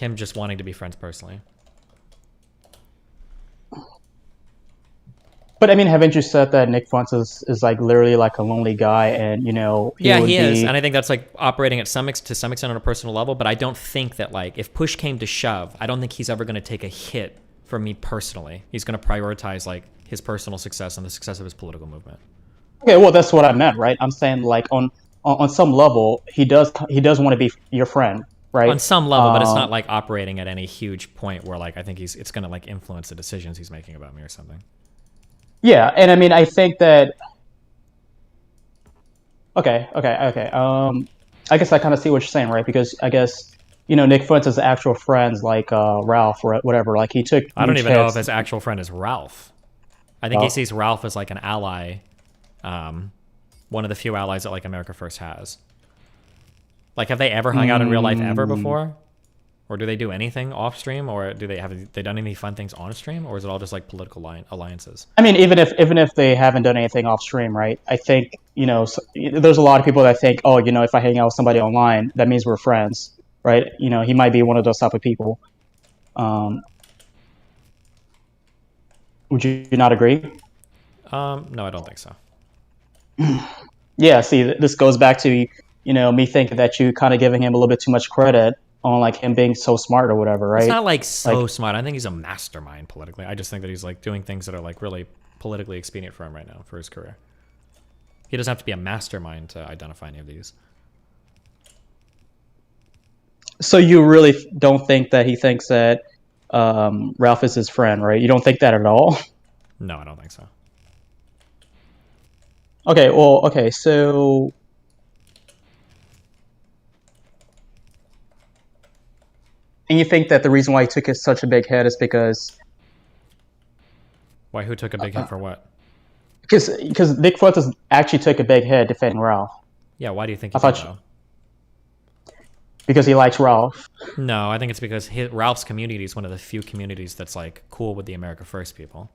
him just wanting to be friends personally. But I mean, haven't you said that Nick Fuentes is like literally like a lonely guy, and you know Yeah, would he is, be. and I think that's like operating at to some extent on a personal level. But I don't think that like if push came to shove, I don't think he's ever going to take a hit from me personally. He's going to prioritize like his personal success and the success of his political movement. Okay, well, that's what I meant, right? I'm saying like on some level, he does want to be your friend, On right? some level, but it's not like operating at any huge point where like I think it's going to like influence the decisions he's making about me or something. Yeah, and I mean, I think that. Okay. I guess I kind of see what you're saying, right? Because I guess Nick Fuentes' actual friends like Ralph or whatever, like he took I don't huge even know if hits. his actual friend is Ralph. I think he Well, sees Ralph as like an ally, one of the few allies that like America First has. Like, have they ever hung out in real life ever before? Or do they do anything off stream? Or do they done any fun things on stream? Or is it all just like political alliances? I mean, even if they haven't done anything off stream, right? I think there's a lot of people that think, oh, if I hang out with somebody online, that means we're friends, right? He might be one of those type of people. Um, would you not agree? No, I don't think so. Yeah. See, this goes back to me thinking that you kind of giving him a little bit too much credit on like him being so smart or whatever, He's right? not like so Like, smart. I think he's a mastermind politically. I just think that he's like doing things that are like really politically expedient for him right now for his career. He doesn't have to be a mastermind to identify any of these. so you really don't think that he thinks that Ralph is his friend, right? You don't think that at all? No, I don't think so. Okay, well, okay, so and you think that the reason why he took such a big hit is Why? Who took a big hit for what? because Nick Fuentes actually took a big hit defending Ralph. Yeah, why do you think I he did thought though? because he likes Ralph. No, I think it's because Ralph's community is one of the few communities that's like cool with the America First people.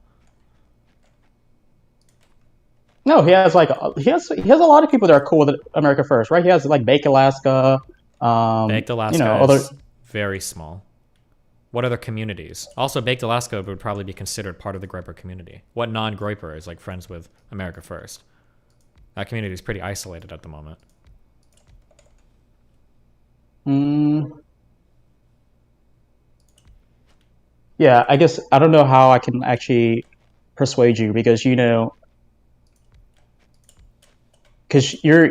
No, he has a lot of people that are cool with America First, right? He has like Bake Alaska, Baked Alaska other. is very small. What other communities? Also, Baked Alaska would probably be considered part of the Groiper community. What non-Groiper is like friends with America First? That community is pretty isolated at the moment. Mm, yeah, I guess I don't know how I can actually persuade you because because you're.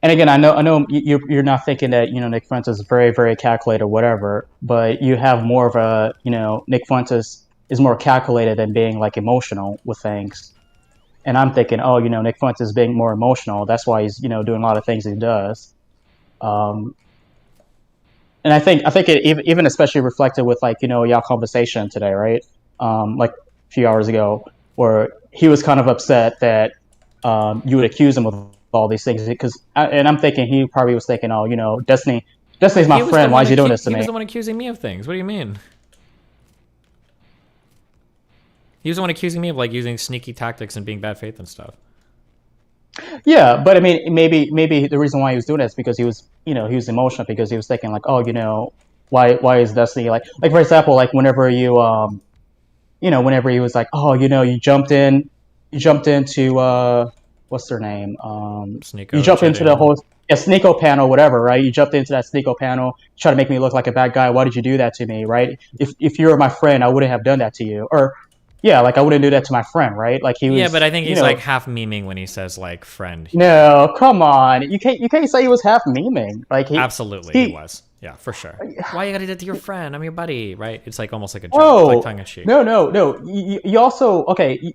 And again, I know you're not thinking that Nick Fuentes is very, very calculated, or whatever. But you have more of a Nick Fuentes is more calculated than being like emotional with things. And I'm thinking, oh, Nick Fuentes is being more emotional. That's why he's doing a lot of things he does. Um, and I think it even especially reflected with like y'all conversation today, right? Like a few hours ago, where he was kind of upset that you would accuse him of all these things and I'm thinking he probably was thinking, oh, Destiny's my friend. Why is he doing this to He was me? the one accusing me of things. What do you mean? He was the one accusing me of like using sneaky tactics and being bad faith and stuff. Yeah, but I mean, maybe the reason why he was doing it is because he was emotional because he was thinking like, oh, why is Destiny like for example, like whenever whenever he was like, oh, you jumped into what's their name? You Sneeko, jumped into the Chetan. whole Sneeko panel, whatever, right? You jumped into that Sneeko panel, try to make me look like a bad guy. Why did you do that to me, right? If you were my friend, I wouldn't have done that to you, or yeah, like I wouldn't do that to my friend, right? Like he Yeah, was, but I think he's like half memeing when he says like friend here. no, come on, you can't say he was half memeing, like Absolutely, he he. was. Yeah, for sure. Why you gotta do that to your friend? I'm your buddy, right? It's like almost like a joke. It's like Oh tongue in cheek. no! You also okay.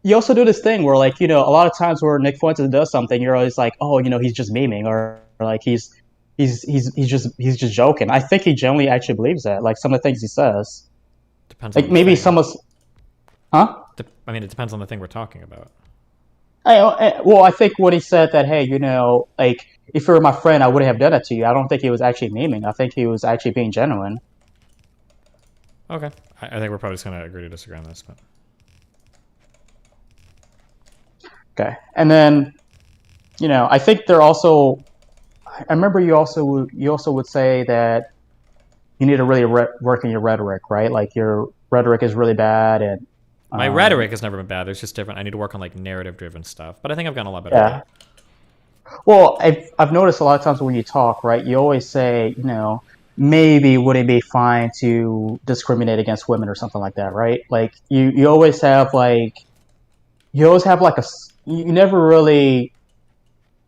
You also do this thing where like a lot of times where Nick Fuentes does something, you're always like, oh, he's just memeing, or like he's just joking. I think he generally actually believes that, like some of the things he says, Depends on like the maybe thing. some of, huh? I mean, it depends on the thing we're talking about. Well, I think when he said that, hey, like if you were my friend, I wouldn't have done that to you. I don't think he was actually memeing. I think he was actually being genuine. Okay, I think we're probably just gonna agree to disagree on this, but Okay, and then I think they're also. I remember you also would say that you need to really work on your rhetoric, right? Like your rhetoric is really bad, and My rhetoric has never been bad. There's just different. I need to work on like narrative driven stuff, but I think I've gotten a lot better at yeah. it. Well, I've noticed a lot of times when you talk, right, you always say, maybe would it be fine to discriminate against women or something like that, right? Like you always have like you never really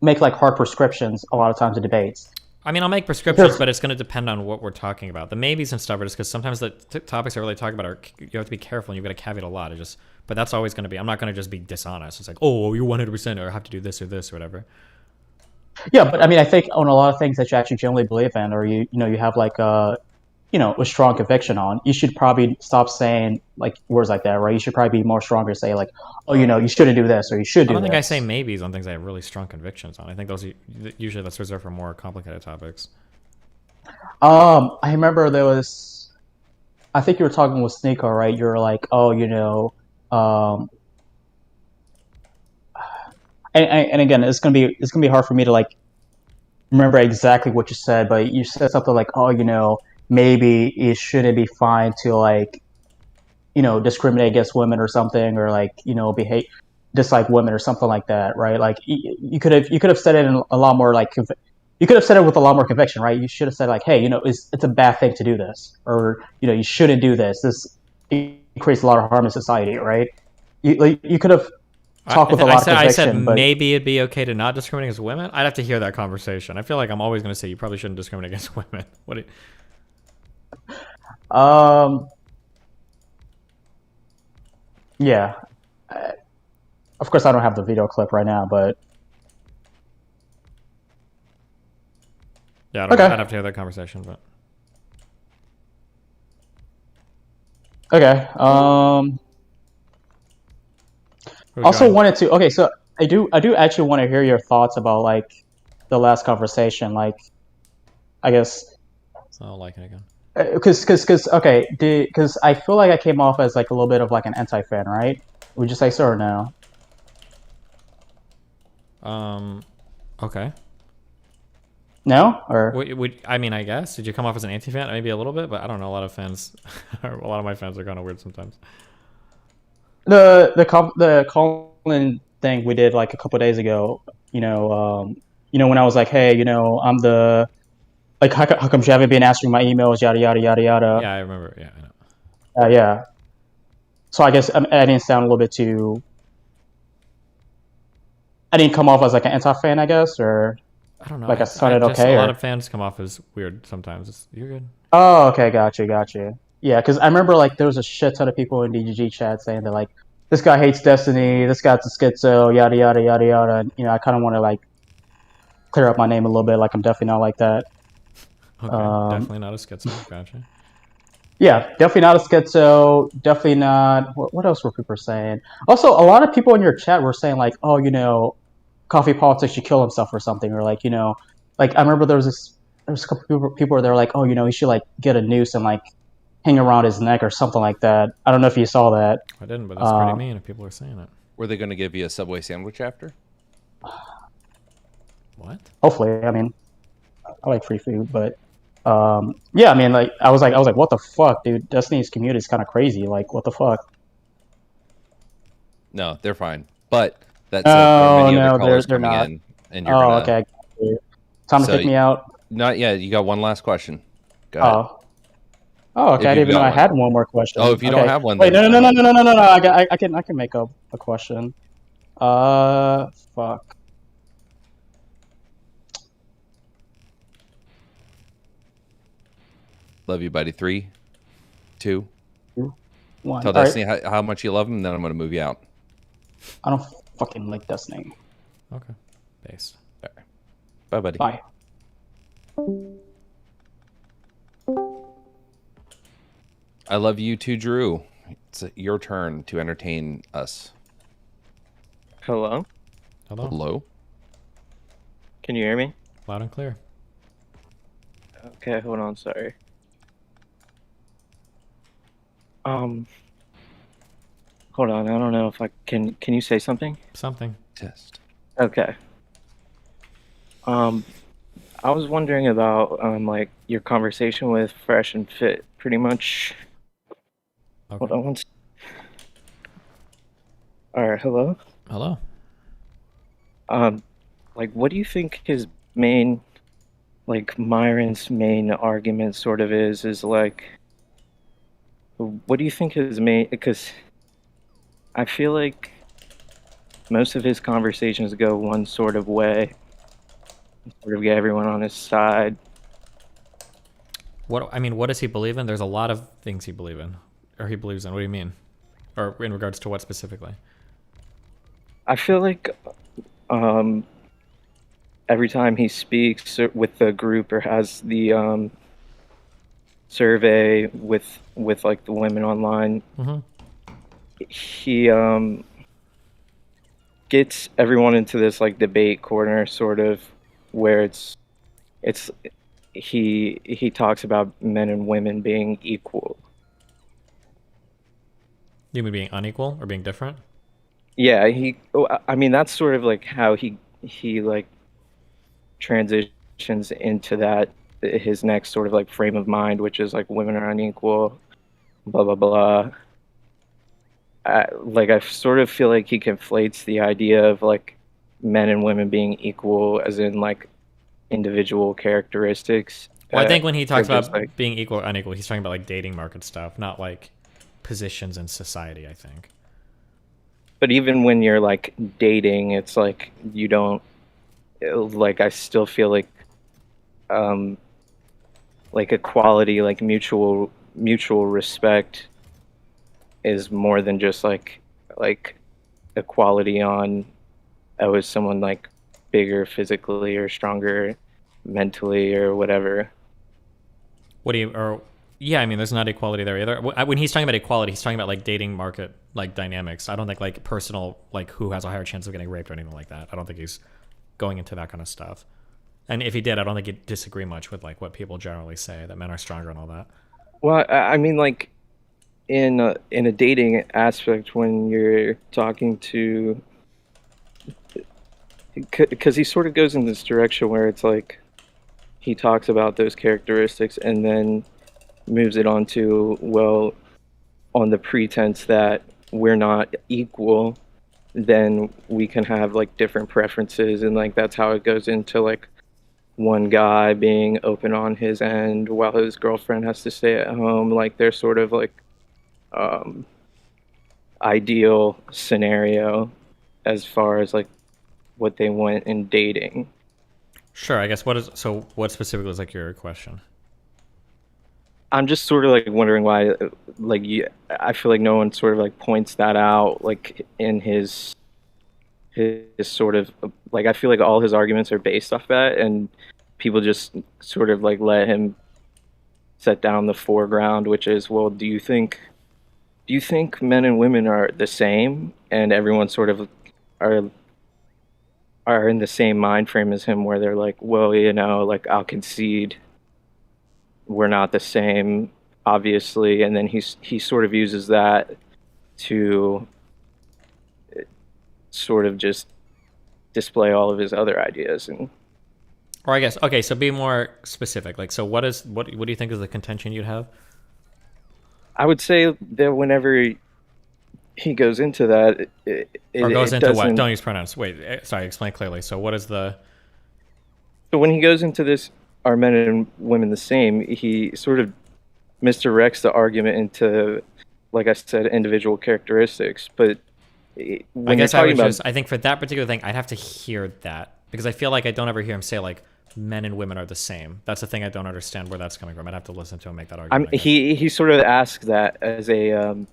make like hard prescriptions a lot of times in debates. I mean, I'll make prescriptions, but it's going to depend on what we're talking about. The maybes and stuff are just because sometimes the topics I really talk about you have to be careful and you've got to caveat a lot. But that's always going to be. I'm not going to just be dishonest. It's like, oh, you're 100% or I have to do this or this or whatever. Yeah, but I mean, I think on a lot of things that you actually generally believe in, or you have like a strong conviction on, you should probably stop saying like words like that, right? You should probably be more stronger, say like, oh, you shouldn't do this or you should do I don't this. think I say maybes on things I have really strong convictions on. I think those usually that's reserved for more complicated topics. I remember I think you were talking with Sneeko, right? You were like, oh, and again, it's gonna be hard for me to like remember exactly what you said, but you said something like, oh, maybe it shouldn't be fine to like, discriminate against women or something, or like, behave dislike women or something like that, right? Like you could have said it in a lot more like you could have said it with a lot more conviction, right? You should have said like, hey, it's a bad thing to do this, or you shouldn't do this. It creates a lot of harm in society, right? You could have talked with a lot of conviction. I said but maybe it'd be okay to not discriminate against women. I'd have to hear that conversation. I feel like I'm always going to say you probably shouldn't discriminate against women. Yeah. Of course, I don't have the video clip right now, but yeah, I don't know. I'd have to hear that conversation, but okay. Also wanted to. Okay, so I do actually want to hear your thoughts about like the last conversation. Like, I guess. I'll like it again. Because I feel like I came off as like a little bit of like an anti-fan, right? Would you say so or no? Okay. No, or I mean, I guess. Did you come off as an anti-fan? Maybe a little bit, but I don't know. A lot of fans, a lot of my fans are kind of weird sometimes. The Colin thing we did like a couple of days ago. When I was like, hey, I'm the like, how come you haven't been answering my emails? Yada yada yada yada. Yeah, I remember. Yeah, I know. Yeah. So I guess I didn't sound a little bit too. I didn't come off as like an anti-fan, I guess, or I don't know. like I sounded okay. A lot of fans come off as weird sometimes. You're good. Oh, okay, got you. Yeah, because I remember like there was a shit ton of people in DGG chat saying that like this guy hates Destiny, this guy's a schizo, yada yada yada yada. And, I kind of want to like clear up my name a little bit. Like I'm definitely not like that. Okay, definitely not a schizo. Gotcha. Yeah, definitely not a schizo. Definitely not. What else were people saying? Also, a lot of people in your chat were saying like, oh, Coffee Politics should kill himself or something, or like, like I remember there was a couple people where they're like, oh, he should like get a noose and like hang around his neck or something like that. I don't know if you saw that. I didn't, but that's pretty mean if people are saying it. Were they going to give you a Subway sandwich after? What? Hopefully, I mean, I like free food, but yeah, I mean, like I was like, what the fuck, dude? Destiny's community is kind of crazy. Like, what the fuck? No, they're fine. But that's many other callers they're coming not. in, and you're gonna... okay. Time to kick me out. Not yet. You got one last question. Go ahead. Oh, okay. I didn't even know I had one more question. Oh, if you don't have one, wait, no. I can make up a question. Fuck. Love you, buddy. 3, 2, 1. Tell Destiny how much you love him, then I'm going to move you out. I don't fucking like Destiny. Okay. Base. Right. Bye, buddy. Bye. I love you too, Drew. It's your turn to entertain us. Hello? Hello? Can you hear me? Loud and clear. Okay, hold on, sorry. Hold on, I don't know if I can you say something? Something. Test. Okay. I was wondering about like your conversation with Fresh and Fit. Pretty much. Hold Okay. on one. All right, hello. Hello. Like, what do you think his main, like Myron's main argument sort of is? Is like, what do you think his main? Because I feel like most of his conversations go one sort of way, sort of get everyone on his side. What I mean, what does he believe in? There's a lot of things he believes in, or he believes in. What do you mean? Or in regards to what specifically? I feel like every time he speaks with the group or has the survey with like the women online, Mm-hmm. he gets everyone into this like debate corner sort of where it's he talks about men and women being equal. You mean being unequal or being different? Yeah, I mean that's sort of like how he like transitions into that his next sort of like frame of mind, which is like women are unequal, blah blah blah. Like I sort of feel like he conflates the idea of like men and women being equal as in like individual characteristics. Well, I think when he Or talks just about like, being equal or unequal, he's talking about like dating market stuff, not like positions in society, I think. but even when you're like dating, it's like you don't like. I still feel um, like equality, like mutual respect, is more than just like equality on oh is someone like bigger physically or stronger mentally or whatever. What do you or yeah, I mean, there's not equality there either. When he's talking about equality, he's talking about like dating market like dynamics. I don't think like personal like who has a higher chance of getting raped or anything like that. I don't think he's going into that kind of stuff. And if he did, I don't think he'd disagree much with like what people generally say that men are stronger and all that. Well, I mean, like in a dating aspect, when you're talking to, because he sort of goes in this direction where it's like he talks about those characteristics and then moves it on to, well, on the pretense that we're not equal, then we can have like different preferences, and like that's how it goes into like one guy being open on his end while his girlfriend has to stay at home. Like they're sort of like um, ideal scenario as far as like what they want in dating. Sure, I guess what specifically is like your question? I'm just sort of like wondering why, like, I feel like no one sort of like points that out, like in his sort of like I feel like all his arguments are based off that, and people just sort of like let him set down the foreground, which is, well, do you think men and women are the same, and everyone sort of are are in the same mind frame as him, where they're like, well, like I'll concede we're not the same, obviously, and then he sort of uses that to sort of just display all of his other ideas. And Or I guess okay, so be more specific. Like, so what do you think is the contention you'd have? I would say that whenever he goes into that, Or goes it into what? doesn't. Don't use pronouns. Wait, sorry. Explain clearly. So what is the? So when he goes into this, are men and women the same? He sort of misdirects the argument into, like I said, individual characteristics. But I when you're guess I talking would about, just. I think for that particular thing, I'd have to hear that because I feel like I don't ever hear him say like men and women are the same. That's the thing I don't understand where that's coming from. I'd have to listen to him make that argument. he sort of asks that as a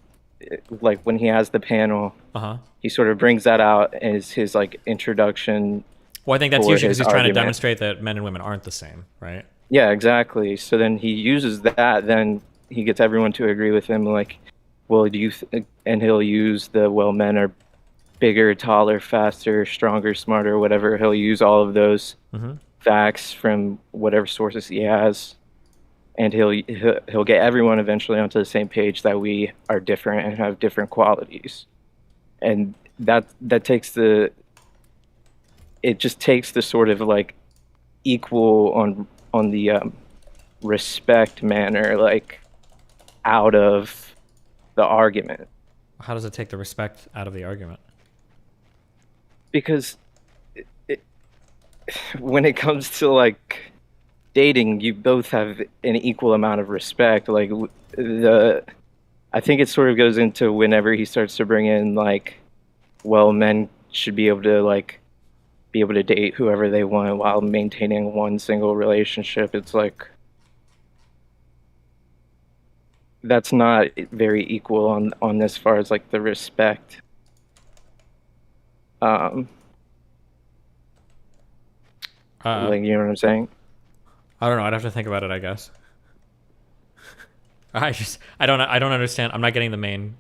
like when he has the panel, Uh huh. he sort of brings that out as his like introduction Well, I think that's for usually because his he's trying to argument. demonstrate that men and women aren't the same, right? Yeah, exactly. So then he uses that. Then he gets everyone to agree with him. Like, well, and he'll use the well, men are bigger, taller, faster, stronger, smarter, whatever. He'll use all of those Mm-hmm. facts from whatever sources he has, and he'll get everyone eventually onto the same page that we are different and have different qualities. And that takes the it just takes the sort of like equal on the respect manner, like out of the argument. How does it take the respect out of the argument? Because when it comes to like dating, you both have an equal amount of respect. Like I think it sort of goes into whenever he starts to bring in like, well, men should be able to date whoever they want while maintaining one single relationship. It's like that's not very equal on as far as like the respect. Like, you know what I'm saying? I don't know. I'd have to think about it, I guess. I don't understand. I'm not getting the main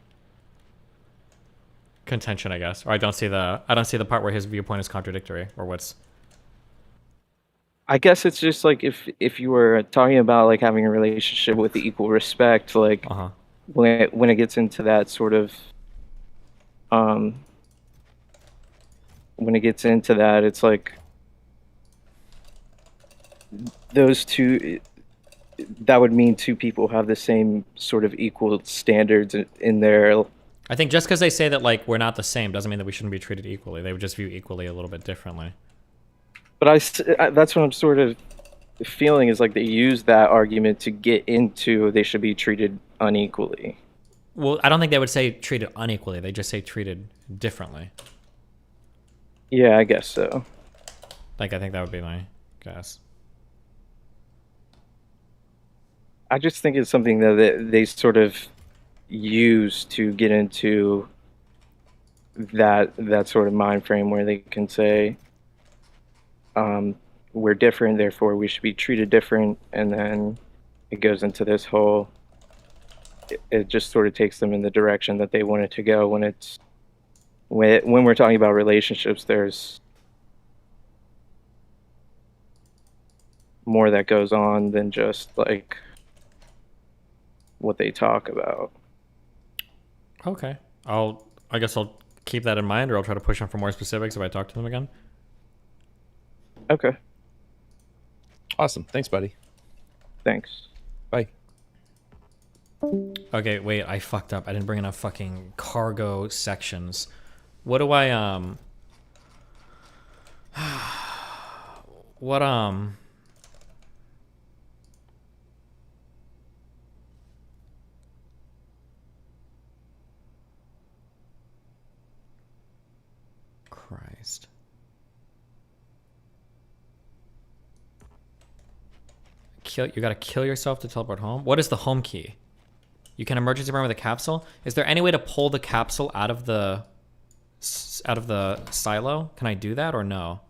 contention, I guess. Or I don't see the part where his viewpoint is contradictory, or what's. I guess it's just like if you were talking about like having a relationship with equal respect, like when it gets into that sort of when it gets into that, it's like those two, that would mean two people have the same sort of equal standards in their. I think just because they say that like we're not the same doesn't mean that we shouldn't be treated equally. They would just view equally a little bit differently. But that's what I'm sort of feeling, is like they use that argument to get into they should be treated unequally. Well, I don't think they would say treated unequally. They just say treated differently. Yeah, I guess so. Like, I think that would be my guess. I just think it's something that they sort of use to get into that sort of mind frame where they can say, we're different, therefore we should be treated different, and then it goes into this whole. It just sort of takes them in the direction that they want it to go. When we're talking about relationships, there's more that goes on than just like what they talk about. Okay. I guess I'll keep that in mind, or I'll try to push them for more specifics if I talk to them again. Okay. Awesome. Thanks, buddy. Thanks. Bye. Okay, wait, I fucked up. I didn't bring enough fucking cargo sections. What do I, what, Christ. You gotta kill yourself to teleport home? What is the home key? You can emergency burn with a capsule? Is there any way to pull the capsule out of the silo? Can I do that or no?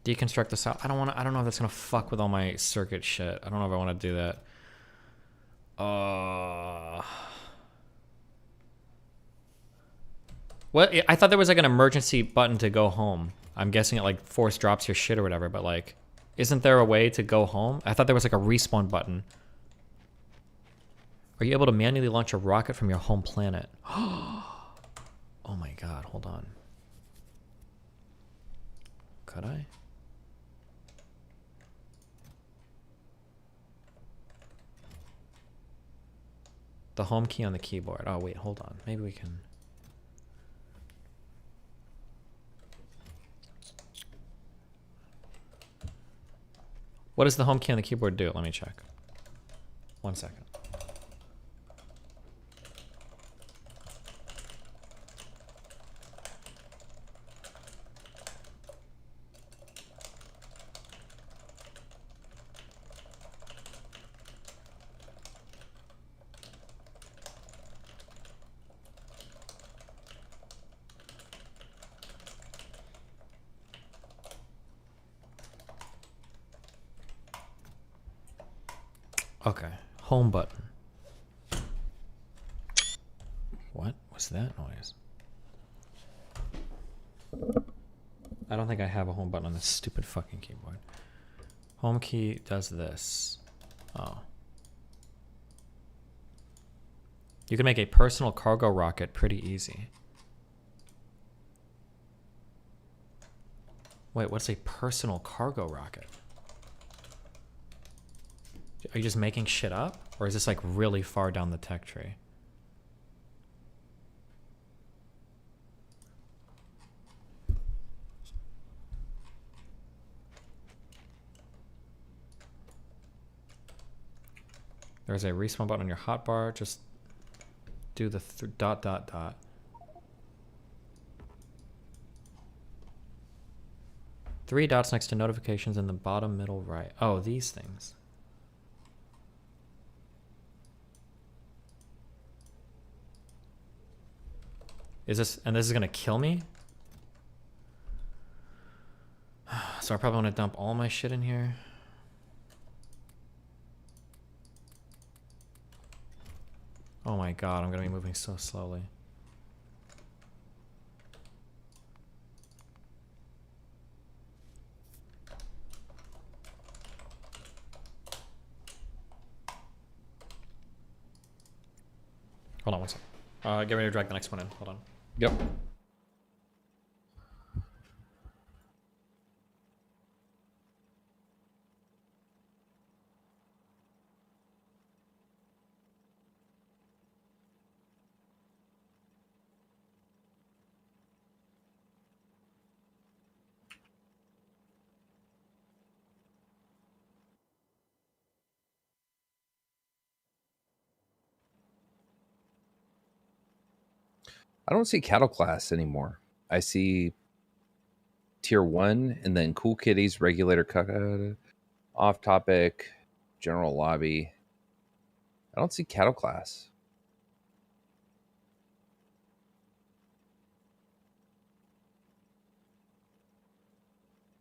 Deconstruct the silo. I don't know if that's gonna fuck with all my circuit shit. I don't know if I want to do that. What? I thought there was like an emergency button to go home. I'm guessing it like force drops your shit or whatever, but like, isn't there a way to go home? I thought there was like a respawn button. Are you able to manually launch a rocket from your home planet? Oh my god, hold on. Could I? The home key on the keyboard. Oh wait, hold on. Maybe we can... What does the home key on the keyboard do? Let me check. 1 second. Okay, home button. What was that noise? I don't think I have a home button on this stupid fucking keyboard. Home key does this. Oh. You can make a personal cargo rocket pretty easy. Wait, what's a personal cargo rocket? Are you just making shit up? Or is this like really far down the tech tree? There's a respawn button on your hotbar. Just do the dot dot dot. Three dots next to notifications in the bottom middle right. Oh, these things. Is this, and this is gonna kill me? So I probably want to dump all my shit in here. Oh my god, I'm gonna be moving so slowly. Hold on one second. Get ready to drag the next one in. Hold on. Yep. I don't see cattle class anymore. I see tier 1 and then cool kitties, regulator, off topic, general lobby. I don't see cattle class.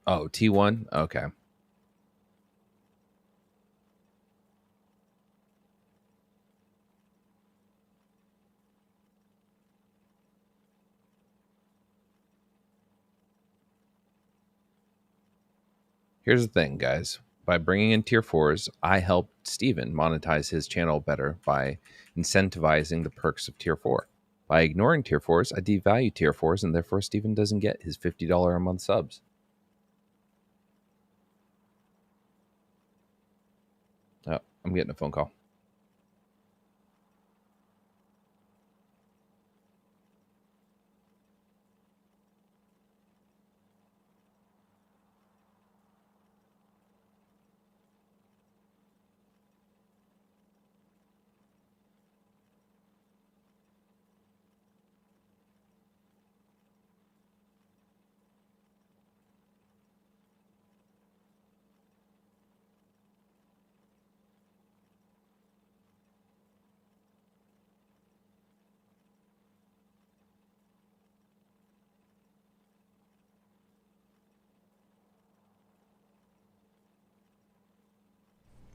Oh, T1? Okay. Here's the thing, guys. By bringing in tier 4s, I helped Steven monetize his channel better by incentivizing the perks of tier 4. By ignoring tier 4s, I devalue tier 4s, and therefore Steven doesn't get his $50 a month subs. Oh, I'm getting a phone call.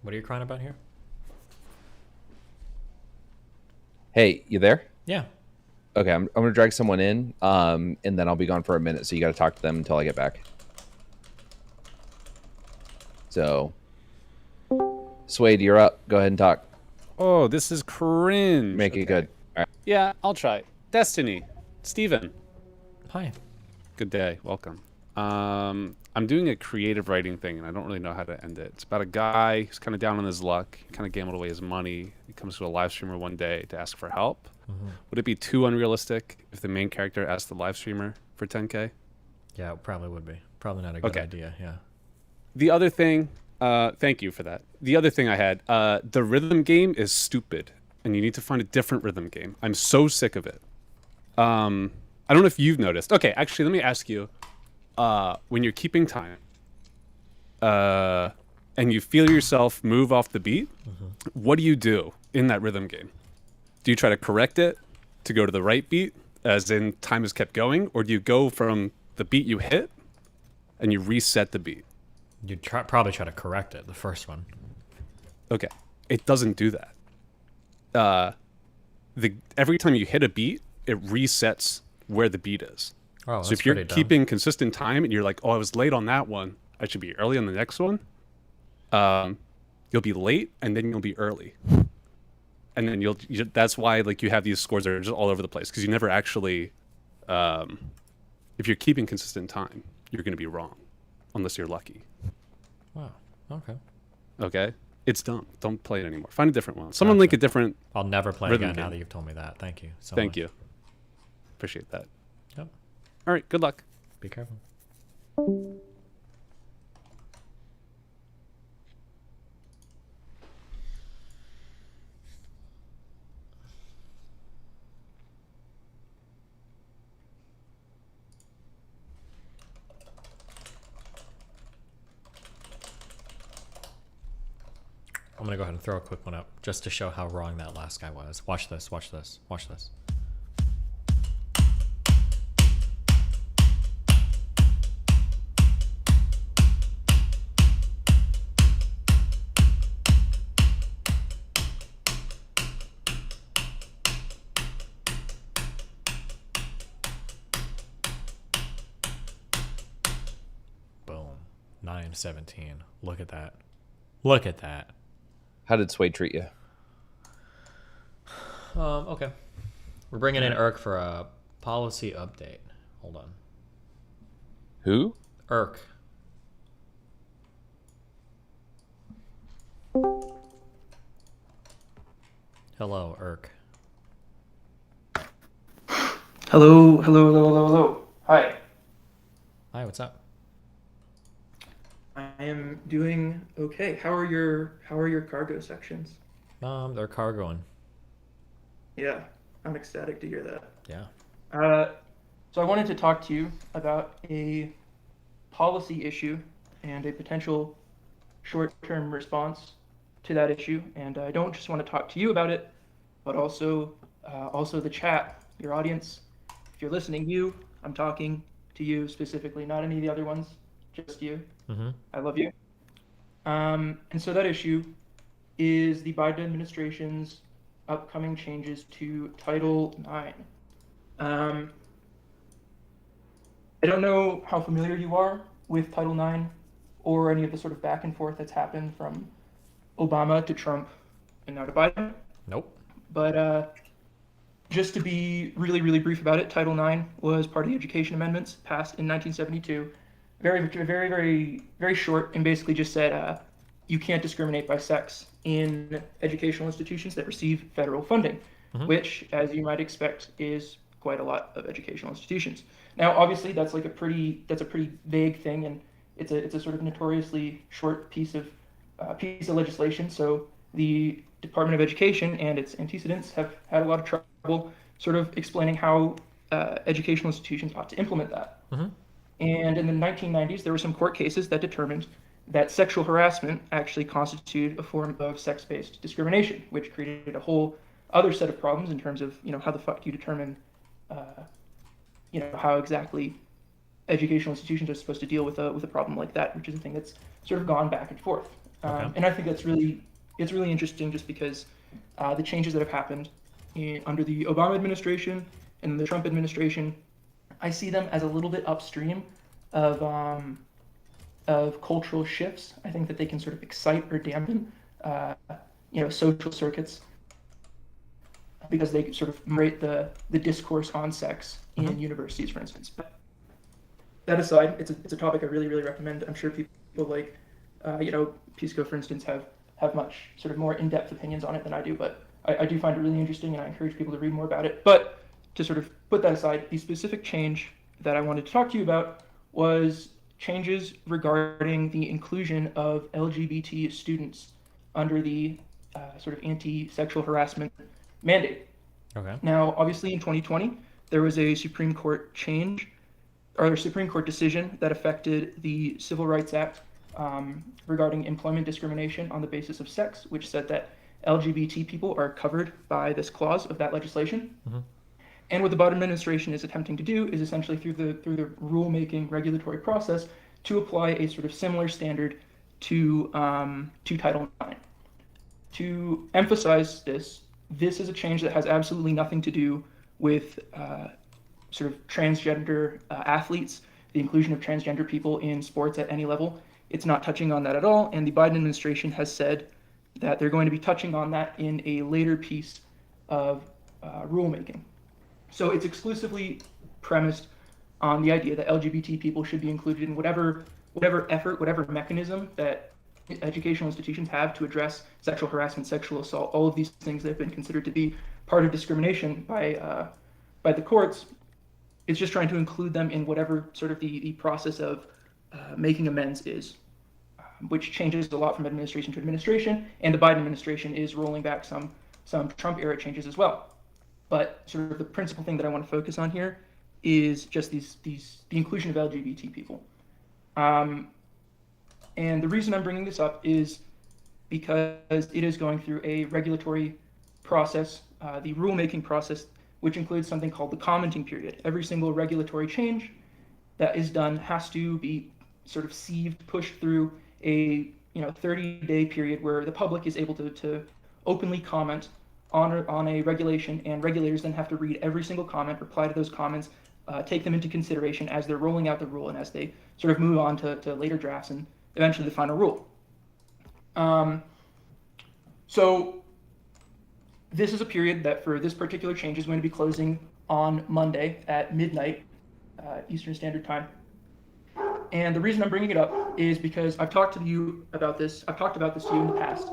What are you crying about here? Hey, you there? Yeah. Okay, I'm going to drag someone in, and then I'll be gone for a minute, so you got to talk to them until I get back. So, Suede, you're up. Go ahead and talk. Oh, this is cringe. Make it good. All right. Yeah, I'll try. Destiny. Steven. Hi. Good day. Welcome. I'm doing a creative writing thing, and I don't really know how to end it. It's about a guy who's kind of down on his luck. He kind of gambled away his money. He comes to a live streamer one day to ask for help. Would it be too unrealistic if the main character asked the live streamer for 10K? Yeah, it probably would be. Probably not a good idea, yeah. The other thing, thank you for that. The other thing I had, the rhythm game is stupid, and you need to find a different rhythm game. I'm so sick of it. I don't know if you've noticed. Okay, actually, let me ask you. When you're keeping time, and you feel yourself move off the beat, what do you do in that rhythm game? Do you try to correct it to go to the right beat, as in time is kept going, or do you go from the beat you hit and you reset the beat? You'd probably try to correct it, the first one. Okay, it doesn't do that. Every time you hit a beat, it resets where the beat is. Oh, that's so if you're pretty dumb. keeping consistent time and you're like, oh, I was late on that one, I should be early on the next one, you'll be late and then you'll be early. And and then that's why like you have these scores that are just all over the place, because you never actually, if you're keeping consistent time, you're going to be wrong, unless you're lucky. Wow. Okay. Okay, it's dumb. Don't play it anymore. Find a different one. Someone link a different. I'll never play rhythm again now game. that you've told me that. Thank you so Thank much. you. Appreciate that. Yep. All right. Good luck. Be careful. I'm gonna go ahead and throw a quick one up just to show how wrong that last guy was. Watch this, watch this, watch this. Boom. 9-17. Look at that. Look at that. How did Sway treat you? Okay. We're bringing in Irk for a policy update. Hold on. Who? Irk. Hello, Irk. Hello. Hi. Hi, what's up? I am doing okay. How are your cargo sections? They're cargoing. Yeah, I'm ecstatic to hear that. Yeah. So I wanted to talk to you about a policy issue and a potential short-term response to that issue. And I don't just want to talk to you about it, but also the chat, your audience. If you're listening, I'm talking to you specifically, not any of the other ones, just you. Mm-hmm. I love you. And so that issue is the Biden administration's upcoming changes to Title IX. I don't know how familiar you are with Title IX or any of the sort of back and forth that's happened from Obama to Trump and now to Biden. Nope. But just to be really, really brief about it, Title IX was part of the Education Amendments passed in 1972. Very short, and basically just said you can't discriminate by sex in educational institutions that receive federal funding, which, as you might expect, is quite a lot of educational institutions. Now, obviously, that's a pretty vague thing, and it's a sort of notoriously short piece of legislation. So the Department of Education and its antecedents have had a lot of trouble sort of explaining how educational institutions ought to implement that. And in the 1990s, there were some court cases that determined that sexual harassment actually constituted a form of sex-based discrimination, which created a whole other set of problems in terms of, how the fuck do you determine, how exactly educational institutions are supposed to deal with a problem like that, which is a thing that's sort of gone back and forth. And I think it's really interesting just because the changes that have happened under the Obama administration and the Trump administration, I see them as a little bit upstream of cultural shifts. I think that they can sort of excite or dampen, social circuits because they sort of moderate the discourse on sex in universities, for instance. But that aside, it's a topic I really, really recommend. I'm sure people like, Pisco, for instance, have much sort of more in-depth opinions on it than I do, but I do find it really interesting, and I encourage people to read more about it. But to sort of put that aside, the specific change that I wanted to talk to you about was changes regarding the inclusion of LGBT students under the sort of anti-sexual harassment mandate. Okay. Now, obviously, in 2020, there was a Supreme Court decision that affected the Civil Rights Act regarding employment discrimination on the basis of sex, which said that LGBT people are covered by this clause of that legislation. And what the Biden administration is attempting to do is essentially through the rulemaking regulatory process to apply a sort of similar standard to Title IX. To emphasize this is a change that has absolutely nothing to do with sort of transgender athletes, the inclusion of transgender people in sports at any level. It's not touching on that at all. And the Biden administration has said that they're going to be touching on that in a later piece of rulemaking. So it's exclusively premised on the idea that LGBT people should be included in whatever effort, whatever mechanism that educational institutions have to address sexual harassment, sexual assault, all of these things that have been considered to be part of discrimination by the courts. It's just trying to include them in whatever sort of the process of making amends is, which changes a lot from administration to administration, and the Biden administration is rolling back some Trump era changes as well. But sort of the principal thing that I want to focus on here is just the inclusion of LGBT people. And the reason I'm bringing this up is because it is going through a regulatory process, the rulemaking process, which includes something called the commenting period. Every single regulatory change that is done has to be sort of sieved, pushed through a 30-day period where the public is able to openly comment on a regulation, and regulators then have to read every single comment, reply to those comments, take them into consideration as they're rolling out the rule and as they sort of move on to later drafts and eventually the final rule. So this is a period that for this particular change is going to be closing on Monday at midnight Eastern Standard Time. And the reason I'm bringing it up is because I've talked to you about this. I've talked about this to you in the past.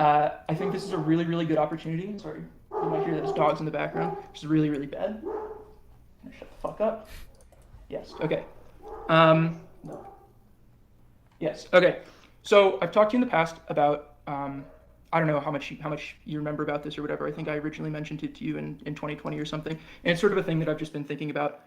I think this is a really, really good opportunity. Sorry, you might hear there's dogs in the background, which is really, really bad. Shut the fuck up. Yes, okay. No. Yes, okay. So I've talked to you in the past about, I don't know how much you remember about this or whatever. I think I originally mentioned it to you in 2020 or something. And it's sort of a thing that I've just been thinking about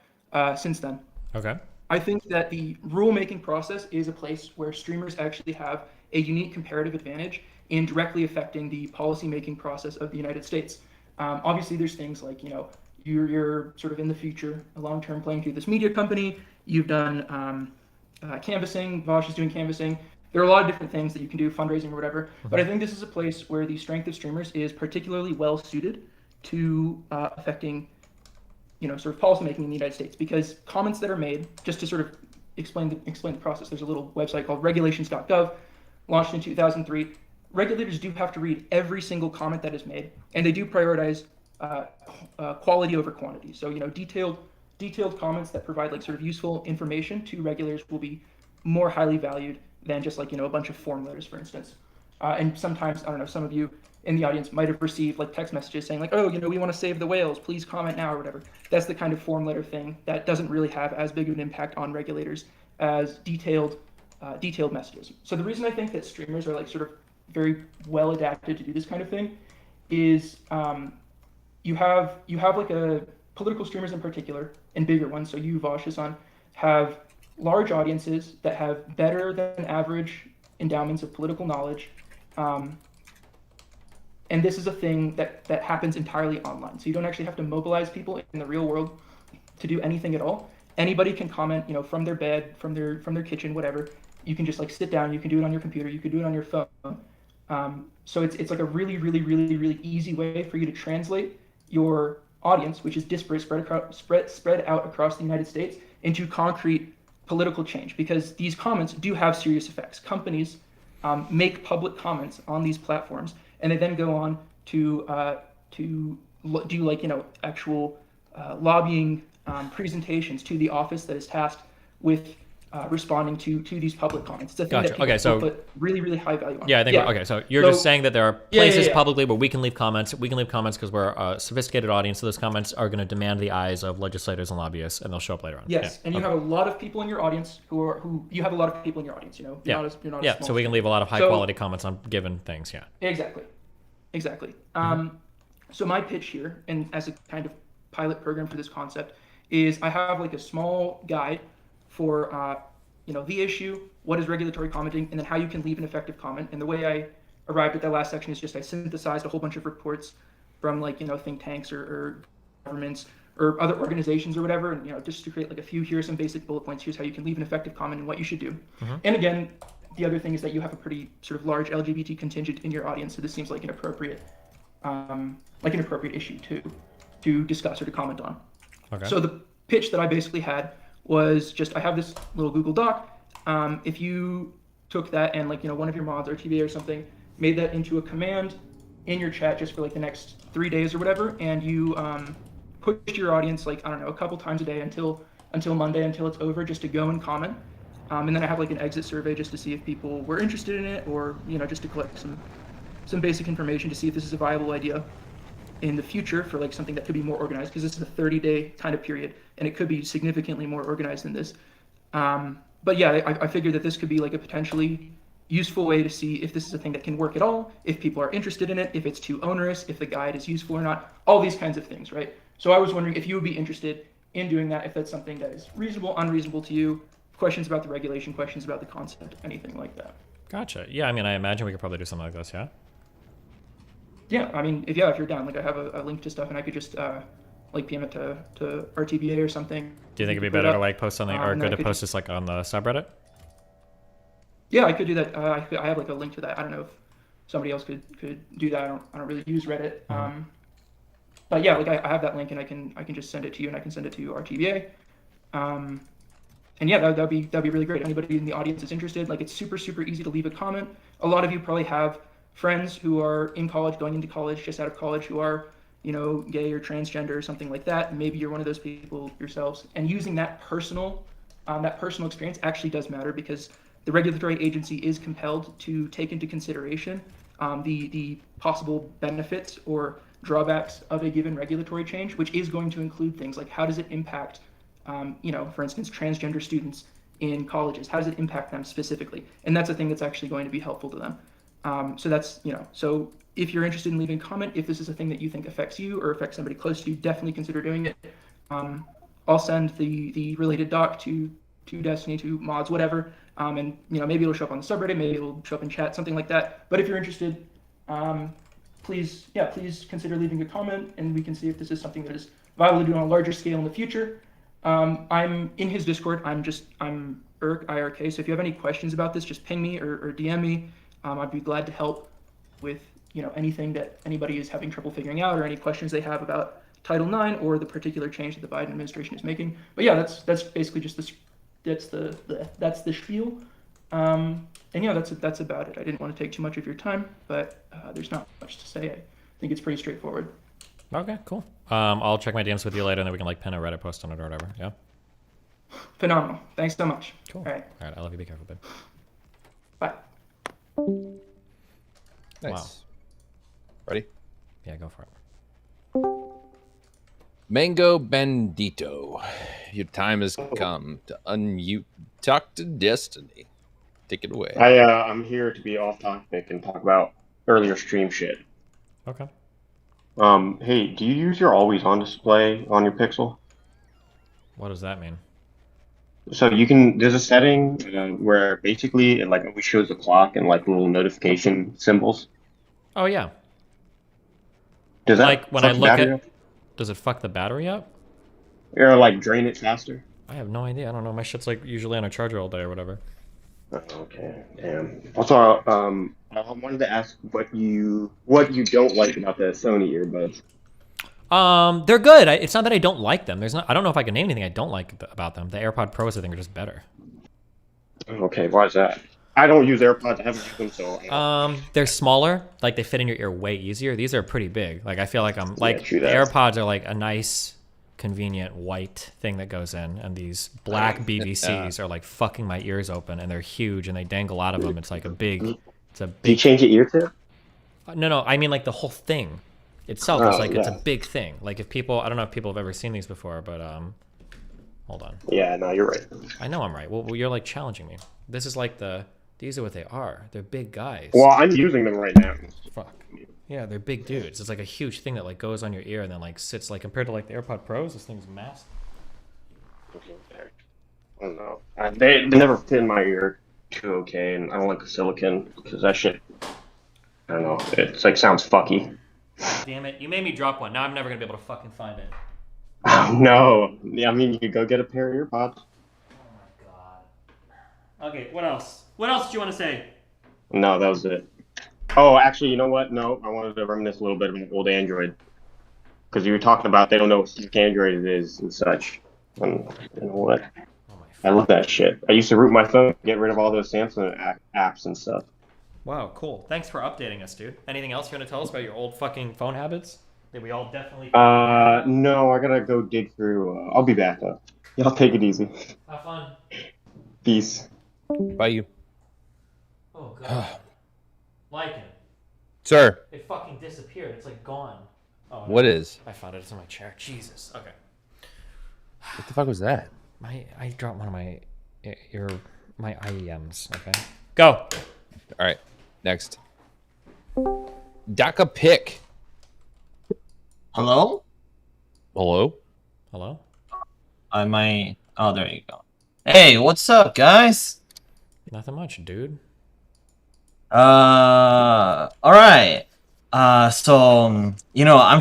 since then. Okay. I think that the rulemaking process is a place where streamers actually have a unique comparative advantage in directly affecting the policymaking process of the United States. Obviously, there's things like, you're sort of in the future, a long-term playing through this media company. You've done canvassing. Vosh is doing canvassing. There are a lot of different things that you can do, fundraising or whatever. Mm-hmm. But I think this is a place where the strength of streamers is particularly well suited to affecting, sort of policymaking in the United States, because comments that are made, just to sort of explain the process. There's a little website called regulations.gov, launched in 2003. Regulators do have to read every single comment that is made, and they do prioritize quality over quantity. So, detailed comments that provide like sort of useful information to regulators will be more highly valued than just like, a bunch of form letters, for instance. And sometimes, I don't know, some of you in the audience might have received like text messages saying like, oh, we want to save the whales, please comment now or whatever. That's the kind of form letter thing that doesn't really have as big of an impact on regulators as detailed messages. So the reason I think that streamers are like sort of very well adapted to do this kind of thing is you have like a political streamers in particular, and bigger ones, so you, Vosh, Hassan, have large audiences that have better than average endowments of political knowledge. And this is a thing that happens entirely online. So you don't actually have to mobilize people in the real world to do anything at all. Anybody can comment, from their bed, from their kitchen, whatever. You can just like sit down, you can do it on your computer, you can do it on your phone. So it's like a really, really, really, really easy way for you to translate your audience, which is disparate, spread out across the United States, into concrete political change, because these comments do have serious effects. Companies make public comments on these platforms, and they then go on to do like actual lobbying presentations to the office that is tasked with responding to these public comments. It's a thing that people put really, really high value on. Yeah, I think okay. So you're just saying that there are places publicly where we can leave comments. We can leave comments because we're a sophisticated audience. So those comments are going to demand the eyes of legislators and lobbyists, and they'll show up later on. Yes, and you have a lot of people in your audience who you have a lot of people in your audience. You're not a small so we can leave a lot of high quality comments on given things. Yeah. Exactly. So my pitch here, and as a kind of pilot program for this concept, is I have like a small guide for the issue, what is regulatory commenting, and then how you can leave an effective comment. And the way I arrived at that last section is just I synthesized a whole bunch of reports from like think tanks or governments or other organizations or whatever, and just to create like a few, here's some basic bullet points, here's how you can leave an effective comment and what you should do. Mm-hmm. And again, the other thing is that you have a pretty sort of large LGBT contingent in your audience, so this seems like an appropriate issue to discuss or to comment on. Okay. So the pitch that I basically had was just, I have this little Google Doc. If you took that and one of your mods or TVA or something made that into a command in your chat just for like the next 3 days or whatever, and you push your audience like, I don't know, a couple times a day until Monday, until it's over, just to go and comment. And then I have like an exit survey just to see if people were interested in it, or just to collect some basic information to see if this is a viable idea in the future for like something that could be more organized, because this is a 30-day kind of period and it could be significantly more organized than this. But yeah, I figured that this could be like a potentially useful way to see if this is a thing that can work at all, if people are interested in it, if it's too onerous, if the guide is useful or not, all these kinds of things, right? So I was wondering if you would be interested in doing that, if that's something that is reasonable, unreasonable to you, questions about the regulation, questions about the concept, anything like that. Gotcha. Yeah, I mean, I imagine we could probably do something like this, yeah? Yeah, I mean, if you're down, like I have a link to stuff and I could just like PM it to RTBA or something. Do you think it'd be better to like post something, or good to post this like on the subreddit? Yeah, I could do that. I have like a link to that. I don't know if somebody else could do that. I don't really use Reddit. But yeah, like I have that link and I can just send it to you, and I can send it to RTBA. And yeah, that'd be really great. Anybody in the audience is interested, like it's super easy to leave a comment. A lot of you probably have friends who are in college, going into college, just out of college, who are gay or transgender or something like that. Maybe you're one of those people yourselves. And using that personal experience actually does matter, because the regulatory agency is compelled to take into consideration the possible benefits or drawbacks of a given regulatory change, which is going to include things like how does it impact, for instance, transgender students in colleges? How does it impact them specifically? And that's a thing that's actually going to be helpful to them. So that's, so if you're interested in leaving a comment, if this is a thing that you think affects you or affects somebody close to you, definitely consider doing it. I'll send the related doc to Destiny, to mods, whatever. And maybe it'll show up on the subreddit, maybe it'll show up in chat, something like that. But if you're interested, please consider leaving a comment, and we can see if this is something that is viable to do on a larger scale in the future. I'm in his Discord. I'm Irk, IRK. So if you have any questions about this, just ping me or DM me. I'd be glad to help with anything that anybody is having trouble figuring out, or any questions they have about Title IX or the particular change that the Biden administration is making. But yeah, that's basically just this. That's the spiel. And yeah, that's about it. I didn't want to take too much of your time, but there's not much to say. I think it's pretty straightforward. Okay, cool. I'll check my DMs with you later, and then we can like pin a Reddit post on it or whatever. Yeah. Phenomenal. Thanks so much. Cool. All right. I love you. Be careful, babe. Bye. Nice. Wow. Ready? Yeah, go for it. Mango Bandito, your time has come to unmute, talk to Destiny. Take it away. I'm here to be off topic and talk about earlier stream shit. Okay. Hey, do you use your always on display on your Pixel? What does that mean? So there's a setting where basically it like always shows the clock and like little notification symbols. Oh yeah. Does that like when I fuck the look battery at? up? Does it fuck the battery up? Or like drain it faster? I have no idea. I don't know. My shit's like usually on a charger all day or whatever. Okay, damn. Also, I wanted to ask what you don't like about the Sony earbuds. They're good. It's not that I don't like them. I don't know if I can name anything I don't like about them. The AirPod Pros, I think, are just better. Okay, why is that? I don't use AirPods. I haven't used them, so. They're smaller. Like they fit in your ear way easier. These are pretty big. Like I feel like I'm like true the that. AirPods are like a nice, convenient white thing that goes in, and these black BVCs are like fucking my ears open, and they're huge, and they dangle out of them. It's like a big. Do you change your ear tip? No. I mean like the whole thing itself is like it's a yeah. big thing. Like if people, I don't know if people have ever seen these before, but hold on. Yeah, no, you're right. I know I'm right. Well, you're like challenging me. This is like these are what they are. They're big guys. Well, I'm using them right now. Fuck. Yeah, they're big dudes. It's like a huge thing that like goes on your ear and then like sits like compared to like the AirPod Pros. This thing's massive. I don't know. They never fit in my ear too okay, and I don't like the silicon because that shit. I don't know. It's like sounds fucky. Damn it! You made me drop one. Now I'm never gonna be able to fucking find it. Oh no! Yeah, I mean you could go get a pair of earpods. Oh my god. Okay, what else? What else do you want to say? No, that was it. Oh, actually, you know what? No, I wanted to reminisce a little bit about old Android. Because you were talking about they don't know what thick Android it is and such. And you know what? Oh my I love that shit. I used to root my phone, get rid of all those Samsung apps and stuff. Wow, cool. Thanks for updating us, dude. Anything else you want to tell us about your old fucking phone habits that we all definitely? No, I gotta go dig through. I'll be back though. Y'all take it easy. Have fun. Peace. By you. Oh god. Lycan. Sir, It fucking disappeared. It's like gone. Oh, no. what is? I found it. It's in my chair. Jesus. Okay. What the fuck was that? I dropped one of my my IEMs. Okay. Go. All right, next. Daka Pick. Hello? Hello? Hello. Oh, there you go. Hey, what's up, guys? Nothing much, dude. Alright. I'm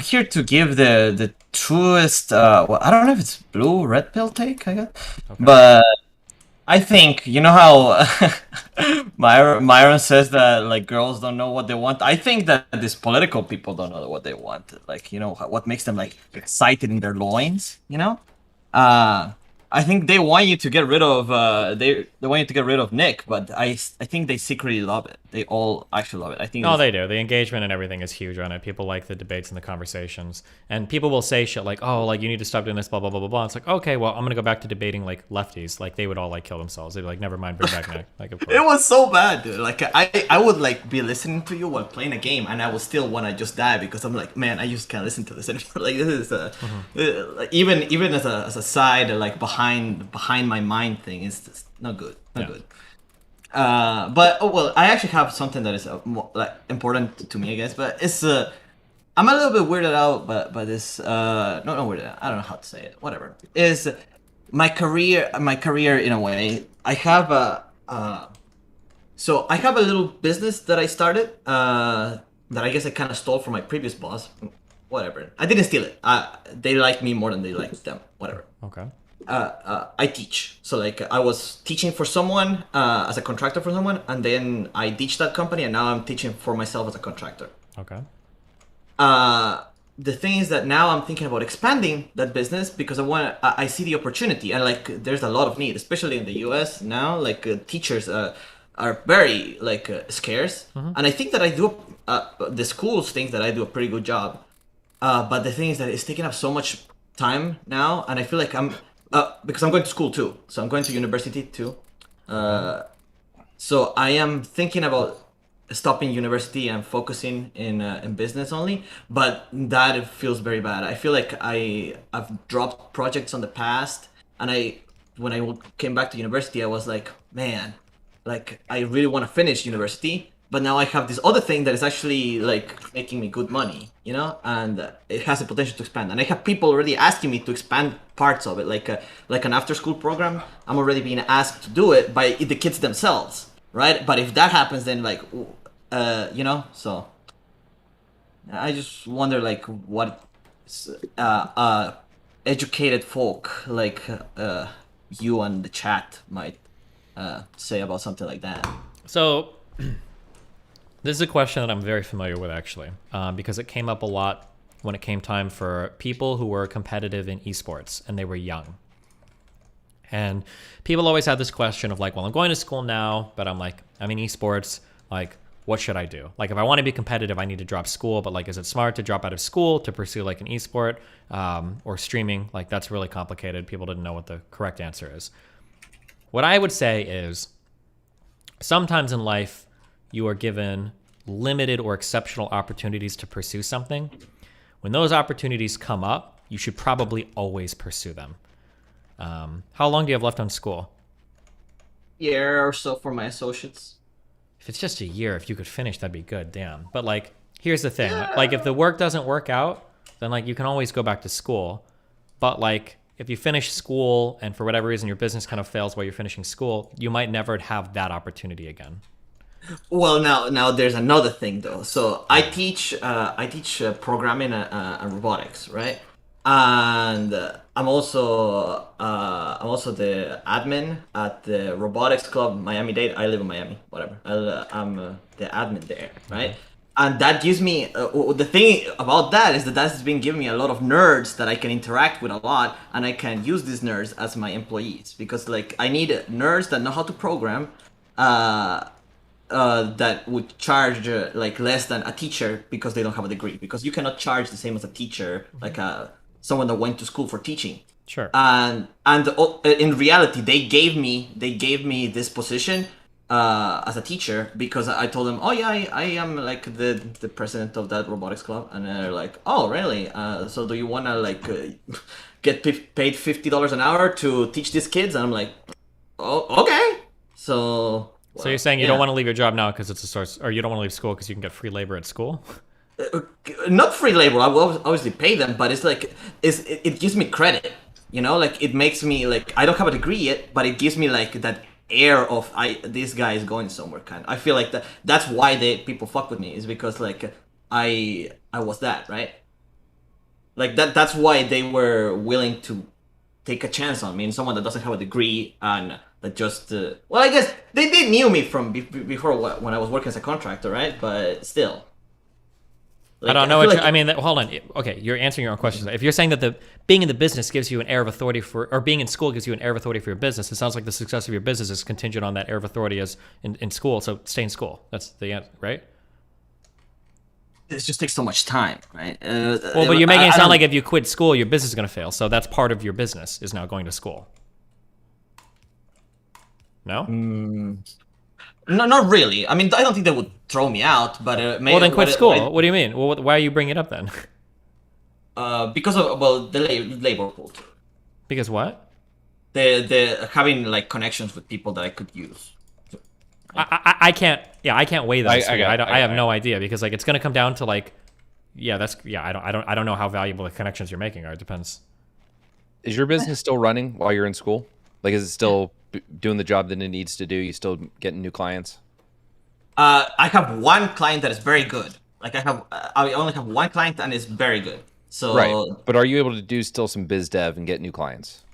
here to give the truest, well, I don't know if it's blue, red pill take, I guess. Okay. But I think, you know how Myron says that, like, girls don't know what they want? I think that these political people don't know what they want. Like, you know, what makes them, like, excited in their loins, you know? I think they want you to get rid of they want you to get rid of Nick, but I think they secretly love it. They all actually love it. I think. No, they do. The engagement and everything is huge on it. People like the debates and the conversations, and people will say shit like, "Oh, like you need to stop doing this, blah blah blah blah blah." It's like, okay, well, I'm gonna go back to debating like lefties. Like they would all like kill themselves. They'd be like, "Never mind, bring back Nick." Like, of course. It was so bad, dude. Like I would like be listening to you while playing a game, and I would still want to just die because I'm like, man, I just can't listen to this anymore. Like this is like, even as a side like behind my mind thing is just not good, not good. But I actually have something that is more, like important to me, I guess. But it's I'm a little bit weirded out by this. Not weirded out. I don't know how to say it. Whatever. Is my career in a way. I have so I have a little business that I started. That I guess I kind of stole from my previous boss. Whatever. I didn't steal it. They like me more than they liked them. Whatever. Okay. I teach. So like I was teaching for someone as a contractor for someone, and then I ditched that company, and now I'm teaching for myself as a contractor. Okay. The thing is that now I'm thinking about expanding that business because I see the opportunity, and like there's a lot of need, especially in the U.S. now. Like teachers are very like scarce, and I think that I do the schools think that I do a pretty good job. But the thing is that it's taking up so much time now, and I feel like I'm because I'm going to school too, so I'm going to university too. So I am thinking about stopping university and focusing in business only, but that feels very bad. I feel like I've dropped projects on the past, and when I came back to university, I was like, man, like I really want to finish university. But now I have this other thing that is actually like making me good money, you know, and it has the potential to expand. And I have people already asking me to expand parts of it, like an after-school program. I'm already being asked to do it by the kids themselves, right? But if that happens, then like, you know, so I just wonder like what educated folk like you and the chat might say about something like that. So. This is a question that I'm very familiar with, actually, because it came up a lot when it came time for people who were competitive in esports and they were young. And people always had this question of like, well, I'm going to school now, but I'm in esports, like, what should I do? Like, if I want to be competitive, I need to drop school, but like, is it smart to drop out of school to pursue like an esport or streaming? Like, that's really complicated. People didn't know what the correct answer is. What I would say is sometimes in life, you are given limited or exceptional opportunities to pursue something. When those opportunities come up, you should probably always pursue them. How long do you have left on school? Year or so for my associates. If it's just a year, if you could finish, that'd be good, damn. But like, here's the thing. Like, if the work doesn't work out, then like you can always go back to school. But like, if you finish school and for whatever reason your business kind of fails while you're finishing school, you might never have that opportunity again. Well, now there's another thing though. So I teach programming and robotics, right? And I'm also the admin at the robotics club Miami Dade. I live in Miami, whatever. I'm the admin there, right? And that gives me the thing about that is that that's been giving me a lot of nerds that I can interact with a lot, and I can use these nerds as my employees because like I need nerds that know how to program. that would charge like less than a teacher because they don't have a degree. Because you cannot charge the same as a teacher, like someone that went to school for teaching. Sure. And in reality, they gave me this position as a teacher because I told them, oh yeah, I am like the president of that robotics club, and they're like, oh really? So do you wanna like get paid $50 an hour to teach these kids? And I'm like, oh okay. So. So you're saying you don't want to leave your job now because it's a source, or you don't want to leave school because you can get free labor at school? Not free labor. I will obviously pay them, but it's like it gives me credit. You know, like it makes me like I don't have a degree yet, but it gives me like that air of this guy is going somewhere. Kind of. I feel like that's why people fuck with me, is because like I was that, right? Like that's why they were willing to take a chance on me, and someone that doesn't have a degree and that just well, I guess they knew me from before when I was working as a contractor, right? But still. Like, I don't know. I mean, hold on. Okay, you're answering your own questions. If you're saying that being in the business gives you an air of authority or being in school gives you an air of authority for your business, it sounds like the success of your business is contingent on that air of authority as in school. So stay in school. That's the answer, right? It just takes so much time, right? Well, but you're making it sound like if you quit school, your business is going to fail. So that's part of your business is now going to school. No? No, not really. I mean, I don't think they would throw me out, but maybe. Well, then quit school. What do you mean? Well, why are you bringing it up then? Because of the labor culture. Because what? The having like connections with people that I could use. I can't. Yeah, I can't weigh that. I have no it. idea because like it's gonna come down to like, I don't know how valuable the connections you're making are. It depends. Is your business still running while you're in school? Like, is it still doing the job that it needs to do? You still getting new clients? I have one client that is very good. Like I only have one client and it's very good. So right, but are you able to do still some biz dev and get new clients?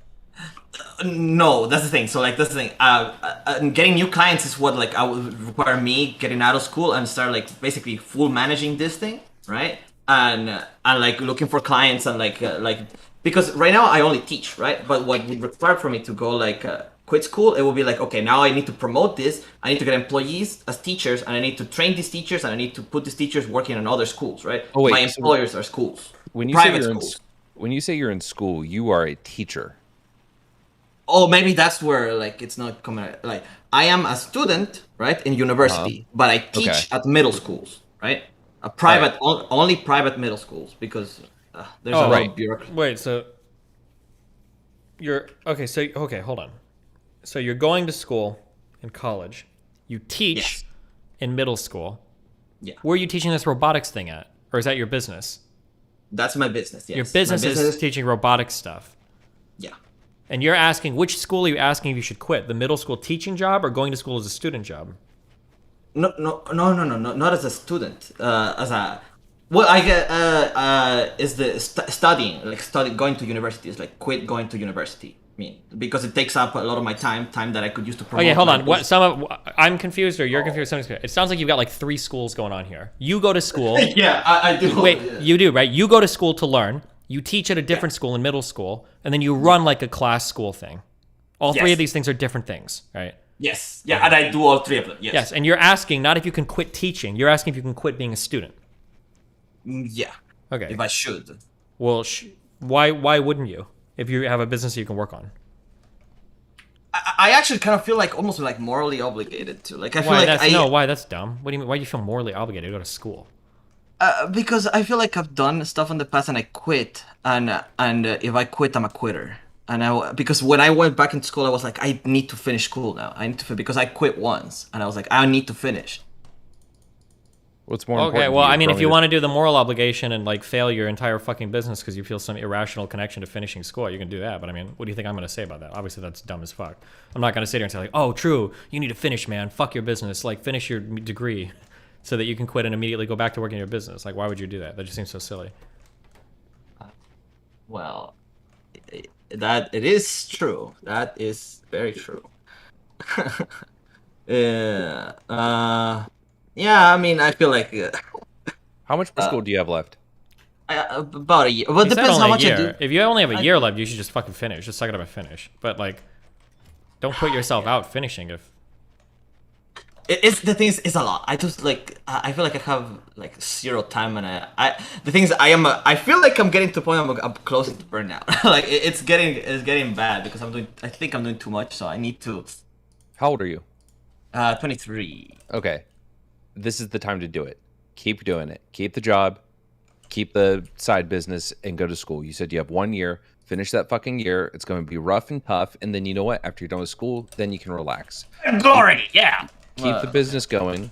No, that's the thing. So like that's the thing. Getting new clients is what like I would require me getting out of school and start like basically full managing this thing, right? And like looking for clients and like because right now I only teach, right? But what would require for me to go like quit school, it will be like, okay, now I need to promote this. I need to get employees as teachers, and I need to train these teachers, and I need to put these teachers working in other schools, right? Oh, wait, my employers are schools. When you private say schools. When you say you're in school, you are a teacher. Oh, maybe that's where like it's not coming. Like I am a student, right, in university, but I teach at middle schools, right? A private, only private middle schools because there's a lot of bureaucracy. Wait, so you're okay? So okay, hold on. So you're going to school in college. You teach in middle school. Yeah. Where are you teaching this robotics thing at, or is that your business? That's my business. Yes. Your business is teaching robotics stuff. Yeah. And you're asking, which school are you asking if you should quit? The middle school teaching job or going to school as a student job? No, not as a student. As a, well, I get is the studying, like going to university is like quit going to university. I mean, because it takes up a lot of my time that I could use to promote. Okay, hold on. I'm confused, or you're confused. Somebody's confused. It sounds like you've got like 3 schools going on here. You go to school. Yeah, I do. Wait, you do, right? You go to school to learn. You teach at a different school in middle school, and then you run like a class school thing. All 3 of these things are different things, right? Yes. Yeah, okay. And I do all 3 of them. Yes. Yes, and you're asking not if you can quit teaching. You're asking if you can quit being a student. Yeah. Okay. If I should. Well, why wouldn't you? If you have a business you can work on. I actually kind of feel like almost like morally obligated to. Like I feel like why that's dumb. What do you mean? Why do you feel morally obligated to go to school? Because I feel like I've done stuff in the past and I quit, and if I quit, I'm a quitter. And because when I went back into school, I was like, I need to finish school now. I need to because I quit once, and I was like, I need to finish. What's more important? Okay, well, I mean, if you want to do the moral obligation and like fail your entire fucking business because you feel some irrational connection to finishing school, you can do that. But I mean, what do you think I'm going to say about that? Obviously, that's dumb as fuck. I'm not going to sit here and say like, oh, true, you need to finish, man. Fuck your business. Like, finish your degree so that you can quit and immediately go back to working your business. Like, why would you do that? That just seems so silly. Well, that it is true. That is very true. Yeah, I mean, I feel like... how much more school do you have left? About a year. Well, it depends how much I do. If you only have a year left, you should just fucking finish. Just suck it up and finish. But, like, don't put yourself out finishing if... It's the thing is, it's a lot. I just like I feel like I have like zero time, and I the thing is I feel like I'm getting to the point I'm close to burnout. Like it's getting bad because I think I'm doing too much, so I need to. How old are you? 23. Okay. This is the time to do it. Keep doing it. Keep the job, keep the side business, and go to school. You said you have 1 year. Finish that fucking year. It's going to be rough and tough. And then you know what? After you're done with school, then you can relax. Glory, yeah. Keep the business going.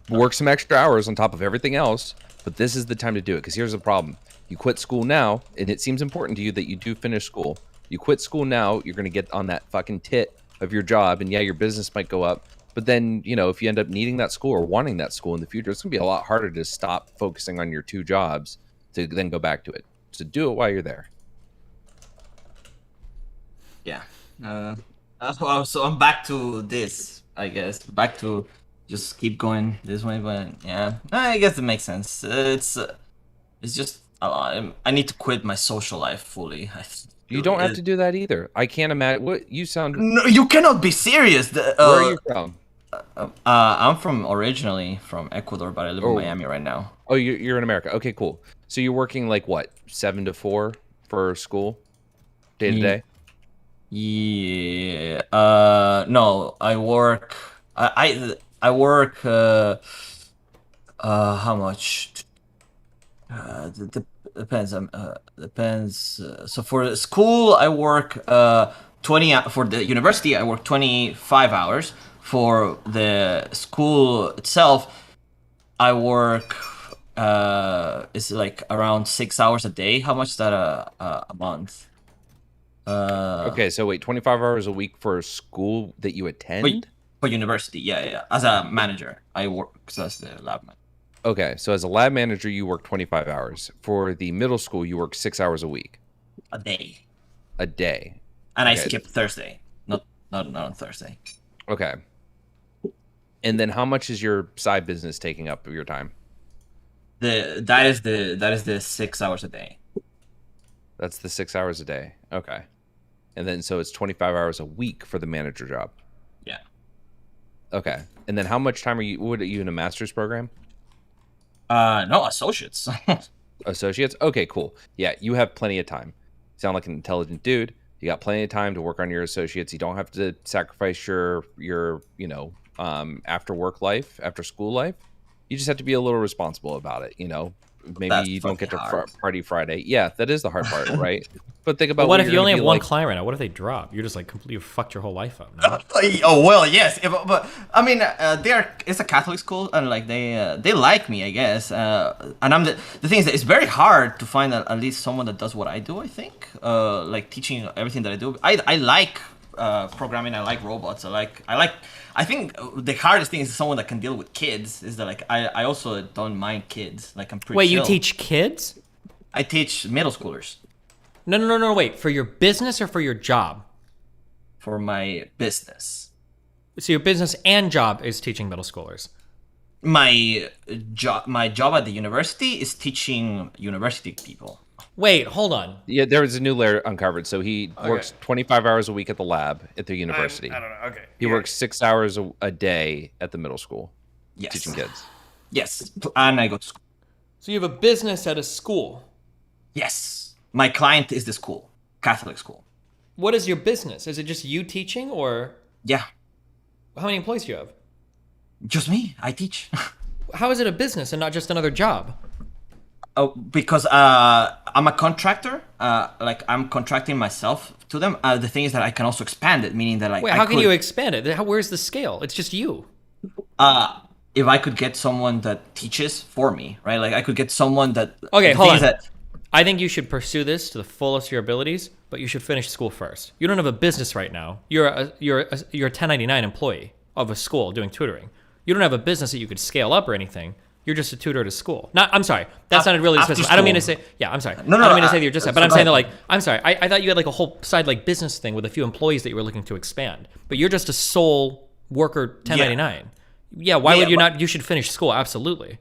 Work some extra hours on top of everything else. But this is the time to do it. Because here's the problem. You quit school now, and it seems important to you that you do finish school. You quit school now, you're going to get on that fucking tit of your job. And yeah, your business might go up. But then, you know, if you end up needing that school or wanting that school in the future, it's going to be a lot harder to stop focusing on your 2 jobs to then go back to it. So do it while you're there. Yeah. So I'm back to this, I guess. Back to just keep going this way, but yeah, I guess it makes sense. It's just a lot. I need to quit my social life fully. You don't have to do that either. I can't imagine what you sound. No, you cannot be serious. Where are you from? I'm originally from Ecuador, but I live in Miami right now. Oh, you're in America. Okay, cool. So you're working like what, 7 to 4 for school, day to day? Yeah. No, I work. I work. How much? Depends. Depends. So for school, I work 20. For the university, I work 25 hours. For the school itself, I work. It's like around 6 hours a day. How much is that a month? Okay, so wait, 25 hours a week for school that you attend? For university, yeah. As a manager, I work as the lab manager. Okay, so as a lab manager, you work 25 hours. For the middle school, you work 6 hours a week. A day. A day. And okay. I skip Thursday. Not on Thursday. Okay. And then how much is your side business taking up of your time? That is the 6 hours a day. That's the 6 hours a day. Okay. And then so it's 25 hours a week for the manager job. Yeah. Okay. And then how much time are you in a master's program? No, associates. Associates? Okay, cool. Yeah, you have plenty of time. You sound like an intelligent dude. You got plenty of time to work on your associates. You don't have to sacrifice your after work life, after school life. You just have to be a little responsible about it, you know. Maybe That's you don't get to hard. party Friday. Yeah, that is the hard part, right? But think about what if you're you only gonna have be one like, client right now? What if they drop? You're just like completely fucked your whole life up. No? Oh well, yes, but I mean, it's a Catholic school, and like they like me, I guess. And I'm the thing is that it's very hard to find at least someone that does what I do. I think, like teaching everything that I do. I like programming. I like robots. I think the hardest thing is someone that can deal with kids. Is that like I also don't mind kids. Like I'm pretty. Wait, chill. you teach kids? I teach middle schoolers. No. Wait, for your business or for your job? For my business. So your business and job is teaching middle schoolers. My job at the university is teaching university people. Wait, hold on. Yeah, there was a new layer uncovered. So he works 25 hours a week at the lab at the university. I don't know. Okay. He works 6 hours a day at the middle school, Yes. teaching kids. Yes, and I go to school. So you have a business at a school. Yes, my client is the school, Catholic school. What is your business? Is it just you teaching, or Yeah, how many employees do you have? just me. I teach. How is it a business and not just another job? Oh, because I'm a contractor. Like I'm contracting myself to them. The thing is that I can also expand it, meaning that like Wait, how can you expand it? Where's the scale? It's just you. If I could get someone that teaches for me, right? Like I could get someone that. Okay, the hold thing on. is that- I think you should pursue this to the fullest of your abilities, but you should finish school first. You don't have a business right now. You're a 1099 employee of a school doing tutoring. You don't have a business that you could scale up or anything. You're just a tutor at a school. I'm sorry. That sounded really After dismissive. I don't mean to school. say. Yeah, I'm sorry. No, I don't mean to say that you're just. so But I'm go saying that ahead. like. I'm sorry. I thought you had like a whole side like business thing with a few employees that you were looking to expand. But you're just a sole worker 1099. Yeah. Why Yeah, would you but- not? You should finish school. Absolutely.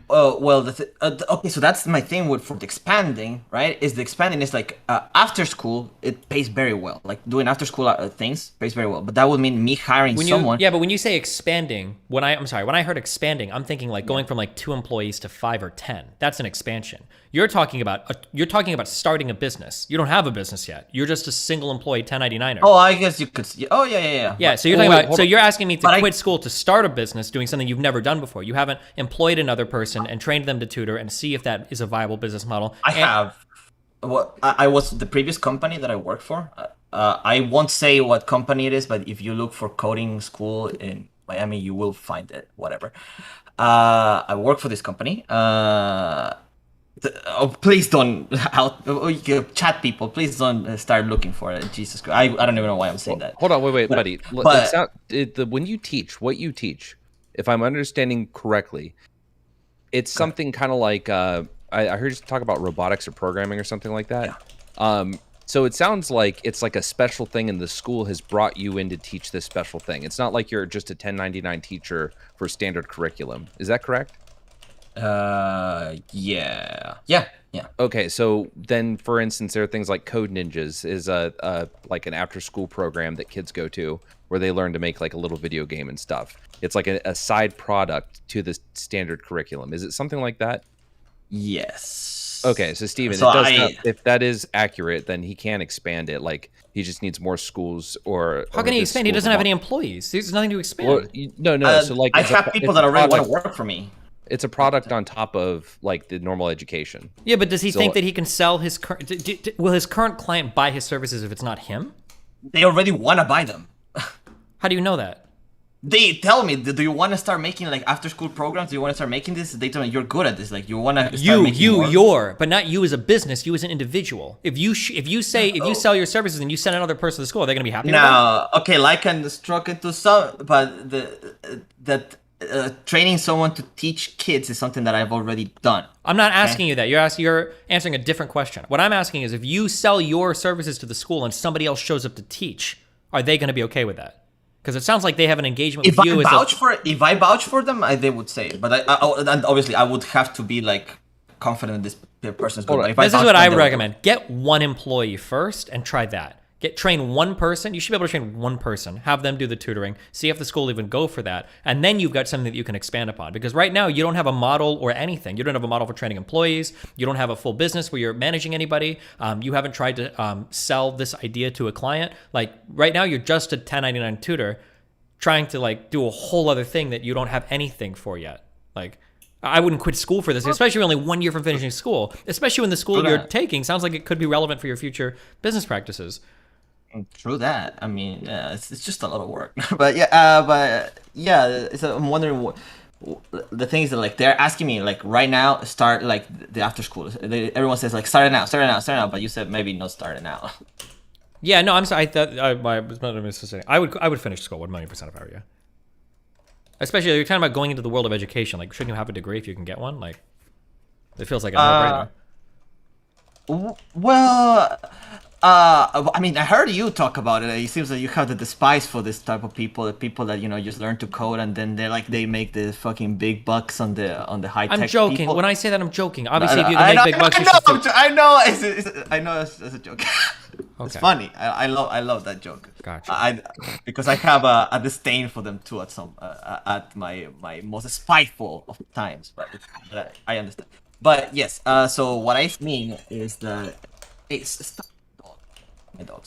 Well, okay, so that's my thing with for the expanding, right? Is the expanding is like after school, it pays very well. Like doing after school things pays very well. But that would mean me hiring someone. Yeah, but when you say expanding, when I heard expanding, I'm thinking like going from like 2 employees to 5 or 10. That's an expansion. You're talking about starting a business. You don't have a business yet. You're just a single employee 1099er. Oh, I guess you could. Oh, yeah. Yeah, so you're talking about. So you're asking me to quit school to start a business, doing something you've never done before. You haven't employed another person and trained them to tutor and see if that is a viable business model. I have. What I was the previous company that I worked for. I won't say what company it is, but if you look for coding school in Miami, you will find it. Whatever. I work for this company. Please don't chat people. Please don't start looking for it. Jesus Christ, I don't even know why I'm saying that. Hold on, wait, buddy. But When you teach, what you teach, if I'm understanding correctly, it's something kind of like I heard you talk about robotics or programming or something like that. Yeah. So it sounds like it's like a special thing, and the school has brought you in to teach this special thing. It's not like you're just a 1099 teacher for standard curriculum. Is that correct? Yeah. Okay, so then, for instance, there are things like Code Ninjas is like an after-school program that kids go to where they learn to make like a little video game and stuff. It's like a side product to the standard curriculum. Is it something like that? Yes. Okay, so Steven, So if that is accurate, then he can expand it. Like he just needs more schools or. How can he expand? He doesn't have any employees. There's nothing to expand. Well, no. So like I have people that already want to work for me. It's a product on top of like the normal education. Yeah, but does he think that he can sell his current? Will his current client buy his services if it's not him? They already want to buy them. How do you know that? They tell me, do you want to start making like after school programs? Do you want to start making this? They tell me you're good at this. Like you want to start making more. But not you as a business. You as an individial. If you sell your services and you send another person to school, are they going to be happy? No, okay, like I struck into some, but training someone to teach kids is something that I've already done. I'm not asking you that. You're answering a different question. What I'm asking is if you sell your services to the school and somebody else shows up to teach, are they going to be okay with that? Because it sounds like they have an engagement with you. If I vouch for them, they would say it. But and obviously, I would have to be like confident this person's good. This is what I would recommend. Get one employee first and try that. Train one person. You should be able to train one person. Have them do the tutoring. See if the school even go for that. And then you've got something that you can expand upon. Because right now, you don't have a model or anything. You don't have a model for training employees. You don't have a full business where you're managing anybody. You haven't tried to sell this idea to a client. Like right now, you're just a 1099 tutor trying to like do a whole other thing that you don't have anything for yet. Like I wouldn't quit school for this, especially only 1 year from finishing school, especially when the school you're taking sounds like it could be relevant for your future business practices. True that. I mean, yeah, it's just a lot of work. but I'm wondering the things that like they're asking me like right now start like the after school. Everyone says like start it now, but you said maybe not start it now. Yeah, no, I'm sorry. I thought I was not saying I would finish school 1,000,000% if I were you. Especially you're talking about going into the world of education. Like, shouldn't you have a degree if you can get one? Like, it feels like a no-brainer. Well. I mean, I heard you talk about it. It seems like you have the despise for this type of people, the people that just learn to code and then they make the fucking big bucks on the high tech. I'm joking. People. When I say that, I'm joking. Obviously, if you can make big bucks, I know. I know it's a joke. Okay. It's funny. I love that joke. Gotcha. Because I have a disdain for them too at my most spiteful of times. But I understand. But yes. So what I mean is that it's. My dog,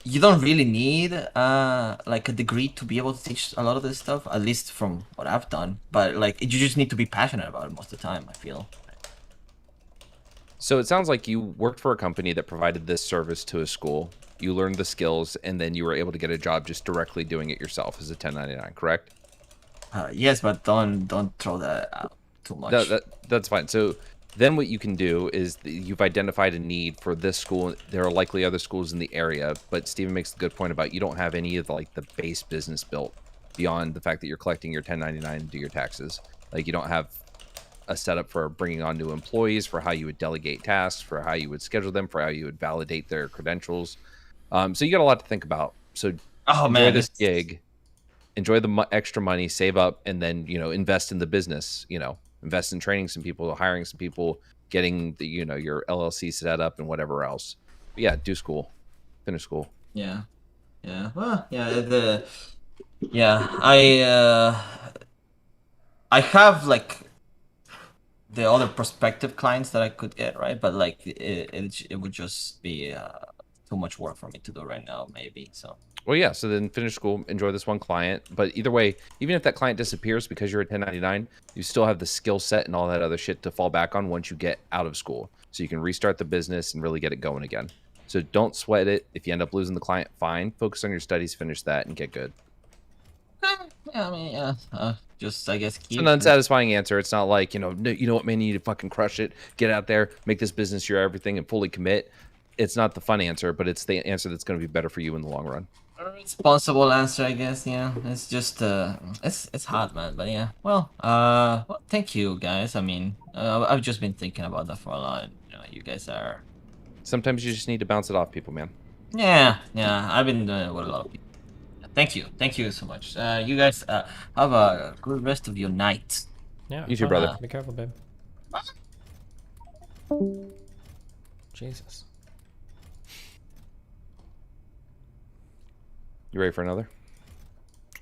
you don't really need like a degree to be able to teach a lot of this stuff, at least from what I've done. But like you just need to be passionate about it most of the time, I feel. So it sounds like you worked for a company that provided this service to a school. You learned the skills, and then you were able to get a job just directly doing it yourself as a 1099, correct? Yes, but don't throw that out too much. That's fine. So then what you can do is you've identified a need for this school. There are likely other schools in the area, but Steven makes a good point about you don't have any of the base business built beyond the fact that you're collecting your 1099 to do your taxes. Like you don't have a setup for bringing on new employees, for how you would delegate tasks, for how you would schedule them, for how you would validate their credentials. So you got a lot to think about. So enjoy this gig. enjoy the extra money, save up, and then, you know, invest in the business, you know, invest in training some people, hiring some people, getting the, you know, your LLC set up and whatever else. But yeah, do school, finish school. Yeah. Well, I have like the other prospective clients that I could get, right? But like it would just be too much work for me to do right now, maybe. So. Well, yeah. So then finish school, enjoy this one client. But either way, even if that client disappears because you're a 1099, you still have the skill set and all that other shit to fall back on once you get out of school. So you can restart the business and really get it going again. So don't sweat it. If you end up losing the client, fine. Focus on your studies, finish that, and get good. Yeah, I mean, just I guess keep. It's an unsatisfying answer. It's not like, you know what, man, you need to fucking crush it, get out there, make this business your everything, and fully commit. It's not the fun answer, but it's the answer that's going to be better for you in the long run. A responsible answer, I guess. Yeah, it's just it's hard, man. But yeah, well, thank you guys. I mean, I've just been thinking about that for a lot. You know, you guys are. Sometimes you just need to bounce it off people, man. Yeah, I've been doing it with a lot of people. Thank you so much. You guys have a good rest of your night. Yeah. You too, brother. Be careful, babe. Jesus. You ready for another?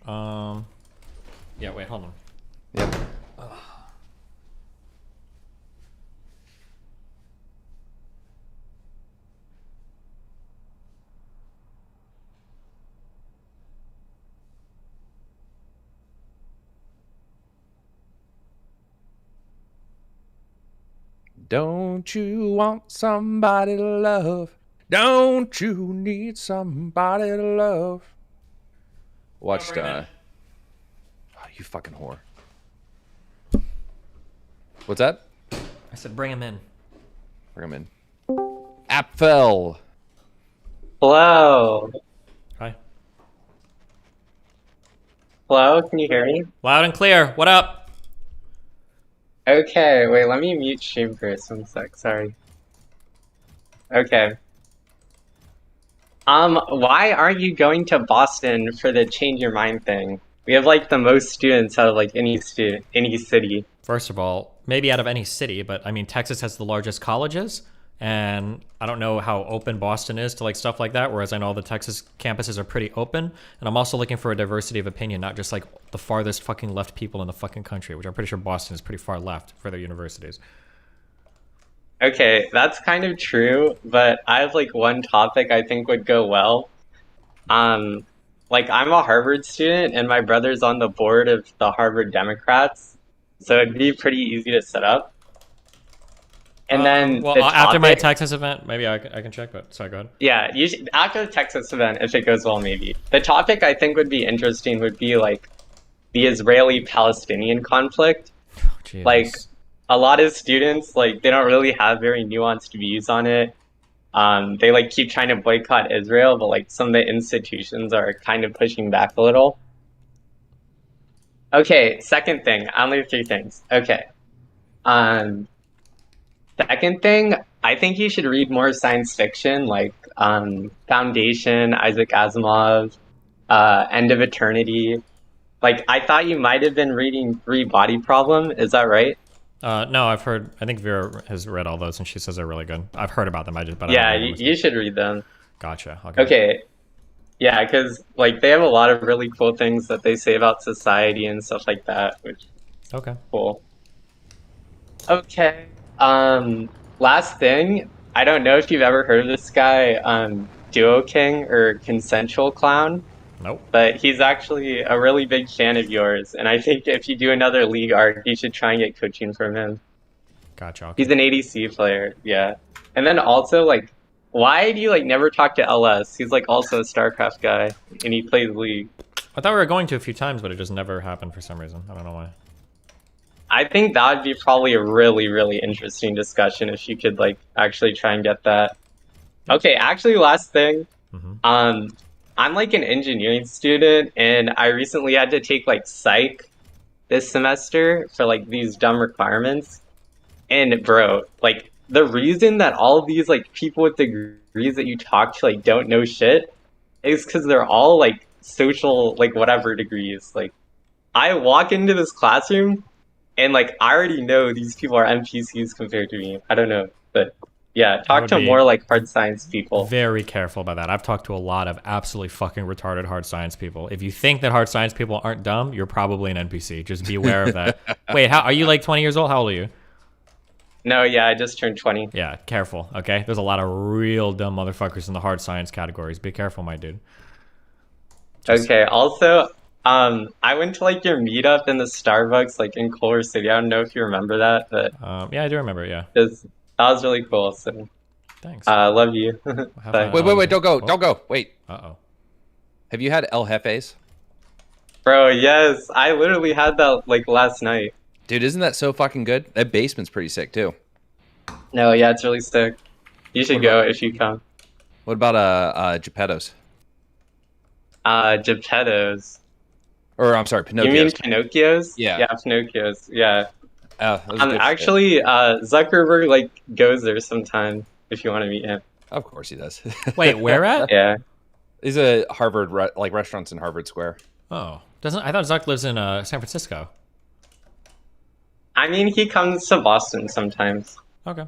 Yeah. Wait. Hold on. Yep. Don't you want somebody to love? Don't you need somebody to love? Watched, oh, you fucking whore. What's that? I said bring him in. Bring him in. Apfel. Hello. Hi. Hello, can you hear me? Loud and clear. What up? Okay, wait, let me mute stream first. 1 sec, sorry. Okay. Why aren't you going to Boston for the Change Your Mind thing? We have like the most students out of like any city. First of all, maybe out of any city, but I mean, Texas has the largest colleges, and I don't know how open Boston is to like stuff like that, whereas I know all the Texas campuses are pretty open, and I'm also looking for a diversity of opinion, not just like the farthest fucking left people in the fucking country, which I'm pretty sure Boston is pretty far left for their universities. Okay, that's kind of true, but I have like one topic I think would go well. Like I'm a Harvard student and my brother's on the board of the Harvard Democrats, so it'd be pretty easy to set up. And then well, after my Texas event, maybe I can check, but sorry, go ahead. Yeah, after the Texas event, if it goes well, maybe. The topic I think would be interesting would be like the Israeli-Palestinian conflict. Jesus. Like a lot of students, like they don't really have very nuanced views on it. They like keep trying to boycott Israel, but like some of the institutions are kind of pushing back a little. Okay, second thing. I only have 3 things. Okay. Second thing, I think you should read more science fiction, like Foundation, Isaac Asimov, End of Eternity. Like, I thought you might have been reading Three Body Problem. Is that right? No, I've heard. I think Vera has read all those, and she says they're really good. I've heard about them. Yeah, you should read them. Gotcha. Okay. Yeah, because like they have a lot of really cool things that they say about society and stuff like that, which is cool. Okay. Last thing, I don't know if you've ever heard of this guy, Duo King or Consensual Clown. Nope. But he's actually a really big fan of yours, and I think if you do another League arc, you should try and get coaching from him. Gotcha. Okay. He's an ADC player, yeah. And then also, like, why do you like never talk to LS? He's like also a StarCraft guy, and he plays League. I thought we were going to a few times, but it just never happened for some reason. I don't know why. I think that would be probably a really, really interesting discussion if you could like actually try and get that. Okay, actually, last thing. I'm like an engineering student, and I recently had to take like psych this semester for like these dumb requirements. And bro, like the reason that all of these like people with degrees that you talk to like don't know shit is because they're all like social, like, whatever degrees. Like, I walk into this classroom, and, like, I already know these people are NPCs compared to me. I don't know, but yeah, talk would to be more, like, hard science people. Very careful about that. I've talked to a lot of absolutely fucking retarded hard science people. If you think that hard science people aren't dumb, you're probably an NPC. Just be aware of that. Wait, how are you like 20 years old? How old are you? No, yeah, I just turned 20. Yeah, careful, okay? There's a lot of real dumb motherfuckers in the hard science categories. Be careful, my dude. Okay, also, I went to, like, your meetup in the Starbucks, like, in Culver City. I don't know if you remember that, but Yeah, I do remember, yeah. that was really cool, so Thanks. love you. Have Bye. fun. Wait, don't go, don't go. Wait. Uh-oh. Have you had El Jefes? Bro, yes, I literally had that, like, last night. Dude, isn't that so fucking good? That basement's pretty sick too. No, yeah, it's really sick. You should go if you come. What about Geppetto's? Geppetto's. Or I'm sorry, Pinocchio's. You mean Pinocchio's? Yeah. Yeah, Pinocchio's. Yeah. That was good shit. Actually, Zuckerberg, like, goes there sometime if you want to meet him. Of course he does. Wait, where at? Yeah. He's a Harvard, like restaurants in Harvard Square. Oh, I thought Zuck lives in San Francisco. I mean, he comes to Boston sometimes. Okay.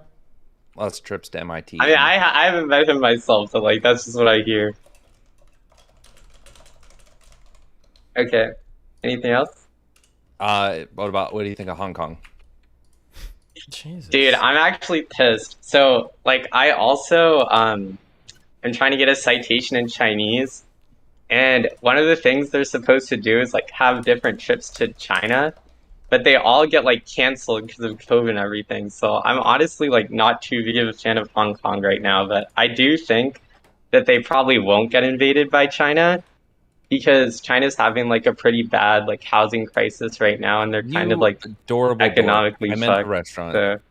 Lots of trips to MIT. I mean, I haven't met him myself, but, like, that's just what I hear. Okay. Anything else? What do you think of Hong Kong? Jesus. Dude, I'm actually pissed. So, like, I also am trying to get a citation in Chinese, and one of the things they're supposed to do is, like, have different trips to China, but they all get, like, canceled because of COVID and everything. So I'm honestly, like, not too big of a fan of Hong Kong right now, but I do think that they probably won't get invaded by China, because China's having, like, a pretty bad, like, housing crisis right now, and they're kind of, like, adorable economically I meant fucked. the restaurant.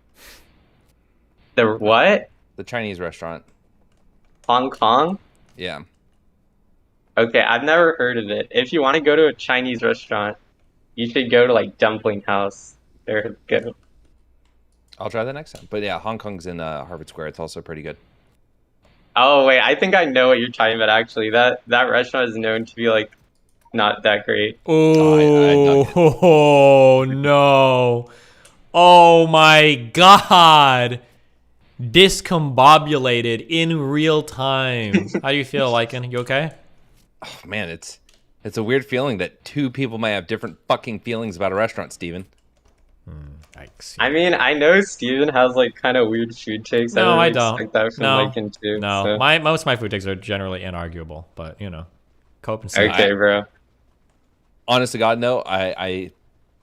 The what? The Chinese restaurant. Hong Kong? Yeah. Okay, I've never heard of it. If you want to go to a Chinese restaurant, you should go to, like, Dumpling House. They're good. I'll try that next time. But yeah, Hong Kong's in Harvard Square. It's also pretty good. Oh, wait, I think I know what you're talking about, actually. That restaurant is known to be, like, not that great. Oh, no. Oh, my God. Discombobulated in real time. How do you feel, Lycan? You okay? Oh, man, it's a weird feeling that two people may have different fucking feelings about a restaurant, Steven. I mean, I know Steven has, like, kind of weird food takes. No, I really don't. expect that from Lycan, too. No, so. most of my food takes are generally inarguable, but, you know, cope and see. Okay, bro. Honest to God, no, I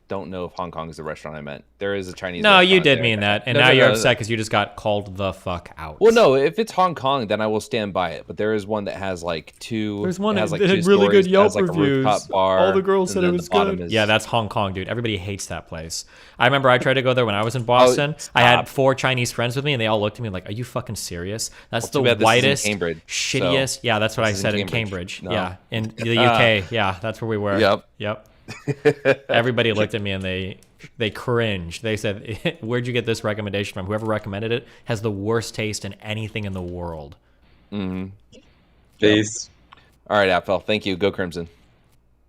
don't know if Hong Kong is the restaurant I meant. There is a Chinese No, restaurant you did there. mean that, and now you're upset because you just got called the fuck out. Well, no, if it's Hong Kong, then I will stand by it. But there is one that has like two. There's one that that has, like, had two really stories, good Yelp has, like, a reviews. rooftop bar, All the girls and said it then was the bottom good. is- Yeah, that's Hong Kong, dude. Everybody hates that place. I remember I tried to go there when I was in Boston. I had 4 Chinese friends with me, and they all looked at me like, "Are you fucking serious? That's Well, too bad the this is in whitest, Cambridge, shittiest." so Yeah, that's what I this is in said in Cambridge. Cambridge. No. Yeah, in the UK. Yeah, that's where we were. Yep. Everybody looked at me and they cringed. They said, "Where'd you get this recommendation from? Whoever recommended it has the worst taste in anything in the world." Mm-hmm. Peace. All right, Apfel. Thank you. Go Crimson.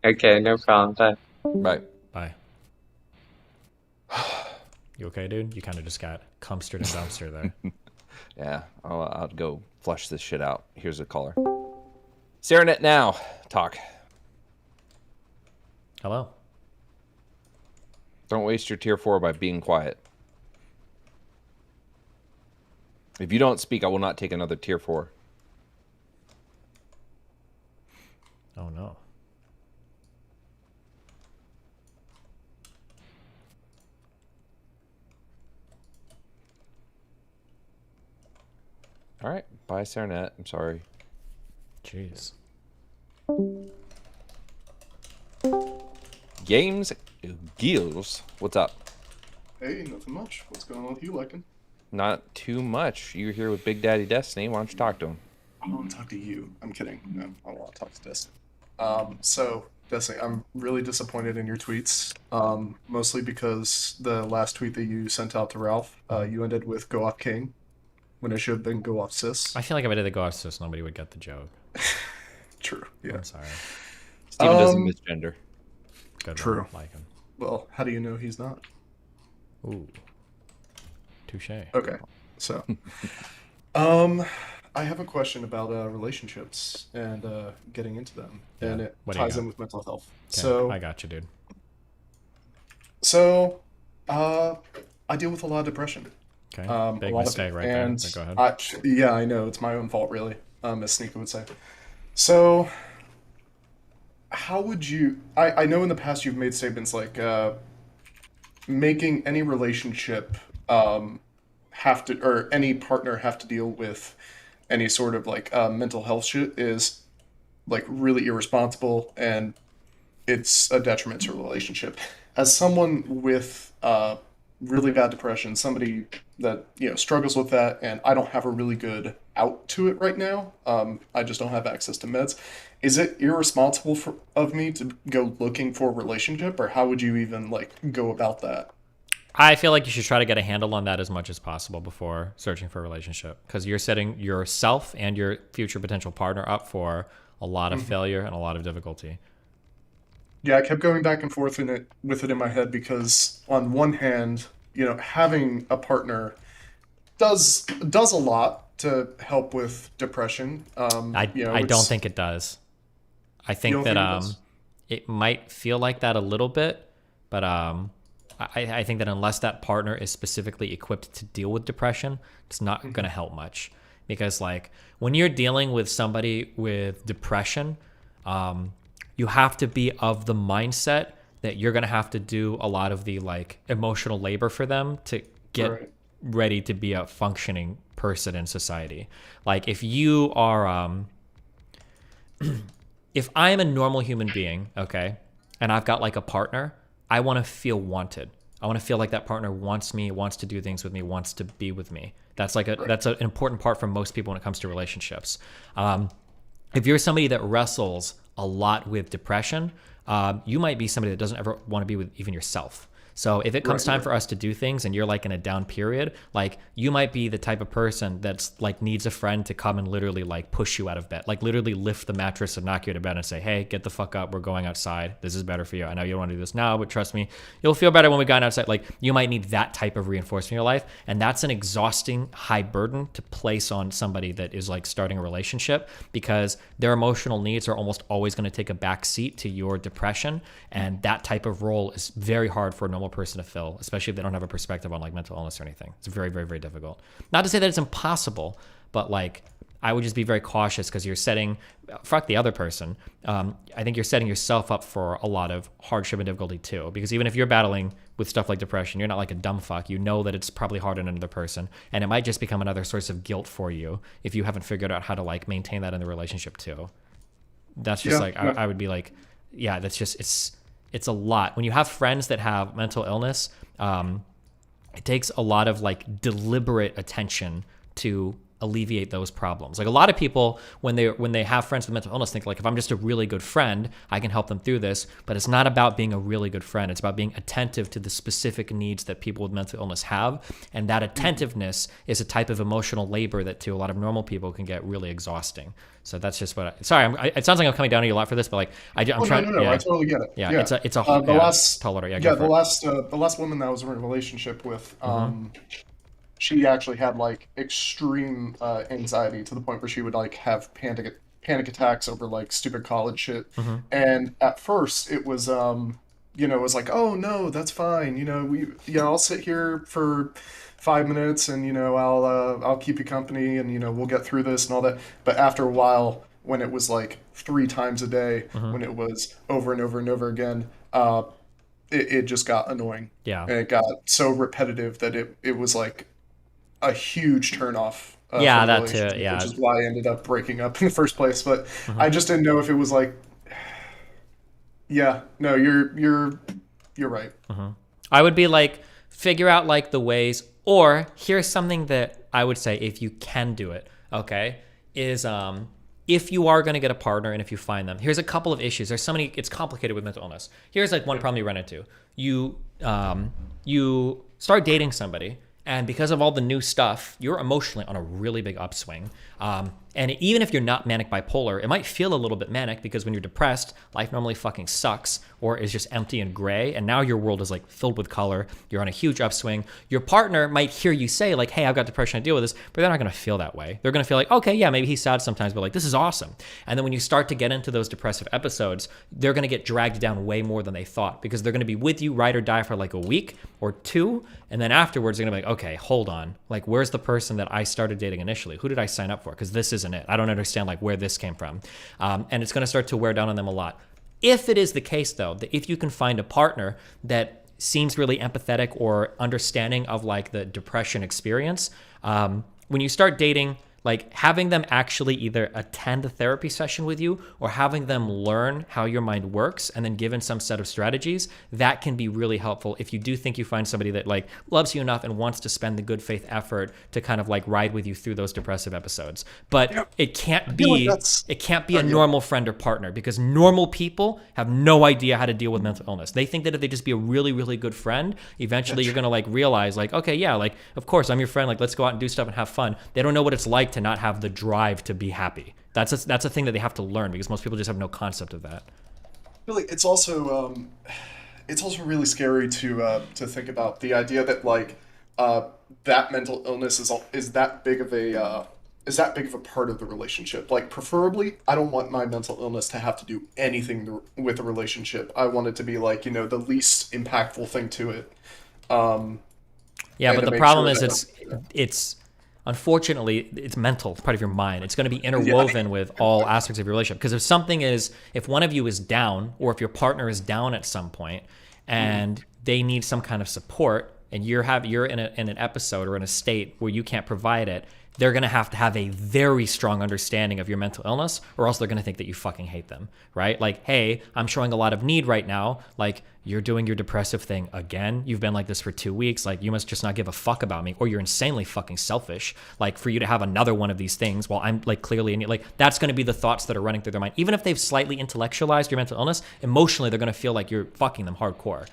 Okay, no problem. Bye. Bye. Bye. You okay, dude? You kind of just got cumstered and dumpster there. Yeah, I'll go flush this shit out. Here's a caller. Serenet now. Talk. Hello. Don't waste your tier 4 by being quiet. If you don't speak, I will not take another tier 4. Oh no. All right. Bye, Serenet. I'm sorry. Jeez. Games Gills. What's up? Hey, nothing much. What's going on with you, Lycan? Not too much. You're here with Big Daddy Destiny. Why don't you talk to him? I want to talk to you. I'm kidding. No, I don't want to talk to Destiny. So, Destiny, I'm really disappointed in your tweets. Mostly because the last tweet that you sent out to Ralph, you ended with Go Off King, when it should have been Go Off Sis. I feel like if I did the Go Off Sis, nobody would get the joke. True, yeah. I'm sorry. Steven doesn't misgender. Good True. one. Like him. Well, how do you know he's not? Ooh. Touche. Okay, so, I have a question about relationships and getting into them, and it What do you ties got? in with mental health. Okay, So, I got you, dude. so, I deal with a lot of depression. Okay. A Big lot of mistake it. right there. And But go ahead. yeah, I know it's my own fault, really, as Sneaker would say. So, how would you? I know in the past you've made statements like making any relationship have to, or any partner have to deal with any sort of like mental health shit is like really irresponsible, and it's a detriment to a relationship. As someone with really bad depression, somebody that struggles with that, and I don't have a really good out to it right now. I just don't have access to meds. Is it irresponsible of me to go looking for a relationship, or how would you even like go about that? I feel like you should try to get a handle on that as much as possible before searching for a relationship, because you're setting yourself and your future potential partner up for a lot of failure and a lot of difficulty. Yeah, I kept going back and forth with it in my head because on one hand, having a partner does a lot to help with depression. I don't think it does. I think don't that think it does? it might feel like that a little bit, but I think that unless that partner is specifically equipped to deal with depression, it's not going to help much. Because like when you're dealing with somebody with depression, you have to be of the mindset that you're going to have to do a lot of the like emotional labor for them to get Right. ready to be a functioning person in society. Like if you are if I am a normal human being, okay, and I've got like a partner, I want to feel wanted. I want to feel like that partner wants me, wants to do things with me, wants to be with me. That's like that's an important part for most people when it comes to relationships. If you're somebody that wrestles a lot with depression, you might be somebody that doesn't ever want to be with even yourself. So if it comes time for us to do things and you're like in a down period, like you might be the type of person that's like needs a friend to come and literally like push you out of bed, like literally lift the mattress and knock you out of bed and say, hey, get the fuck up. We're going outside. This is better for you. I know you don't want to do this now, but trust me, you'll feel better when we gone outside. Like you might need that type of reinforcement in your life. And that's an exhausting high burden to place on somebody that is like starting a relationship, because their emotional needs are almost always going to take a back seat to your depression. And that type of role is very hard for a normal person to fill, especially if they don't have a perspective on like mental illness or anything. It's very, very, very difficult. Not to say that it's impossible, but like I would just be very cautious, because you're setting, fuck the other person. I think you're setting yourself up for a lot of hardship and difficulty too, because even if you're battling with stuff like depression, you're not like a dumb fuck. You know that it's probably hard on another person, and it might just become another source of guilt for you if you haven't figured out how to like maintain that in the relationship too. That's just I would be like, yeah, that's just, it's a lot. When you have friends that have mental illness, it takes a lot of like deliberate attention to alleviate those problems. Like a lot of people, when they have friends with mental illness, think like, if I'm just a really good friend, I can help them through this. But it's not about being a really good friend. It's about being attentive to the specific needs that people with mental illness have. And that attentiveness is a type of emotional labor that to a lot of normal people can get really exhausting. So that's just what it sounds like I'm coming down on you a lot for this, but like I'm trying. No, I totally get it. Yeah, yeah. it's a the last tall order. the last woman that I was in a relationship with, she actually had like extreme anxiety to the point where she would like have panic attacks over like stupid college shit. And at first it was it was like, oh no, that's fine, I'll sit here for 5 minutes and I'll keep you company and we'll get through this and all that. But after a while, when it was like 3 times a day, when it was over and over and over again, it just got annoying. Yeah. And it got so repetitive that it was like a huge turnoff. Yeah, for the that too. relationship, Yeah. Which is why I ended up breaking up in the first place. But I just didn't know if it was like, yeah, no, you're right. I would be like, figure out like the ways, or here's something that I would say, if you can do it, okay, is if you are going to get a partner and if you find them, here's a couple of issues. There's so many, it's complicated with mental illness. Here's like one problem you run into. You start dating somebody, and because of all the new stuff, you're emotionally on a really big upswing. And even if you're not manic bipolar, it might feel a little bit manic because when you're depressed, life normally fucking sucks or is just empty and gray. And now your world is like filled with color. You're on a huge upswing. Your partner might hear you say like, hey, I've got depression, I deal with this, but they're not going to feel that way. They're going to feel like, okay, yeah, maybe he's sad sometimes, but like, this is awesome. And then when you start to get into those depressive episodes, they're going to get dragged down way more than they thought because they're going to be with you, ride or die for like a week or two. And then afterwards, they're going to be like, okay, hold on. Like, where's the person that I started dating initially? Who did I sign up for? Because this isn't it. I don't understand like where this came from. And it's going to start to wear down on them a lot. If it is the case, though, that if you can find a partner that seems really empathetic or understanding of like the depression experience, when you start dating, like having them actually either attend a therapy session with you or having them learn how your mind works and then given some set of strategies, that can be really helpful if you do think you find somebody that like loves you enough and wants to spend the good faith effort to kind of like ride with you through those depressive episodes. But it can't be a normal friend or partner because normal people have no idea how to deal with mental illness. They think that if they just be a really, really good friend, eventually you're going to like realize like, okay, yeah, like of course I'm your friend. Like let's go out and do stuff and have fun. They don't know what it's like to not have the drive to be happy. That's a thing that they have to learn because most people just have no concept of that. Really, it's also really scary to think about the idea that like that mental illness is that big of a part of the relationship. Like preferably, I don't want my mental illness to have to do anything with the relationship. I want it to be like, you know, the least impactful thing to it. Yeah, but the problem is it's unfortunately, it's mental. It's part of your mind. It's going to be interwoven with all aspects of your relationship. Because if one of you is down, or if your partner is down at some point, and they need some kind of support, and you're in an episode or in a state where you can't provide it, they're going to have a very strong understanding of your mental illness, or else they're going to think that you fucking hate them, right? Like, hey, I'm showing a lot of need right now. Like, you're doing your depressive thing again. You've been like this for 2 weeks. Like, you must just not give a fuck about me, or you're insanely fucking selfish. Like, for you to have another one of these things while I'm like clearly in like, that's going to be the thoughts that are running through their mind. Even if they've slightly intellectualized your mental illness, emotionally, they're going to feel like you're fucking them hardcore.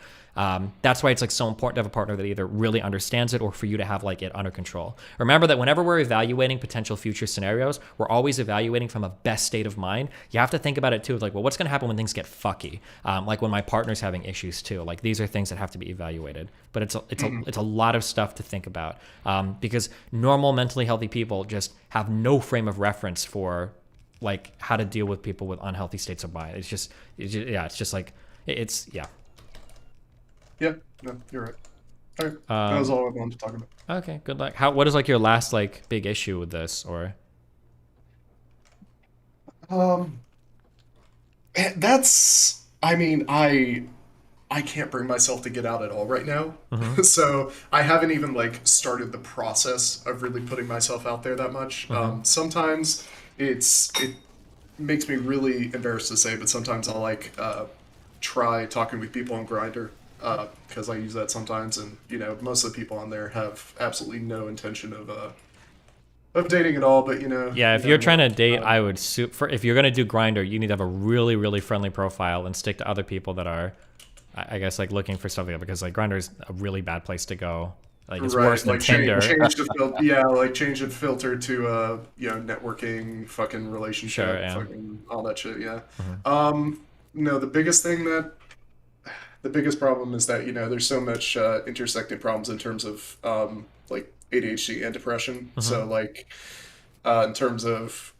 That's why it's like so important to have a partner that either really understands it or for you to have like it under control. Remember that whenever we're evaluating potential future scenarios, we're always evaluating from a best state of mind. You have to think about it too, like, well, what's going to happen when things get fucky? Like when my partner's having issues too. Like these are things that have to be evaluated. But it's a lot of stuff to think about because normal mentally healthy people just have no frame of reference for like how to deal with people with unhealthy states of mind. It's just Yeah, no, you're right. All right, that was all I wanted to talk about. Okay, good luck. What is like your last like big issue with this, or? That's. I mean, I can't bring myself to get out at all right now, so I haven't even like started the process of really putting myself out there that much. Sometimes it makes me really embarrassed to say, but sometimes I'll like try talking with people on Grindr. Because I use that sometimes, and you know, most of the people on there have absolutely no intention of dating at all. But you know, yeah, if you're trying to date, I would if you're gonna do Grindr, you need to have a really, really friendly profile and stick to other people that are, I guess, like looking for stuff like that, because like Grindr is a really bad place to go. Like it's worse than Tinder. Change the filter to you know, networking, fucking relationship, fucking all that shit. Yeah. No, the biggest problem is that, you know, there's so much intersecting problems in terms of like ADHD and depression. So like in terms of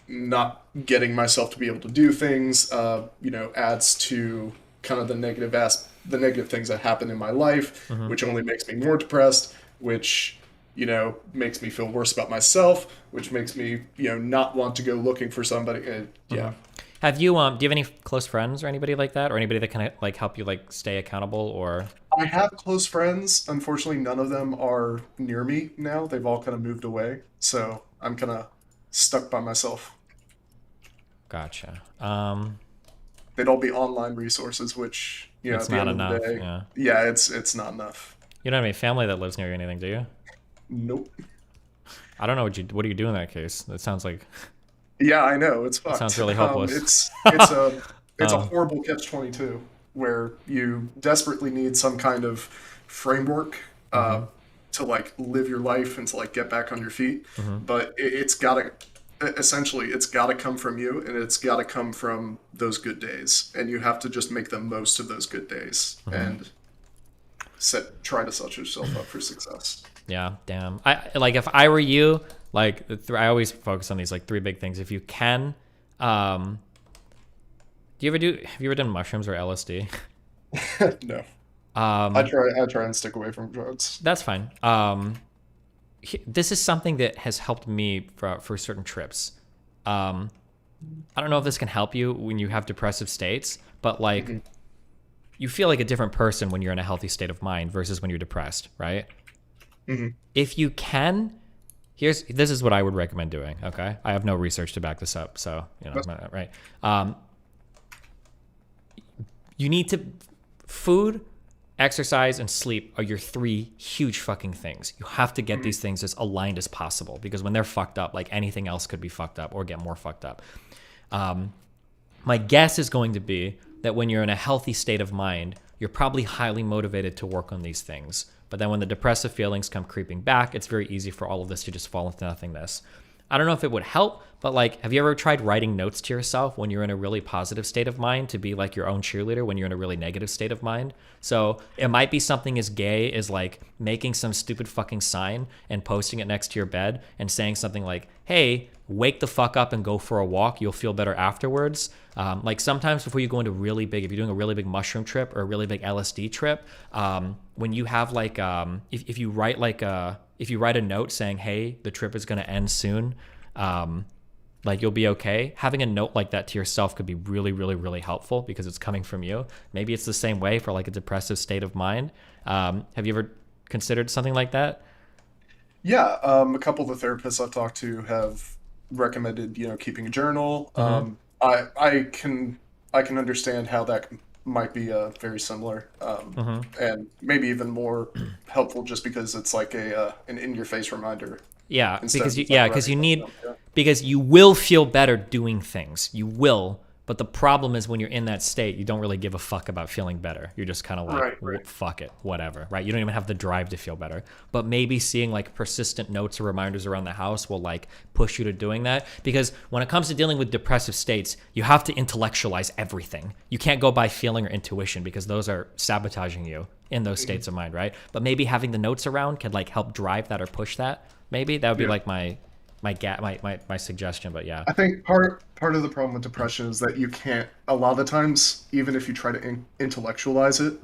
not getting myself to be able to do things, you know, adds to kind of the negative things that happen in my life, which only makes me more depressed, which, you know, makes me feel worse about myself, which makes me, you know, not want to go looking for somebody. Yeah. Have you do you have any close friends or anybody like that, or anybody that can like help you like stay accountable? Or I have close friends. Unfortunately, none of them are near me now. They've all kind of moved away, so I'm kind of stuck by myself. Gotcha. They'd all be online resources, which, you know, it's at the not end enough. of the day, yeah, it's not enough. You don't have any family that lives near you or anything, do you? Nope. I don't know what do you do in that case? That sounds like. Yeah, I know, it's fucked. Sounds really hopeless. It's a horrible catch-22 where you desperately need some kind of framework to like live your life and to like get back on your feet, but it's gotta essentially, it's got to come from you, and it's got to come from those good days, and you have to just make the most of those good days and try to set yourself up for success. Yeah, damn. I like if I were you, like I always focus on these like 3 big things. If you can, have you ever done mushrooms or LSD? No. I try and stick away from drugs. That's fine. This is something that has helped me for certain trips. I don't know if this can help you when you have depressive states, but like you feel like a different person when you're in a healthy state of mind versus when you're depressed, right? If you can, this is what I would recommend doing. Okay, I have no research to back this up, so you know, right? You need to food, exercise, and sleep are your 3 huge fucking things. You have to get these things as aligned as possible, because when they're fucked up, like anything else could be fucked up or get more fucked up. My guess is going to be that when you're in a healthy state of mind, you're probably highly motivated to work on these things. But then when the depressive feelings come creeping back, it's very easy for all of this to just fall into nothingness. I don't know if it would help, but like, have you ever tried writing notes to yourself when you're in a really positive state of mind to be like your own cheerleader when you're in a really negative state of mind? So it might be something as gay as like making some stupid fucking sign and posting it next to your bed and saying something like, hey, wake the fuck up and go for a walk. You'll feel better afterwards. Like sometimes before you go into really big, if you're doing a really big mushroom trip or a really big LSD trip, when you have like, if you write a note saying, hey, the trip is going to end soon, like you'll be okay. Having a note like that to yourself could be really, really, really helpful because it's coming from you. Maybe it's the same way for like a depressive state of mind. Have you ever considered something like that? Yeah, a couple of the therapists I've talked to have recommended, keeping a journal. I can understand how that might be very similar, and maybe even more helpful, just because it's like an in-your-face reminder. Yeah, because because you will feel better doing things. You will. But the problem is when you're in that state, you don't really give a fuck about feeling better. You're just kind of like, right. Fuck it, whatever, right? You don't even have the drive to feel better. But maybe seeing like persistent notes or reminders around the house will like push you to doing that. Because when it comes to dealing with depressive states, you have to intellectualize everything. You can't go by feeling or intuition because those are sabotaging you in those states of mind, right? But maybe having the notes around can like help drive that or push that. Maybe that would be like my suggestion, but yeah. I think part of the problem with depression is that you can't, a lot of the times, even if you try to intellectualize it,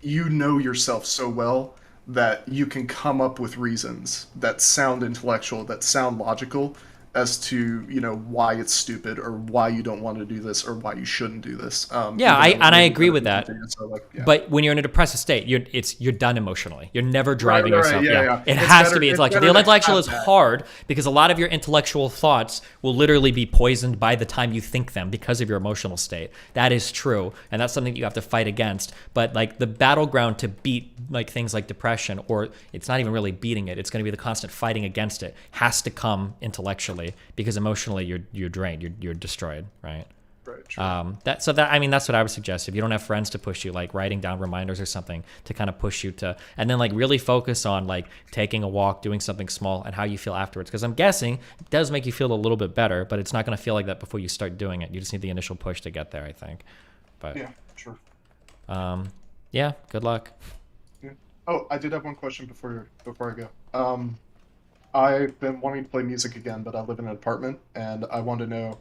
you know yourself so well that you can come up with reasons that sound intellectual, that sound logical, as to why it's stupid or why you don't want to do this or why you shouldn't do this. I agree with that. So but when you're in a depressive state, you're done emotionally. You're never driving yourself. Yeah. It has to be intellectual. The intellectual is hard because a lot of your intellectual thoughts will literally be poisoned by the time you think them because of your emotional state. That is true, and that's something that you have to fight against. But like the battleground to beat like things like depression, or it's not even really beating it. It's going to be the constant fighting against it. Has to come intellectually. Because emotionally you're drained, you're destroyed, right? Right. True. That's what I would suggest. If you don't have friends to push you, like writing down reminders or something to kind of push you to, and then like really focus on like taking a walk, doing something small, and how you feel afterwards. Because I'm guessing it does make you feel a little bit better, but it's not going to feel like that before you start doing it. You just need the initial push to get there, I think. But yeah, sure. Yeah. Good luck. Yeah. Oh, I did have one question before I go. I've been wanting to play music again, but I live in an apartment, and I want to know,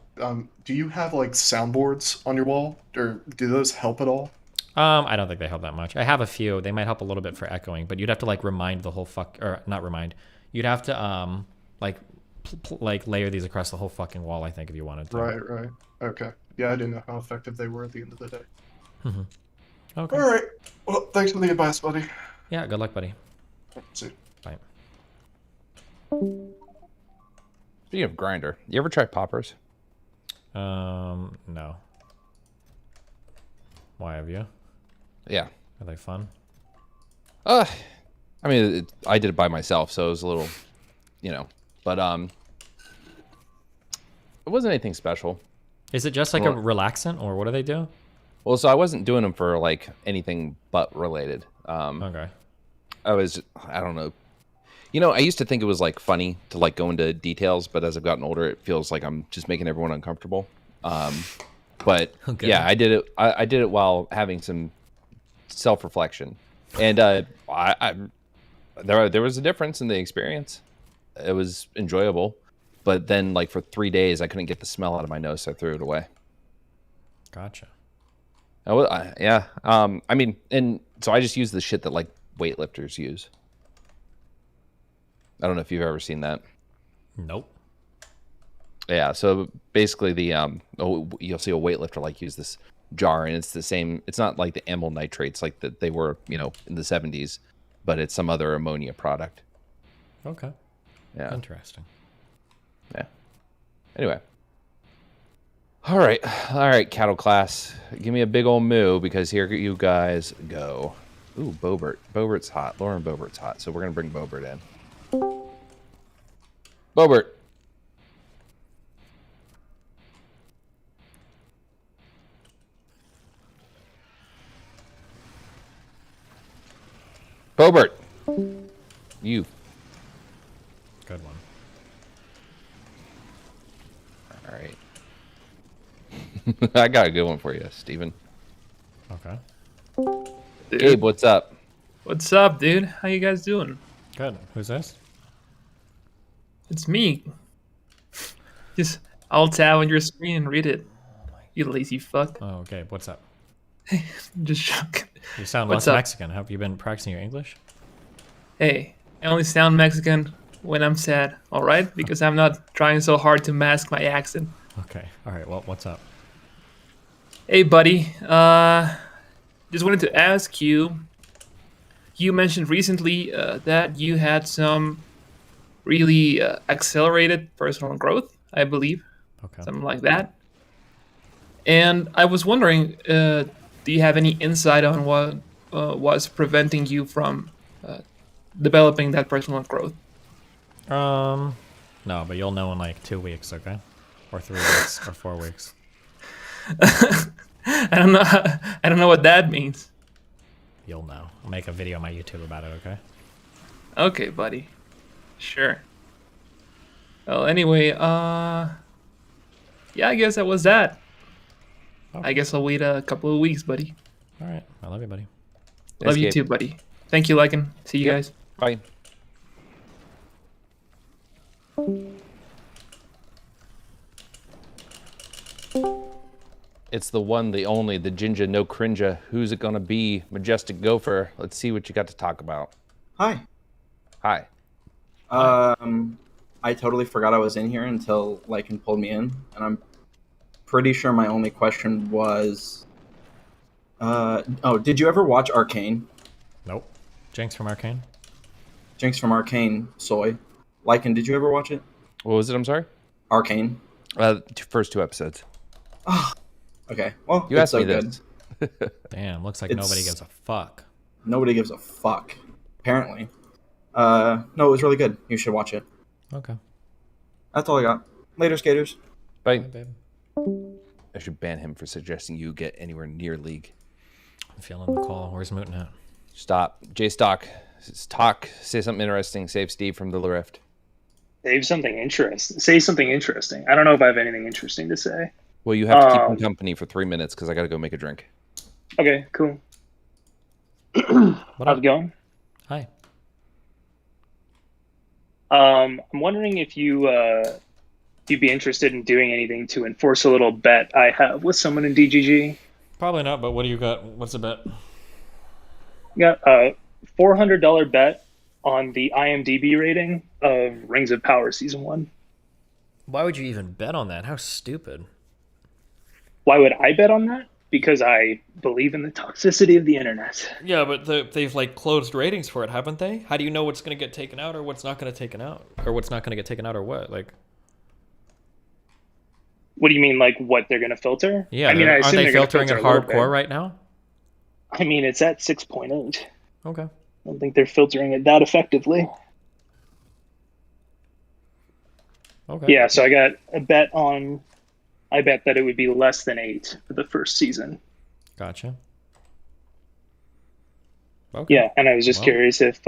do you have like soundboards on your wall, or do those help at all? I don't think they help that much. I have a few. They might help a little bit for echoing, but you'd have to like remind the whole or not remind. You'd have to like layer these across the whole fucking wall, I think, if you wanted to. Right. Okay. Yeah, I didn't know how effective they were at the end of the day. Okay. All right. Well, thanks for the advice, buddy. Yeah, good luck, buddy. See you. Bye. Speaking of grinder, you ever try poppers? No. Why have you? Yeah. Are they fun? I mean, I did it by myself, so it was a little, but it wasn't anything special. Is it just like a relaxant, or what do they do? Well, so I wasn't doing them for like anything butt related. Okay. I don't know. You know, I used to think it was like funny to like go into details, but as I've gotten older, it feels like I'm just making everyone uncomfortable. But Okay. yeah, I did it. I did it while having some self-reflection, and there was a difference in the experience. It was enjoyable, but then like for 3 days, I couldn't get the smell out of my nose, so I threw it away. Gotcha. Yeah. I mean, and so I just use the shit that like weightlifters use. I don't know if you've ever seen that. Nope. Yeah. So basically, you'll see a weightlifter like use this jar, and it's the same. It's not like the amyl nitrates like that they were, in the 70s, but it's some other ammonia product. Okay. Yeah. Interesting. Yeah. Anyway. All right, cattle class. Give me a big old moo because here you guys go. Ooh, Bobert. Bobert's hot. Lauren Bobert's hot, so we're gonna bring Bobert in. Bobert. Bobert. You. Good one. All right. I got a good one for you, Steven. Okay. Dude. Gabe, what's up? What's up, dude? How you guys doing? Good. Who's this? It's me. Just alt tab on your screen and read it. You lazy fuck. Oh, Gabe, what's up? Just joking. You sound What's less up? Mexican. Have you been practicing your English? Hey, I only sound Mexican when I'm sad, alright? Because I'm not trying so hard to mask my accent. Okay. All right. Well, what's up? Hey, buddy. Just wanted to ask you. You mentioned recently that you had some really accelerated personal growth, I believe. Okay. Something like that. And I was wondering, do you have any insight on what was preventing you from developing that personal growth? No, but you'll know in like 2 weeks, okay? Or 3 weeks, or 4 weeks. I don't know. I don't know what that means. You'll know. I'll make a video on my YouTube about it, okay? Okay, buddy. Sure. Well, anyway, yeah, I guess that was that. Okay. I guess I'll wait a couple of weeks, buddy. All right. I love you, buddy. Love you Gabe. too, buddy. Thank you, Lycan. See you Yep. guys. Bye. It's the one, the only, the ginger, no cringe. Who's it gonna be? Majestic Gopher. Let's see what you got to talk about. Hi. Hi. I totally forgot I was in here until Lycan pulled me in, and I'm pretty sure my only question was, did you ever watch Arcane? Nope. Jinx from Arcane? Jinx from Arcane, Soy. Lycan, did you ever watch it? What was it? I'm sorry? Arcane. First 2 episodes. Okay. Well, You it's asked so me good. this. Damn, looks like It's- nobody gives a fuck. Nobody gives a fuck, apparently. No, it was really good. You should watch it. Okay. That's all I got. Later, skaters. Bye. Bye, babe. I should ban him for suggesting you get anywhere near League. I'm feeling the call. Where's Mootin at? Stop. J-Stock. Talk. Say something interesting. Save Steve from the Rift. Say something interesting. I don't know if I have anything interesting to say. Well, you have to keep him company for 3 minutes because I got to go make a drink. Okay, cool. What How's up? it going? Hi. I'm wondering if you'd be interested in doing anything to enforce a little bet I have with someone in DGG. Probably not, but what do you got? What's the bet? Got a $400 bet on the IMDb rating of Rings of Power Season 1. Why would you even bet on that? How stupid. Why would I bet on that? Because I believe in the toxicity of the internet. Yeah, but they've like closed ratings for it, haven't they? How do you know what's going to get taken out or what's not going to taken out? Or what's not going to get taken out or what? Like, What do you mean, like what they're going to filter? yeah, I mean, I aren't assume they they're gonna filtering it filter a little bit. hardcore right now? I mean, it's at 6.8. Okay. I don't think they're filtering it that effectively. Okay. Yeah, so I got a bet on. I bet that it would be less than 8 for the first season. Gotcha. Okay. Yeah, and I was just Well. curious if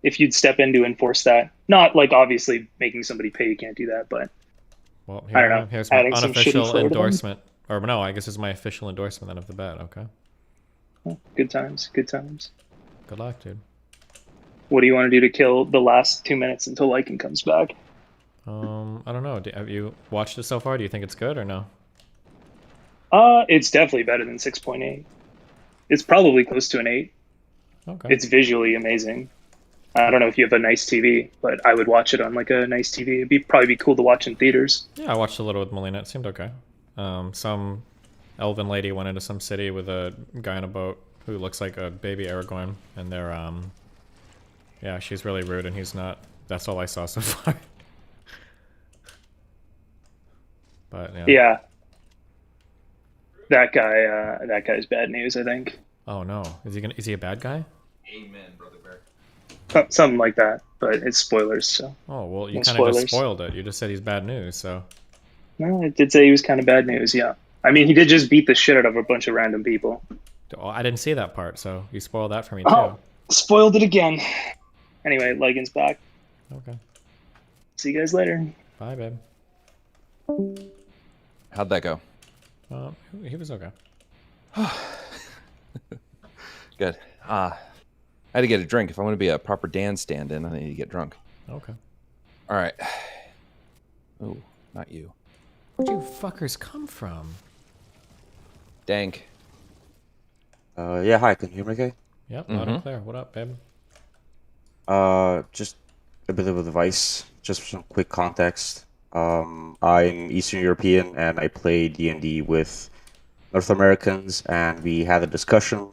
if you'd step in to enforce that. Not like obviously making somebody pay, you can't do that, but Well, I don't know. Here's my Adding some shitty unofficial flair to them. endorsement. Or no, I guess it's my official endorsement then of the bet. Okay. Good times, good times. Good luck, dude. What do you want to do to kill the last 2 minutes until Lycan comes back? I don't know. Have you watched it so far? Do you think it's good or no? It's definitely better than 6.8. It's probably close to an 8. Okay. It's visually amazing. I don't know if you have a nice TV, but I would watch it on like a nice TV. It'd probably be cool to watch in theaters. Yeah, I watched a little with Melina. It seemed okay. Some elven lady went into some city with a guy on a boat who looks like a baby Aragorn, and they're yeah, she's really rude and he's not. That's all I saw so far. But yeah. That guy's bad news, I think. Oh no, is he a bad guy? Amen, brother bear. Something like that, but it's spoilers, so. Oh well, you No kind of just spoilers. spoiled it. You just said he's bad news, so. No, it did say he was kind of bad news, yeah. I mean, he did just beat the shit out of a bunch of random people. Oh, I didn't see that part, so you spoiled that for me too. Oh, spoiled it again. Anyway, Lycan's back. Okay. See you guys later. Bye, babe. How'd that go? He was okay. Good. I had to get a drink. If I want to be a proper Dan stand-in, I need to get drunk. Okay. All right. Oh, not you. Where'd you fuckers come from? Dank. Yeah, hi, can you hear me okay? Yep, loud and clear. What up, babe? Just a bit of advice, just for some quick context. I'm Eastern European and I play D&D with North Americans, and we had a discussion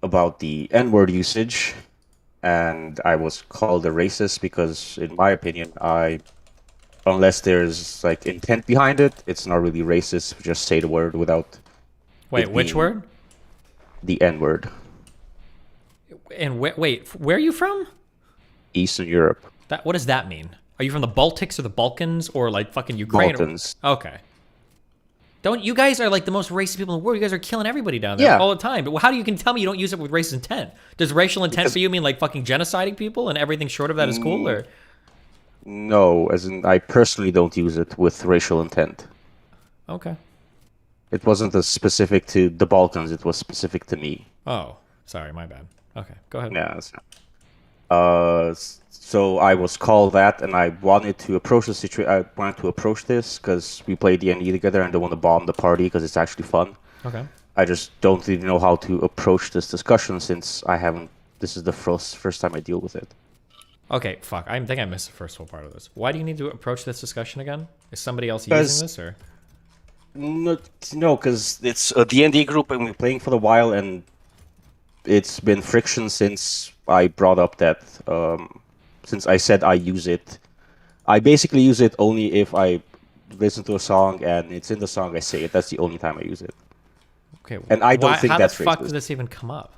about the N-word usage, and I was called a racist because, in my opinion, unless there's like intent behind it, it's not really racist. Just say the word without. Wait, which word? The N-word. And wait, where are you from? Eastern Europe. What does that mean? Are you from the Baltics or the Balkans or like fucking Ukraine? Balkans. Okay. You guys are like the most racist people in the world. You guys are killing everybody down there all the time. But how do you can tell me you don't use it with racist intent? Does racial intent for you mean like fucking genociding people and everything short of that is cool, or? No, as in I personally don't use it with racial intent. Okay. It wasn't as specific to the Balkans. It was specific to me. Oh, sorry, my bad. Okay, go ahead. Yeah. So I was called that, and I wanted to approach the situation. I wanted to approach this because we play D&D together, and don't want to bomb the party because it's actually fun. Okay. I just don't really know how to approach this discussion since I haven't. This is the first time I deal with it. Okay, fuck. I think I missed the first whole part of this. Why do you need to approach this discussion again? Is somebody else using this, or? No, because it's a D&D group, and we're playing for a while, and it's been friction since I brought up that. Since I said I use it, I basically use it only if I listen to a song and it's in the song. I say it. That's the only time I use it. Okay. And I don't think that's racist. How the fuck did this even come up?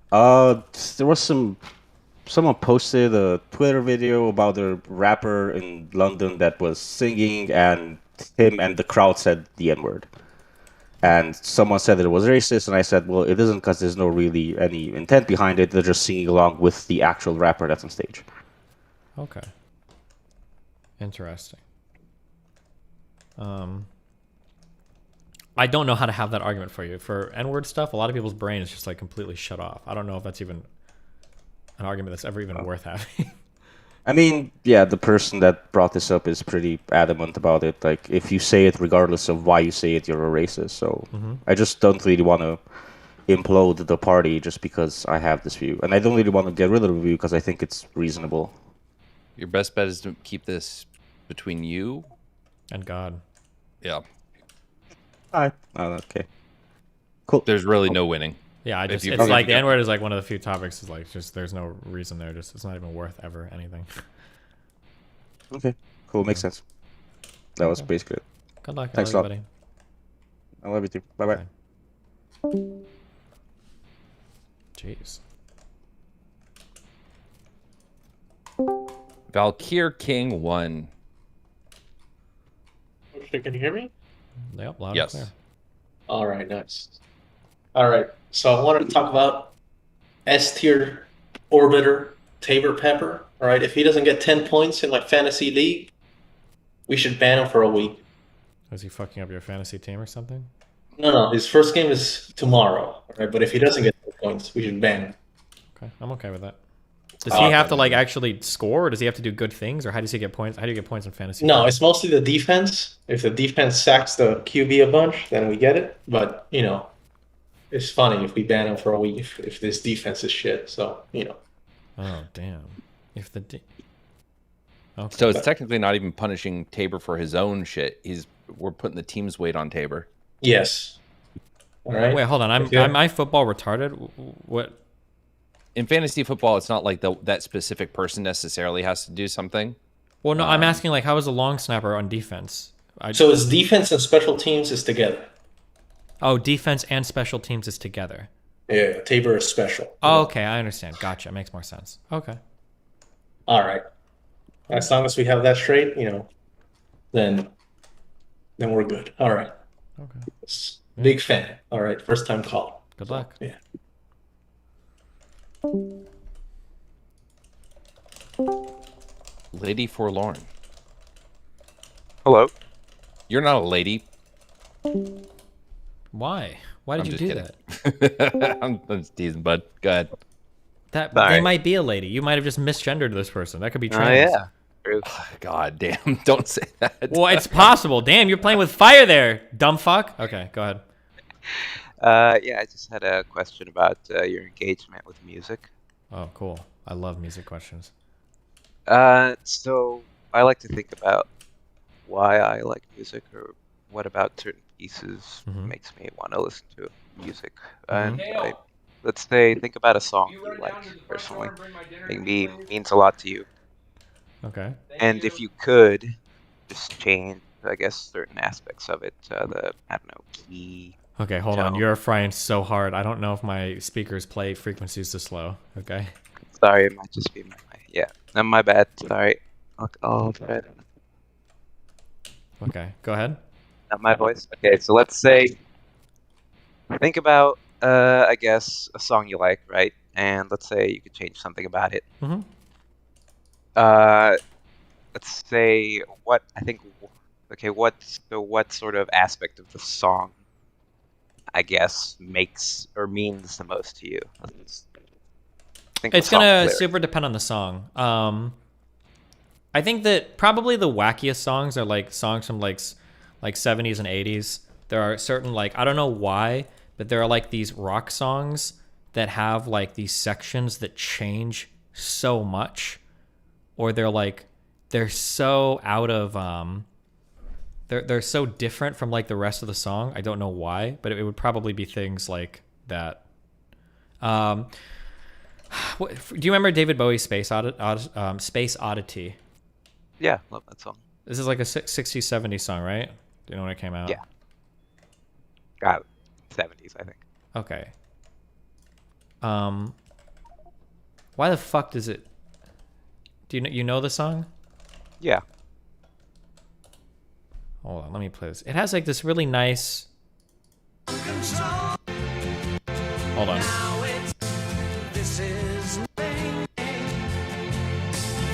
There was someone posted a Twitter video about a rapper in London that was singing, and him and the crowd said the N-word. And someone said that it was racist, and I said, well, it isn't because there's no really any intent behind it. They're just singing along with the actual rapper that's on stage. Okay. Interesting. I don't know how to have that argument for you. For N-word stuff, a lot of people's brain is just like completely shut off. I don't know if that's even an argument that's ever even worth having. I mean, yeah, the person that brought this up is pretty adamant about it. Like, if you say it regardless of why you say it, you're a racist. So I just don't really want to implode the party just because I have this view. And I don't really want to get rid of the view because I think it's reasonable. Your best bet is to keep this between you and God. Yeah. Alright. Oh, okay. Cool. There's really no winning. Yeah, it's like the N-word is like one of the few topics. Is like just there's no reason there. Just it's not even worth ever anything. Okay, cool. Makes sense. That was basically it. Good luck, Thanks a lot. everybody. I love you too. Bye bye. Jeez. Valkyr King 1. Can you hear me? Yep, loud yes. and clear. All right, nice. All right, so I wanted to talk about S tier orbiter Tabor Pepper. All right, if he doesn't get 10 points in my fantasy league, we should ban him for a week. Is he fucking up your fantasy team or something? No, his first game is tomorrow. All right, but if he doesn't get 10 points, we should ban him. Okay, I'm okay with that. Does he have to like actually score, or does he have to do good things, or how does he get points? How do you get points in fantasy? No, it's mostly the defense. If the defense sacks the QB a bunch, then we get it. But it's funny if we ban him for a week if this defense is shit. So Oh damn! If the okay. So it's technically not even punishing Tabor for his own shit. We're putting the team's weight on Tabor. Yes. All right. Wait, hold on. Am I football retarded? What? In fantasy football, it's not like that specific person necessarily has to do something. Well, no, I'm asking like, how is a long snapper on defense? So it's defense and special teams is together. Oh, defense and special teams is together. Yeah, Tabor is special. Oh, okay, I understand. Gotcha. Makes more sense. Okay. All right. As long as we have that straight, then we're good. All right. Okay. Big fan. All right. First time call. Good luck. Yeah. Lady Forlorn. Hello. You're not a lady. Why? Why did you do kidding. that? I'm just teasing, bud. Go ahead. They might be a lady. You might have just misgendered this person. That could be trans. Yeah. Oh, God damn. Don't say that. Well, it's possible. Damn, you're playing with fire there, dumb fuck. Okay, go ahead. Yeah, I just had a question about your engagement with music. Oh, cool. I love music questions. So I like to think about why I like music, or what about certain pieces makes me want to listen to music. And let's say, think about a song you like personally, maybe means a lot to you. Okay. And if you could just change, I guess, certain aspects of it, I don't know, key. Okay, hold on. You're frying so hard. I don't know if my speakers play frequencies this slow. Okay. Sorry, it might just be my bad. Sorry. Okay, go ahead. Not my voice. Okay, so let's say, think about, I guess, a song you like, right? And let's say you could change something about it. Let's say what sort of aspect of the song, I guess, makes or means the most to you? It's gonna super depend on the song. I think that probably the wackiest songs are like songs from like 70s and 80s. There are certain I don't know why, but there are like these rock songs that have like these sections that change so much, or they're so out of they're so different from like the rest of the song. I don't know why, but it would probably be things like that. Do you remember David Bowie's Space Oddity? Yeah, love that song. This is like a 60s, 70s song, right? Do you know when it came out? Yeah. Got it. 70s, I think. Okay. Why the fuck does it... Do you know the song? Yeah. Hold on, let me play this. It has like this really nice... Hold on.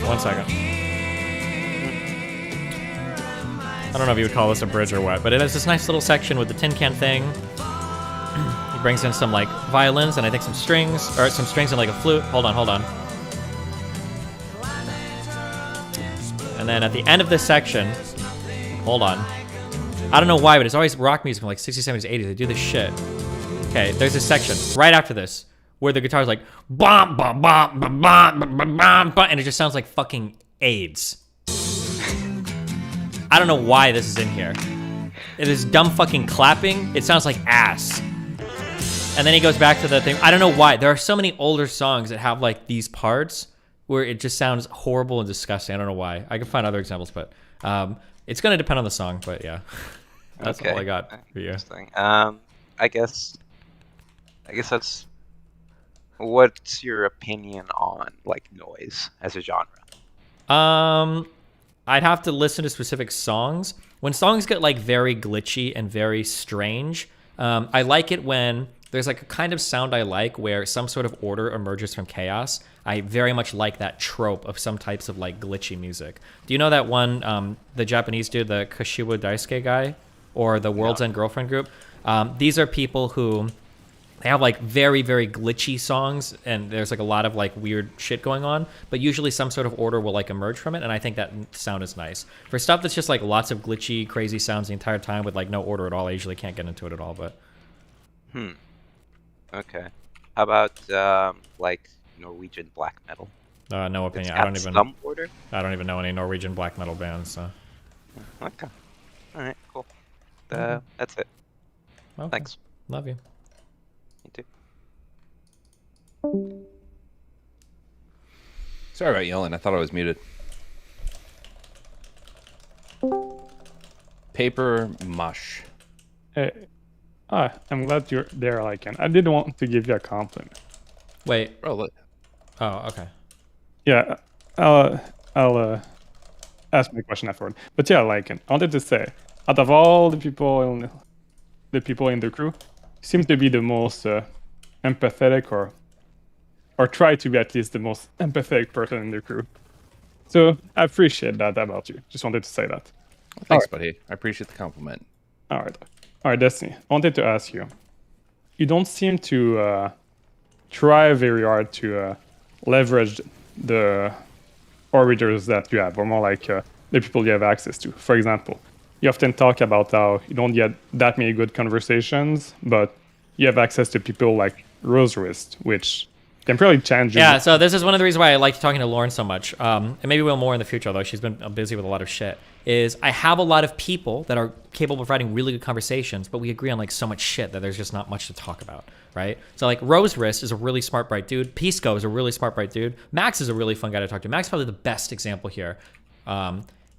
One second. I don't know if you would call this a bridge or what, but it has this nice little section with the tin can thing. He brings in some like violins and I think some strings and like a flute. Hold on. And then at the end of this section, hold on. I don't know why, but it's always rock music from like 60s, 70s, 80s. They do this shit. Okay, there's this section right after this where the guitar's like bum bum bum bum bum bum bum, and it just sounds like fucking AIDS. I don't know why this is in here. It is dumb fucking clapping. It sounds like ass. And then he goes back to the thing. I don't know why. There are so many older songs that have like these parts where it just sounds horrible and disgusting. I don't know why. I can find other examples, but it's gonna depend on the song. But yeah, that's all I got for you. Interesting. I guess that's. What's your opinion on like noise as a genre? I'd have to listen to specific songs. When songs get like very glitchy and very strange, I like it when there's like a kind of sound I like where some sort of order emerges from chaos. I very much like that trope of some types of like glitchy music. Do you know that one, the Japanese dude, the Kashiwa Daisuke guy, or the World's End Girlfriend group? These are people who, they have like very, very glitchy songs, and there's like a lot of like weird shit going on, but usually some sort of order will like emerge from it, and I think that sound is nice. For stuff that's just like lots of glitchy, crazy sounds the entire time with like no order at all, I usually can't get into it at all, but... Okay. How about like Norwegian black metal? No opinion. It's got some order? I don't even know any Norwegian black metal bands, so... Okay. Alright, cool. That's it. Okay. Thanks. Love you. You too. Sorry about yelling. I thought I was muted. Paper mush. I'm glad you're there, Lycan. I did want to give you a compliment. Wait. Oh, okay. Yeah, I'll ask my question afterward. But yeah, Lycan, I wanted to say, out of all the people in the crew, you seem to be the most empathetic, or try to be at least the most empathetic person in the crew. So I appreciate that about you. Just wanted to say that. Well, thanks, buddy. I appreciate the compliment. All right, Destiny. I wanted to ask you. You don't seem to try very hard to leverage the orbiters that you have, or more like the people you have access to. For example, you often talk about how you don't get that many good conversations, but you have access to people like Rosewrist, which can probably change you. Yeah, so this is one of the reasons why I like talking to Lauren so much, and maybe we'll more in the future, although she's been busy with a lot of shit, is I have a lot of people that are capable of writing really good conversations, but we agree on like so much shit that there's just not much to talk about, right? So like Rosewrist is a really smart, bright dude. Pisco is a really smart, bright dude. Max is a really fun guy to talk to. Max is probably the best example here.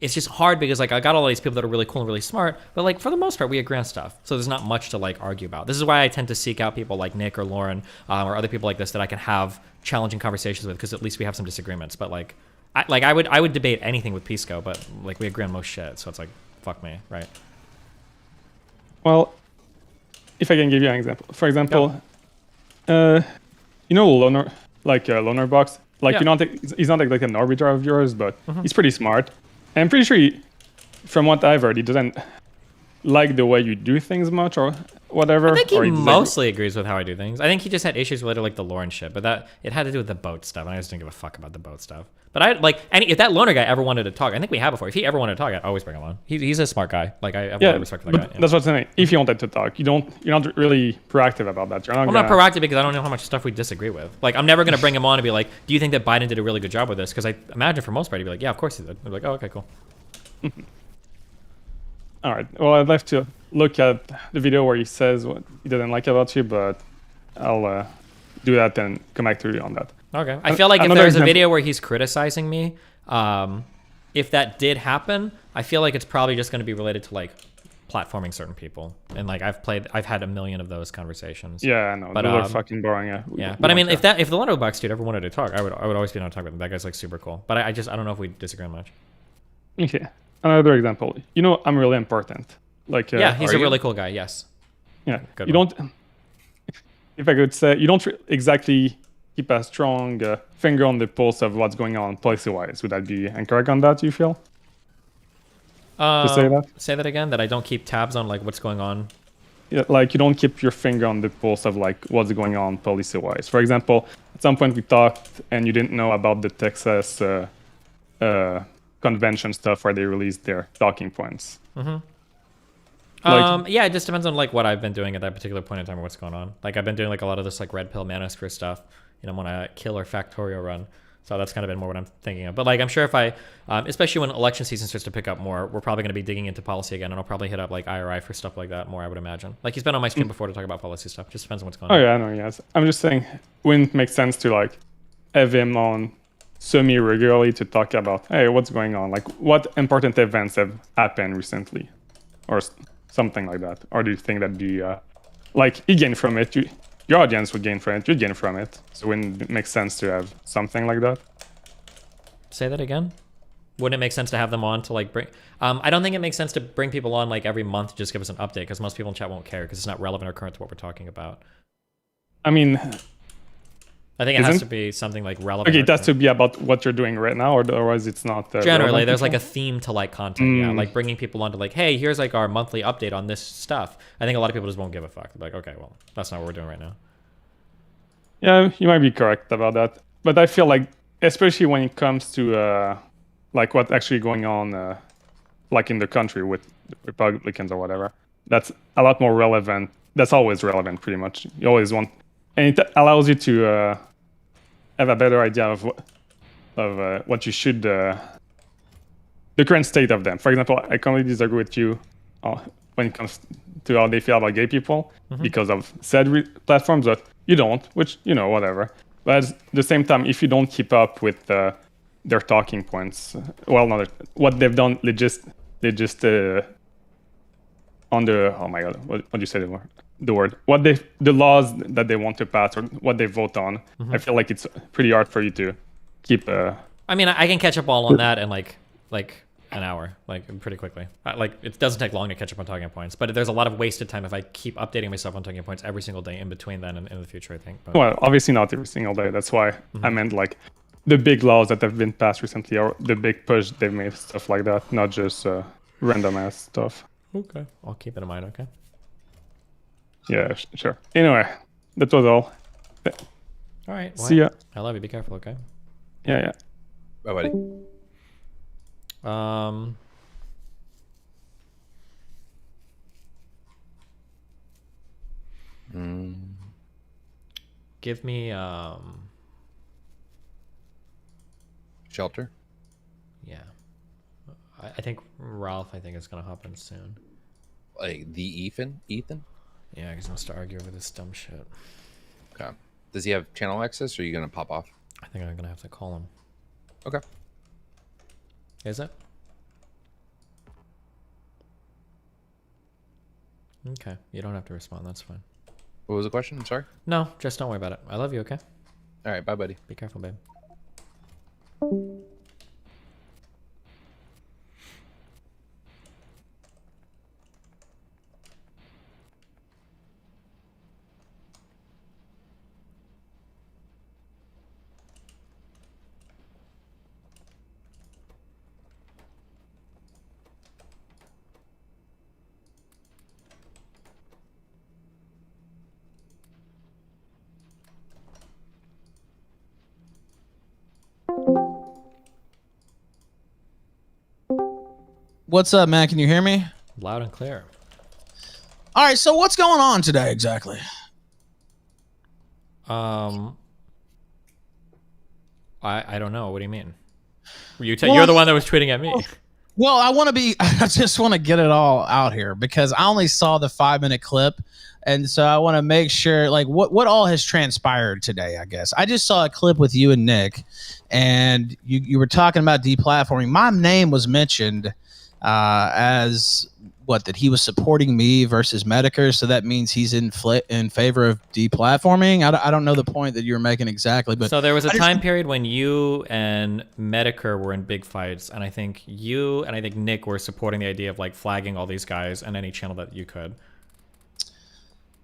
It's just hard because like I got all these people that are really cool and really smart, but like for the most part we agree on stuff. So there's not much to like argue about. This is why I tend to seek out people like Nick or Lauren or other people like this that I can have challenging conversations with, because at least we have some disagreements. But like I would debate anything with Pisco, but like we agree on most shit. So it's like fuck me, right? Well, if I can give you an example. For example, you know Loner, like Loner Box. Like you don't he's not like an arbiter of yours, but he's pretty smart. And I'm pretty sure, from what I've heard, he doesn't like the way you do things much or whatever. I think he mostly agrees with how I do things. I think he just had issues related to like the Lauren shit, but that it had to do with the boat stuff, and I just didn't give a fuck about the boat stuff. But I like, and if that Loner guy ever wanted to talk, I think we have before. If he ever wanted to talk, I'd always bring him on. He's a smart guy. Like I have a lot of respect for that guy. That's what I'm saying. If you wanted to talk, you're not really proactive about that. I'm not proactive because I don't know how much stuff we disagree with. Like I'm never gonna bring him on and be like, "Do you think that Biden did a really good job with this?" Because I imagine for most part he'd be like, "Yeah, of course he did." I'd be like, "Oh, okay, cool." All right. Well, I'd like to look at the video where he says what he doesn't like about you, but I'll do that and come back to you on that. Okay. I feel like if there's a video where he's criticizing me, if that did happen, I feel like it's probably just going to be related to like platforming certain people. And like I've had a million of those conversations. Yeah, I know. But those are fucking boring. Yeah. But I mean, if the Letterboxd dude ever wanted to talk, I would always be down to talk with him. That guy's like super cool. But I don't know if we disagree on much. Okay. Another example. You know, I'm really important. Like yeah, he's a really cool guy. Yes. Yeah. You don't. If I could say, you don't exactly keep a strong finger on the pulse of what's going on policy-wise. Would that be incorrect on that? You feel? To say that? Say that again. That I don't keep tabs on like what's going on. Yeah, like you don't keep your finger on the pulse of like what's going on policy-wise. For example, at some point we talked and you didn't know about the Texas convention stuff where they released their talking points. Yeah, it just depends on like what I've been doing at that particular point in time or what's going on. Like I've been doing like a lot of this like red pill manosphere stuff, you know, when I kill or Factorio run. So that's kind of been more what I'm thinking of. But like I'm sure if I, especially when election season starts to pick up more, we're probably going to be digging into policy again, and I'll probably hit up like IRI for stuff like that more, I would imagine. Like he's been on my stream before to talk about policy stuff. Just depends on what's going on. Oh yeah, I know. Yes, I'm just saying, wouldn't it make sense to like have him on semi-regularly to talk about, hey, what's going on? Like, what important events have happened recently? Or something like that. Or do you think that like, he gained from it, your audience would gain from it, you'd gain from it. So wouldn't it make sense to have something like that? Say that again? Wouldn't it make sense to have them on to like bring... I don't think it makes sense to bring people on like every month to just give us an update, because most people in chat won't care because it's not relevant or current to what we're talking about. I mean, I think it has to be something like relevant. Okay, it has to be about what you're doing right now, or otherwise it's not. Generally, there's like a theme to like content, yeah, like bringing people onto like, hey, here's like our monthly update on this stuff. I think a lot of people just won't give a fuck. Like, okay, well, that's not what we're doing right now. Yeah, you might be correct about that, but I feel like, especially when it comes to like what's actually going on, like in the country with Republicans or whatever, that's a lot more relevant. That's always relevant, pretty much. You always want, and it allows you to have a better idea of what you should, the current state of them. For example, I completely disagree with you when it comes to how they feel about gay people because of said platforms, but you don't, which, you know, whatever. But at the same time, if you don't keep up with their talking points, well, not what they've done, they just on the, oh my god, what do you say the word? The laws that they want to pass or what they vote on. I feel like it's pretty hard for you to keep. I mean, I can catch up all on that in like an hour, like pretty quickly. Like it doesn't take long to catch up on talking points, but there's a lot of wasted time if I keep updating myself on talking points every single day in between then and in the future, I think. But... Well, obviously not every single day. That's why I meant like the big laws that have been passed recently or the big push they've made, stuff like that, not just random ass stuff. Okay, I'll keep it in mind. Okay. Yeah, sure. Anyway, that was all. All right. See ya. I love you. Be careful, okay? Yeah. Bye, buddy. Give me Shelter. Yeah. I think Ralph, is gonna hop in soon. Like the Ethan? Yeah, he's gonna start arguing over this dumb shit. Okay. Does he have channel access, or are you gonna pop off? I think I'm gonna have to call him. Okay. Is it? Okay. You don't have to respond. That's fine. What was the question? I'm sorry. No, just don't worry about it. I love you. Okay. All right. Bye, buddy. Be careful, babe. What's up, man? Can you hear me? Loud and clear. All right, so what's going on today exactly? I don't know. What do you mean? You're the one that was tweeting at me. Well, I just want to get it all out here because I only saw the 5-minute clip. And so I want to make sure, like, what all has transpired today, I guess. I just saw a clip with you and Nick, and you were talking about deplatforming. My name was mentioned as that he was supporting me versus Medicare, so that means he's in favor of deplatforming. I don't know the point that you were making exactly, but so there was a time period when you and Medicare were in big fights, and I think you and Nick were supporting the idea of like flagging all these guys on any channel that you could.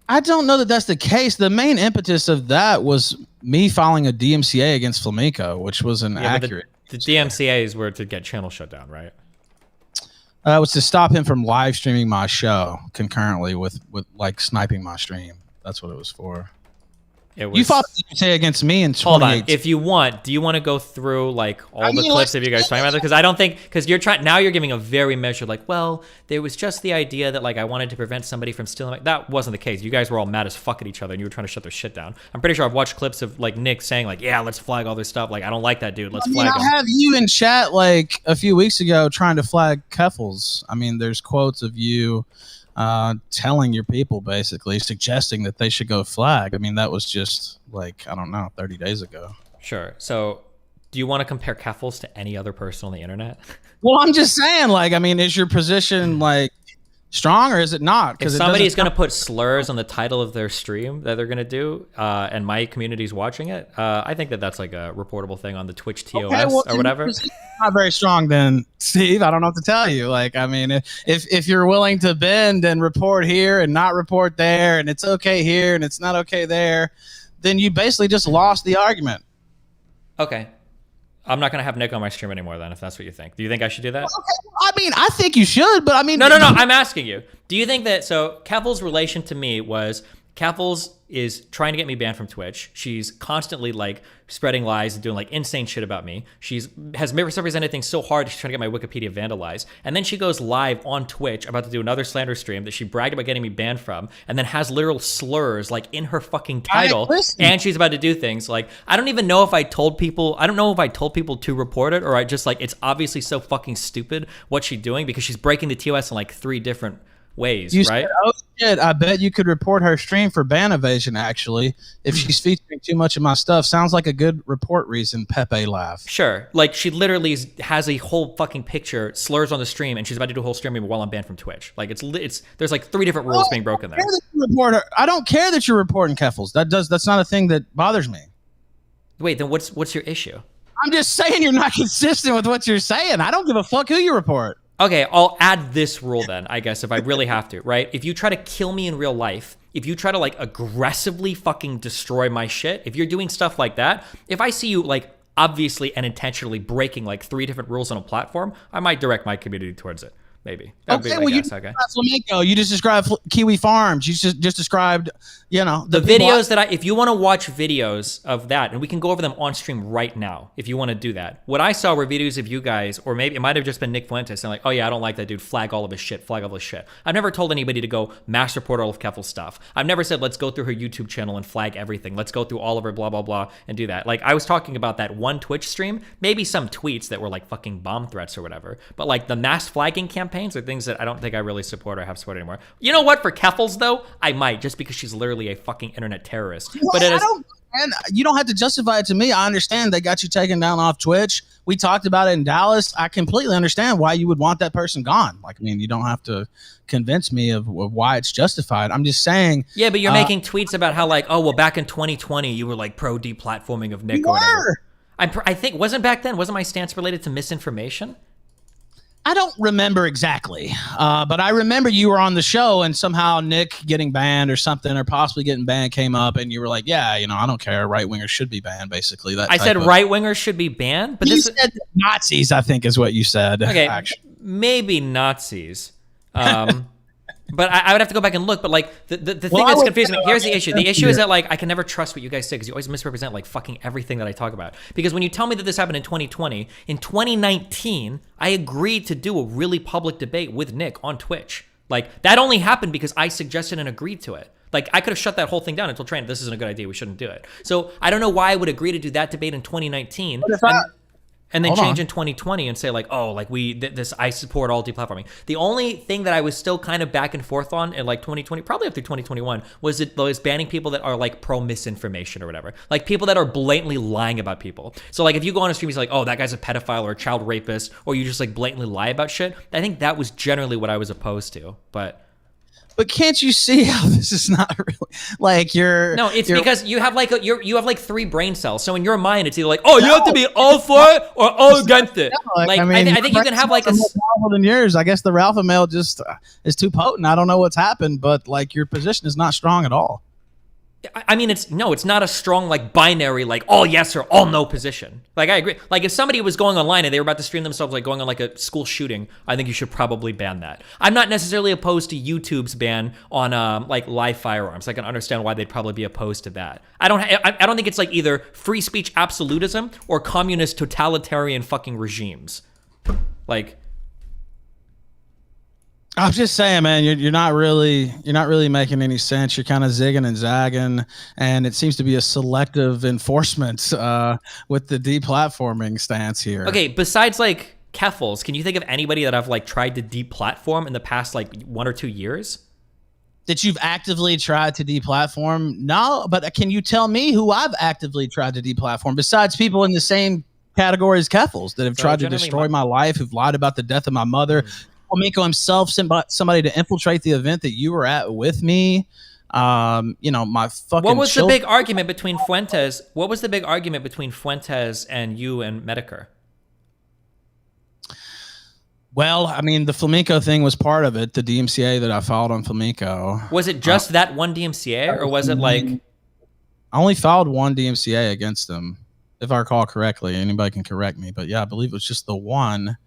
I don't know that that's the case. The main impetus of that was me filing a DMCA against Flamenco, which was accurate. The DMCAs were to get channel shut down, right? It was to stop him from live streaming my show concurrently with like sniping my stream. That's what it was for. You fought DMCA against me in 2018. Hold on. If you want, do you want to go through like all the clips of you guys talking about it? Because I don't think, because you're giving a very measured, like, well, there was just the idea that like I wanted to prevent somebody from stealing. That wasn't the case. You guys were all mad as fuck at each other and you were trying to shut their shit down. I'm pretty sure I've watched clips of like Nick saying like, yeah, let's flag all this stuff. Like, I don't like that dude. Let's flag him. I have you in chat like a few weeks ago trying to flag Keffels. I mean, there's quotes of you telling your people, basically suggesting that they should go flag. I mean, that was just like, I don't know, 30 days ago. Sure. So do you want to compare Keffels to any other person on the internet? Well, I'm just saying, like, I mean, is your position like strong or is it not? If somebody's going to put slurs on the title of their stream that they're going to do, and my community's watching it, I think that's like a reportable thing on the Twitch TOS or whatever. Not very strong then, Steve. I don't know what to tell you. Like, I mean, if you're willing to bend and report here and not report there, and it's okay here and it's not okay there, then you basically just lost the argument. Okay. I'm not going to have Nick on my stream anymore then, if that's what you think. Do you think I should do that? Okay. I mean, I think you should, but I mean... No. I'm asking you. Do you think that... So, Keffel's relation to me was... Keffel's is trying to get me banned from Twitch. She's constantly like spreading lies and doing like insane shit about me. Has misrepresented things so hard she's trying to get my Wikipedia vandalized. And then she goes live on Twitch about to do another slander stream that she bragged about getting me banned from, and then has literal slurs like in her fucking title. And she's about to do things like, I don't even know if I told people to report it, or I just like, it's obviously so fucking stupid what she's doing because she's breaking the TOS in like 3 different ways, right? Said, oh shit, I bet you could report her stream for ban evasion, actually, if she's featuring too much of my stuff. Sounds like a good report reason, Pepe laugh. Sure. Like, she literally has a whole fucking picture, slurs on the stream, and she's about to do a whole stream while I'm banned from Twitch. Like, there's like 3 different rules being broken there. I don't care that you're reporting Keffels. That's not a thing that bothers me. Wait, then what's your issue? I'm just saying you're not consistent with what you're saying. I don't give a fuck who you report. Okay, I'll add this rule then, I guess, if I really have to, right? If you try to kill me in real life, if you try to like aggressively fucking destroy my shit, if you're doing stuff like that, if I see you like obviously and intentionally breaking like 3 different rules on a platform, I might direct my community towards it. Maybe. Flamenco. You just described Kiwi Farms. You just described, the videos that if you want to watch videos of that, and we can go over them on stream right now, if you want to do that. What I saw were videos of you guys, or maybe it might have just been Nick Fuentes, and like, oh yeah, I don't like that dude, flag all of his shit. I've never told anybody to go mass report all of Keffel's stuff. I've never said, let's go through her YouTube channel and flag everything. Let's go through all of her blah, blah, blah, and do that. Like, I was talking about that one Twitch stream, maybe some tweets that were like fucking bomb threats or whatever, but like the mass flagging campaigns are things that I don't think I really support or have support anymore. You know what? For Keffels, though, I might, just because she's literally a fucking internet terrorist. But and you don't have to justify it to me. I understand they got you taken down off Twitch. We talked about it in Dallas. I completely understand why you would want that person gone. Like, I mean, you don't have to convince me of why it's justified. I'm just saying. Yeah, but you're making tweets about how like, oh, well, back in 2020, you were like pro deplatforming of Nick or whatever. I think, wasn't my stance related to misinformation? I don't remember exactly, but I remember you were on the show and somehow Nick getting banned or something, or possibly getting banned, came up, and you were like, yeah, I don't care. Right-wingers should be banned, basically. I said right-wingers should be banned? But you said Nazis, I think is what you said. Okay, actually. Maybe Nazis. But I would have to go back and look. But like the thing that's confusing me, here's the issue. The issue is that like I can never trust what you guys say because you always misrepresent like fucking everything that I talk about. Because when you tell me that this happened in 2020, in 2019, I agreed to do a really public debate with Nick on Twitch. Like that only happened because I suggested and agreed to it. Like I could have shut that whole thing down until Trent, this isn't a good idea. We shouldn't do it. So I don't know why I would agree to do that debate in 2019. And then change in 2020 and say like, oh, like I support all deplatforming. The only thing that I was still kind of back and forth on in like 2020, probably up through 2021, was banning people that are like pro misinformation or whatever. Like people that are blatantly lying about people. So like if you go on a stream, he's like, oh, that guy's a pedophile or a child rapist, or you just like blatantly lie about shit. I think that was generally what I was opposed to. But can't you see how this is not really like No, it's because you have like you have like 3 brain cells. So in your mind, it's either like, oh, you have to be all for it or all against it. No, like I think you can have like a more powerful than yours. I guess the alpha male just is too potent. I don't know what's happened, but like your position is not strong at all. I mean, it's not a strong like binary like all yes or all no position. Like I agree. Like if somebody was going online and they were about to stream themselves like going on like a school shooting, I think you should probably ban that. I'm not necessarily opposed to YouTube's ban on like live firearms. I can understand why they'd probably be opposed to that. I don't think it's like either free speech absolutism or communist totalitarian fucking regimes. Like. I'm just saying, man, you're not really making any sense. You're kind of zigging and zagging, and it seems to be a selective enforcement with the deplatforming stance here. Okay, besides like Keffels, can you think of anybody that I've like tried to deplatform in the past like 1 or 2 years? That you've actively tried to deplatform? No, but can you tell me who I've actively tried to deplatform besides people in the same category as Keffels that have tried to destroy my life, who've lied about the death of my mother? Flamenco himself sent somebody to infiltrate the event that you were at with me. You know, my fucking. What was the big argument between Fuentes? What was the big argument between Fuentes and you and Medicare? Well, I mean, the Flamenco thing was part of it. The DMCA that I filed on Flamenco. Was it just that one DMCA, or was it like? I only filed one DMCA against him, if I recall correctly. Anybody can correct me, but yeah, I believe it was just the one.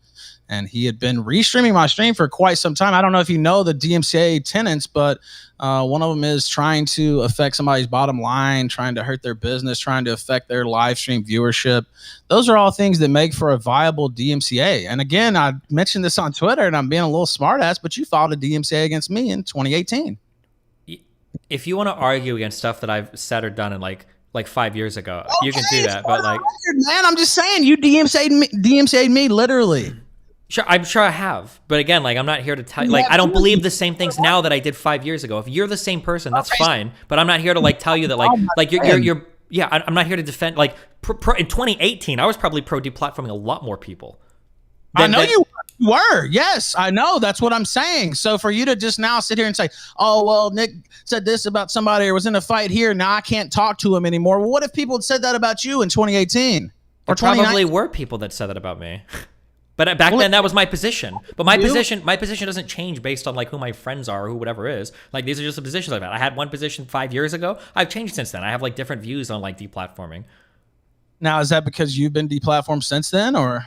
And he had been restreaming my stream for quite some time. I don't know if you know the DMCA tenets, but one of them is trying to affect somebody's bottom line, trying to hurt their business, trying to affect their live stream viewership. Those are all things that make for a viable DMCA. And again, I mentioned this on Twitter, and I'm being a little smartass, but you filed a DMCA against me in 2018. If you want to argue against stuff that I've said or done in like 5 years ago, you can do that. But like, man, I'm just saying, you DMCA'd me literally. Sure, I'm sure I have, but again, like I'm not here to tell you. Like I don't believe the same things now that I did 5 years ago. If you're the same person, that's fine. But I'm not here to like tell you that like you're yeah. I'm not here to defend like in 2018. I was probably pro deplatforming a lot more people. I know you were. Yes, I know. That's what I'm saying. So for you to just now sit here and say, "Oh well, Nick said this about somebody or was in a fight here. Now I can't talk to him anymore." Well, what if people had said that about you in 2018 or 2019? Probably were people that said that about me. But back then, that was my position. But my position doesn't change based on like who my friends are or who whatever is. Like these are just the positions I've had. I had one position 5 years ago. I've changed since then. I have like different views on like deplatforming. Now, is that because you've been deplatformed since then, or?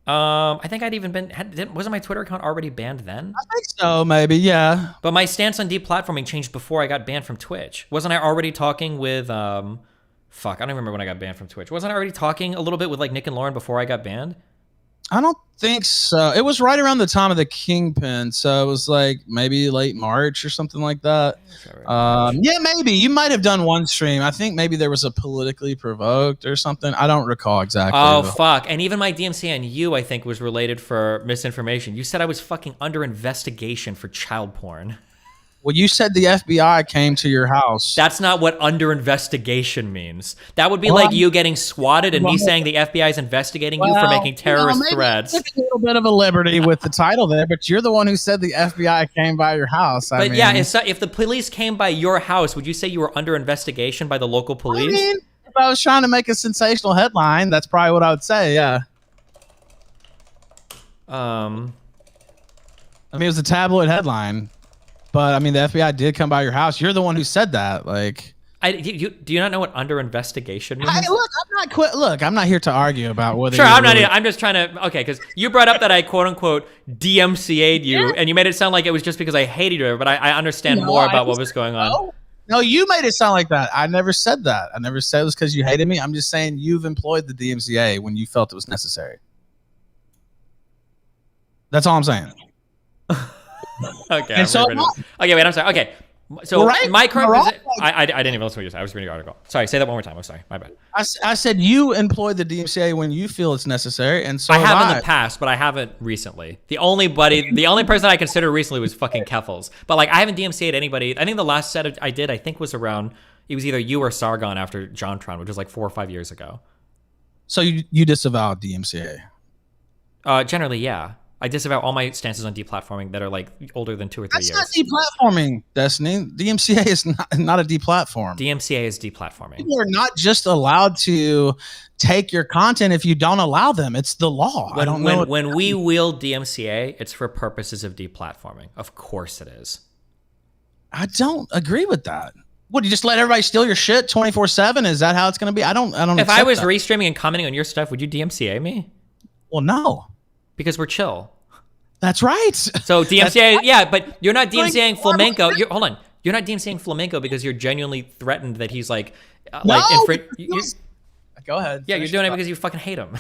I think I'd even been. Wasn't my Twitter account already banned then? I think so, maybe, yeah. But my stance on deplatforming changed before I got banned from Twitch. Wasn't I already talking with fuck? I don't even remember when I got banned from Twitch. Wasn't I already talking a little bit with like Nick and Lauren before I got banned? I don't think so. It was right around the time of the Kingpin, so it was like maybe late March or something like that. Yeah, maybe. You might have done one stream. I think maybe there was a politically provoked or something. I don't recall exactly. Oh, fuck. And even my DMCA on you, I think, was related for misinformation. You said I was fucking under investigation for child porn. Well, you said the FBI came to your house. That's not what under investigation means. That would be like you getting swatted and me saying the FBI is investigating you for making terrorist threats. It's a little bit of a liberty with the title there, but you're the one who said the FBI came by your house. I mean, yeah, if the police came by your house, would you say you were under investigation by the local police? I mean, if I was trying to make a sensational headline, that's probably what I would say, yeah. I mean, it was a tabloid headline. But I mean, the FBI did come by your house. You're the one who said that. Like, do you not know what under investigation means? I'm not here to argue about whether. Sure, I'm not. I'm just trying to. Okay, because you brought up that I quote unquote DMCA'd you, and you made it sound like it was just because I hated you. But I understand more about what was going on. No, you made it sound like that. I never said that. I never said it was because you hated me. I'm just saying you've employed the DMCA when you felt it was necessary. That's all I'm saying. Okay. I'm sorry. Okay. So my current position, I didn't even listen to what you said. I was reading the article. Sorry, say that one more time. I'm sorry. My bad. I said you employed the DMCA when you feel it's necessary, and so I have in the past, but I haven't recently. The only person I considered recently was fucking Keffels. But like I haven't DMCA'd anybody. I think the last set I did, I think was around. It was either you or Sargon after JonTron, which was like 4 or 5 years ago. So you disavowed DMCA? Generally, yeah. I disavow all my stances on deplatforming that are like older than 2 or 3 years. That's not deplatforming, Destiny. DMCA is not a deplatform. DMCA is deplatforming. People are not just allowed to take your content if you don't allow them. It's the law. I don't know. When we wield DMCA, it's for purposes of deplatforming. Of course it is. I don't agree with that. What, you just let everybody steal your shit 24/7? Is that how it's going to be? I don't. If I was restreaming and commenting on your stuff, would you DMCA me? Well, no. Because we're chill. That's right. So DMCA, yeah, but you're not DMCAing Flamenco. Hold on. You're not DMCAing Flamenco because you're genuinely threatened that he's like Go ahead. Yeah, you're doing it because you fucking hate him.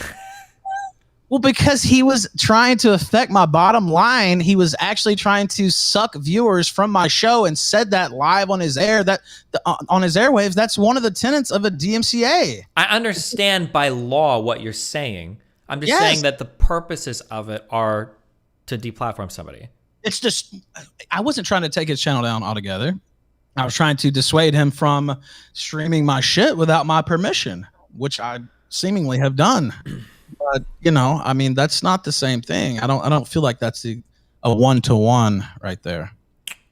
Well, because he was trying to affect my bottom line. He was actually trying to suck viewers from my show and said that live on his on his airwaves. That's one of the tenets of a DMCA. I understand by law what you're saying. I'm just saying that the purposes of it are to deplatform somebody. It's just, I wasn't trying to take his channel down altogether. I was trying to dissuade him from streaming my shit without my permission, which I seemingly have done. But I mean, that's not the same thing. I don't feel like that's a 1-to-1 right there.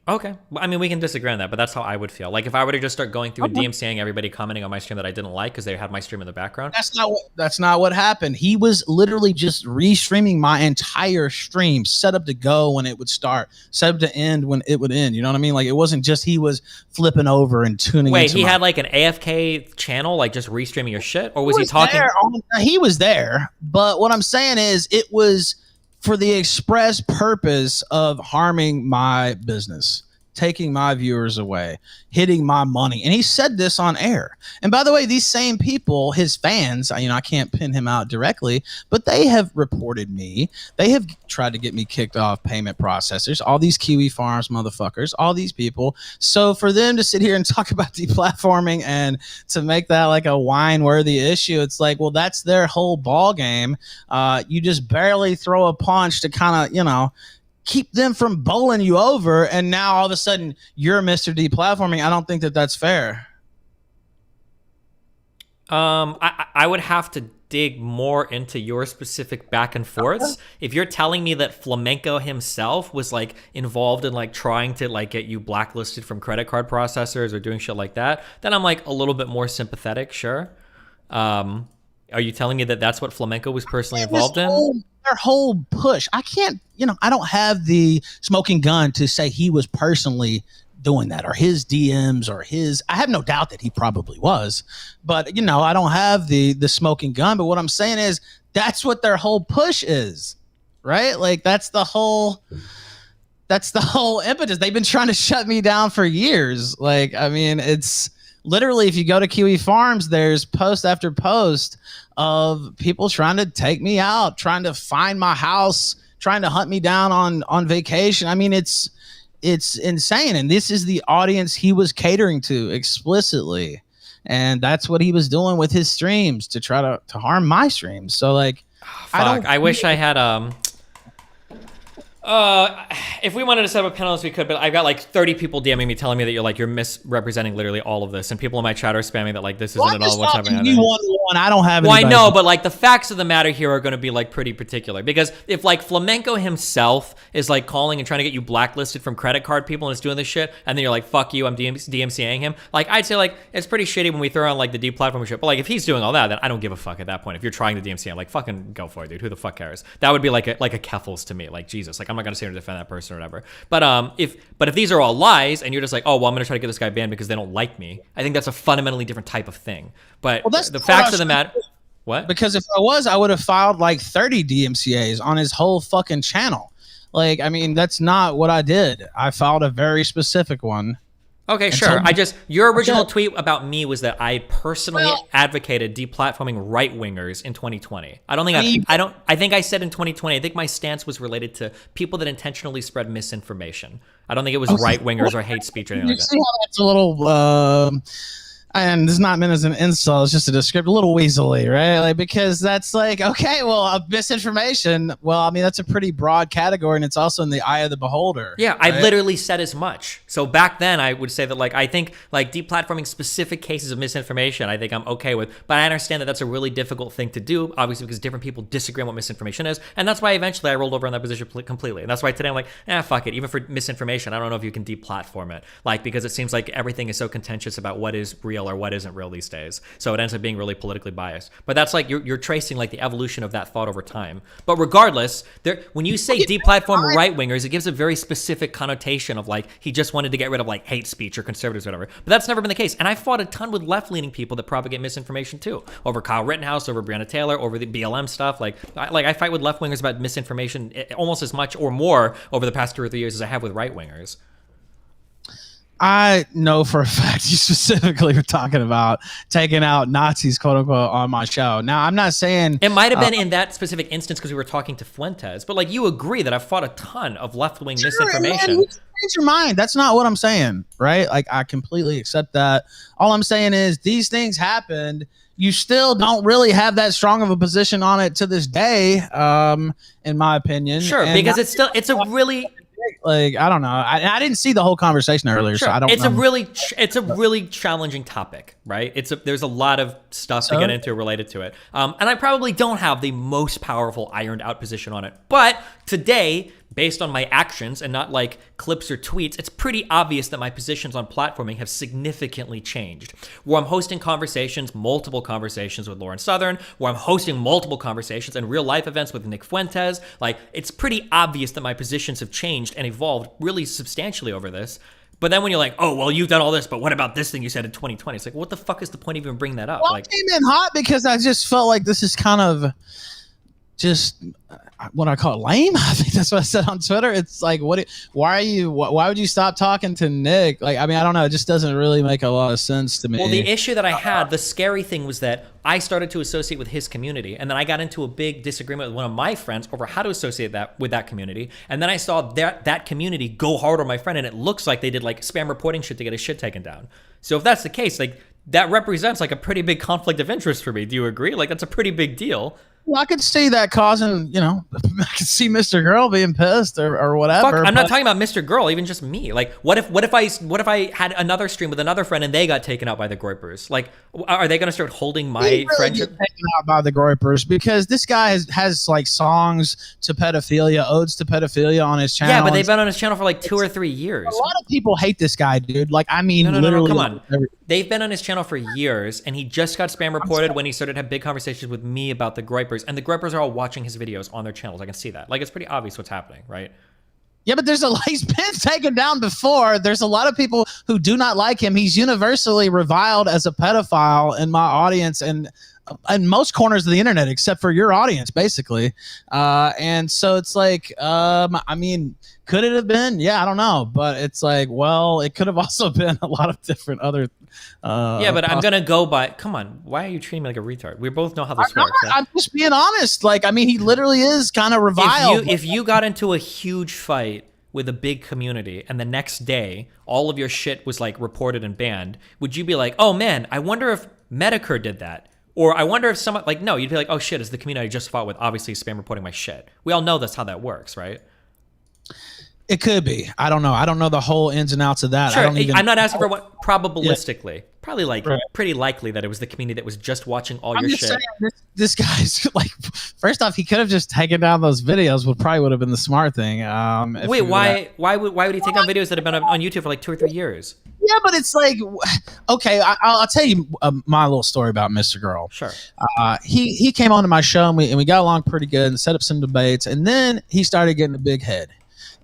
Okay. I mean, we can disagree on that, but that's how I would feel. Like if I were to just start going through and DMCAing everybody commenting on my stream that I didn't like because they had my stream in the background. That's not what happened. He was literally just restreaming my entire stream, set up to go when it would start, set up to end when it would end. You know what I mean? Like it wasn't just he was flipping over and tuning. Wait, he had like an AFK channel, like just restreaming your shit, or was he talking? He was there, but what I'm saying is it was for the express purpose of harming my business, taking my viewers away, hitting my money. And he said this on air. And by the way, these same people, his fans, I can't pin him out directly, but they have reported me. They have tried to get me kicked off payment processors, all these Kiwi Farms motherfuckers, all these people. So for them to sit here and talk about deplatforming and to make that like a wine-worthy issue, it's like, well, that's their whole ball game. You just barely throw a punch to kind of, keep them from bowling you over, and now all of a sudden you're Mr. Deplatforming. I don't think that that's fair. I would have to dig more into your specific back and forths. If you're telling me that Flamenco himself was like involved in like trying to like get you blacklisted from credit card processors or doing shit like that, then I'm like a little bit more sympathetic. Sure. Are you telling me that that's what Flamenco was personally involved in? Their whole push. I can't, I don't have the smoking gun to say he was personally doing that or his DMs or I have no doubt that he probably was, but I don't have the smoking gun. But what I'm saying is that's what their whole push is, right? Like that's the whole impetus. They've been trying to shut me down for years. Like, I mean, it's literally, if you go to Kiwi Farms, there's post after post of people trying to take me out, trying to find my house, trying to hunt me down on vacation. I mean, it's insane. And this is the audience he was catering to explicitly. And that's what he was doing with his streams to try to harm my streams. So like, I wish I had, if we wanted to set up a panelist, we could, but I've got like 30 people DMing me telling me that you're misrepresenting literally all of this, and people in my chat are spamming that like this isn't at all what's happening. I don't have. Well, I know, but like the facts of the matter here are going to be like pretty particular, because if like Flamenco himself is like calling and trying to get you blacklisted from credit card people and is doing this shit, and then you're like, fuck you, I'm DMCAing him. Like I'd say like it's pretty shitty when we throw on like the deplatforming shit, but like if he's doing all that, then I don't give a fuck at that point. If you're trying to DMCA him, like fucking go for it, dude. Who the fuck cares? That would be like a Keffels to me. Like Jesus, like I'm not gonna sit here and defend that person or whatever. But if these are all lies and you're just like, oh well, I'm gonna try to get this guy banned because they don't like me, I think that's a fundamentally different type of thing. But the facts of the matter. What? Because if I would have filed like 30 DMCAs on his whole fucking channel. Like, I mean, that's not what I did. I filed a very specific one. Okay, sure. Your original tweet about me was that I personally advocated deplatforming right-wingers in 2020. I think I said in 2020, I think my stance was related to people that intentionally spread misinformation. I don't think it was right-wingers or hate speech or anything like that. See how that's a little, and it's not meant as an insult, it's just a description, a little weaselly, right? Like, because that's like, okay, well, misinformation, well, I mean, that's a pretty broad category, and it's also in the eye of the beholder. Yeah, right? I literally said as much. So back then, I would say that, like, I think, like, deplatforming specific cases of misinformation, I think I'm okay with, but I understand that that's a really difficult thing to do, obviously, because different people disagree on what misinformation is, and that's why eventually I rolled over on that position completely. And that's why today I'm like, fuck it, even for misinformation, I don't know if you can deplatform it, like, because it seems like everything is so contentious about what is real or what isn't real these days. So it ends up being really politically biased. But that's like you're tracing like the evolution of that thought over time. But regardless, when you say deplatform right-wingers, it gives a very specific connotation of like he just wanted to get rid of like hate speech or conservatives or whatever. But that's never been the case. And I fought a ton with left-leaning people that propagate misinformation too. Over Kyle Rittenhouse, over Breonna Taylor, over the BLM stuff. Like I fight with left-wingers about misinformation almost as much or more over the past 2 or 3 years as I have with right-wingers. I know for a fact you specifically were talking about taking out Nazis, quote unquote, on my show. Now, I'm not saying it might have been in that specific instance because we were talking to Fuentes, but like you agree that I've fought a ton of left-wing misinformation. Man, change your mind. That's not what I'm saying, right? Like I completely accept that. All I'm saying is these things happened. You still don't really have that strong of a position on it to this day, in my opinion. Sure, and because it's a really Like, I don't know. I didn't see the whole conversation earlier, Sure. so I don't It's know. it's a really challenging topic, right? There's a lot of stuff to get into related to it. And I probably don't have the most powerful ironed out position on it. But today, based on my actions and not like clips or tweets, it's pretty obvious that my positions on platforming have significantly changed. Where I'm hosting conversations, multiple conversations with Lauren Southern, where I'm hosting multiple conversations and real life events with Nick Fuentes, like it's pretty obvious that my positions have changed and evolved really substantially over this. But then when you're like, oh, well, you've done all this, but what about this thing you said in 2020? It's like, what the fuck is the point of even bringing that up? Well, Like, I came in hot because I just felt like this is kind of just what I call it, lame. I think that's what I said on Twitter. It's like, why would you stop talking to Nick? Like, I mean, I don't know. It just doesn't really make a lot of sense to me. well, the issue that I had, the scary thing was that I started to associate with his community, and then I got into a big disagreement with one of my friends over how to associate that with that community. And then I saw that community go hard on my friend, and it looks like they did like spam reporting shit to get his shit taken down. So if that's the case, like that represents like a pretty big conflict of interest for me. Do you agree? Like that's a pretty big deal. Well, I could see that causing, I could see MrGirl being pissed or whatever. Fuck, I'm not talking about MrGirl, even just me. Like, what if I had another stream with another friend and they got taken out by the Groypers? Like, are they gonna start holding my friendship? Taken out by the Groypers because this guy has like songs to pedophilia, odes to pedophilia on his channel. Yeah, but they've been on his channel for like 2 or 3 years. A lot of people hate this guy, dude. Like, I mean, No, literally. come on. They've been on his channel for years, and he just got spam reported when he started to have big conversations with me about the Groypers, and the Groypers are all watching his videos on their channels. I can see that. Like, it's pretty obvious what's happening, right? Yeah, but he's been taken down before. There's a lot of people who do not like him. He's universally reviled as a pedophile in my audience and in most corners of the internet, except for your audience, basically. And so it's like, I mean, could it have been? Yeah, I don't know. But it's like, well, it could have also been a lot of different other. Yeah, but I'm gonna go by. Come on, why are you treating me like a retard? We both know how this works. Right? I'm just being honest. Like, I mean, he literally is kind of reviled. If you got into a huge fight with a big community and the next day all of your shit was like reported and banned, would you be like, oh man, I wonder if Medicare did that? Or I wonder if someone, like, no, you'd be like, oh shit, is the community I just fought with obviously spam reporting my shit? We all know that's how that works, right? It could be. I don't know. I don't know the whole ins and outs of that. Sure, I'm not asking for what. what, probabilistically. Probably like pretty likely that it was the community that was just watching all your shit. Saying, this guy's like, first off, he could have just taken down those videos. Probably would have been the smart thing. Wait, why would he take down videos that have been on YouTube for like 2 or 3 years? Yeah, but it's like, okay, I'll tell you my little story about MrGirl. Sure. He came onto my show and we got along pretty good and set up some debates, and then he started getting a big head.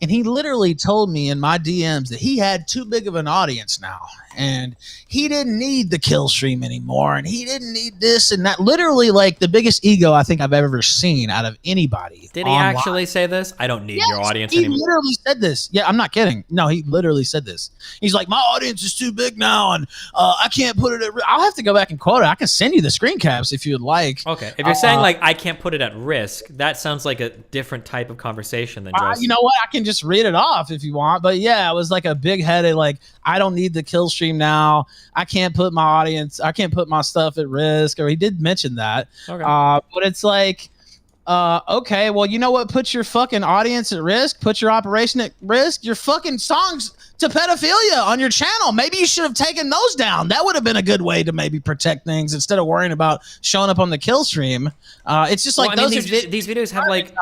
And he literally told me in my DMs that he had too big of an audience now. And he didn't need the kill stream anymore. And he didn't need this and that. Literally, like, the biggest ego I think I've ever seen out of anybody. Did he actually say this? I don't need your audience anymore. He literally said this. Yeah, I'm not kidding. No, he literally said this. He's like, my audience is too big now, and I can't put it at risk. I'll have to go back and quote it. I can send you the screen caps if you'd like. Okay. If you're saying, like, I can't put it at risk, that sounds like a different type of conversation than just... You know what? I can just read it off if you want. But yeah, it was like a big-headed, like, I don't need the kill stream now. I can't put my stuff at risk. Or he did mention that. Okay. But it's like, okay, well, you know what puts your fucking audience at risk? Put your operation at risk? Your fucking songs to pedophilia on your channel. Maybe you should have taken those down. That would have been a good way to maybe protect things instead of worrying about showing up on the kill stream. It's just like, well, I mean, these videos have like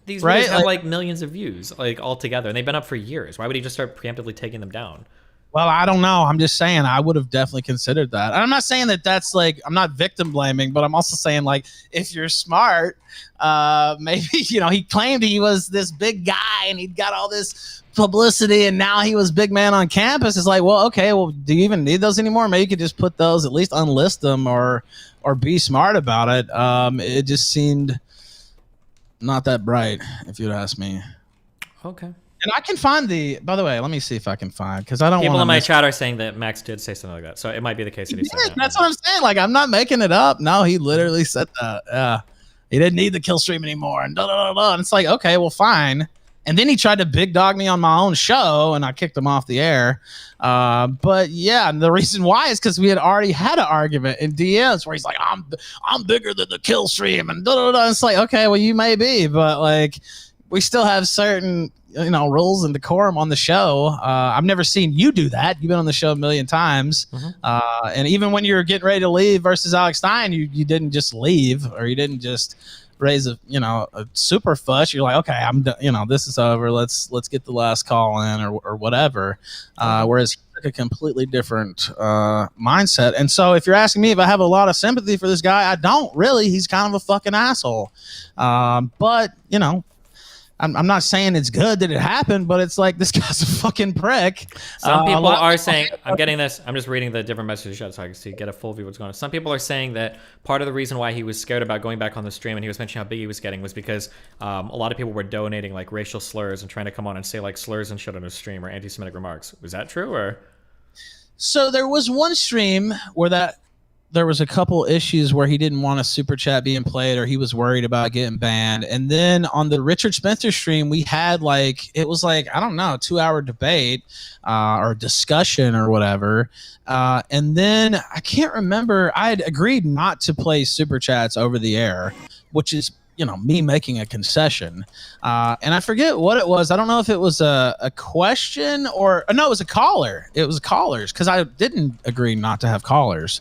videos have like millions of views like all together, and they've been up for years. Why would he just start preemptively taking them down? Well, I don't know. I'm just saying I would have definitely considered that. And I'm not saying that that's like, I'm not victim blaming, but I'm also saying, like, if you're smart, maybe, he claimed he was this big guy and he'd got all this publicity and now he was big man on campus. It's like, well, okay, well, do you even need those anymore? Maybe you could just put those, at least unlist them or be smart about it. It just seemed not that bright, if you'd ask me. Okay. And I can find by the way, let me see if I can find, because I don't want people in my chat are saying that Max did say something like that. So it might be the case that he said that. That's what I'm saying. Like, I'm not making it up. No, he literally said that. Yeah. He didn't need the kill stream anymore. And And it's like, okay, well, fine. And then he tried to big dog me on my own show, and I kicked him off the air. But yeah, the reason why is because we had already had an argument in DMs where he's like, I'm bigger than the kill stream, and It's like, okay, well, you may be, but like, we still have certain rules and decorum on the show. I've never seen you do that. You've been on the show a million times, and even when you were getting ready to leave versus Alex Stein, you didn't just leave, or you didn't just raise a super fuss. You're like, okay, I'm this is over. Let's get the last call in or whatever. Whereas he took a completely different mindset. And so if you're asking me if I have a lot of sympathy for this guy, I don't really. He's kind of a fucking asshole. But I'm not saying it's good that it happened, but it's like, this guy's a fucking prick. Some people are saying, I'm getting this, I'm just reading the different messages so I can get a full view of what's going on. Some people are saying that part of the reason why he was scared about going back on the stream and he was mentioning how big he was getting was because a lot of people were donating like racial slurs and trying to come on and say like slurs and shit on his stream or anti-Semitic remarks. Was that true, or? So there was one stream where there was a couple issues where he didn't want a super chat being played, or he was worried about getting banned. And then on the Richard Spencer stream, we had I don't know, 2-hour debate or discussion or whatever. And then I can't remember. I had agreed not to play super chats over the air, which is me making a concession. And I forget what it was. I don't know if it was a question or no, it was a caller. It was callers, because I didn't agree not to have callers.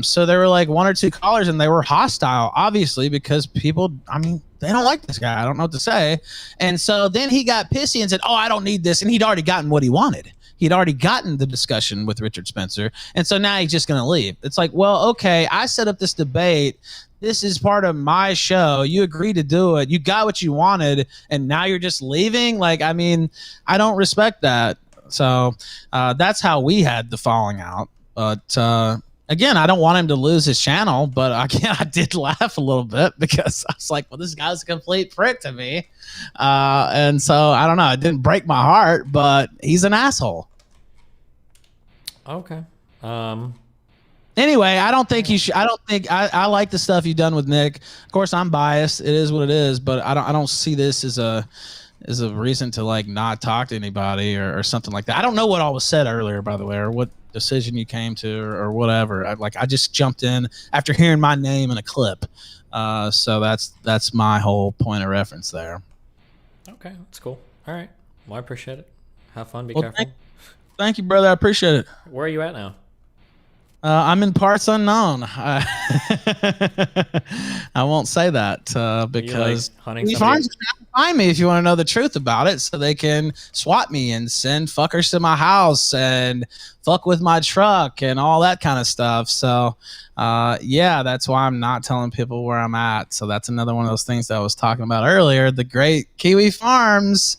So there were like 1 or 2 callers, and they were hostile, obviously, because people, they don't like this guy. I don't know what to say. And so then he got pissy and said, oh, I don't need this. And he'd already gotten what he wanted. He'd already gotten the discussion with Richard Spencer. And so now he's just going to leave. It's like, well, okay, I set up this debate. This is part of my show. You agreed to do it. You got what you wanted. And now you're just leaving? I don't respect that. So that's how we had the falling out. But again, I don't want him to lose his channel, but again, I did laugh a little bit because I was like, well, this guy's a complete prick to me. And so, I don't know, it didn't break my heart, but he's an asshole. Okay. Anyway, I don't think you should. I like the stuff you've done with Nick. Of course, I'm biased. It is what it is, but I don't see this as a reason to not talk to anybody or something like that. I don't know what all was said earlier, by the way, or what decision you came to or whatever. I just jumped in after hearing my name in a clip. So that's my whole point of reference there. Okay, that's cool. All right. Well, I appreciate it. Have fun. Be Well, careful. Thank you, brother. I appreciate it. Where are you at now? I'm in parts unknown. I won't say that because hunting you somebody? find me if you want to know the truth about it, so they can swat me and send fuckers to my house and fuck with my truck and all that kind of stuff. So yeah, that's why I'm not telling people where I'm at. So that's another one of those things that I was talking about earlier. The great Kiwi Farms.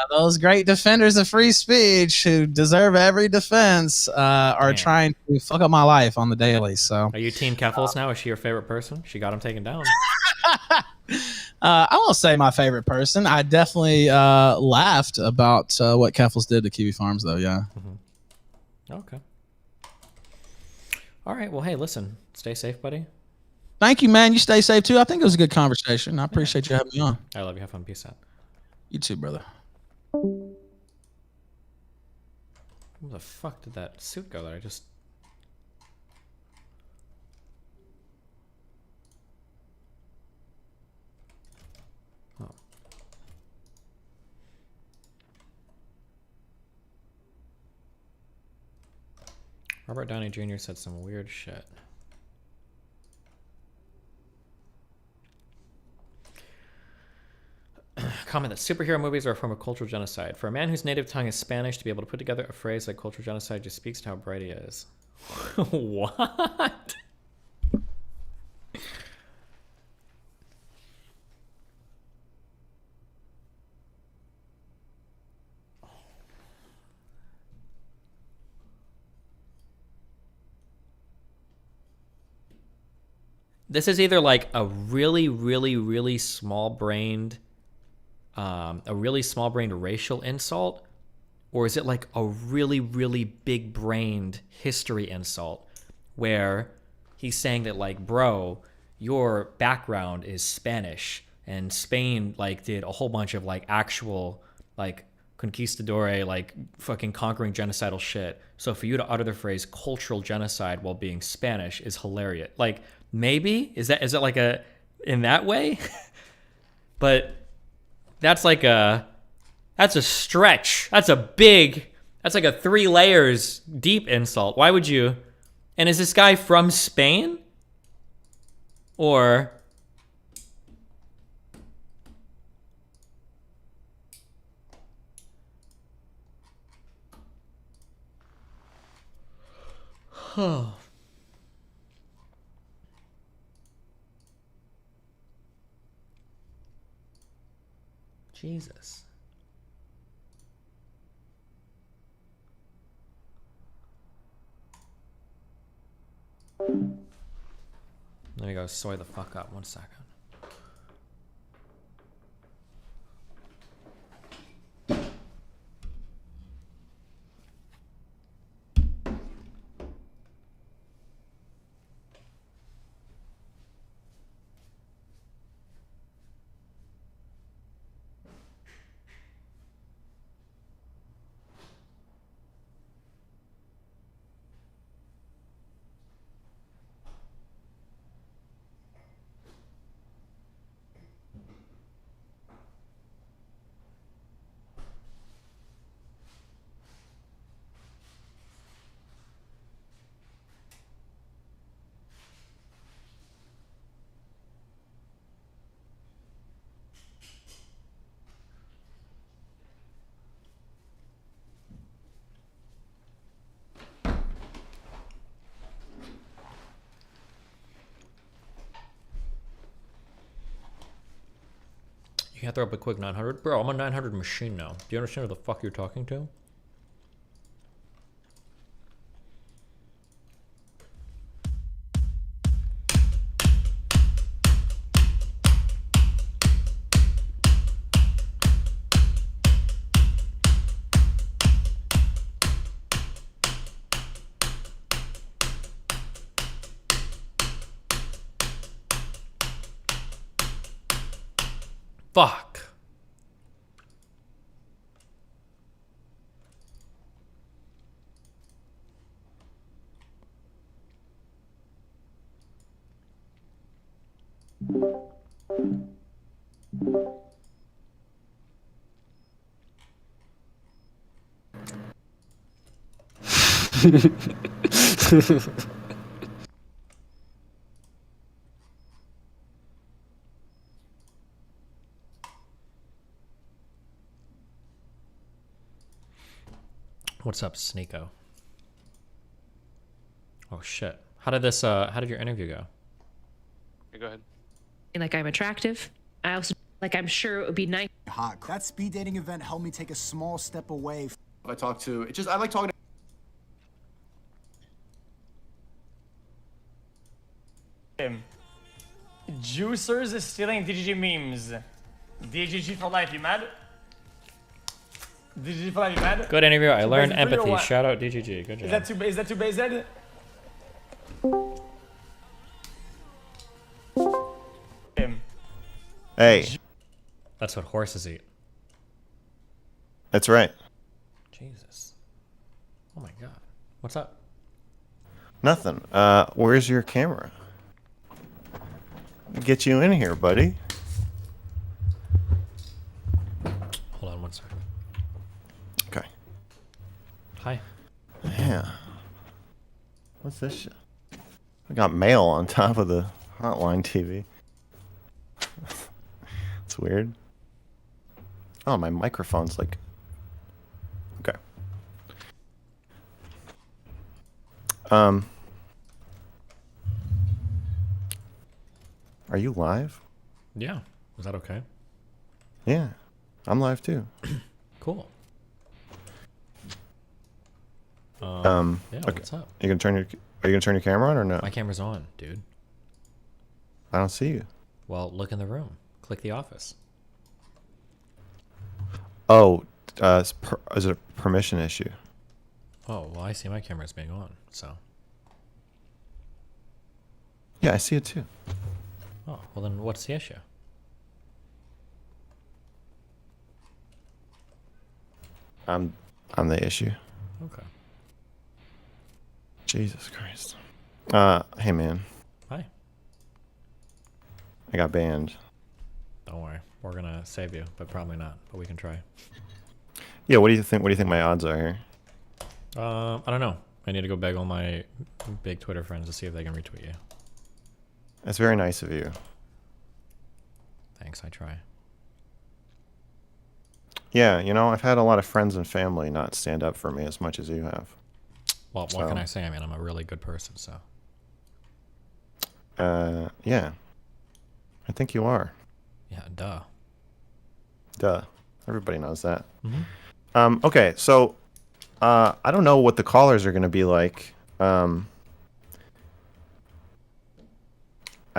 Those great defenders of free speech who deserve every defense are trying to fuck up my life on the daily. So, are you Team Keffels now? Is she your favorite person? She got him taken down. I won't say my favorite person. I definitely laughed about what Keffels did to Kiwi Farms, though. Yeah. Okay. All right. Well, hey, listen. Stay safe, buddy. Thank you, man. You stay safe too. I think it was a good conversation. I appreciate you having me on. I love you. Have fun. Peace out. You too, brother. Where the fuck did that suit go that I just... Oh. Robert Downey Jr. said some weird shit. Comment that superhero movies are a form of cultural genocide. For a man whose native tongue is Spanish to be able to put together a phrase like cultural genocide just speaks to how bright he is. What? This is either like a really small-brained racial insult, or is it like a really big-brained history insult where he's saying that like, bro, your background is Spanish and Spain like did a whole bunch of like actual like conquistador like fucking conquering genocidal shit. So for you to utter the phrase cultural genocide while being Spanish is hilarious. Like maybe is that like a in that way? But That's like a stretch. That's like a 3 layers deep insult. Why would you? And is this guy from Spain? Or oh. Jesus. Let me go soy the fuck up 1 second. You can't throw up a quick 900? Bro, I'm a 900 machine now. Do you understand who the fuck you're talking to? Fuck. What's up, Sneeko? Oh shit. How did your interview go? Okay, go ahead. Like I'm attractive. I also like I'm sure it would be nice. Hot. That speed dating event helped me take a small step away. I talk to I like talking to him. Juicers is stealing DGG memes. DGG for life, you mad? DGG for life, you mad? Good interview. I Too learned basic for you or empathy. what? Shout out DGG. Good job. Is that too basic? Him. Hey. That's what horses eat. That's right. Jesus. Oh my god. What's up? Nothing. Where's your camera? Get you in here, buddy. Hold on 1 second. Okay. Hi. Yeah. What's this shit? I got mail on top of the hotline TV. It's weird. Oh, my microphone's like... Okay. Are you live? Yeah. Was that okay? Yeah. I'm live too. Cool. Yeah, okay. what's up? Are you gonna turn your camera on or no? My camera's on, dude. I don't see you. Well, look in the room. Click the office. Oh, is it a permission issue? Oh, well, I see my camera's being on, so. Yeah, I see it too. Oh, well then what's the issue? I'm the issue. Okay. Jesus Christ. Hey man. Hi. I got banned. Don't worry. We're gonna save you, but probably not. But we can try. Yeah, what do you think? What do you think my odds are here? I don't know. I need to go beg all my big Twitter friends to see if they can retweet you. That's very nice of you. Thanks, I try. Yeah, you know, I've had a lot of friends and family not stand up for me as much as you have. Well, what can I say? I mean, I'm a really good person, so. Yeah. I think you are. Yeah, duh. Duh. Everybody knows that. Mhm. Okay, so I don't know what the callers are going to be like. I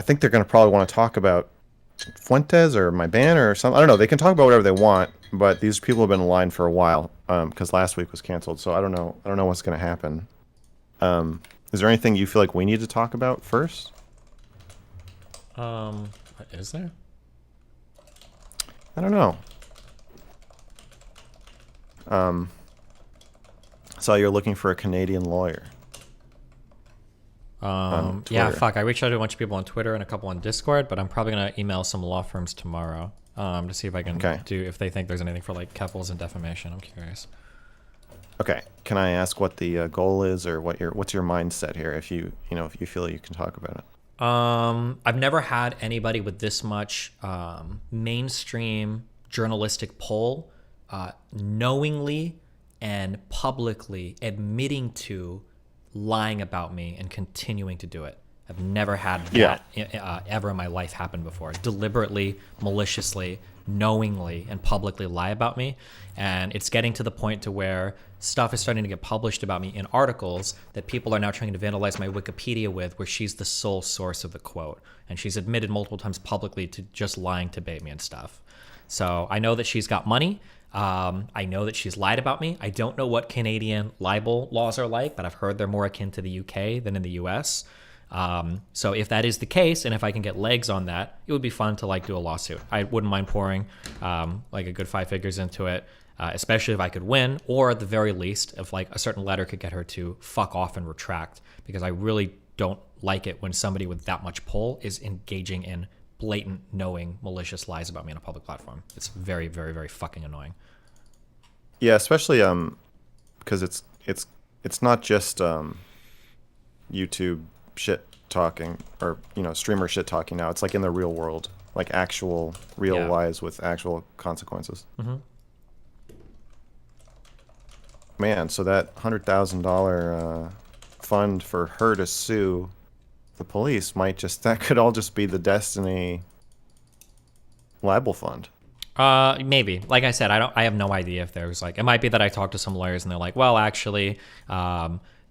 think they're going to probably want to talk about Fuentes or my ban or something. I don't know. They can talk about whatever they want, but these people have been in line for a while because last week was canceled. So I don't know. I don't know what's going to happen. Is there anything you feel like we need to talk about first? Is there? I don't know. So you're looking for a Canadian lawyer. Yeah, fuck. I reached out to a bunch of people on Twitter and a couple on Discord, but I'm probably gonna email some law firms tomorrow to see if I can do if they think there's anything for like Keffels and defamation. I'm curious. Okay. Can I ask what the goal is, or what's your mindset here? If you feel you can talk about it. I've never had anybody with this much mainstream journalistic pull knowingly and publicly admitting to lying about me and continuing to do it. I've never had that ever in my life happen before. Deliberately, maliciously, knowingly, and publicly lie about me. And it's getting to the point to where stuff is starting to get published about me in articles that people are now trying to vandalize my Wikipedia with, where she's the sole source of the quote. And she's admitted multiple times publicly to just lying to bait me and stuff. So I know that she's got money. I know that she's lied about me. I don't know what Canadian libel laws are like, but I've heard they're more akin to the UK than in the US. So if that is the case, and if I can get legs on that, it would be fun to like do a lawsuit. I wouldn't mind pouring like a good 5 figures into it, especially if I could win, or at the very least, if like a certain letter could get her to fuck off and retract, because I really don't like it when somebody with that much pull is engaging in blatant, knowing, malicious lies about me on a public platform. It's very, very, very fucking annoying. Yeah, especially because it's not just YouTube shit talking or streamer shit talking now. It's like in the real world, like actual real lies with actual consequences. Mm-hmm. Man, so that $100,000 fund for her to sue the police that could all just be the Destiny libel fund. Maybe. Like I said, I have no idea if there's like, it might be that I talked to some lawyers and they're like, well, actually,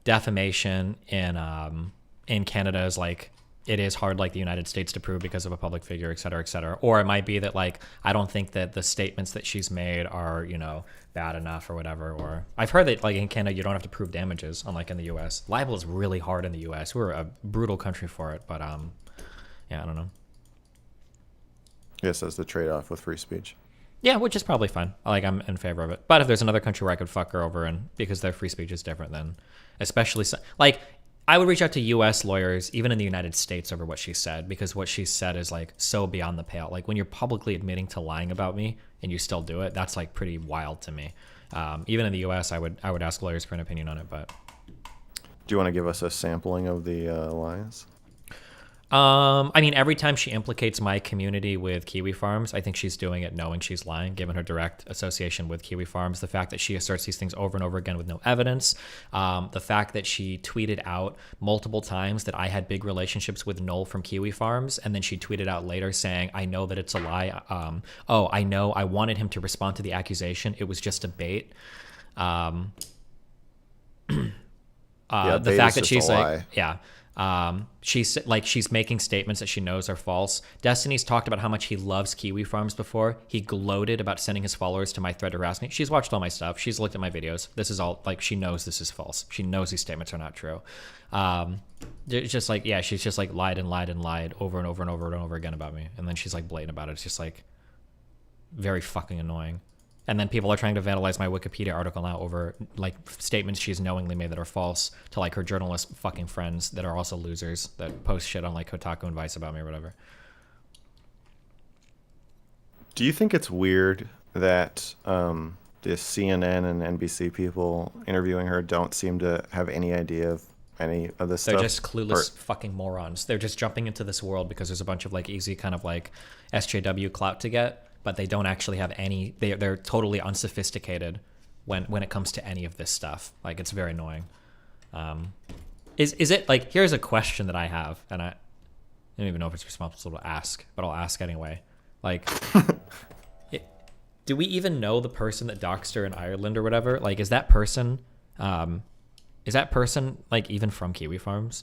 defamation in Canada is like, it is hard like the United States to prove because of a public figure, et cetera, et cetera. Or it might be that like, I don't think that the statements that she's made are, bad enough or whatever. Or I've heard that like in Canada, you don't have to prove damages, unlike in the US. Libel is really hard in the US. We're a brutal country for it, but yeah, I don't know. Yes, that's the trade-off with free speech. Yeah, which is probably fine. Like, I'm in favor of it. But if there's another country where I could fuck her over, and because their free speech is different, then especially like I would reach out to U.S. lawyers, even in the United States, over what she said, because what she said is like so beyond the pale. Like when you're publicly admitting to lying about me and you still do it, that's like pretty wild to me. Even in the U.S., I would ask lawyers for an opinion on it. But do you want to give us a sampling of the lies? I mean, every time she implicates my community with Kiwi Farms, I think she's doing it knowing she's lying, given her direct association with Kiwi Farms. The fact that she asserts these things over and over again with no evidence. The fact that she tweeted out multiple times that I had big relationships with Noel from Kiwi Farms, and then she tweeted out later saying, I know that it's a lie. I know I wanted him to respond to the accusation. It was just a bait. The fact that she's like, she's making statements that she knows are false. Destiny's talked about how much he loves Kiwi Farms before. He gloated about sending his followers to my thread to harass me. She's watched all my stuff. She's looked at my videos. This is all like, she knows this is false. She knows these statements are not true. It's just like, yeah, she's just like lied and lied and lied over and over and over and over again about me. And then she's like blatant about it. It's just like very fucking annoying. And then people are trying to vandalize my Wikipedia article now over like statements she's knowingly made that are false to like her journalist fucking friends that are also losers that post shit on like Kotaku and Vice about me or whatever. Do you think it's weird that the CNN and NBC people interviewing her don't seem to have any idea of any of this They're stuff? just clueless fucking morons. They're just jumping into this world because there's a bunch of like easy kind of like SJW clout to get, but they don't actually have any. They're totally unsophisticated when it comes to any of this stuff. Like, it's very annoying. Is it like, here's a question that I have, and I don't even know if it's responsible to ask, but I'll ask anyway. Like, do we even know the person that doxed her in Ireland or whatever? Like, is that person like even from Kiwi Farms?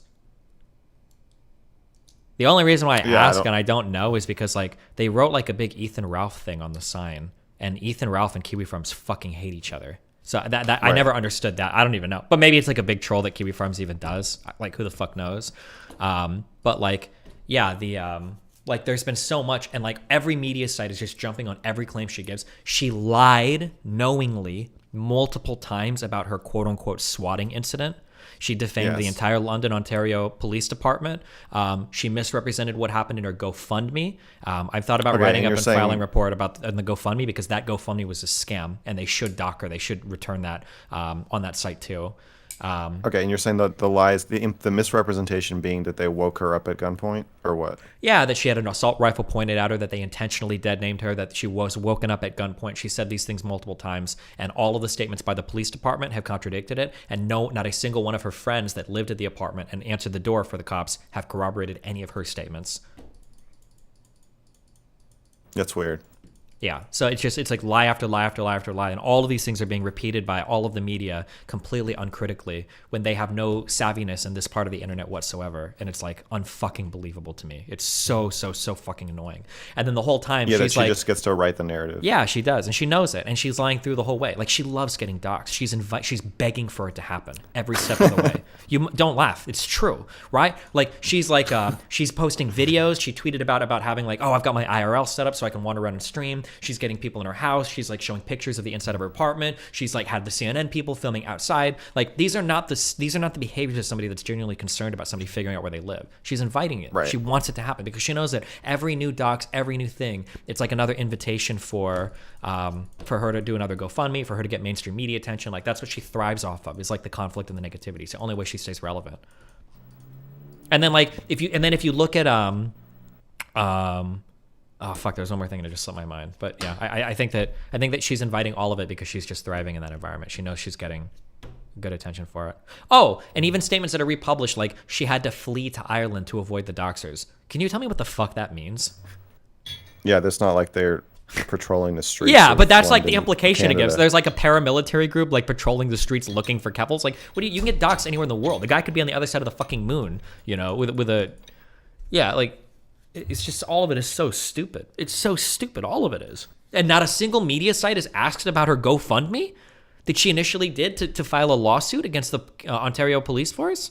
The only reason why I ask and I don't know is because like they wrote like a big Ethan Ralph thing on the sign, and Ethan Ralph and Kiwi Farms fucking hate each other. So that right. I never understood that. I don't even know. But maybe it's like a big troll that Kiwi Farms even does. Like, who the fuck knows? But like, yeah, like there's been so much, and like every media site is just jumping on every claim she gives. She lied knowingly multiple times about her quote unquote swatting incident. She defamed the entire London, Ontario Police Department. She misrepresented what happened in her GoFundMe. I've thought about writing up and filing a report about the GoFundMe, because that GoFundMe was a scam, and they should dock her. They should return that on that site too. Okay, and you're saying that the lies, the misrepresentation being that they woke her up at gunpoint, or what? Yeah, that she had an assault rifle pointed at her, that they intentionally dead-named her, that she was woken up at gunpoint. She said these things multiple times, and all of the statements by the police department have contradicted it, and not a single one of her friends that lived at the apartment and answered the door for the cops have corroborated any of her statements. That's weird. Yeah, so it's like lie after lie after lie after lie, and all of these things are being repeated by all of the media completely uncritically when they have no savviness in this part of the internet whatsoever, and it's like unfucking believable to me. It's so fucking annoying. And then the whole time she's that she like, just gets to write the narrative. Yeah, she does, and she knows it, and she's lying through the whole way. Like, she loves getting doxxed. She's begging for it to happen every step of the way. You don't laugh. It's true, right? Like, she's like she's posting videos. She tweeted about having like, oh, I've got my IRL set up so I can wander around and stream. She's getting people in her house. She's like showing pictures of the inside of her apartment. She's like had the CNN people filming outside. Like, these are not the behaviors of somebody that's genuinely concerned about somebody figuring out where they live. She's inviting it. Right. She wants it to happen because she knows that every new dox, every new thing, it's like another invitation for her to do another GoFundMe, for her to get mainstream media attention. Like, that's what she thrives off of, is like the conflict and the negativity. It's the only way she stays relevant. And then like if you look at oh fuck, there's one more thing that just slipped my mind. But yeah, I think that she's inviting all of it because she's just thriving in that environment. She knows she's getting good attention for it. Oh, and even statements that are republished, like she had to flee to Ireland to avoid the doxers. Can you tell me what the fuck that means? Yeah, that's not like they're patrolling the streets. Yeah, but that's London, like the implication Canada. it gives. There's like a paramilitary group like patrolling the streets looking for Kevils. Like, what do you can get doxed anywhere in the world. The guy could be on the other side of the fucking moon, you know, with a yeah, like it's just all of it is so stupid. It's so stupid. All of it is. And not a single media site is asked about her GoFundMe that she initially did to file a lawsuit against the Ontario Police Force.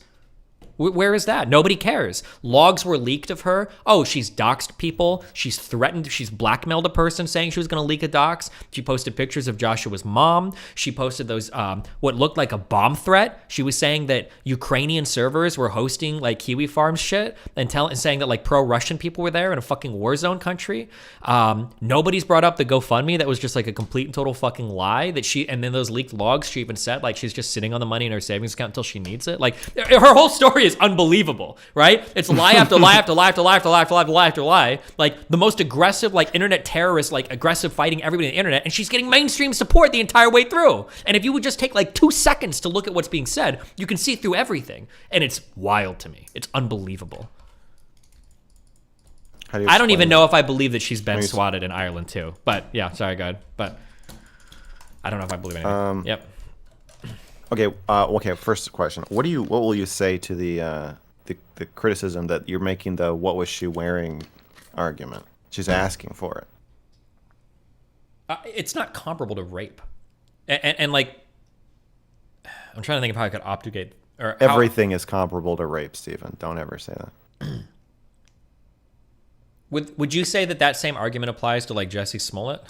Where is that? Nobody cares. Logs were leaked of her. Oh, she's doxed people. She's threatened. She's blackmailed a person saying she was going to leak a dox. She posted pictures of Joshua's mom. She posted those, what looked like a bomb threat. She was saying that Ukrainian servers were hosting like Kiwi Farms shit and saying that like pro-Russian people were there in a fucking war zone country. Nobody's brought up the GoFundMe. That was just like a complete and total fucking lie and then those leaked logs, she even said like she's just sitting on the money in her savings account until she needs it. Like, her whole story is unbelievable, right? It's lie after lie after lie after lie after lie after lie after lie after lie. Like the most aggressive, like internet terrorist, like aggressive fighting everybody on the internet, and she's getting mainstream support the entire way through. And if you would just take like 2 seconds to look at what's being said, you can see through everything. And it's wild to me. It's unbelievable. I don't even know if I believe that she's been swatted in Ireland too. But yeah, sorry, go ahead. But I don't know if I believe anything. Yep. Okay. First question: What will you say to the criticism that you're making the "what was she wearing" argument? She's asking for it. It's not comparable to rape, and like, I'm trying to think of how I could obfuscate. Or everything is comparable to rape, Stephen. Don't ever say that. Would you say that same argument applies to like Jesse Smollett?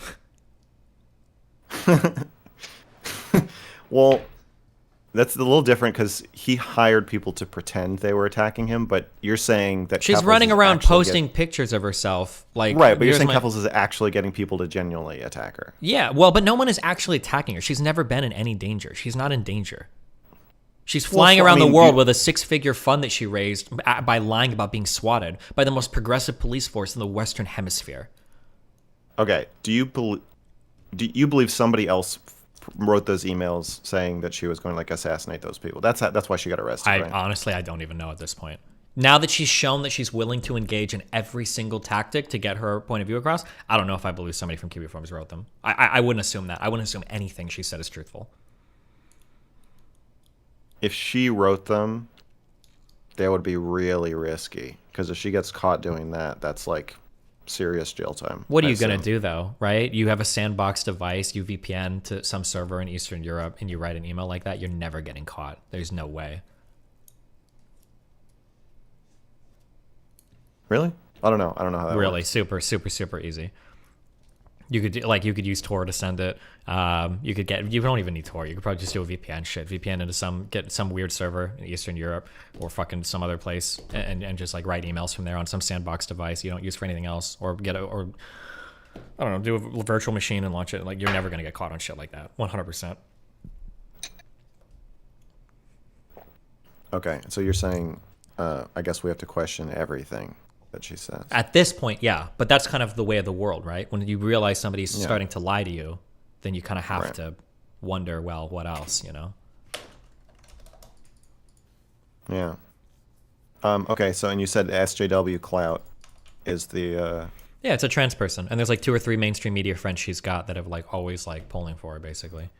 Well. That's a little different because he hired people to pretend they were attacking him, but you're saying that She's Keffels running is around actually posting pictures of herself. Like, right, but you're here's saying my- Keffels is actually getting people to genuinely attack her. Yeah, well, but no one is actually attacking her. She's never been in any danger. She's not in danger. She's flying around the world with a 6-figure fund that she raised by lying about being swatted by the most progressive police force in the Western Hemisphere. Okay, do you believe somebody else wrote those emails saying that she was going to like assassinate those people? That's why she got arrested. Right? Honestly, I don't even know at this point. Now that she's shown that she's willing to engage in every single tactic to get her point of view across, I don't know if I believe somebody from QB Forums wrote them. I wouldn't assume that. I wouldn't assume anything she said is truthful. If she wrote them, that would be really risky. Because if she gets caught doing that, that's like serious jail time. What are you going to do, though, right? You have a sandbox device, you VPN to some server in Eastern Europe, and you write an email like that, you're never getting caught. There's no way. Really? I don't know. I don't know how that really works. super easy. You could use Tor to send it. You don't even need Tor. You could probably just do a VPN VPN into get some weird server in Eastern Europe or fucking some other place and just like write emails from there on some sandbox device you don't use for anything else, or I don't know, do a virtual machine and launch it. Like, you're never gonna get caught on shit like that. 100%. Okay, so you're saying, I guess we have to question everything that she says. At this point, yeah, but that's kind of the way of the world, right? When you realize somebody's starting to lie to you, then you kind of have to wonder, well, what else, you know? Yeah. Okay, so, and you said SJW Clout is the... Yeah, it's a trans person, and there's like 2 or 3 mainstream media friends she's got that have like always like polling for her, basically.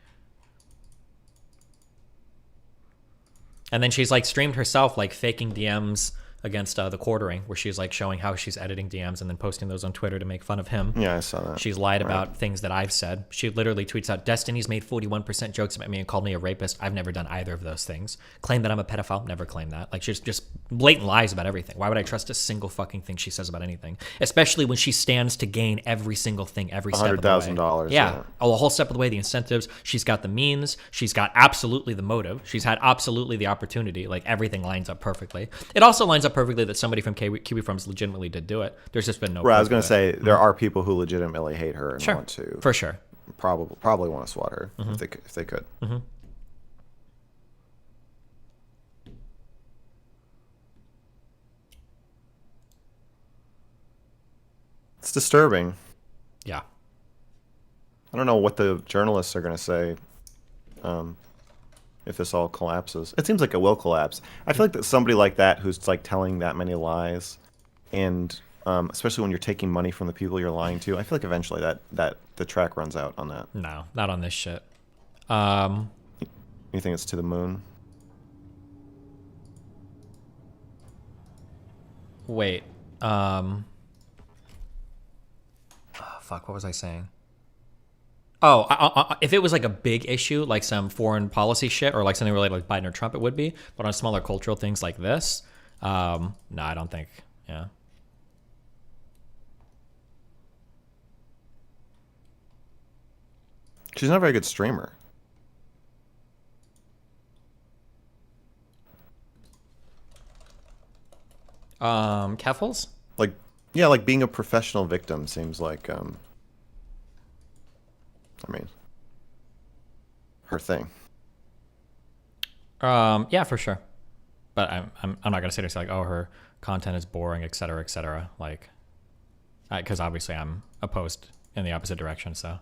And then she's like streamed herself like faking DMs against the quartering, where she's like showing how she's editing DMs and then posting those on Twitter to make fun of him. Yeah, I saw that. She's lied about things that I've said. She literally tweets out, Destiny's made 41% jokes about me and called me a rapist. I've never done either of those things. Claim that I'm a pedophile. Never claimed that. Like, she's just blatant lies about everything. Why would I trust a single fucking thing she says about anything? Especially when she stands to gain every single thing, every step of the way. $100,000. Yeah. Oh, a whole step of the way, the incentives. She's got the means. She's got absolutely the motive. She's had absolutely the opportunity. Like, everything lines up perfectly. It also lines up perfectly that somebody from QB Forums legitimately did do it. There's just been no. Right, I was going to say there are people who legitimately hate her and Sure. want to, for sure, probably want to swat her if they could. It's disturbing. Yeah. I don't know what the journalists are going to say if this all collapses. It seems like it will collapse. I feel like that somebody like that who's like telling that many lies, and especially when you're taking money from the people you're lying to, I feel like eventually that the track runs out on that. No, not on this shit. You think it's to the moon? Wait. Fuck, what was I saying? Oh, if it was like a big issue, like some foreign policy shit, or like something related like Biden or Trump, it would be. But on smaller cultural things like this, no, I don't think. Yeah. She's not a very good streamer. Keffels? Like, yeah, like being a professional victim seems like, I mean, her thing. Yeah, for sure. But I'm not gonna sit here and say like, oh, her content is boring, et cetera, like, because obviously I'm opposed in the opposite direction. So.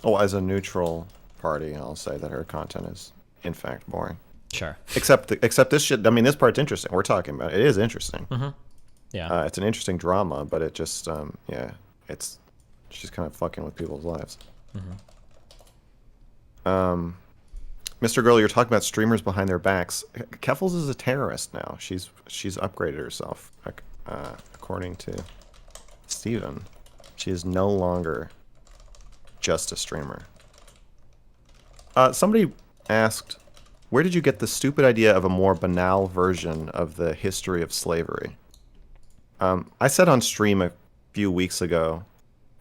Oh, as a neutral party, I'll say that her content is, in fact, boring. Sure. Except this shit. I mean, this part's interesting. We're talking about it. It is interesting. Yeah. It's an interesting drama, but it just, yeah, she's kind of fucking with people's lives. MrGirl, you're talking about streamers behind their backs. Keffels is a terrorist now. She's upgraded herself, according to Steven. She is no longer just a streamer. Somebody asked, where did you get the stupid idea of a more banal version of the history of slavery? I said on stream a few weeks ago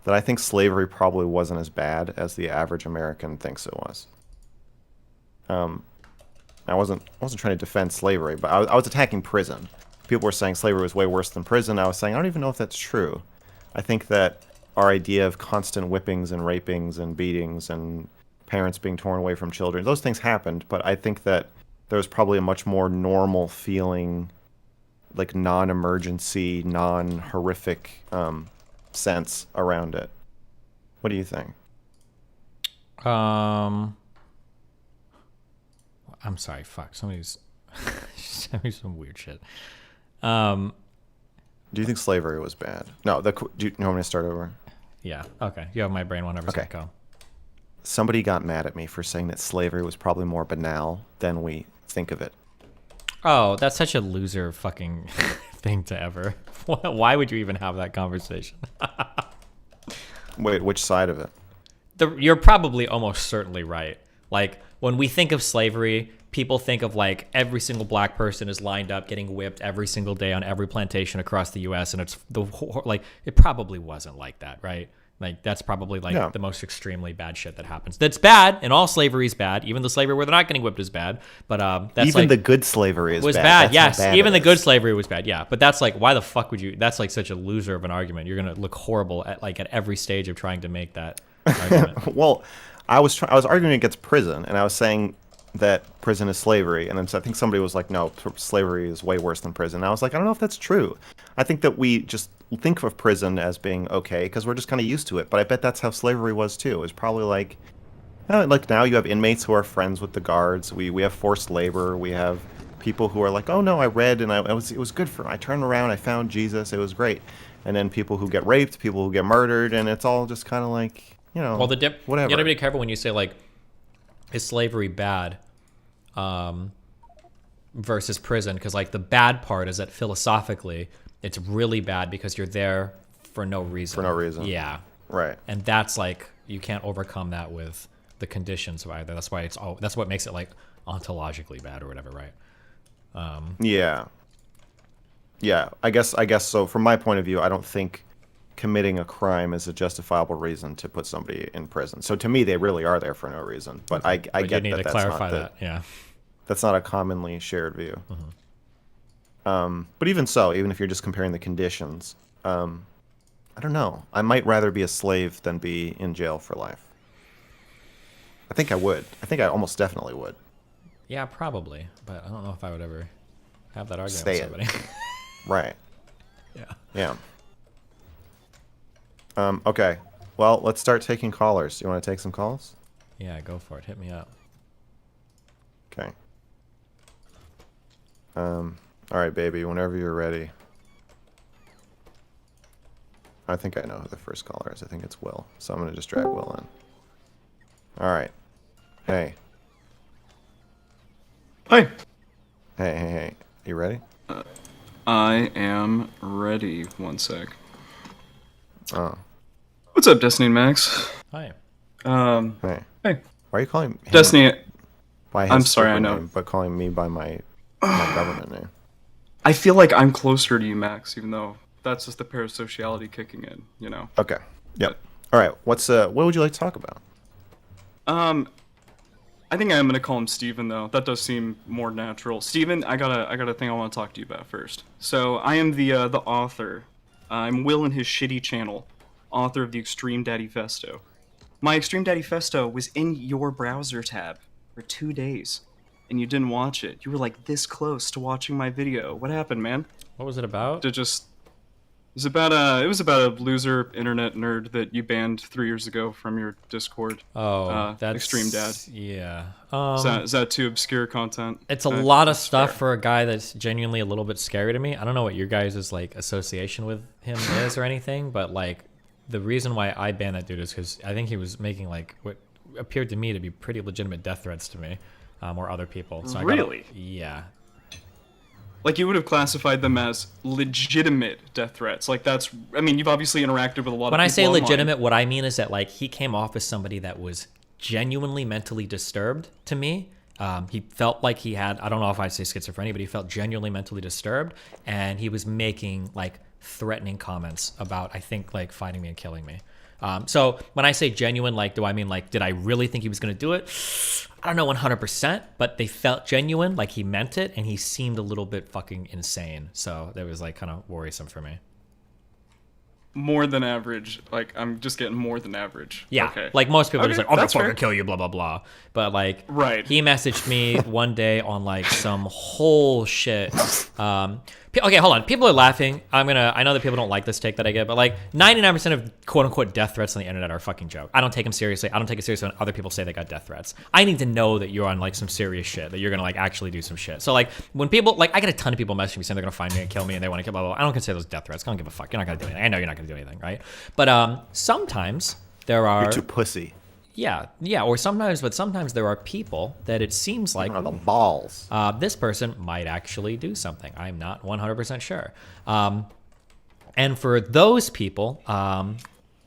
that I think slavery probably wasn't as bad as the average American thinks it was. I wasn't trying to defend slavery, but I was attacking prison. People were saying slavery was way worse than prison. I was saying I don't even know if that's true. I think that our idea of constant whippings and rapings and beatings and parents being torn away from children, those things happened, but I think that there was probably a much more normal feeling, like non-emergency, non-horrific sense around it. What do you think? I'm sorry, fuck. Somebody's sent me some weird shit. Do you think slavery was bad? No, do you want me to start over? Yeah, okay. You have my brain whenever it's go. Somebody got mad at me for saying that slavery was probably more banal than we think of it. Oh, that's such a loser fucking thing to ever. Why would you even have that conversation? Wait, which side of it? You're probably almost certainly right. Like, when we think of slavery, people think of like every single black person is lined up getting whipped every single day on every plantation across the U.S. and it's like it probably wasn't like that, right? Like that's probably like the most extremely bad shit that happens. That's bad, and all slavery is bad. Even the slavery where they're not getting whipped is bad. But that's even like, the good slavery is was bad. bad. Yes, even the good slavery was bad. Yeah, but that's like why the fuck would you? That's like such a loser of an argument. You're gonna look horrible at every stage of trying to make that argument. Well, I was arguing against prison, and I was saying that prison is slavery, and then I think somebody was like, no, slavery is way worse than prison. And I was like, I don't know if that's true. I think that we just think of prison as being okay because we're just kind of used to it, but I bet that's how slavery was too. It was probably like now you have inmates who are friends with the guards. We have forced labor. We have people who are like, oh no, I read and it was good for me. I turned around, I found Jesus, it was great. And then people who get raped, people who get murdered, and it's all just kind of like, whatever. You gotta be careful when you say like, is slavery bad versus prison? Because like the bad part is that philosophically it's really bad because you're there for no reason. For no reason. Yeah. Right. And that's like you can't overcome that with the conditions of either. That's why that's what makes it like ontologically bad or whatever, right? Yeah. I guess so. From my point of view, I don't think committing a crime is a justifiable reason to put somebody in prison. So to me, they really are there for no reason. But I get you need to clarify that. Yeah, that's not a commonly shared view. But even so, even if you're just comparing the conditions, I don't know. I might rather be a slave than be in jail for life. I think I would. I think I almost definitely would. Yeah, probably. But I don't know if I would ever have that argument Stay with somebody. Right. Yeah. Okay. Well, let's start taking callers. You want to take some calls? Yeah, go for it. Hit me up. Okay. All right, baby. Whenever you're ready. I think I know who the first caller is. I think it's Will. So I'm going to just drag Will in. All right. Hey. Hi. Hey. You ready? I am ready. One sec. Oh. What's up, Destiny and Max? Hi. Hey. Hey. Why are you calling him Destiny? by his I'm sorry, I super know. name, but calling me by my government name? I feel like I'm closer to you, Max, even though that's just the parasociality kicking in, you know? Okay. Yep. All right. What would you like to talk about? I think I am gonna call him Steven though. That does seem more natural. Steven, I got a thing I want to talk to you about first. So I am the author. I'm Will in his shitty channel, author of the Extreme Daddy Festo. My Extreme Daddy Festo was in your browser tab for 2 days, and you didn't watch it. You were like this close to watching my video. What happened, man? What was it about? It was about a loser internet nerd that you banned 3 years ago from your Discord. Oh, that's Extreme Dad. Yeah. Is that too obscure content? It's a lot of stuff for a guy that's genuinely a little bit scary to me. I don't know what your guys' like association with him is or anything, but like the reason why I banned that dude is because I think he was making like what appeared to me to be pretty legitimate death threats to me or other people. So Really? Yeah. Like, you would have classified them as legitimate death threats. Like, you've obviously interacted with a lot of people When I say online. legitimate, what I mean is that, like, he came off as somebody that was genuinely mentally disturbed to me. He felt like he had, I don't know if I say schizophrenia, but he felt genuinely mentally disturbed. And he was making, like, threatening comments about, I think, like, fighting me and killing me. So when I say genuine, like, do I mean like, did I really think he was going to do it? I don't know 100%, but they felt genuine, like he meant it, and he seemed a little bit fucking insane. So that was like kind of worrisome for me. More than average. Like, I'm just getting more than average. Yeah, okay. like most people are just like, I'm gonna that's fair. fucking kill you, blah, blah, blah. But like, Right. he messaged me one day on like some whole shit. Okay, hold on. People are laughing. I know that people don't like this take that I get, but like 99% of quote unquote death threats on the internet are a fucking joke. I don't take them seriously. I don't take it seriously when other people say they got death threats. I need to know that you're on like some serious shit, that you're gonna like actually do some shit. So like when people, like I get a ton of people messaging me saying they're gonna find me and kill me and they want to kill blah, blah, blah. I don't consider those death threats. I don't give a fuck. You're not gonna do anything. I know you're not gonna do anything, right? But sometimes there are... You're too pussy. Yeah, or sometimes there are people that it seems like the balls. This person might actually do something. I'm not 100% sure. And for those people,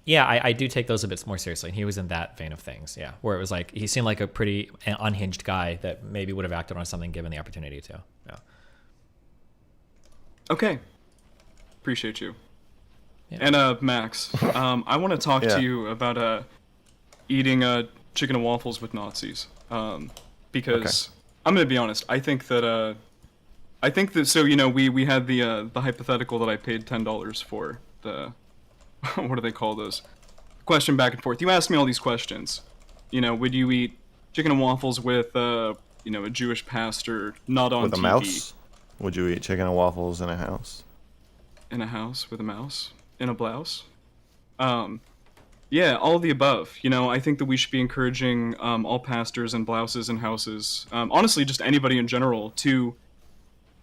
yeah, I do take those a bit more seriously. And he was in that vein of things, yeah, where it was like he seemed like a pretty unhinged guy that maybe would have acted on something given the opportunity to. Yeah. Okay. Appreciate you. Yeah. And Max, I want to talk to you about eating chicken and waffles with Nazis, because I'm gonna be honest. I think that so you know we had the hypothetical that I paid $10 for, the what do they call those? Question back and forth. You asked me all these questions. You know, would you eat chicken and waffles with you know, a Jewish pastor not on with a TV? Mouse? Would you eat chicken and waffles in a house? In a house with a mouse in a blouse? Yeah, all of the above. You know, I think that we should be encouraging all pastors and blouses and houses, honestly, just anybody in general, to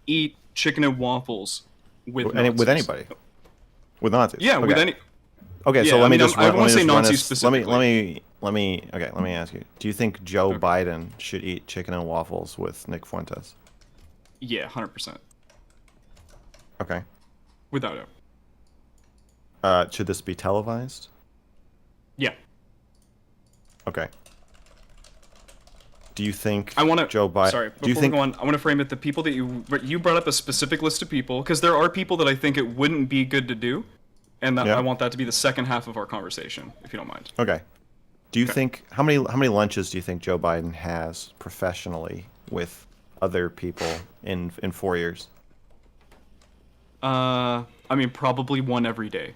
eat chicken and waffles with Nazis. With anybody. With Nazis. Yeah, with any. Okay, Yeah, so let me I won't say Nazis specifically. Let me ask you. Do you think Joe Biden should eat chicken and waffles with Nick Fuentes? Yeah, 100%. Okay. Without it. Should this be televised? Yeah. Okay. Do you think I want to Joe Biden? Sorry, do you before think we go on, I want to frame it. The people that you brought up a specific list of people, because there are people that I think it wouldn't be good to do, and that I want that to be the second half of our conversation, if you don't mind. Okay. Do you think how many lunches do you think Joe Biden has professionally with other people in 4 years? I mean, probably one every day.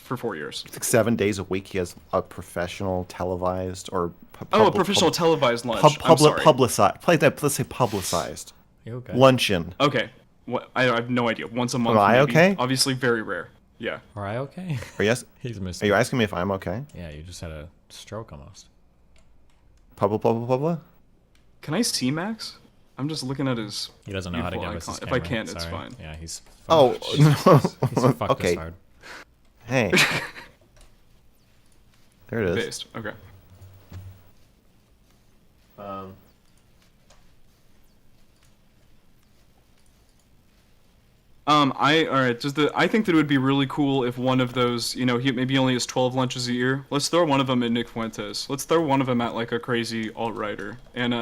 For 4 years. It's like 7 days a week. He has a professional televised or a professional televised lunch. I'm sorry. Publicized. Let's say publicized. Okay. Luncheon. Okay. What? I have no idea. Once a month. Am I maybe. okay? Obviously, very rare. Yeah. Are I okay? He's missing. Are you asking me if I'm okay? Yeah, you just had a stroke almost. Public. Can I see Max? I'm just looking at his. He doesn't know how to get us his If camera. I can, Sorry. it's fine. Yeah, he's. Oh, he's fucked okay. hard. Hey. There it is. Based. Okay. I think that it would be really cool if one of those, you know, he maybe only has 12 lunches a year. Let's throw one of them at Nick Fuentes. Let's throw one of them at like a crazy alt-righter and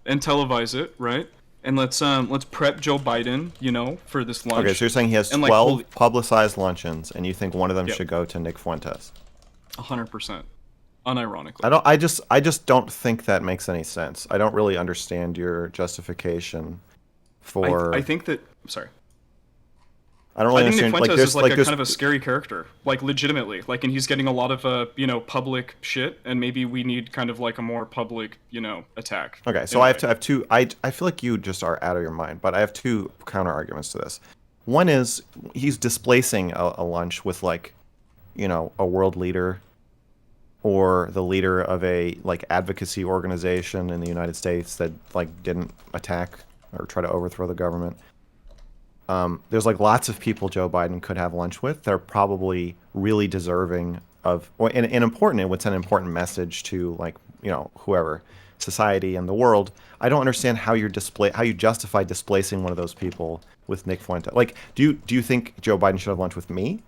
televise it, right? And let's prep Joe Biden, you know, for this lunch. Okay, so you're saying he has 12 publicized luncheons, and you think one of them should go to Nick Fuentes? 100%, unironically. I just don't think that makes any sense. I don't really understand your justification for. I think that. Sorry. I don't really understand. Nick Fuentes is like a there's kind of a scary character, like legitimately, like, and he's getting a lot of you know, public shit, and maybe we need kind of like a more public, you know, attack. Okay, so I have two. I feel like you just are out of your mind, but I have two counter arguments to this. One is he's displacing a lunch with, like, you know, a world leader or the leader of a like advocacy organization in the United States that like didn't attack or try to overthrow the government. There's like lots of people Joe Biden could have lunch with. They're probably really deserving of, and important. It would send an important message to, like, you know, whoever, society and the world. I don't understand how you justify displacing one of those people with Nick Fuentes. Like, do you think Joe Biden should have lunch with me?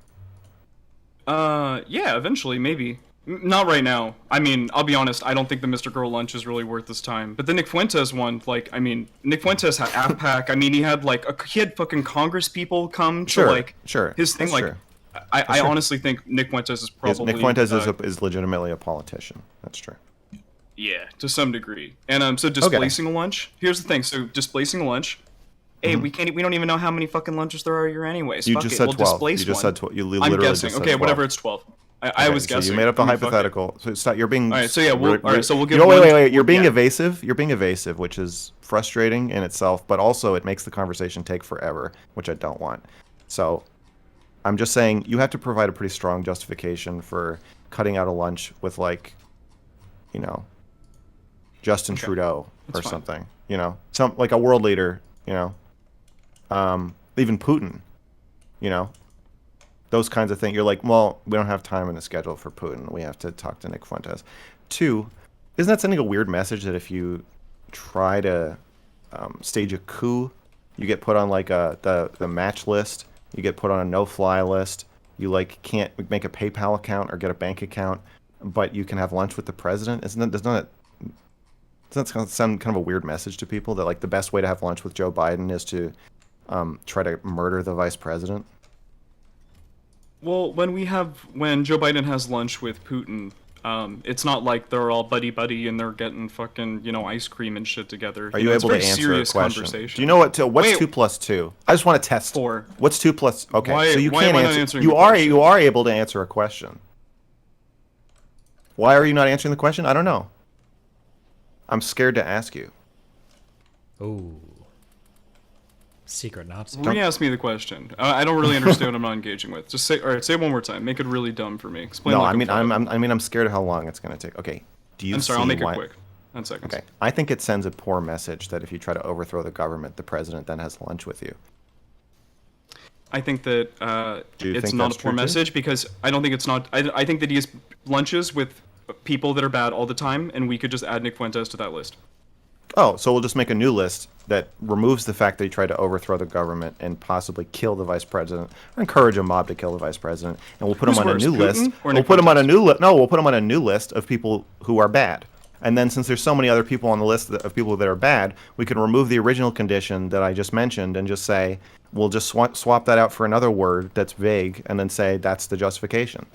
Yeah, eventually, maybe. Not right now. I mean, I'll be honest, I don't think the MrGirl lunch is really worth his time. But the Nick Fuentes one, like, I mean, Nick Fuentes had AFPAC. I mean, he had fucking Congress people come to, like, his thing. That's like, true. I honestly think Nick Fuentes is Yes, probably Nick Fuentes is legitimately a politician. That's true. yeah, to some degree. And so displacing a lunch. Here's the thing. So displacing a lunch. Hey, we don't even know how many fucking lunches there are here anyways. You Fuck just it. said We'll 12. displace You just one. said 12. You I'm literally guessing. just said Okay, 12. whatever. It's 12. I was guessing. So you made up a I mean, fuck it. hypothetical. So stop. You're being. All right. So yeah. All right. So we'll give. Wait. You're being evasive. You're being evasive, which is frustrating in itself, but also it makes the conversation take forever, which I don't want. So, I'm just saying you have to provide a pretty strong justification for cutting out a lunch with Justin Trudeau or something. Some like a world leader. Even Putin. Those kinds of things. You're like, well, we don't have time in the schedule for Putin. We have to talk to Nick Fuentes. 2, isn't that sending a weird message that if you try to stage a coup, you get put on like the match list, you get put on a no-fly list, you can't make a PayPal account or get a bank account, but you can have lunch with the president? Doesn't that send kind of a weird message to people that the best way to have lunch with Joe Biden is to try to murder the vice president? Well, when Joe Biden has lunch with Putin, it's not like they're all buddy and they're getting fucking ice cream and shit together. Are you able to answer a question? Do you know what? What's 2 plus 2? I just want to test. 4. What's 2 plus? Okay, so you why can't am I not answer. answering You the are question? you are able to answer a question. Why are you not answering the question? I don't know. I'm scared to ask you. Ooh. Secret Nazi. Re-ask me the question. I don't really understand what I'm not engaging with. Just say, all right, say it one more time. Make it really dumb for me. Explain. No, like I'm scared of how long it's going to take. Okay. Do you? I'm sorry. see I'll make why... it quick. 10 seconds. Okay. I think it sends a poor message that if you try to overthrow the government, the president then has lunch with you. I think that it's not a poor message because I don't think it's not. I think that he has lunches with people that are bad all the time, and we could just add Nick Fuentes to that list. Oh, so we'll just make a new list that removes the fact that he tried to overthrow the government and possibly kill the vice president, or encourage a mob to kill the vice president, and we'll put him on a new list. We'll put him on a new list. No, we'll put him on a new list of people who are bad. And then since there's so many other people on the list of people that are bad, we can remove the original condition that I just mentioned and just say, we'll just swap that out for another word that's vague, and then say that's the justification.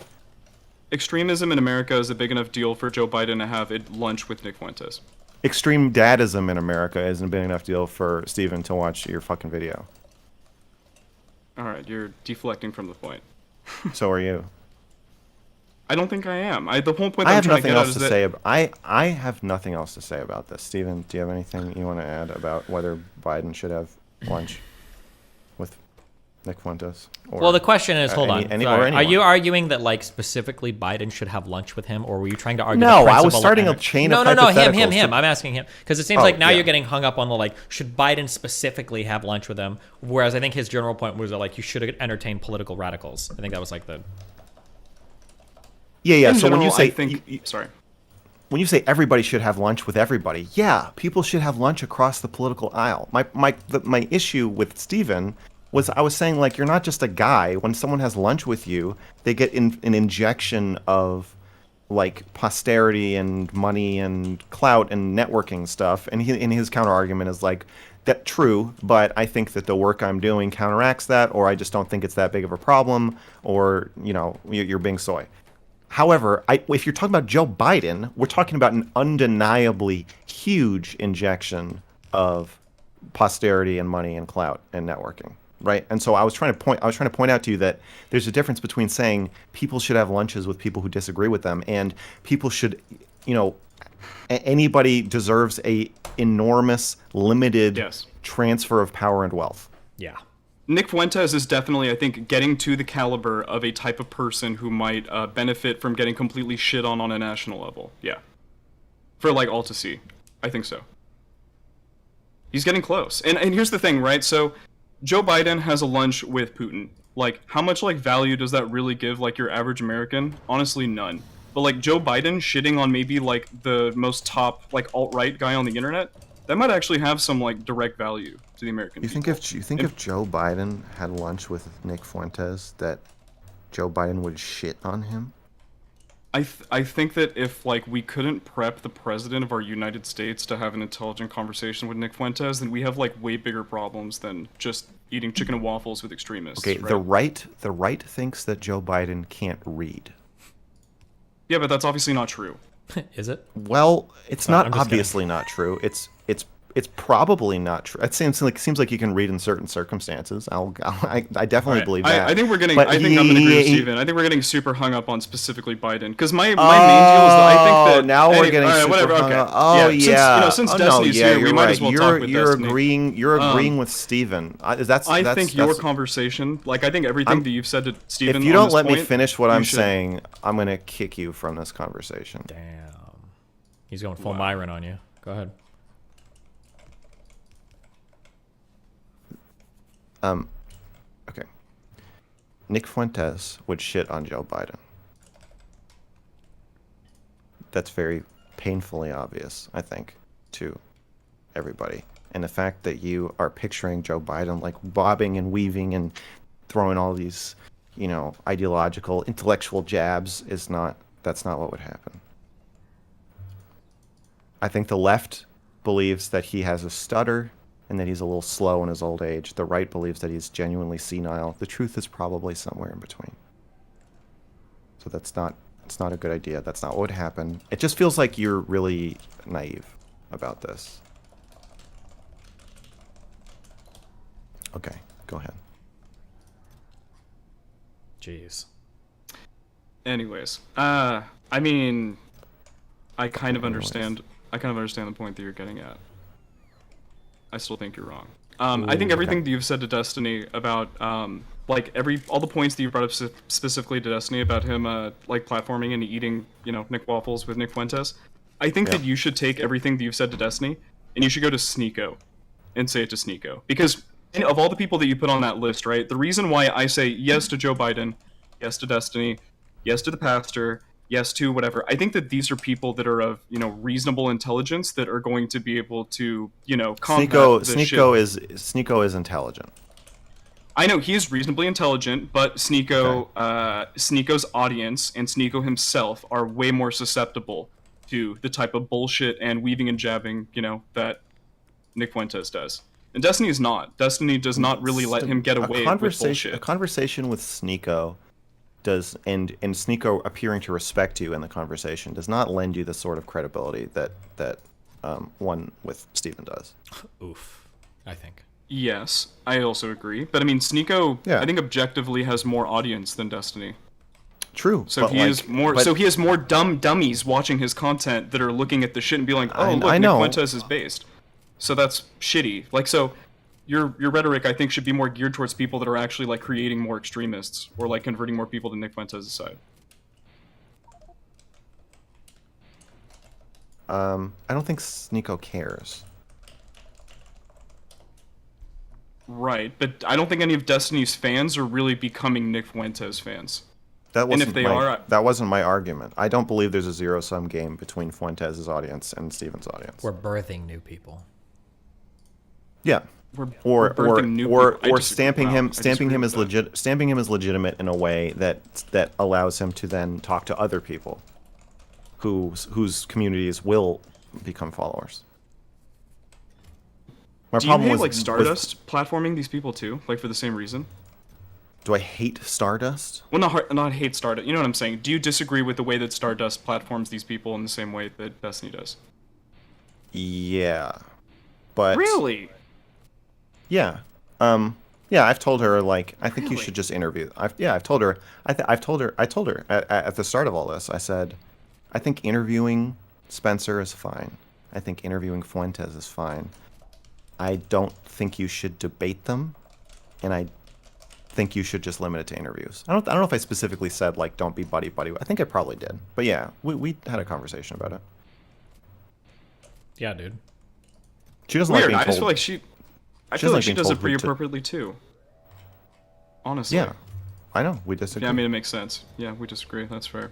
Extremism in America is a big enough deal for Joe Biden to have a lunch with Nick Fuentes. Extreme dadism in America isn't a big enough deal for Steven to watch your fucking video. All right, you're deflecting from the point. So are you. I don't think I am. The whole point I that I'm have trying to nothing get else at to is say. that I have nothing else to say about this. Steven, do you have anything you want to add about whether Biden should have lunch with Nick Fuentes? Or, well, the question is, hold on. Sorry, Are you arguing that specifically Biden should have lunch with him, or were you trying to argue? No, the I was principle starting of a chain no, of no, hypotheticals. him. I'm asking him because it seems like now you're getting hung up on the should Biden specifically have lunch with him, whereas I think his general point was that you should entertain political radicals. I think that was the. Yeah. In So general, when you say, I think, sorry. When you say everybody should have lunch with everybody, yeah, people should have lunch across the political aisle. My issue with Steven was I was saying you're not just a guy. When someone has lunch with you, they get an injection of posterity and money and clout and networking stuff. And his counter argument is that true, but I think that the work I'm doing counteracts that, or I just don't think it's that big of a problem, or you're being soy. However, if you're talking about Joe Biden, we're talking about an undeniably huge injection of posterity and money and clout and networking, right? And so I was trying to point out to you that there's a difference between saying people should have lunches with people who disagree with them, and people should, anybody deserves a enormous, limited transfer of power and wealth. Yeah. Nick Fuentes is definitely, I think, getting to the caliber of a type of person who might benefit from getting completely shit on a national level. Yeah. For all to see. I think so. He's getting close. And here's the thing, right? So Joe Biden has a lunch with Putin. How much value does that really give your average American? Honestly, none. But Joe Biden shitting on maybe the most top alt-right guy on the internet, that might actually have some direct value to the American people. You think if Joe Biden had lunch with Nick Fuentes that Joe Biden would shit on him? I think that if we couldn't prep the president of our United States to have an intelligent conversation with Nick Fuentes, then we have way bigger problems than just eating chicken and waffles with extremists. Okay, right? the right thinks that Joe Biden can't read. Yeah, but that's obviously not true. Is it? Well, it's I'm not just obviously not true. It's probably not true. It seems like you can read in certain circumstances. I definitely believe that. I think we're getting. But I think I'm gonna agree with Steven. I think we're getting super hung up on specifically Biden because my main deal is that I think that now we're getting all right, super whatever. hung Okay. up. Oh yeah. Since Oh, Destiny's no, yeah, here, we you're might right. as well talk with You're Destiny. agreeing. You're agreeing with Steven. I think your conversation, like I think everything that you've said to Steven. If you don't let me point, finish what you I'm should- saying, I'm gonna kick you from this conversation. Damn. He's going full Myron on you. Go ahead. Okay. Nick Fuentes would shit on Joe Biden. That's very painfully obvious, I think, to everybody. And the fact that you are picturing Joe Biden like bobbing and weaving and throwing all these, ideological, intellectual jabs that's not what would happen. I think the left believes that he has a stutter and that he's a little slow in his old age. The right believes that he's genuinely senile. The truth is probably somewhere in between. So it's not a good idea. That's not what would happen. It just feels like you're really naive about this. Okay, go ahead. Jeez. Anyways, I mean, I kind of understand the point that you're getting at. I still think you're wrong. I think everything that you've said to Destiny about all the points that you brought up specifically to Destiny about him like platforming and eating Nick Waffles with Nick Fuentes. I think that you should take everything that you've said to Destiny and you should go to Sneeko and say it to Sneeko, because of all the people that you put on that list, right? The reason why I say yes to Joe Biden, yes to Destiny, yes to the pastor, yes to whatever, I think that these are people that are of reasonable intelligence that are going to be able to combat this shit. Sneeko is intelligent. I know he is reasonably intelligent, but Sneeko's audience and Sneeko himself are way more susceptible to the type of bullshit and weaving and jabbing that Nick Fuentes does. And Destiny is not. Destiny does not really let him get away with bullshit. A conversation with Sneeko and Sneeko appearing to respect you in the conversation does not lend you the sort of credibility that one with Steven does. Oof, I think. Yes, I also agree. But I mean, Sneeko, I think objectively has more audience than Destiny. True. So he has more. So he has more dumb dummies watching his content that are looking at the shit and be like, "Oh, look, Nick Fuentes is based." So that's shitty. Like, so your rhetoric, I think, should be more geared towards people that are actually like creating more extremists or like converting more people to Nick Fuentes' side. I don't think Sneeko cares. Right, but I don't think any of Destiny's fans are really becoming Nick Fuentes fans. That wasn't and if they are, that wasn't my argument. I don't believe there's a zero-sum game between Fuentes' audience and Steven's audience. We're birthing new people. Yeah. We're birthing new people. stamping him as legitimate in a way that allows him to then talk to other people whose communities will become followers. Do you hate like Stardust platforming these people too, like for the same reason? Do I hate Stardust? Well, not hate Stardust. You know what I'm saying? Do you disagree with the way that Stardust platforms these people in the same way that Destiny does? Yeah, but really, yeah, I've told her like I think you should just interview. I've told her. I told her at the start of all this. I said, I think interviewing Spencer is fine. I think interviewing Fuentes is fine. I don't think you should debate them, and I think you should just limit it to interviews. I don't know if I specifically said like don't be buddy. I think I probably did, but yeah, we had a conversation about it. Yeah, dude. She doesn't Weird. like being I just told. feel like she. I feel like she does it pretty appropriately too. Honestly. Yeah, I know. We disagree. Yeah, I mean it makes sense. Yeah, we disagree. That's fair.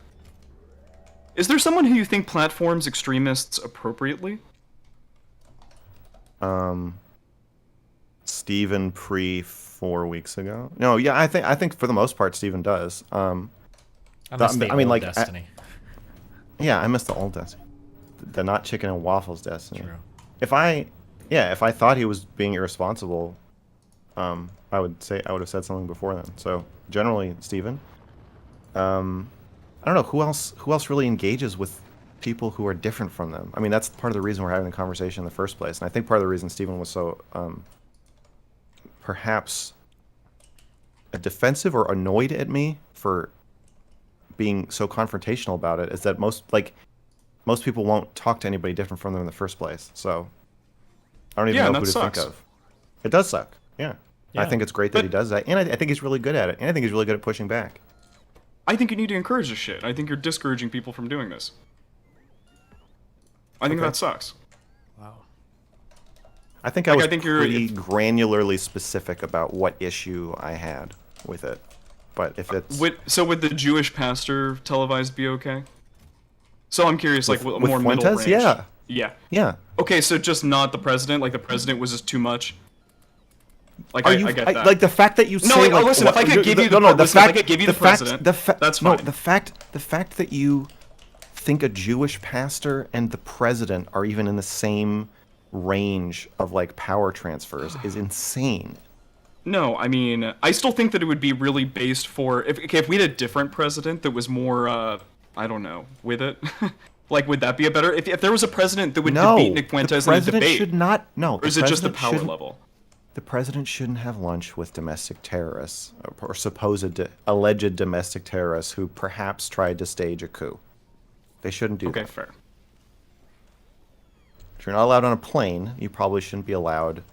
Is there someone who you think platforms extremists appropriately? Steven pre 4 weeks ago. No, yeah, I think for the most part Steven does. I miss the old Destiny. I miss the old Destiny. The not chicken and waffles Destiny. True. If I thought he was being irresponsible, I would have said something before then. So generally, Steven, I don't know who else really engages with people who are different from them. I mean, that's part of the reason we're having the conversation in the first place, and I think part of the reason Steven was so perhaps defensive or annoyed at me for being so confrontational about it is that most people won't talk to anybody different from them in the first place. So I don't even know who to think of. It does suck. Yeah. I think it's great that he does that, and I think he's really good at it, and I think he's really good at pushing back. I think you need to encourage this shit. I think you're discouraging people from doing this. I think that sucks. Wow. I think I was pretty granularly specific about what issue I had with it, but if it's would the Jewish pastor televised be okay? So I'm curious, like with more Fuentes? middle range. Yeah. Yeah. Yeah. Okay, so just not the president. Like the president was just too much. Like I get that. like the fact that you say no, listen. If I could give you the president, that's fine. No, the fact that you think a Jewish pastor and the president are even in the same range of like power transfers is insane. No, I mean, I still think that it would be really based for if we had a different president that was more I don't know, with it. Like, would that be a better if there was a president that would debate Nick Fuentes in a debate? Should not. No, or is it just the power level? The president shouldn't have lunch with domestic terrorists or alleged domestic terrorists who perhaps tried to stage a coup. They shouldn't do that. Okay, fair. If you're not allowed on a plane, you probably shouldn't be allowed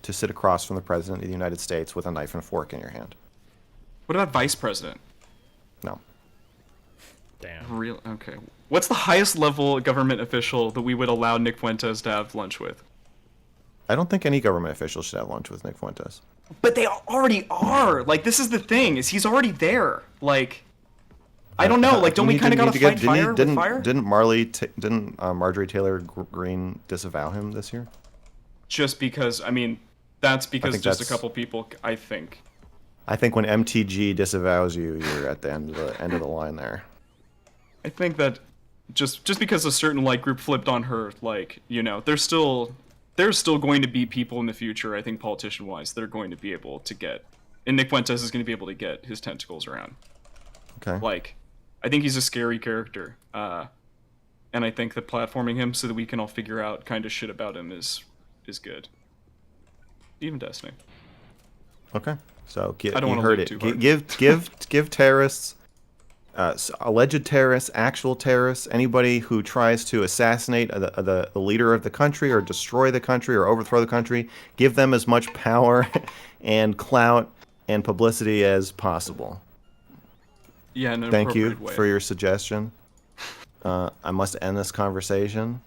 to sit across from the president of the United States with a knife and a fork in your hand. What about vice president? No. Damn. Real okay. What's the highest level government official that we would allow Nick Fuentes to have lunch with? I don't think any government official should have lunch with Nick Fuentes. But they already are. Like, this is the thing, is he's already there. Like, I don't know. Like, don't we kind of gotta fight fire with fire? Didn't Marjorie Taylor Greene disavow him this year? Just because, I mean, that's because just a couple people, I think. I think when MTG disavows you, you're at the end of the line there. I think that just because a certain like group flipped on her, like, you know, there's still going to be people in the future, I think politician-wise, that are going to be able to get, and Nick Fuentes is going to be able to get his tentacles around. Okay. Like, I think he's a scary character, and I think that platforming him so that we can all figure out kind of shit about him is good. Even Destiny. Okay. So I don't you wanna heard lean it. too hard. Give terrorists, alleged terrorists, actual terrorists, anybody who tries to assassinate the leader of the country or destroy the country or overthrow the country, give them as much power and clout and publicity as possible. Yeah, in an Thank you appropriate way. for your suggestion. I must end this conversation.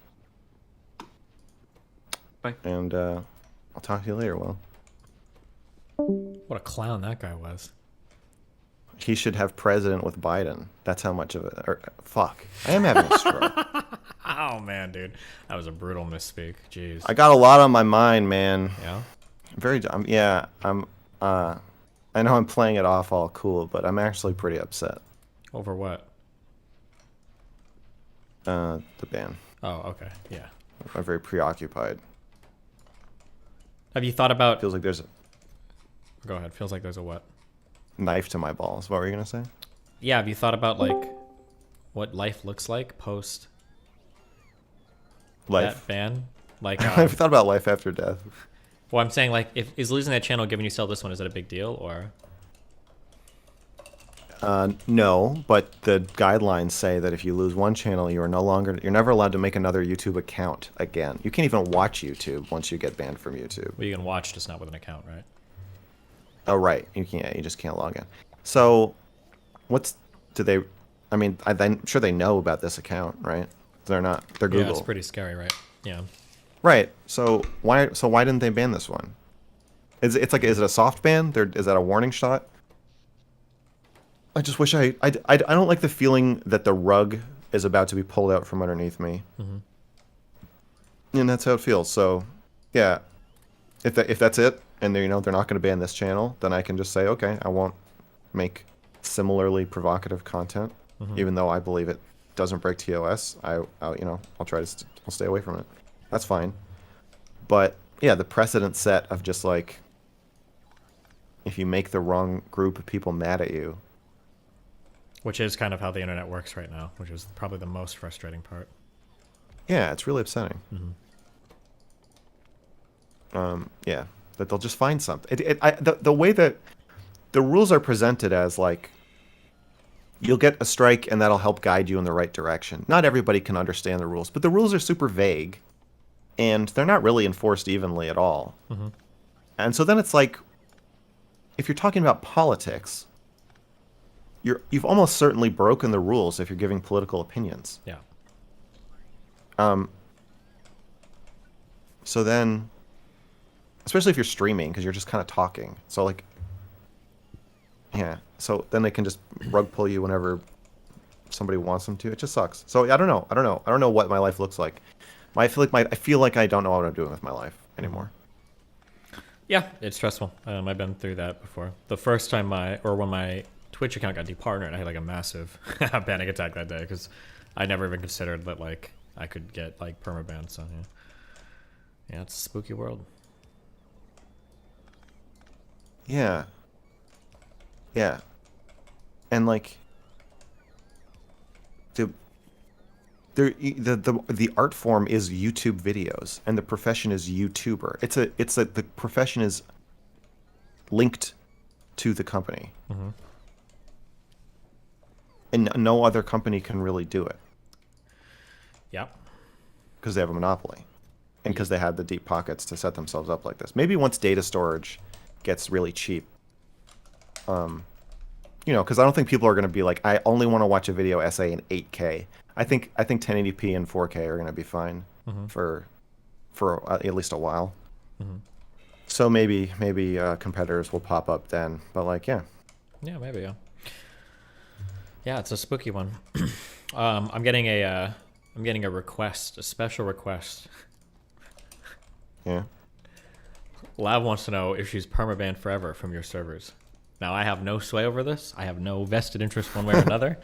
Bye. And I'll talk to you later, Will. What a clown that guy was. He should have president with Biden. That's how much of it. Or, fuck. I am having a stroke. Oh, man, dude. That was a brutal misspeak. Jeez. I got a lot on my mind, man. Yeah? I know I'm playing it off all cool, but I'm actually pretty upset. Over what? The ban. Oh, okay. Yeah. I'm very preoccupied. Have you thought about... Feels like there's a... Go ahead. Feels like there's a what? Knife to my balls. What were you going to say? Yeah, have you thought about, like, what life looks like post... Life? That ban? Like, I've thought about life after death. Well, I'm saying, like, is losing that channel giving you still this one, is that a big deal, or...? No, but the guidelines say that if you lose one channel, you're never allowed to make another YouTube account again. You can't even watch YouTube once you get banned from YouTube. Well, you can watch, just not with an account, right? Oh, right. You just can't log in. So, I'm sure they know about this account, right? They're Google. Yeah, it's pretty scary, right? Yeah. Right. So why didn't they ban this one? Is it a soft ban? Is that a warning shot? I just wish I don't like the feeling that the rug is about to be pulled out from underneath me. Mm-hmm. And that's how it feels. So, yeah, if that's it, and they're not going to ban this channel, then I can just say, okay, I won't make similarly provocative content, even though I believe it doesn't break TOS. I'll stay away from it. That's fine. But yeah, the precedent set of just like if you make the wrong group of people mad at you. Which is kind of how the internet works right now, which is probably the most frustrating part. Yeah, it's really upsetting. Yeah, that they'll just find something. The way that the rules are presented as like, you'll get a strike and that'll help guide you in the right direction. Not everybody can understand the rules, but the rules are super vague, and they're not really enforced evenly at all. And so then it's like, if you're talking about politics, you've almost certainly broken the rules if you're giving political opinions. Yeah. So then, especially if you're streaming, because you're just kind of talking. So like, yeah. So then they can just rug pull you whenever somebody wants them to. It just sucks. So I don't know. I don't know what my life looks like. I feel like I don't know what I'm doing with my life anymore. Yeah, it's stressful. I've been through that before. The first time when my Twitch account got departnered, I had like a massive panic attack that day because I never even considered that like I could get like permaban. So yeah, it's a spooky world. Yeah. Yeah. And like the art form is YouTube videos, and the profession is YouTuber. The profession is linked to the company. And no other company can really do it. Yep. Because they have a monopoly. And because they have the deep pockets to set themselves up like this. Maybe once data storage gets really cheap, because I don't think people are going to be like, I only want to watch a video essay in 8K. I think 1080p and 4K are going to be fine for at least a while. So maybe competitors will pop up then. But like, yeah. Yeah, maybe. Yeah. Yeah, it's a spooky one. I'm getting a request, a special request. Yeah. Lav wants to know if she's permabanned forever from your servers. Now, I have no sway over this. I have no vested interest one way or another.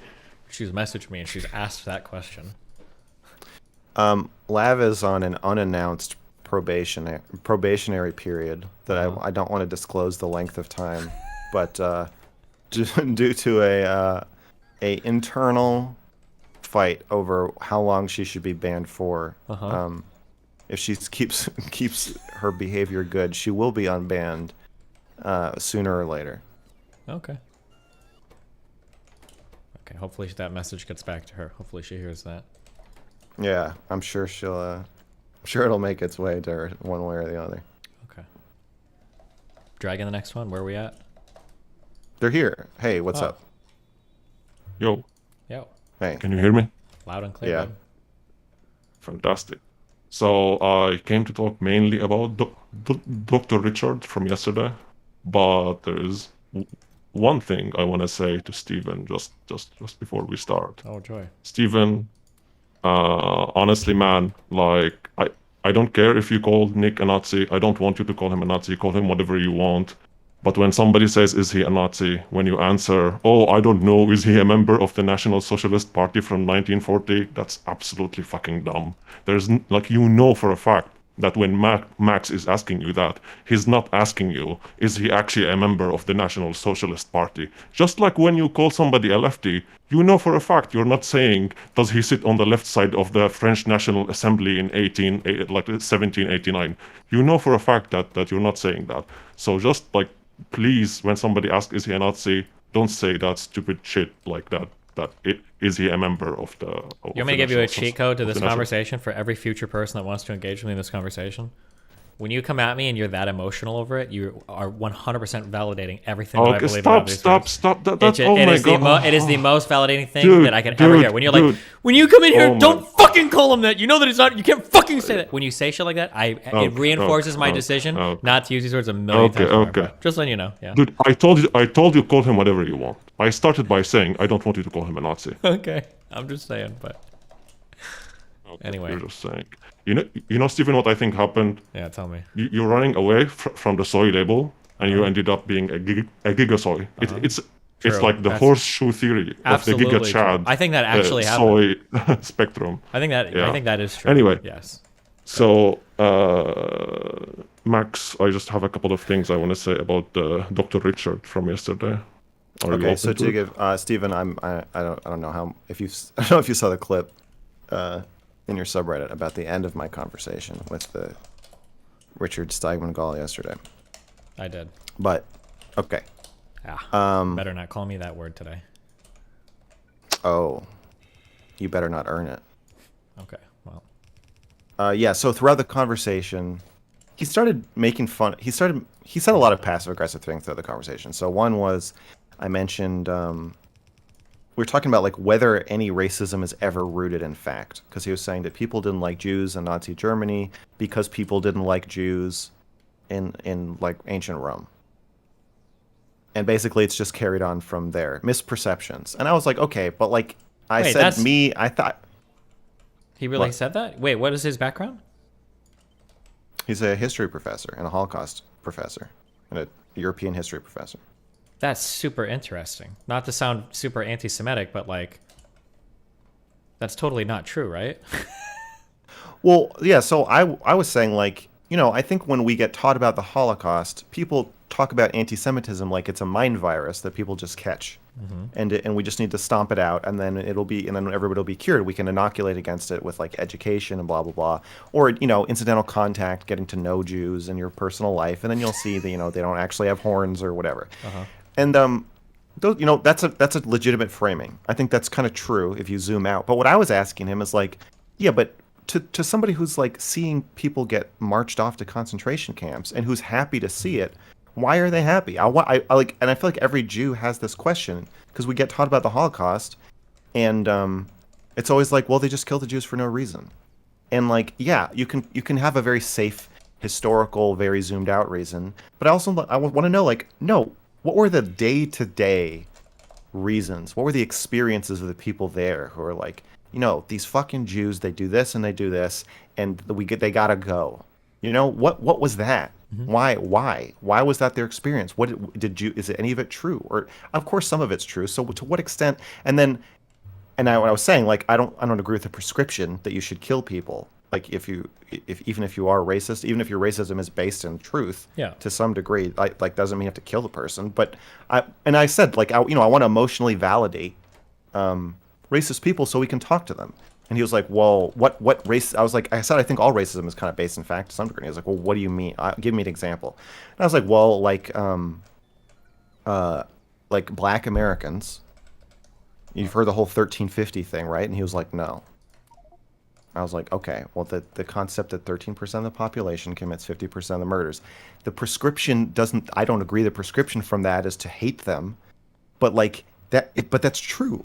She's messaged me and she's asked that question. Lav is on an unannounced probationary period that I don't want to disclose the length of time, but due to a internal fight over how long she should be banned for. If she keeps her behavior good, she will be unbanned sooner or later. Okay. Okay. Hopefully that message gets back to her. Hopefully she hears that. Yeah, I'm sure I'm sure it'll make its way to her one way or the other. Okay. Dragging the next one. Where are we at? They're here. Hey, what's up? Yo. Yo. Hey. Can you hear me? Loud and clear. Yeah. Bud. Fantastic. So I came to talk mainly about Dr. Richard from yesterday, but there is one thing I want to say to Steven just before we start. Oh, joy. Steven, honestly, man, like, I don't care if you call Nick a Nazi. I don't want you to call him a Nazi. Call him whatever you want. But when somebody says, is he a Nazi? When you answer, oh, I don't know, is he a member of the National Socialist Party from 1940? That's absolutely fucking dumb. There's, like, for a fact that when Max is asking you that, he's not asking you, is he actually a member of the National Socialist Party? Just like when you call somebody a lefty, for a fact you're not saying, does he sit on the left side of the French National Assembly in 1789? For a fact that you're not saying that. So just, like, please, when somebody asks, is he a Nazi, don't say that stupid shit like that. Is he a member of the... You want me to give you a cheat code to this conversation for every future person that wants to engage with me in this conversation? When you come at me and you're that emotional over it, you are 100% validating everything that I believe about these Stop. That's, oh my God. It is the most validating thing that I can ever hear. When you're like, when you come in here, don't fucking call him that. You know that it's not, you can't fucking say that. When you say shit like that, it reinforces my decision not to use these words a million times more. Just letting you know. Yeah. Dude, I told you call him whatever you want. I started by saying I don't want you to call him a Nazi. Okay. I'm just saying, but... Anyway. You're just saying. You know, Stephen, what I think happened? Yeah, tell me. You're running away from the soy label, and you ended up being a gigasoy. It's like the horseshoe theory of the giga chad. I think that actually happened. Soy spectrum. I think that is true. Anyway. Yes. So Max, I just have a couple of things I want to say about Dr. Richard from yesterday. Are you Okay, so open to it? give Stephen, I don't know how if you I don't know if you saw the clip in your subreddit about the end of my conversation with the Richard Steigman-Gall yesterday. I did. But okay. Better not call me that word today. Oh, you better not earn it. Okay, well. Yeah, so throughout the conversation, he started making fun. He said a lot of passive aggressive things throughout the conversation. So one was, I mentioned we were talking about like whether any racism is ever rooted in fact, because he was saying that people didn't like Jews in Nazi Germany because people didn't like Jews in like ancient Rome. And basically, it's just carried on from there. Misperceptions. And I was like, okay, but like I Wait, said, I thought. He really What? said that? Wait, what is his background? He's a history professor and a Holocaust professor and a European history professor. That's super interesting. Not to sound super anti-Semitic, but like, that's totally not true, right? Well, yeah, so I was saying, like, you know, I think when we get taught about the Holocaust, people talk about anti-Semitism like it's a mind virus that people just catch. And we just need to stomp it out, and then everybody will be cured. We can inoculate against it with like education and blah blah blah, or you know, incidental contact, getting to know Jews in your personal life, and then you'll see that, you know, they don't actually have horns or whatever. And those, you know, that's a legitimate framing. I think that's kind of true if you zoom out. But what I was asking him is like, yeah, but to somebody who's like seeing people get marched off to concentration camps and who's happy to see it, why are they happy? I like, and I feel like every Jew has this question because we get taught about the Holocaust, and it's always like, well, they just killed the Jews for no reason. And like, yeah, you can have a very safe, historical, very zoomed out reason, but I want to know, like, no, what were the day-to-day reasons? What were the experiences of the people there who are like, you know, these fucking Jews, they do this and they do this, and they gotta go. You know, what was that? Why was that their experience? Is it any of it true? Or of course some of it's true. So to what extent? And what I was saying, like, I don't agree with the prescription that you should kill people. Like even if you are racist, even if your racism is based in truth, to some degree, like doesn't mean you have to kill the person. But I said, like, I want to emotionally validate racist people so we can talk to them. And he was like, well, what race? I said, I think all racism is kind of based in fact to some degree. He was like, well, what do you mean? Give me an example. And I was like, well, like black Americans. You've heard the whole 1350 thing, right? And he was like, no. I was like, okay, well, the concept that 13% of the population commits 50% of the murders. The prescription doesn't, I don't agree the prescription from that is to hate them, but like but that's true.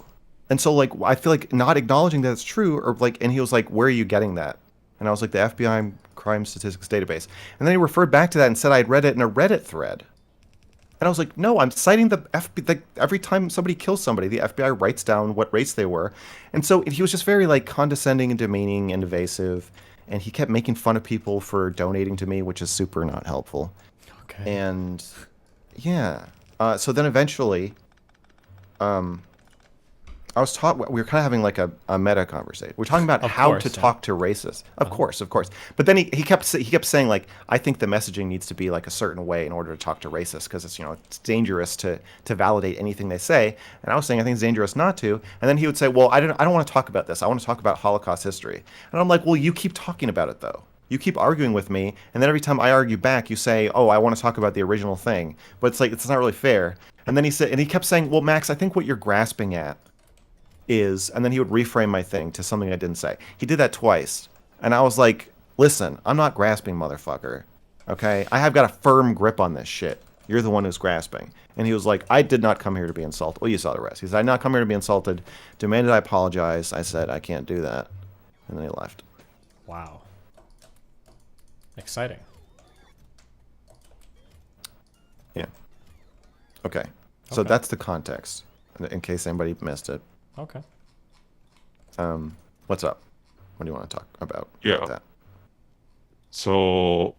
And so, like, I feel like not acknowledging that it's true, or like, and he was like, where are you getting that? And I was like, the FBI crime statistics database. And then he referred back to that and said I'd read it in a Reddit thread. And I was like, no, I'm citing the FBI. Like, every time somebody kills somebody, the FBI writes down what race they were. And so he was just very like condescending and demeaning and evasive. And he kept making fun of people for donating to me, which is super not helpful. Okay. And yeah. So then eventually, I was taught, we were kind of having like a meta conversation. We're talking about how to talk to racists. Of course. But then he kept saying, like, I think the messaging needs to be like a certain way in order to talk to racists, because it's, you know, it's dangerous to validate anything they say. And I was saying I think it's dangerous not to. And then he would say, well, I don't want to talk about this. I want to talk about Holocaust history. And I'm like, well, you keep talking about it though. You keep arguing with me, and then every time I argue back, you say, oh, I want to talk about the original thing. But it's like, it's not really fair. And then he kept saying, well, Max, I think what you're grasping at is, and then he would reframe my thing to something I didn't say. He did that twice. And I was like, listen, I'm not grasping, motherfucker. Okay? I have got a firm grip on this shit. You're the one who's grasping. And he was like, I did not come here to be insulted. Well, you saw the rest. He said, I did not come here to be insulted. Demanded I apologize. I said, I can't do that. And then he left. Wow. Exciting. Yeah. Okay. So that's the context, in case anybody missed it. Okay. What's up? What do you want to talk about? Yeah. With that? So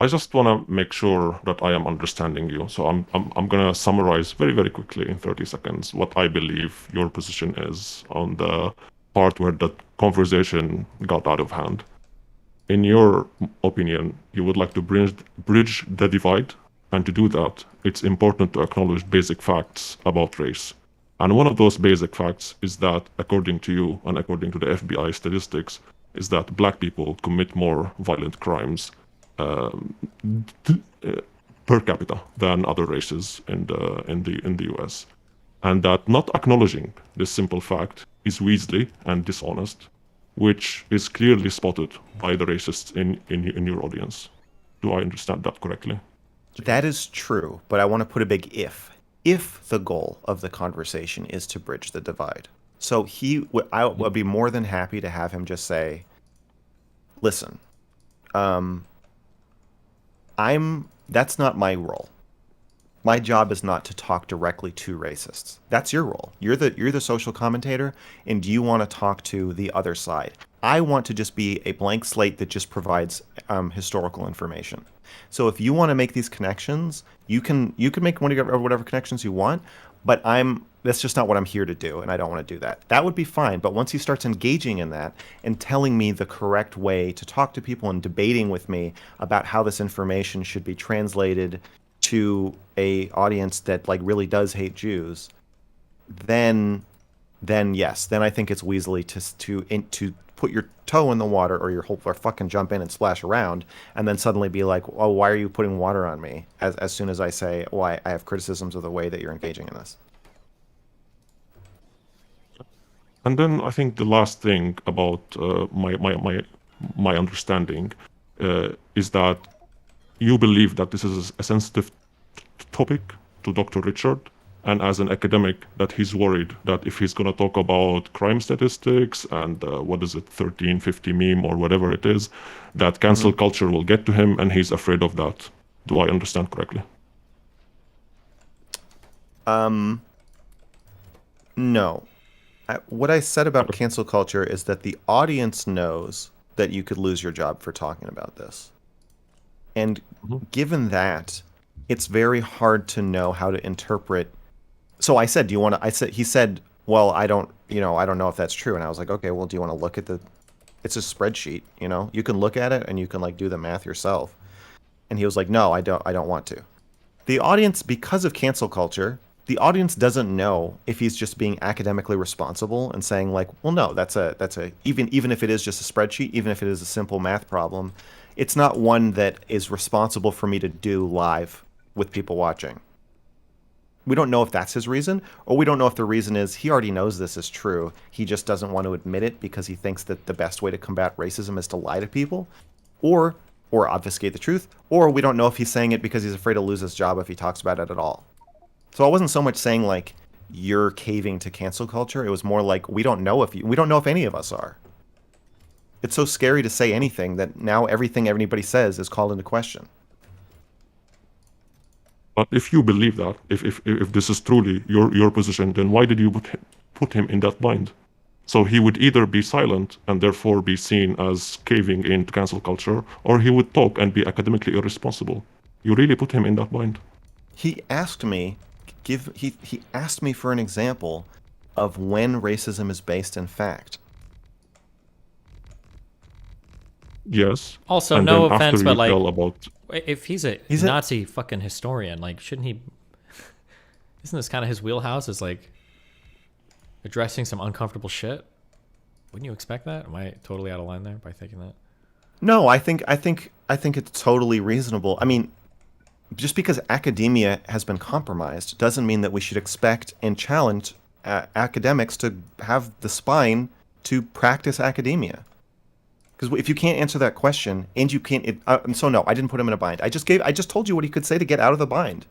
I just want to make sure that I am understanding you. So I'm going to summarize very, very quickly in 30 seconds what I believe your position is on the part where that conversation got out of hand. in your opinion, you would like to bridge the divide, and to do that, it's important to acknowledge basic facts about race. And one of those basic facts is that, according to you and according to the FBI statistics, is that black people commit more violent crimes per capita than other races in the U.S. And that not acknowledging this simple fact is weaselly and dishonest, which is clearly spotted by the racists in your audience. Do I understand that correctly? That is true, but I want to put a big if. If the goal of the conversation is to bridge the divide. So I would be more than happy to have him just say, listen, that's not my role. My job is not to talk directly to racists. That's your role. You're the social commentator, and you want to talk to the other side. I want to just be a blank slate that just provides historical information. So if you want to make these connections, you can make whatever connections you want, but that's just not what I'm here to do, and I don't want to do that. That would be fine, but once he starts engaging in that and telling me the correct way to talk to people and debating with me about how this information should be translated to a audience that like really does hate Jews, then yes, then I think it's weaselly to put your toe in the water or fucking jump in and splash around and then suddenly be like, oh, why are you putting water on me? As soon as I say, oh, I have criticisms of the way that you're engaging in this. And then I think the last thing about my understanding is that you believe that this is a sensitive topic to Dr. Richard, and as an academic, that he's worried that if he's going to talk about crime statistics and 1350 meme or whatever it is, that cancel culture will get to him, and he's afraid of that. Do I understand correctly? No. What I said about cancel culture is that the audience knows that you could lose your job for talking about this. And given that, it's very hard to know how to interpret. So I said, he said, well, I don't know if that's true. And I was like, okay, well, do you want to look at it's a spreadsheet, you can look at it and you can like do the math yourself. And he was like, no, I don't want to. The audience, because of cancel culture, the audience doesn't know if he's just being academically responsible and saying like, well, no, that's even if it is just a spreadsheet, even if it is a simple math problem, it's not one that is responsible for me to do live with people watching. We don't know if that's his reason, or we don't know if the reason is he already knows this is true. He just doesn't want to admit it because he thinks that the best way to combat racism is to lie to people, or obfuscate the truth, or we don't know if he's saying it because he's afraid to lose his job if he talks about it at all. So I wasn't so much saying like you're caving to cancel culture. It was more like we don't know if any of us are. It's so scary to say anything that now everything anybody says is called into question. But if you believe that, if this is truly your position, then why did you put him in that bind? So he would either be silent and therefore be seen as caving into cancel culture, or he would talk and be academically irresponsible. You really put him in that bind. He asked me for an example of when racism is based in fact. Yes. Also, and no then offense, after but you like, tell about... if he's a Nazi fucking historian, like, shouldn't he? Isn't this kind of his wheelhouse? Is like addressing some uncomfortable shit. Wouldn't you expect that? Am I totally out of line there by thinking that? No, I think it's totally reasonable. I mean, just because academia has been compromised doesn't mean that we should expect and challenge academics to have the spine to practice academia. Because if you can't answer that question and you can't, so no, I didn't put him in a bind. I just told you what he could say to get out of the bind.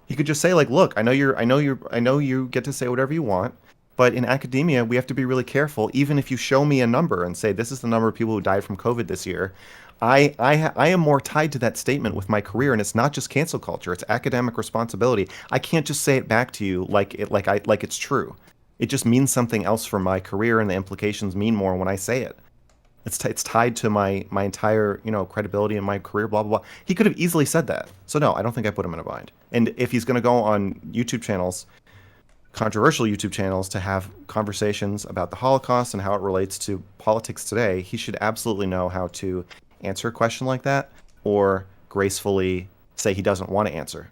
He could just say like, look, I know you get to say whatever you want, but in academia we have to be really careful. Even if you show me a number and say this is the number of people who died from COVID this year, I am more tied to that statement with my career, and it's not just cancel culture; it's academic responsibility. I can't just say it back to you like it's true. It just means something else for my career, and the implications mean more when I say it. It's tied to my entire credibility in my career. Blah blah blah. He could have easily said that. So no, I don't think I put him in a bind. And if he's going to go on YouTube channels controversial YouTube channels to have conversations about the Holocaust and how it relates to politics today, he should absolutely know how to answer a question like that or gracefully say he doesn't want to answer.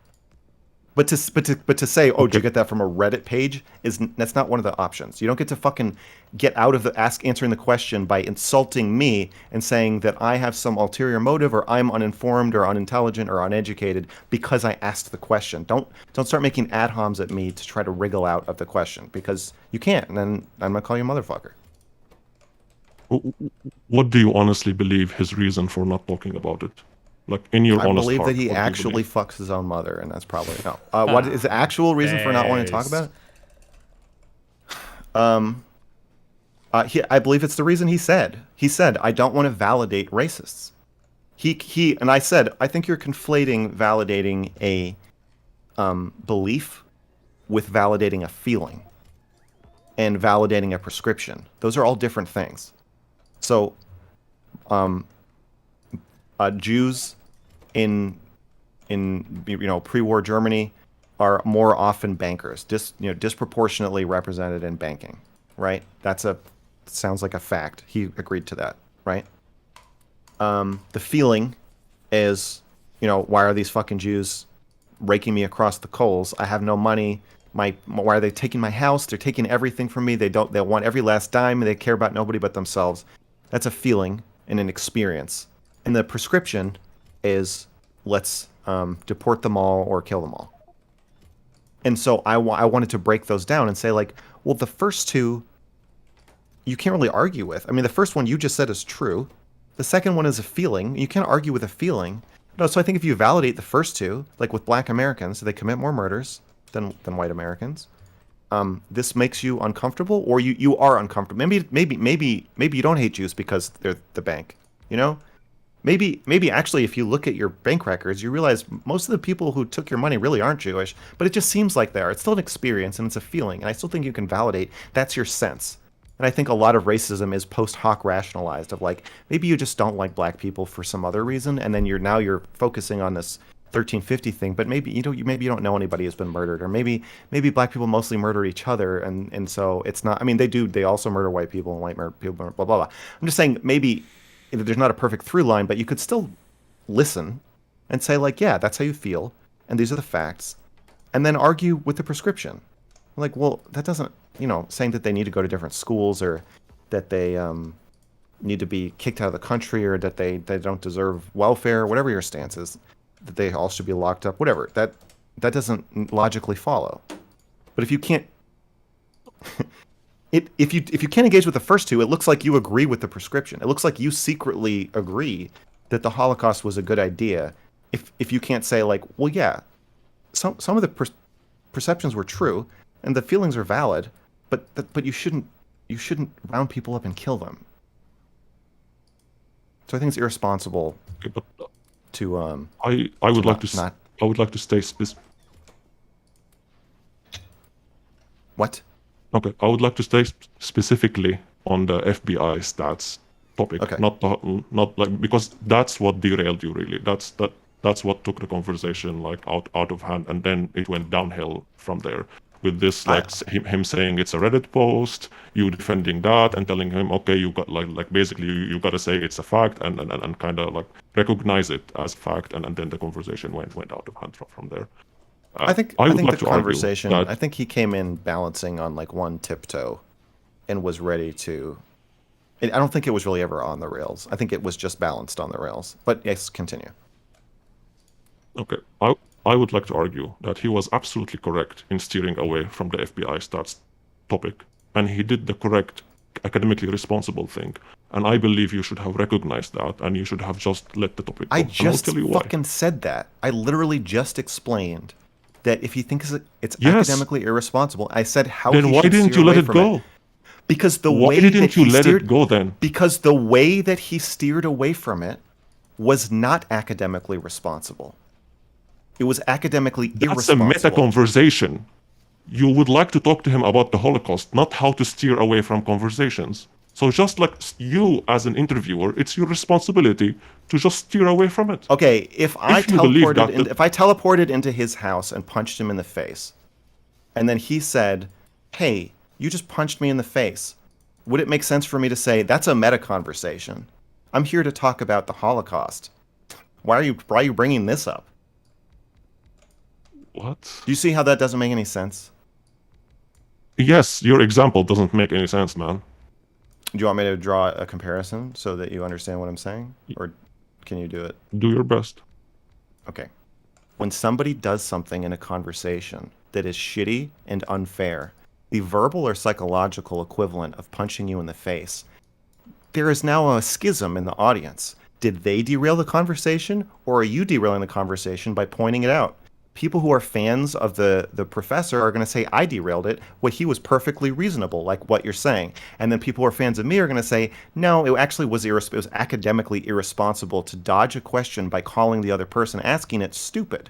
But to say, oh, did you get that from a Reddit page? That's not one of the options. You don't get to fucking get out of answering the question by insulting me and saying that I have some ulterior motive or I'm uninformed or unintelligent or uneducated because I asked the question. Don't start making ad homs at me to try to wriggle out of the question, because you can't, and then I'm gonna call you a motherfucker. What do you honestly believe his reason for not talking about it? Like, in your honest believe heart, that he what do you actually believe? fucks his own mother, and that's probably no. What is the actual reason for not wanting to talk about it? I believe it's the reason he said. He said, "I don't want to validate racists." He and I said, "I think you're conflating validating a belief with validating a feeling and validating a prescription. Those are all different things." So, Jews in pre-war Germany are more often bankers, disproportionately represented in banking, right? Sounds like a fact. He agreed to that, right? The feeling is, why are these fucking Jews raking me across the coals? I have no money. Why are they taking my house? They're taking everything from me. They want every last dime, and they care about nobody but themselves. That's a feeling and an experience. And the prescription is, let's deport them all or kill them all. And so I wanted to break those down and say, like, well, the first two you can't really argue with. I mean, the first one you just said is true. The second one is a feeling. You can't argue with a feeling. No, so I think if you validate the first two, like with Black Americans, they commit more murders than white Americans. This makes you uncomfortable, or you are uncomfortable. Maybe you don't hate Jews because they're the bank. Maybe actually, if you look at your bank records, you realize most of the people who took your money really aren't Jewish, but it just seems like they are. It's still an experience and it's a feeling, and I still think you can validate that's your sense. And I think a lot of racism is post hoc rationalized, of like, maybe you just don't like black people for some other reason, and then you're focusing on this 1350 thing, but maybe you don't know anybody who's been murdered, or maybe black people mostly murder each other, and so it's not. I mean, they also murder white people, and white people blah blah blah. I'm just saying, maybe there's not a perfect through line, but you could still listen and say, like, yeah, that's how you feel, and these are the facts, and then argue with the prescription. Like, well, that doesn't, saying that they need to go to different schools, or that they need to be kicked out of the country, or that they don't deserve welfare, whatever your stance is, that they all should be locked up, whatever. That doesn't logically follow. But if you can't, if you can't engage with the first two, it looks like you agree with the prescription. It looks like you secretly agree that the Holocaust was a good idea. If you can't say, like, well, yeah, some of the perceptions were true and the feelings are valid, but you shouldn't round people up and kill them. So I think it's irresponsible to I would like to stay What? Okay, I would like to stay specifically on the FBI stats topic. Okay. Not like, because that's what derailed you really. That's what took the conversation like out of hand, and then it went downhill from there. With this, like, him saying it's a Reddit post, you defending that and telling him, okay, you got like basically you got to say it's a fact and kind of like recognize it as fact, and then the conversation went out of hand from there. I think the conversation. I think he came in balancing on like one tiptoe, and was ready to. I don't think it was really ever on the rails. I think it was just balanced on the rails. But yes, continue. Okay, I would like to argue that he was absolutely correct in steering away from the FBI stats topic, and he did the correct, academically responsible thing. And I believe you should have recognized that, and you should have just let the topic go. I just fucking said that. I literally just explained that if he thinks it's academically irresponsible, I said how. Then why didn't you let it go? Because the way didn't you let it go then? Because the way that he steered away from it was not academically responsible. It was academically irresponsible. That's a meta conversation. You would like to talk to him about the Holocaust, not how to steer away from conversations. So just like you as an interviewer, it's your responsibility to just steer away from it. Okay, if I teleported into his house and punched him in the face, and then he said, hey, you just punched me in the face, would it make sense for me to say, that's a meta conversation? I'm here to talk about the Holocaust. Why are you bringing this up? What? Do you see how that doesn't make any sense? Yes, your example doesn't make any sense, man. Do you want me to draw a comparison so that you understand what I'm saying? Or can you do it? Do your best. Okay. When somebody does something in a conversation that is shitty and unfair, the verbal or psychological equivalent of punching you in the face, there is now a schism in the audience. Did they derail the conversation, or are you derailing the conversation by pointing it out? People who are fans of the professor are going to say, I derailed it. Well, he was perfectly reasonable, like what you're saying. And then people who are fans of me are going to say, no, it actually was, it was academically irresponsible to dodge a question by calling the other person asking it stupid.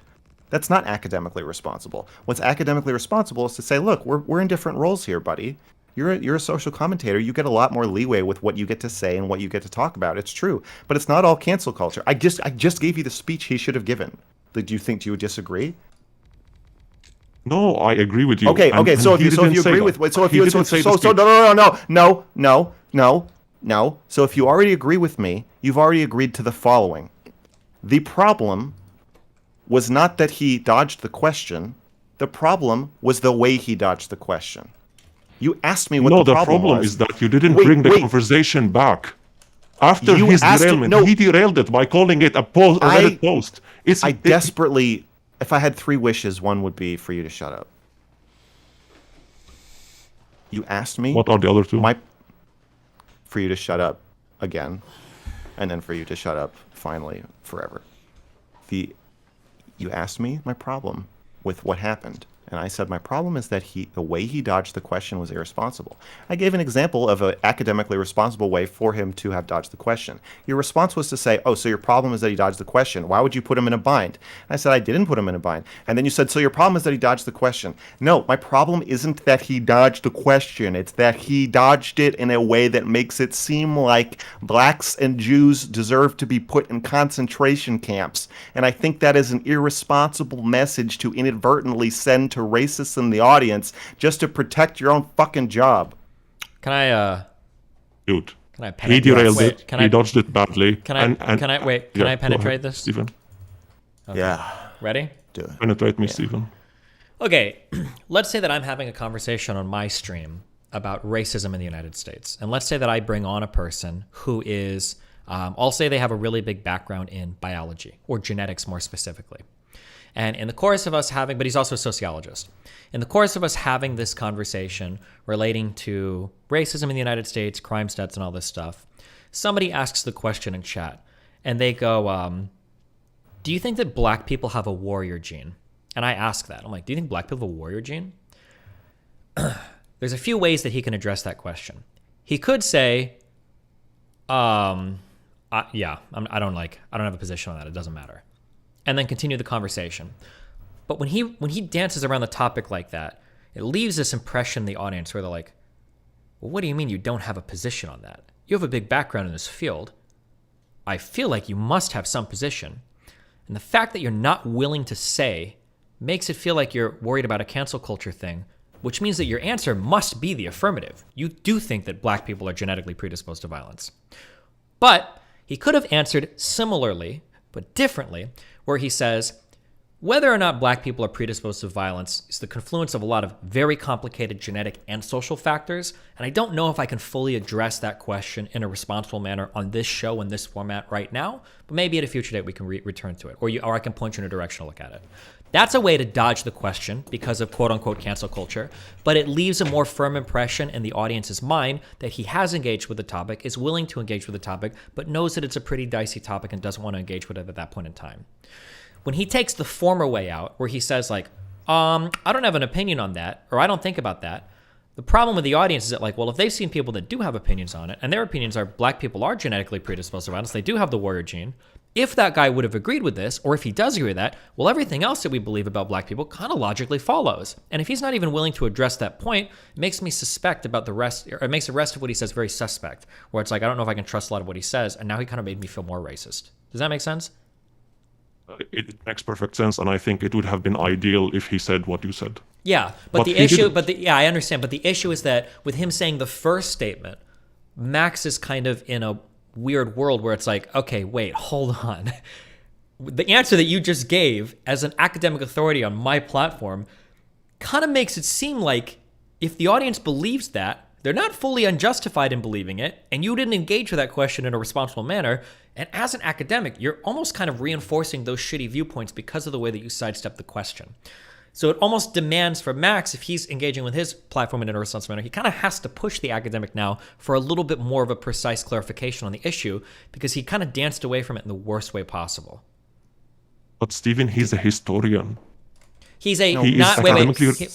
That's not academically responsible. What's academically responsible is to say, look, we're in different roles here, buddy. You're a social commentator. You get a lot more leeway with what you get to say and what you get to talk about. It's true. But it's not all cancel culture. I just gave you the speech he should have given. Do you disagree? No, I agree with you. Okay. So if you agree with so no. So if you already agree with me, you've already agreed to the following. The problem was not that he dodged the question. The problem was the way he dodged the question. You asked me what the problem was. No, the problem is that you didn't bring the conversation back. After his derailment, he derailed it by calling it a Reddit post. I desperately, if I had 3 wishes, one would be for you to shut up. You asked me. What are the other 2? For you to shut up again, and then for you to shut up finally forever. You asked me my problem with what happened. And I said my problem is that the way he dodged the question was irresponsible. I gave an example of an academically responsible way for him to have dodged the question. Your response was to say, oh, so your problem is that he dodged the question. Why would you put him in a bind? And I said, I didn't put him in a bind. And then you said, so your problem is that he dodged the question. No, my problem isn't that he dodged the question. It's that he dodged it in a way that makes it seem like blacks and Jews deserve to be put in concentration camps. And I think that is an irresponsible message to inadvertently send to racists in the audience just to protect your own fucking job. Can I Dude. Can I he derailed it. He dodged it badly. Can I penetrate this? Stephen? Okay. Yeah. Ready? Do it. Penetrate me, Stephen. Okay, let's say that I'm having a conversation on my stream about racism in the United States. And let's say that I bring on a person who is, I'll say they have a really big background in biology or genetics more specifically. And in the course of us having, but he's also a sociologist. In the course of us having this conversation relating to racism in the United States, crime stats and all this stuff, somebody asks the question in chat and they go, do you think that black people have a warrior gene? And I ask that. I'm like, do you think black people have a warrior gene? There's a few ways that he can address that question. He could say, I don't have a position on that. It doesn't matter. And then continue the conversation. But when he dances around the topic like that, it leaves this impression in the audience where they're like, well, what do you mean you don't have a position on that? You have a big background in this field. I feel like you must have some position. And the fact that you're not willing to say makes it feel like you're worried about a cancel culture thing, which means that your answer must be the affirmative. You do think that black people are genetically predisposed to violence. But he could have answered similarly, but differently, where he says, whether or not black people are predisposed to violence is the confluence of a lot of very complicated genetic and social factors, and I don't know if I can fully address that question in a responsible manner on this show in this format right now, but maybe at a future date we can return to it, or I can point you in a direction to look at it. That's a way to dodge the question because of quote-unquote cancel culture, but it leaves a more firm impression in the audience's mind that he has engaged with the topic, is willing to engage with the topic, but knows that it's a pretty dicey topic and doesn't want to engage with it at that point in time. When he takes the former way out, where he says like, I don't have an opinion on that, or I don't think about that, the problem with the audience is that like, well, if they've seen people that do have opinions on it, and their opinions are black people are genetically predisposed to violence, they do have the warrior gene, if that guy would have agreed with this, or if he does agree with that, well, everything else that we believe about black people kind of logically follows. And if he's not even willing to address that point, it makes me suspect about the rest, or it makes the rest of what he says very suspect, where it's like, I don't know if I can trust a lot of what he says, and now he kind of made me feel more racist. Does that make sense? It makes perfect sense, and I think it would have been ideal if he said what you said. Yeah, but the issue, yeah, I understand. But the issue is that with him saying the first statement, Max is kind of in a weird world where it's like, okay, wait, hold on. The answer that you just gave as an academic authority on my platform kind of makes it seem like if the audience believes that, they're not fully unjustified in believing it, and you didn't engage with that question in a responsible manner. And as an academic, you're almost kind of reinforcing those shitty viewpoints because of the way that you sidestep the question. So it almost demands for Max, if he's engaging with his platform in a responsible manner, he kind of has to push the academic now for a little bit more of a precise clarification on the issue, because he kind of danced away from it in the worst way possible. But Stephen, he's a historian. He's a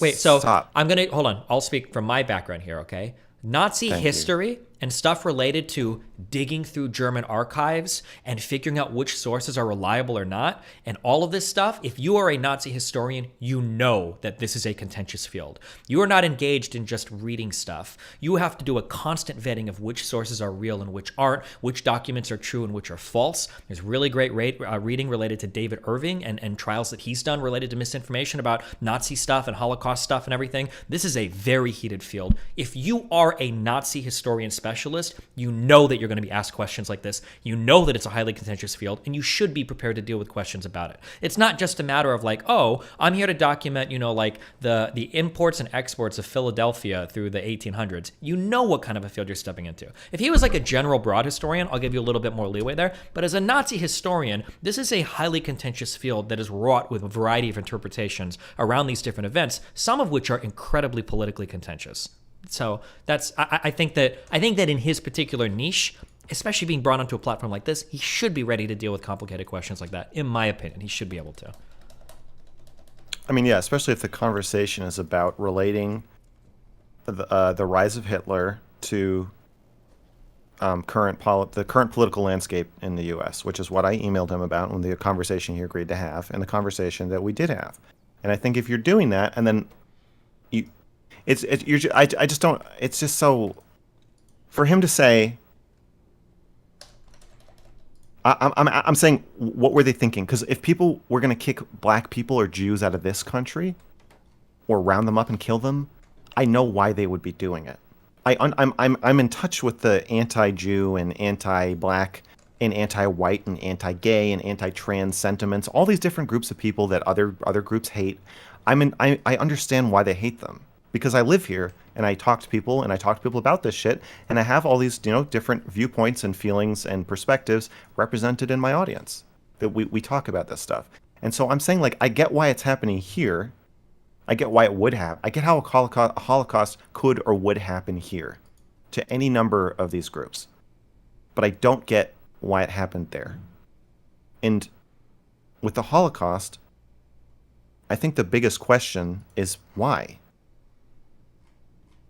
wait. So stop. I'm gonna hold on. I'll speak from my background here, okay? Nazi history and stuff related to digging through German archives and figuring out which sources are reliable or not, and all of this stuff, if you are a Nazi historian, you know that this is a contentious field. You are not engaged in just reading stuff. You have to do a constant vetting of which sources are real and which aren't, which documents are true and which are false. There's really great reading related to David Irving and trials that he's done related to misinformation about Nazi stuff and Holocaust stuff and everything. This is a very heated field. If you are a Nazi historian specialist, you know that you're going to be asked questions like this. You know that it's a highly contentious field, and you should be prepared to deal with questions about it. It's not just a matter of like, oh, I'm here to document, like the imports and exports of Philadelphia through the 1800s. You know what kind of a field you're stepping into. If he was like a general broad historian, I'll give you a little bit more leeway there. But as a Nazi historian, this is a highly contentious field that is wrought with a variety of interpretations around these different events, some of which are incredibly politically contentious. So that's I think that in his particular niche, especially being brought onto a platform like this, he should be ready to deal with complicated questions like that. In my opinion, he should be able to. I mean, yeah, especially if the conversation is about relating the rise of Hitler to the current political landscape in the U.S., which is what I emailed him about when the conversation he agreed to have, and the conversation that we did have. And I think if you're doing that, and then I just don't. It's just so. For him to say, I'm saying, what were they thinking? Because if people were going to kick black people or Jews out of this country, or round them up and kill them, I know why they would be doing it. I'm in touch with the anti-Jew and anti-black and anti-white and anti-gay and anti-trans sentiments. All these different groups of people that other groups hate. I understand why they hate them. Because I live here and I talk to people about this shit, and I have all these, different viewpoints and feelings and perspectives represented in my audience that we talk about this stuff. And so I'm saying, like, I get why it's happening here. I get why it would have. I get how a Holocaust could or would happen here to any number of these groups. But I don't get why it happened there. And with the Holocaust, I think the biggest question is why?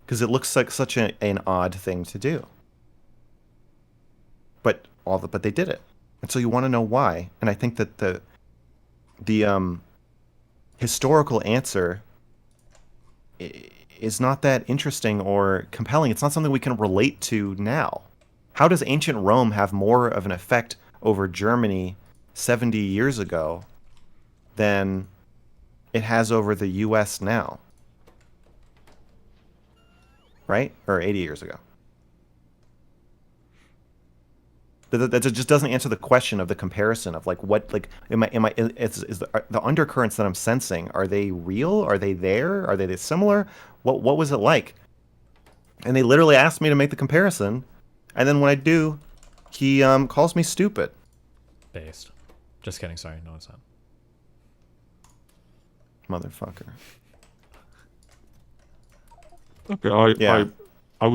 Because it looks like such an odd thing to do. But they did it. And so you want to know why. And I think that the historical answer is not that interesting or compelling. It's not something we can relate to now. How does ancient Rome have more of an effect over Germany 70 years ago than it has over the US now? Right? Or 80 years ago. That just doesn't answer the question of the comparison of like what, like, is the undercurrents that I'm sensing, are they real? Are they there? Are they similar? What was it like? And they literally asked me to make the comparison, and then when I do, he calls me stupid. Based. Just kidding. Sorry, no, it's not. Motherfucker. Okay, I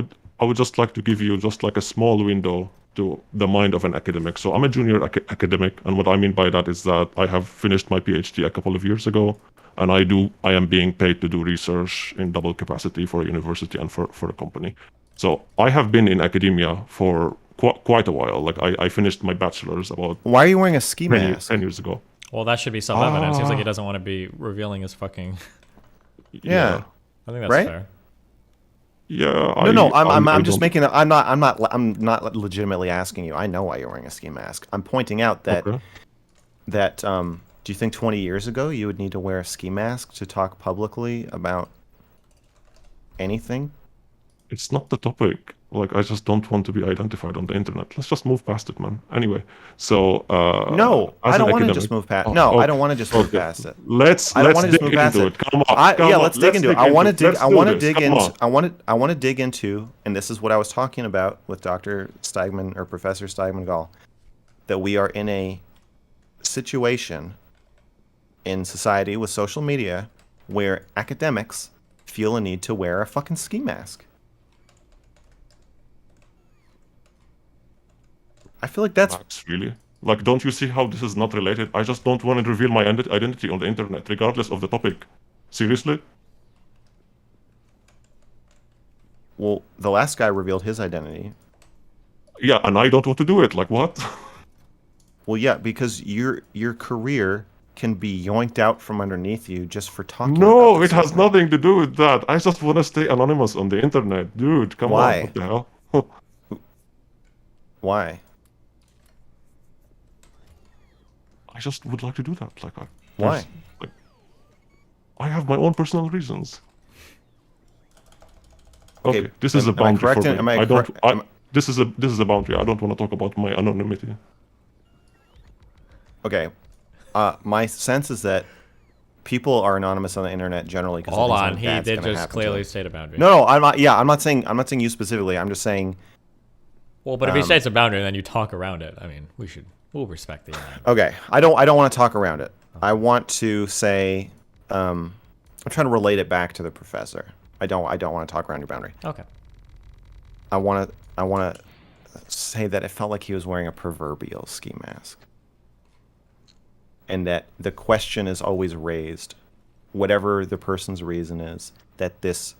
would just like to give you just like a small window to the mind of an academic. So I'm a junior academic, and what I mean by that is that I have finished my PhD a couple of years ago, and I am being paid to do research in double capacity for a university and for a company. So I have been in academia for quite a while. Like I finished my bachelor's about. Why are you wearing a ski mask? 10 years ago. Well, that should be self-evident. Seems like he doesn't want to be revealing his fucking. Yeah. I think that's right? fair. Yeah. I'm just making. I'm not legitimately asking you. I know why you're wearing a ski mask. I'm pointing out that Do you think 20 years ago you would need to wear a ski mask to talk publicly about anything? It's not the topic. Like, I just don't want to be identified on the internet. Let's just move past it, man. Anyway, so No, I don't want to just move past. No, I don't want to just move past it. Let's dig into it. Come on. Yeah, let's dig into it. I want to dig. I want to dig into. into. I want to dig into. And this is what I was talking about with Dr. Steigman or Professor Steigman-Gall, that we are in a situation in society with social media where academics feel a need to wear a fucking ski mask. I feel like that's really, like, don't you see how this is not related? I just don't want to reveal my identity on the internet, regardless of the topic. Seriously? Well, the last guy revealed his identity. Yeah, and I don't want to do it. Like, what? Well, yeah, because your career can be yoinked out from underneath you just for talking. No, it has nothing to do with that. I just want to stay anonymous on the internet, dude. Come on, what the hell? Why? I just would like to do that. Like, why? Like, I have my own personal reasons. Okay, this is a boundary for me. This is a boundary. I don't want to talk about my anonymity. Okay, my sense is that people are anonymous on the internet generally. Hold on, he did just clearly state a boundary. No, I'm not. Yeah, I'm not saying you specifically. I'm just saying. Well, but if he states a boundary, then you talk around it. I mean, we'll respect the internet. Okay, I don't want to talk around it. I want to say, I'm trying to relate it back to the professor. I don't want to talk around your boundary. Okay. I want to say that it felt like he was wearing a proverbial ski mask. And that the question is always raised, whatever the person's reason is, that these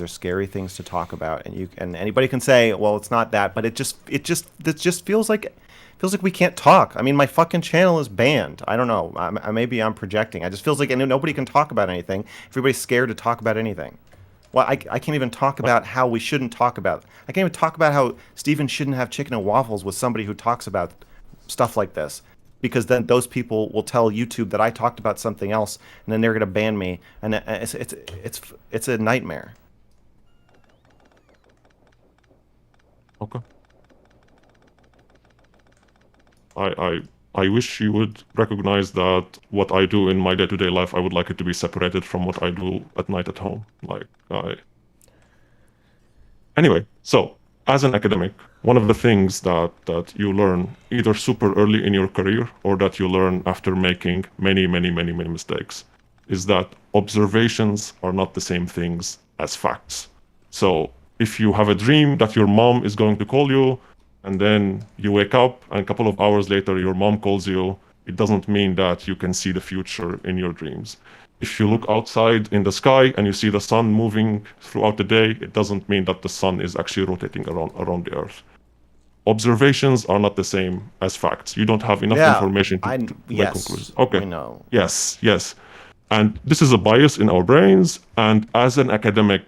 are scary things to talk about, and anybody can say, well, it's not that, but it just feels like we can't talk. I mean, my fucking channel is banned. I don't know. Maybe I'm projecting. It just feels like nobody can talk about anything. Everybody's scared to talk about anything. Well, I can't even talk about how we shouldn't talk about. I can't even talk about how Steven shouldn't have chicken and waffles with somebody who talks about stuff like this. Because then those people will tell YouTube that I talked about something else, and then they're gonna ban me, and it's a nightmare. Okay. I wish you would recognize that what I do in my day-to-day life, I would like it to be separated from what I do at night at home. Anyway, so as an academic, one of the things that you learn either super early in your career or that you learn after making many mistakes is that observations are not the same things as facts. So if you have a dream that your mom is going to call you, and then you wake up and a couple of hours later your mom calls you, it doesn't mean that you can see the future in your dreams. If you look outside in the sky and you see the sun moving throughout the day, it doesn't mean that the sun is actually rotating around the earth. Observations are not the same as facts. You don't have enough information to make conclusions. Okay. I know. Yes. And this is a bias in our brains, and as an academic,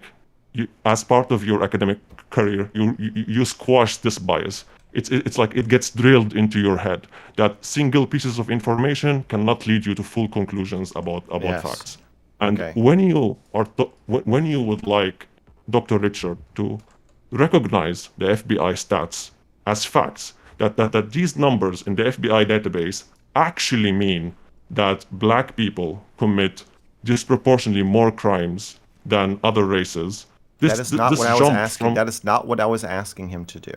as part of your academic career, you squash this bias. It's like it gets drilled into your head that single pieces of information cannot lead you to full conclusions about facts. And when you would like Dr. Richard to recognize the FBI stats as facts, that these numbers in the FBI database actually mean that black people commit disproportionately more crimes than other races. That is not what I was asking. That is not what I was asking him to do.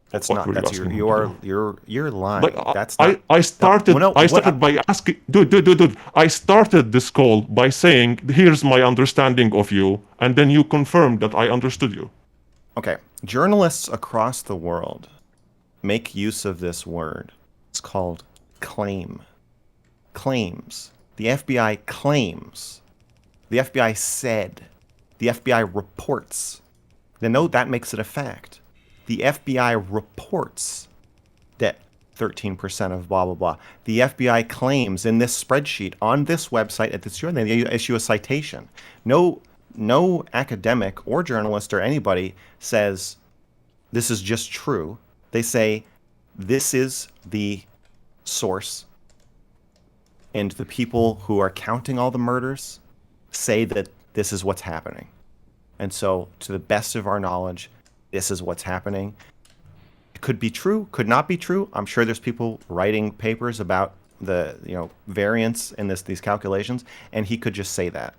That's not. That's you're lying. Like, that's not. I started by asking, dude. I started this call by saying, "Here's my understanding of you," and then you confirmed that I understood you. Okay, journalists across the world make use of this word. It's called claim. Claims. The FBI claims. The FBI said. The FBI reports. Then no, that makes it a fact. The FBI reports that 13% of blah, blah, blah. The FBI claims in this spreadsheet on this website at this journal, they issue a citation. No academic or journalist or anybody says this is just true. They say this is the source and the people who are counting all the murders say that this is what's happening. And so, to the best of our knowledge, this is what's happening. It could be true, could not be true. I'm sure there's people writing papers about the variance in these calculations, and he could just say that.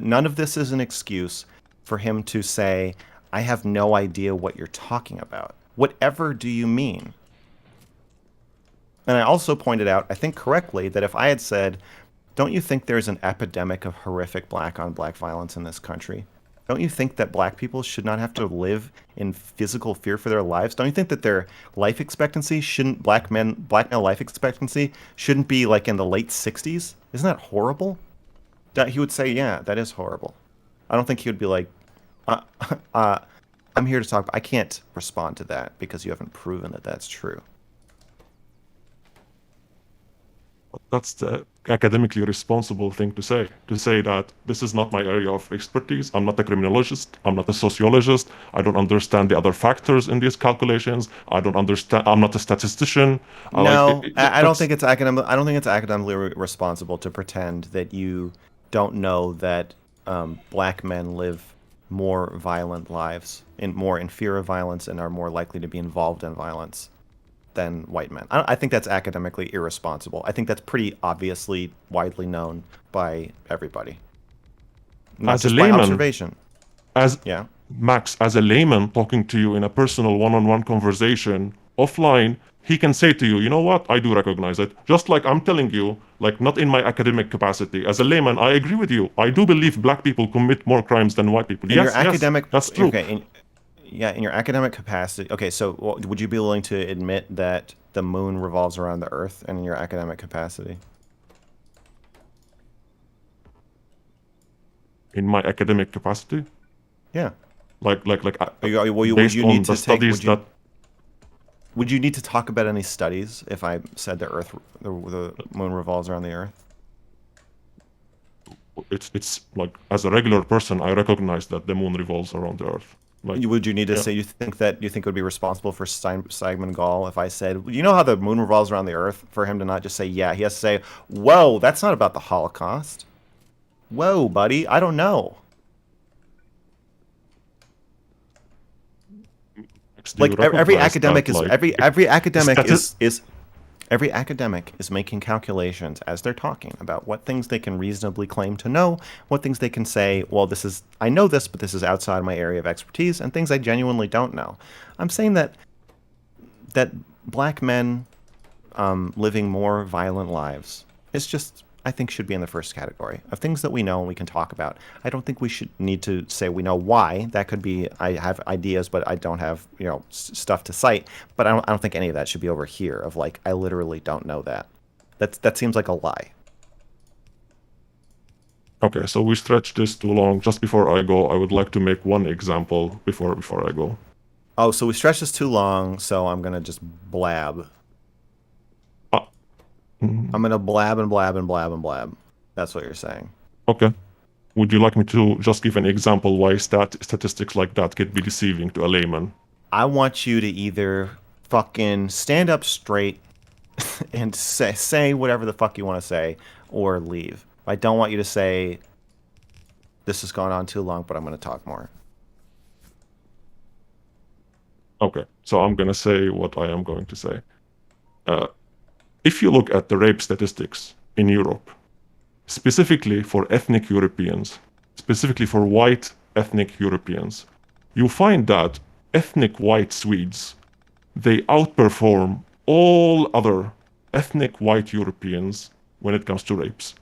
None of this is an excuse for him to say, I have no idea what you're talking about. Whatever do you mean? And I also pointed out, I think correctly, that if I had said, don't you think there's an epidemic of horrific black-on-black violence in this country? Don't you think that black people should not have to live in physical fear for their lives? Don't you think that their life expectancy black male life expectancy shouldn't be like in the late 60s? Isn't that horrible? He would say, yeah, that is horrible. I don't think he would be like, I'm here to talk. I can't respond to that because you haven't proven that that's true. That's the academically responsible thing to say that this is not my area of expertise. I'm not a criminologist. I'm not a sociologist. I don't understand the other factors in these calculations. I'm not a statistician. No, I don't think it's academically responsible to pretend that you don't know that black men live more violent lives, more in fear of violence, and are more likely to be involved in violence than white men. I think that's academically irresponsible. I think that's pretty obviously widely known by everybody. Not as a just layman, by observation. Max, as a layman talking to you in a personal one-on-one conversation offline, he can say to you, you know what, I do recognize it. Just like I'm telling you, like not in my academic capacity. As a layman, I agree with you. I do believe black people commit more crimes than white people. Yes, that's true. Okay, in your academic capacity. Okay, so would you be willing to admit that the moon revolves around the Earth, and in your academic capacity? In my academic capacity? Yeah. Would you need to talk about any studies if I said the moon revolves around the Earth? It's like, as a regular person, I recognize that the moon revolves around the Earth. Like, would you need to say you think it would be responsible for Simon Gall if I said, you know how the moon revolves around the Earth, for him to not just say yeah, he has to say, whoa, that's not about the Holocaust. Whoa, buddy, I don't know. Like every academic is making calculations as they're talking about what things they can reasonably claim to know, what things they can say, well, I know this, but this is outside my area of expertise, and things I genuinely don't know. I'm saying that black men living more violent lives is just, I think, should be in the first category of things that we know and we can talk about. I don't think we should need to say we know why. That could be, I have ideas, but I don't have, stuff to cite. But I don't think any of that should be over here of like, I literally don't know that. That seems like a lie. Okay, so we stretched this too long. Just before I go, I would like to make one example before I go. Oh, so we stretched this too long, so I'm gonna just blab. I'm gonna blab and blab and blab and blab. That's what you're saying. Okay. Would you like me to just give an example why statistics like that could be deceiving to a layman? I want you to either fucking stand up straight and say whatever the fuck you want to say, or leave. I don't want you to say, this has gone on too long, but I'm going to talk more. Okay, so I'm going to say what I am going to say. If you look at the rape statistics in Europe, specifically for ethnic Europeans, specifically for white ethnic Europeans, you find that ethnic white Swedes, they outperform all other ethnic white Europeans when it comes to rapes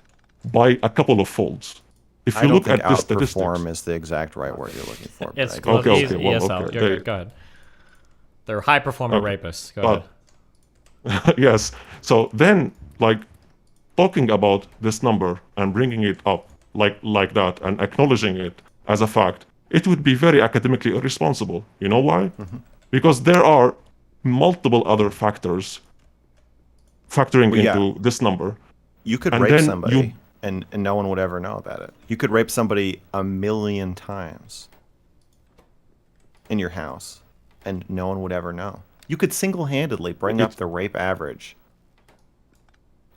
by a couple of folds. If you look at the statistics, outperform is the exact right word you're looking for. It's okay. ESL. You're good. Go ahead. They're high performer rapists. Go ahead. Yes. So then, like, talking about this number and bringing it up like that and acknowledging it as a fact, it would be very academically irresponsible. You know why? Mm-hmm. Because there are multiple other factors factoring into this number. You could rape somebody and no one would ever know about it. You could rape somebody 1,000,000 times in your house and no one would ever know. You could single-handedly bring up the rape average.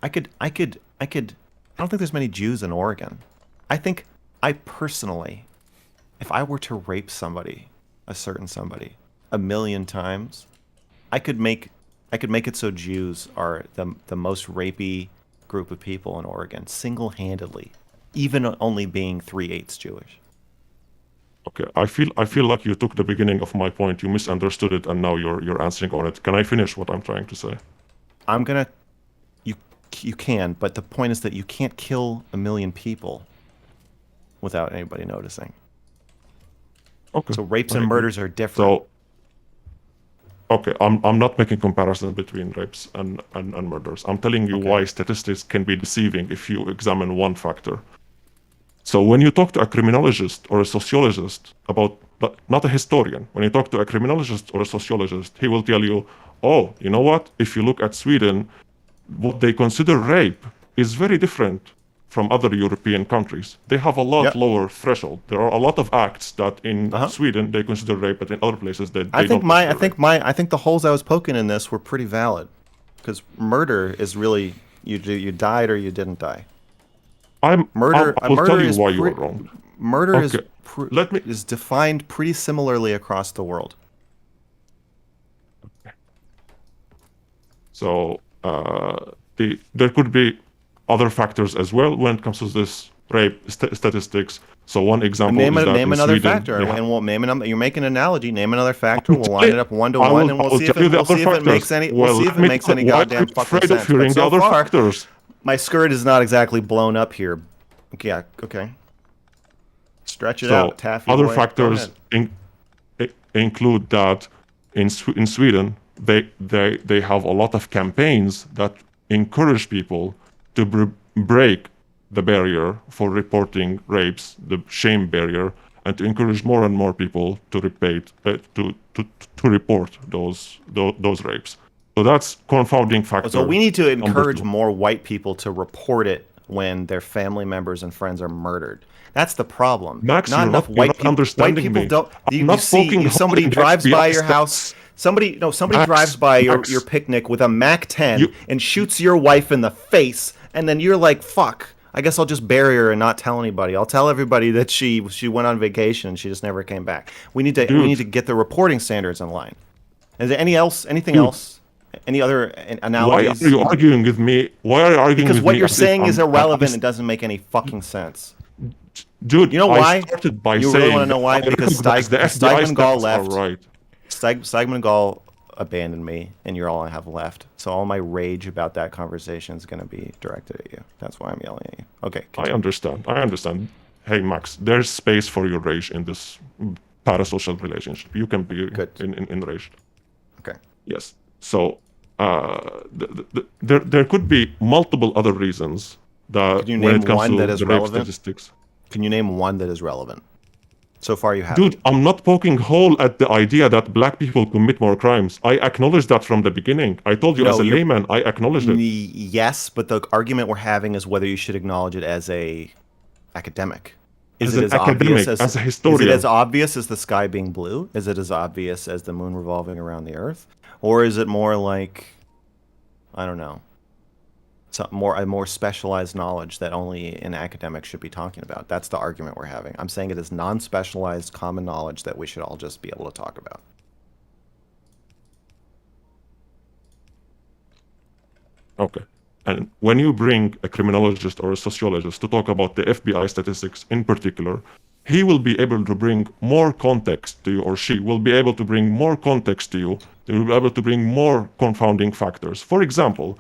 I don't think there's many Jews in Oregon. I think I personally, if I were to rape somebody, a certain somebody, 1,000,000 times, I could make it so Jews are the most rapey group of people in Oregon, single-handedly, even only being 3/8 Jewish. Okay, I feel like you took the beginning of my point, you misunderstood it, and now you're answering on it. Can I finish what I'm trying to say? You can, but the point is that you can't kill 1,000,000 people without anybody noticing. Okay. So rapes and murders are different. So, okay, I'm not making comparison between rapes and murders. I'm telling you why statistics can be deceiving if you examine one factor. So when you talk to a criminologist or a sociologist about, not a historian, when you talk to a criminologist or a sociologist, he will tell you, oh, you know what? If you look at Sweden, what they consider rape is very different from other European countries. They have a lot lower threshold. There are a lot of acts that in Sweden they consider rape, but in other places they don't. I think the holes I was poking in this were pretty valid, because murder is really you died or you didn't die. I'll tell you why you are wrong. Murder is defined pretty similarly across the world. So there could be other factors as well when it comes to this rape statistics. So one example is that name in another Sweden, factor, and we'll name another. You're making an analogy. Name another factor. We'll line it up 1 to 1, and we'll see if it makes any. We'll see if it makes any goddamn fucking sense. But so far, my skirt is not exactly blown up here. Yeah. Okay. Stretch it out, Taffy. Other boy. factors include that in Sweden they have a lot of campaigns that encourage people to break the barrier for reporting rapes, the shame barrier, and to encourage more and more people to report those rapes. So that's confounding factor. So we need to encourage more white people to report it when their family members and friends are murdered. That's the problem. Max, not enough white people. White people don't. You see, if somebody drives by your house, somebody drives by your picnic with a MAC-10 and shoots your wife in the face, and then you're like, "Fuck! I guess I'll just bury her and not tell anybody. I'll tell everybody that she went on vacation and she just never came back." We need to get the reporting standards in line. Is there anything else? Any other analogies? Why are you arguing with me? Why are you arguing with me? Because what you're saying is irrelevant and doesn't make any fucking sense. Dude, you know why? You really want to know why? Because Steigman Gall left. Right. Steigman Gall abandoned me, and you're all I have left. So all my rage about that conversation is going to be directed at you. That's why I'm yelling at you. Okay. Continue. I understand. Hey, Max, there's space for your rage in this parasocial relationship. You can be enraged. Okay. Yes. So there could be multiple other reasons that Can you when name it comes one to that is the rape relevant? statistics. Can you name one that is relevant? So far you have. Dude, I'm not poking hole at the idea that black people commit more crimes. I acknowledge that from the beginning. I told you as a layman, I acknowledged it. Yes, but the argument we're having is whether you should acknowledge it as a academic. As an academic, as a historian. Is it as obvious as the sky being blue? Is it as obvious as the moon revolving around the earth? Or is it more like, I don't know, a more specialized knowledge that only an academic should be talking about? That's the argument we're having. I'm saying it is non-specialized common knowledge that we should all just be able to talk about. Okay. And when you bring a criminologist or a sociologist to talk about the FBI statistics in particular, he will be able to bring more context to you, or she will be able to bring more context to you. They will be able to bring more confounding factors. For example,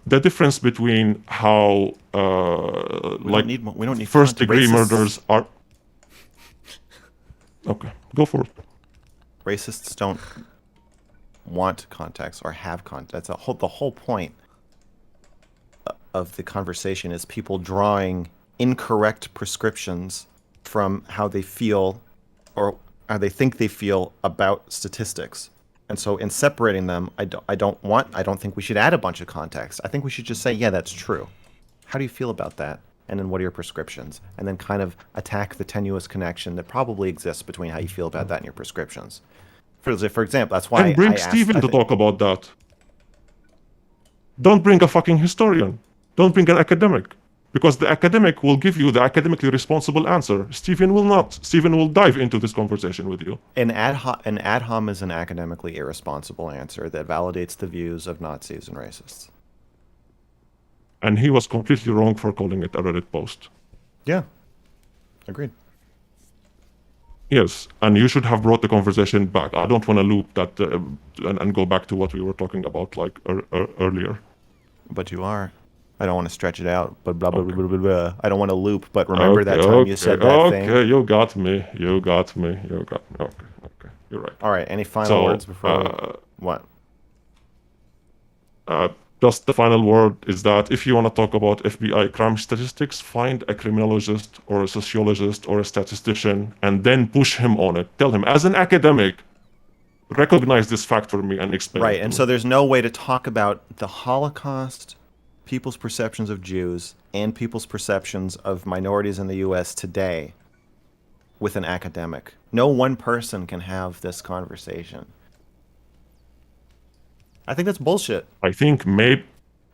the difference between how we don't need first-degree murders are. Okay, go for it. Racists don't want context or have context. That's the whole point of the conversation is people drawing incorrect prescriptions from how they feel or how they think they feel about statistics. And so in separating them, I don't think we should add a bunch of context. I think we should just say, yeah, that's true. How do you feel about that? And then what are your prescriptions? And then kind of attack the tenuous connection that probably exists between how you feel about that and your prescriptions. For example, that's why and bring Steven to talk about that. don't bring a fucking historian. Don't bring an academic. Because the academic will give you the academically responsible answer. Steven will not. Steven will dive into this conversation with you. An ad hom is an academically irresponsible answer that validates the views of Nazis and racists. And he was completely wrong for calling it a Reddit post. Yeah. Agreed. Yes, and you should have brought the conversation back. I don't want to loop that and go back to what we were talking about like earlier. But you are. I don't want to stretch it out, but blah, blah, blah, blah, blah, blah. I don't want to loop, but remember that time you said that thing? Okay, you got me. You got me. You got me. Okay. You're right. All right, any final words before what? Just the final word is that if you want to talk about FBI crime statistics, find a criminologist or a sociologist or a statistician and then push him on it. Tell him, as an academic, recognize this fact for me and explain it. Right, and so there's no way to talk about the Holocaust, people's perceptions of Jews, and people's perceptions of minorities in the U.S. today with an academic. No one person can have this conversation. I think that's bullshit. I think maybe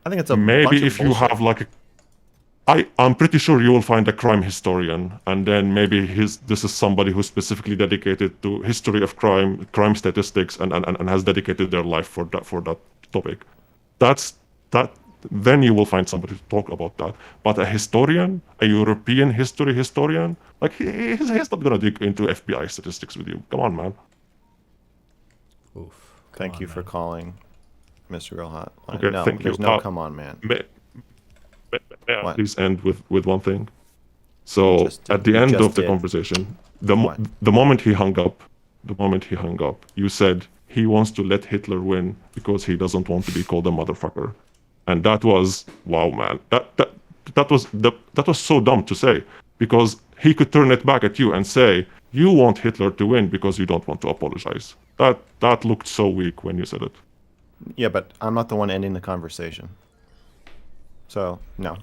it's a maybe bunch of if you bullshit. have like I'm pretty sure you will find a crime historian, and then maybe this is somebody who's specifically dedicated to history of crime statistics, and has dedicated their life for that topic. Then you will find somebody to talk about that. But a historian, a European history historian, like he's not gonna dig into FBI statistics with you. Come on, man. Oof. Thank you for calling MrGirl Hotline. Okay, no, thank you. there's no come on, man. May I What? please end with one thing? So at the end of the conversation, the moment he hung up, you said he wants to let Hitler win because he doesn't want to be called a motherfucker, and that was wow, man. That was so dumb to say, because he could turn it back at you and say you want Hitler to win because you don't want to apologize. That looked so weak when you said it. Yeah, but I'm not the one ending the conversation. So, no.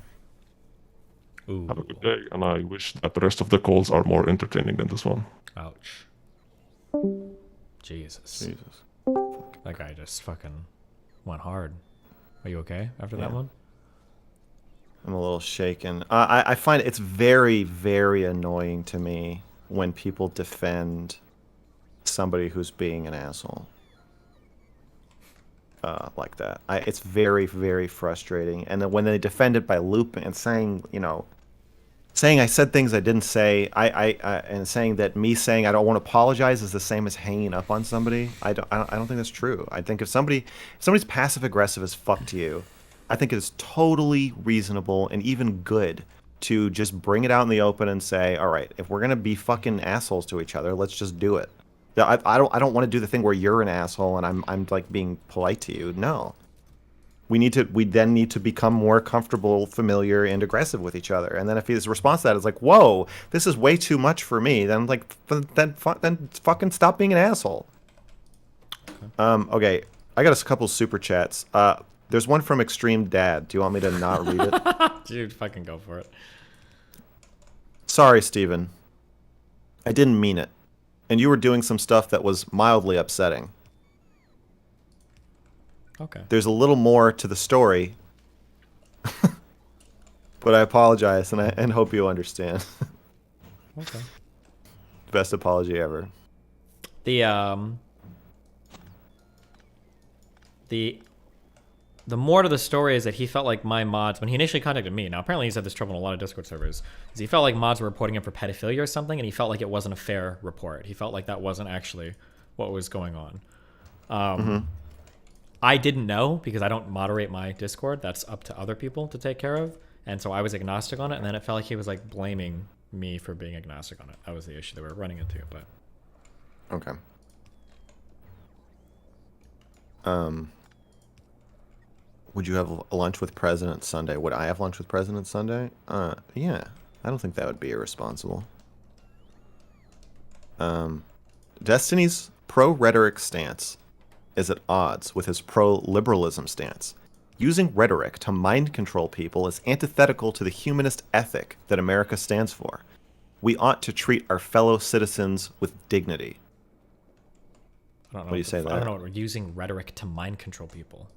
Ooh. Have a good day, and I wish that the rest of the calls are more entertaining than this one. Ouch. Jesus. That guy just fucking went hard. Are you okay after that one? I'm a little shaken. I find it's very, very annoying to me when people defend somebody who's being an asshole. Like that. It's very, very frustrating. And then when they defend it by looping and saying, saying I said things I didn't say, and saying that me saying I don't want to apologize is the same as hanging up on somebody. I don't think that's true. I think if somebody's passive aggressive as fuck to you, I think it is totally reasonable and even good to just bring it out in the open and say, all right, if we're gonna be fucking assholes to each other, let's just do it. I don't want to do the thing where you're an asshole and I'm like being polite to you. No. We then need to become more comfortable, familiar, and aggressive with each other. And then if his response to that is like, "Whoa, this is way too much for me," then then fucking stop being an asshole. Okay, I got a couple super chats. There's one from Extreme Dad. Do you want me to not read it? Dude, fucking go for it. Sorry, Steven. I didn't mean it. And you were doing some stuff that was mildly upsetting. Okay. There's a little more to the story, but I apologize and hope you understand. Okay. Best apology ever. The more to the story is that he felt like my mods, when he initially contacted me, now apparently he's had this trouble in a lot of Discord servers, is he felt like mods were reporting him for pedophilia or something, and he felt like it wasn't a fair report. He felt like that wasn't actually what was going on. I didn't know because I don't moderate my Discord. That's up to other people to take care of. And so I was agnostic on it, and then it felt like he was like blaming me for being agnostic on it. That was the issue that we were running into, but... Okay. Would you have a lunch with President Sunday? Would I have lunch with President Sunday? Yeah. I don't think that would be irresponsible. Destiny's pro-rhetoric stance is at odds with his pro-liberalism stance. Using rhetoric to mind control people is antithetical to the humanist ethic that America stands for. We ought to treat our fellow citizens with dignity. I don't know What do you say to I don't that? know what we're using rhetoric to mind control people.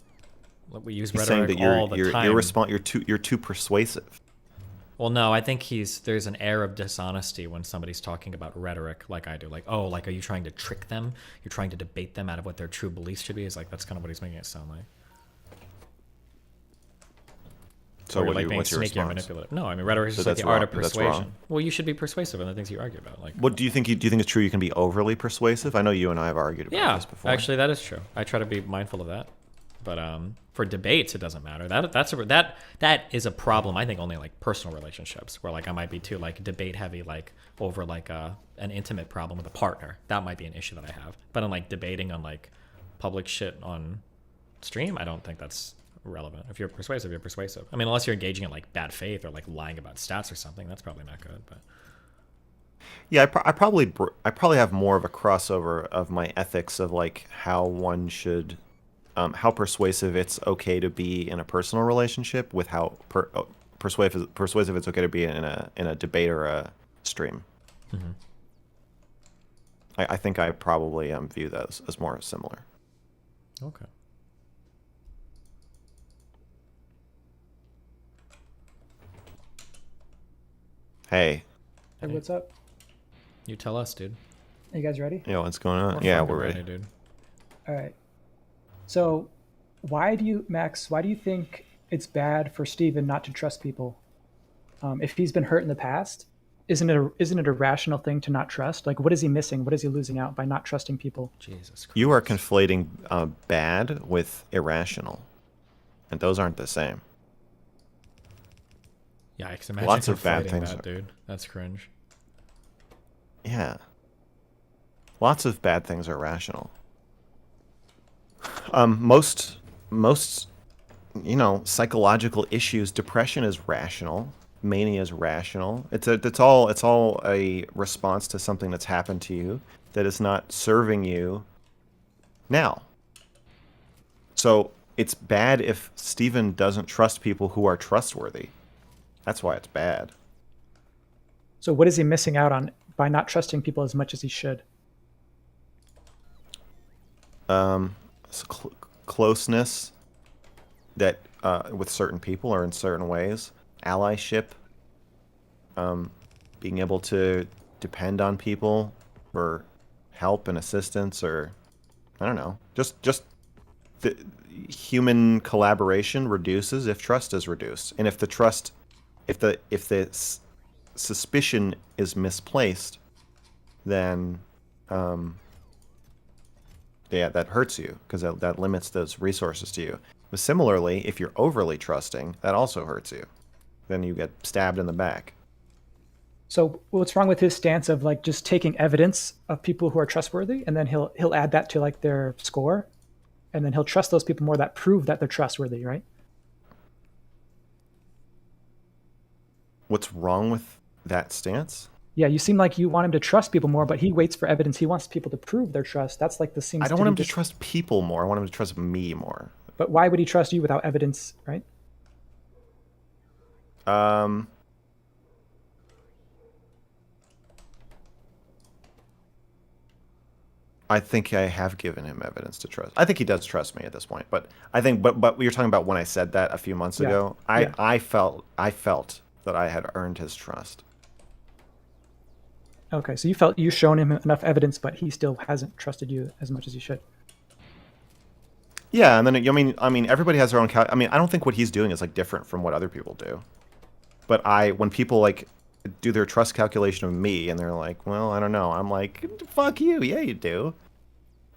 We use He's saying rhetoric that all the time. you're too persuasive. Well, no, I think there's an air of dishonesty when somebody's talking about rhetoric like I do. Like, oh, like, are you trying to trick them? You're trying to debate them out of what their true beliefs should be? It's like, that's kind of what he's making it sound like. So or what like being what's your sneaky or response? manipulative. No, I mean, rhetoric is So just like that's the art wrong- of that's persuasion. wrong. Well, you should be persuasive in the things you argue about. Like, What do you think it's true you can be overly persuasive? I know you and I have argued about yeah, this before. actually, that is true. I try to be mindful of that. But for debates, it doesn't matter. That is a problem. I think only in, like, personal relationships where, like, I might be too, like, debate heavy, like over like an intimate problem with a partner. That might be an issue that I have. But in, like, debating on, like, public shit on stream, I don't think that's relevant. If you're persuasive, you're persuasive. I mean, unless you're engaging in, like, bad faith or, like, lying about stats or something, that's probably not good. But Yeah, I probably have more of a crossover of my ethics of, like, how one should, how persuasive it's okay to be in a personal relationship with how persuasive it's okay to be in a debate or a stream. Mhm. I think I probably view those as more similar. Okay. Hey. Hey, what's up? You tell us, dude. Are you guys ready? Yo, what's going on? We're Yeah, fucking we're ready. dude. All right. So, why do you think it's bad for Steven not to trust people? If he's been hurt in the past, isn't it a rational thing to not trust? Like, what is he missing? What is he losing out by not trusting people? Jesus Christ. You are conflating bad with irrational, and those aren't the same. Yikes! Imagine Lots of bad conflating things that, are- dude. That's cringe. Yeah. Lots of bad things are rational. Most psychological issues, depression is rational, mania is rational. It's all a response to something that's happened to you that is not serving you now. So it's bad if Steven doesn't trust people who are trustworthy. That's why it's bad. So, what is he missing out on by not trusting people as much as he should? Closeness that with certain people or in certain ways, allyship, being able to depend on people for help and assistance, or I don't know, just the human collaboration reduces if trust is reduced, and if the suspicion is misplaced, then yeah, that hurts you because that limits those resources to you. But similarly, if you're overly trusting, that also hurts you. Then you get stabbed in the back. So, what's wrong with his stance of like just taking evidence of people who are trustworthy, and then he'll add that to like their score, and then he'll trust those people more that prove that they're trustworthy, right? What's wrong with that stance? Yeah, you seem like you want him to trust people more, but he waits for evidence. He wants people to prove their trust. That's like the seems. I don't to want be him to trust people more. I want him to trust me more. But why would he trust you without evidence, right? I think I have given him evidence to trust. I think he does trust me at this point. But I think, but you're talking about when I said that a few months Yeah. ago. Yeah. I felt that I had earned his trust. Okay, so you felt you've shown him enough evidence, but he still hasn't trusted you as much as he should. Yeah, and then I mean, everybody has their own. I mean, I don't think what he's doing is like different from what other people do. But when people like do their trust calculation of me, and they're like, well, I don't know. I'm like, fuck you. Yeah, you do.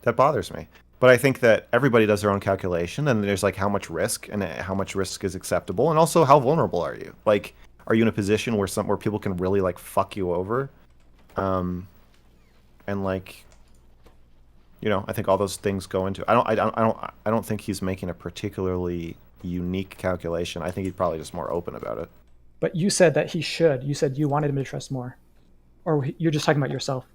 That bothers me. But I think that everybody does their own calculation, and there's like how much risk and how much risk is acceptable, and also how vulnerable are you? Like, are you in a position where people can really like fuck you over? And like, I think all those things go into. I don't think he's making a particularly unique calculation. I think he's probably just more open about it. But you said that he should. You said you wanted him to trust more, or you're just talking about yourself.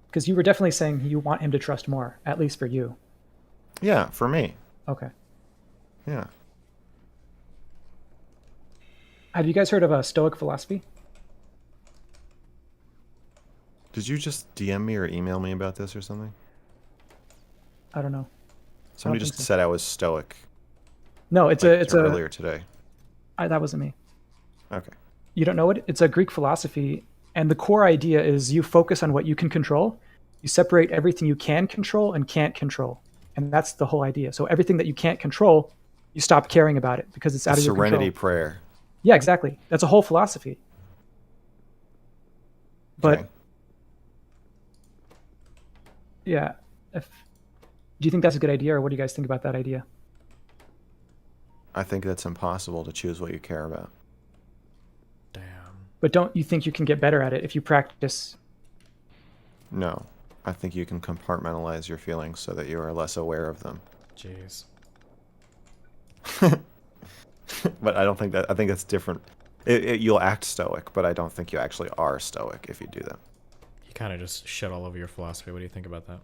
Because you were definitely saying you want him to trust more, at least for you. Yeah, for me. Okay. Yeah. Have you guys heard of a Stoic philosophy? Did you just DM me or email me about this or something? I don't know. Somebody think just so. said I was stoic. No, it's earlier today. That wasn't me. Okay. You don't know it? It's a Greek philosophy, and the core idea is you focus on what you can control. You separate everything you can control and can't control, and that's the whole idea. So everything that you can't control, you stop caring about it because it's out of your control. Serenity prayer. Yeah, exactly. That's a whole philosophy. But Okay. yeah, do you think that's a good idea, or what do you guys think about that idea? I think that's impossible to choose what you care about. But don't you think you can get better at it if you practice? No. I think you can compartmentalize your feelings so that you are less aware of them. Jeez. But I don't think that. I think that's different. You'll act stoic, but I don't think you actually are stoic if you do that. You kind of just shit all over your philosophy. What do you think about that?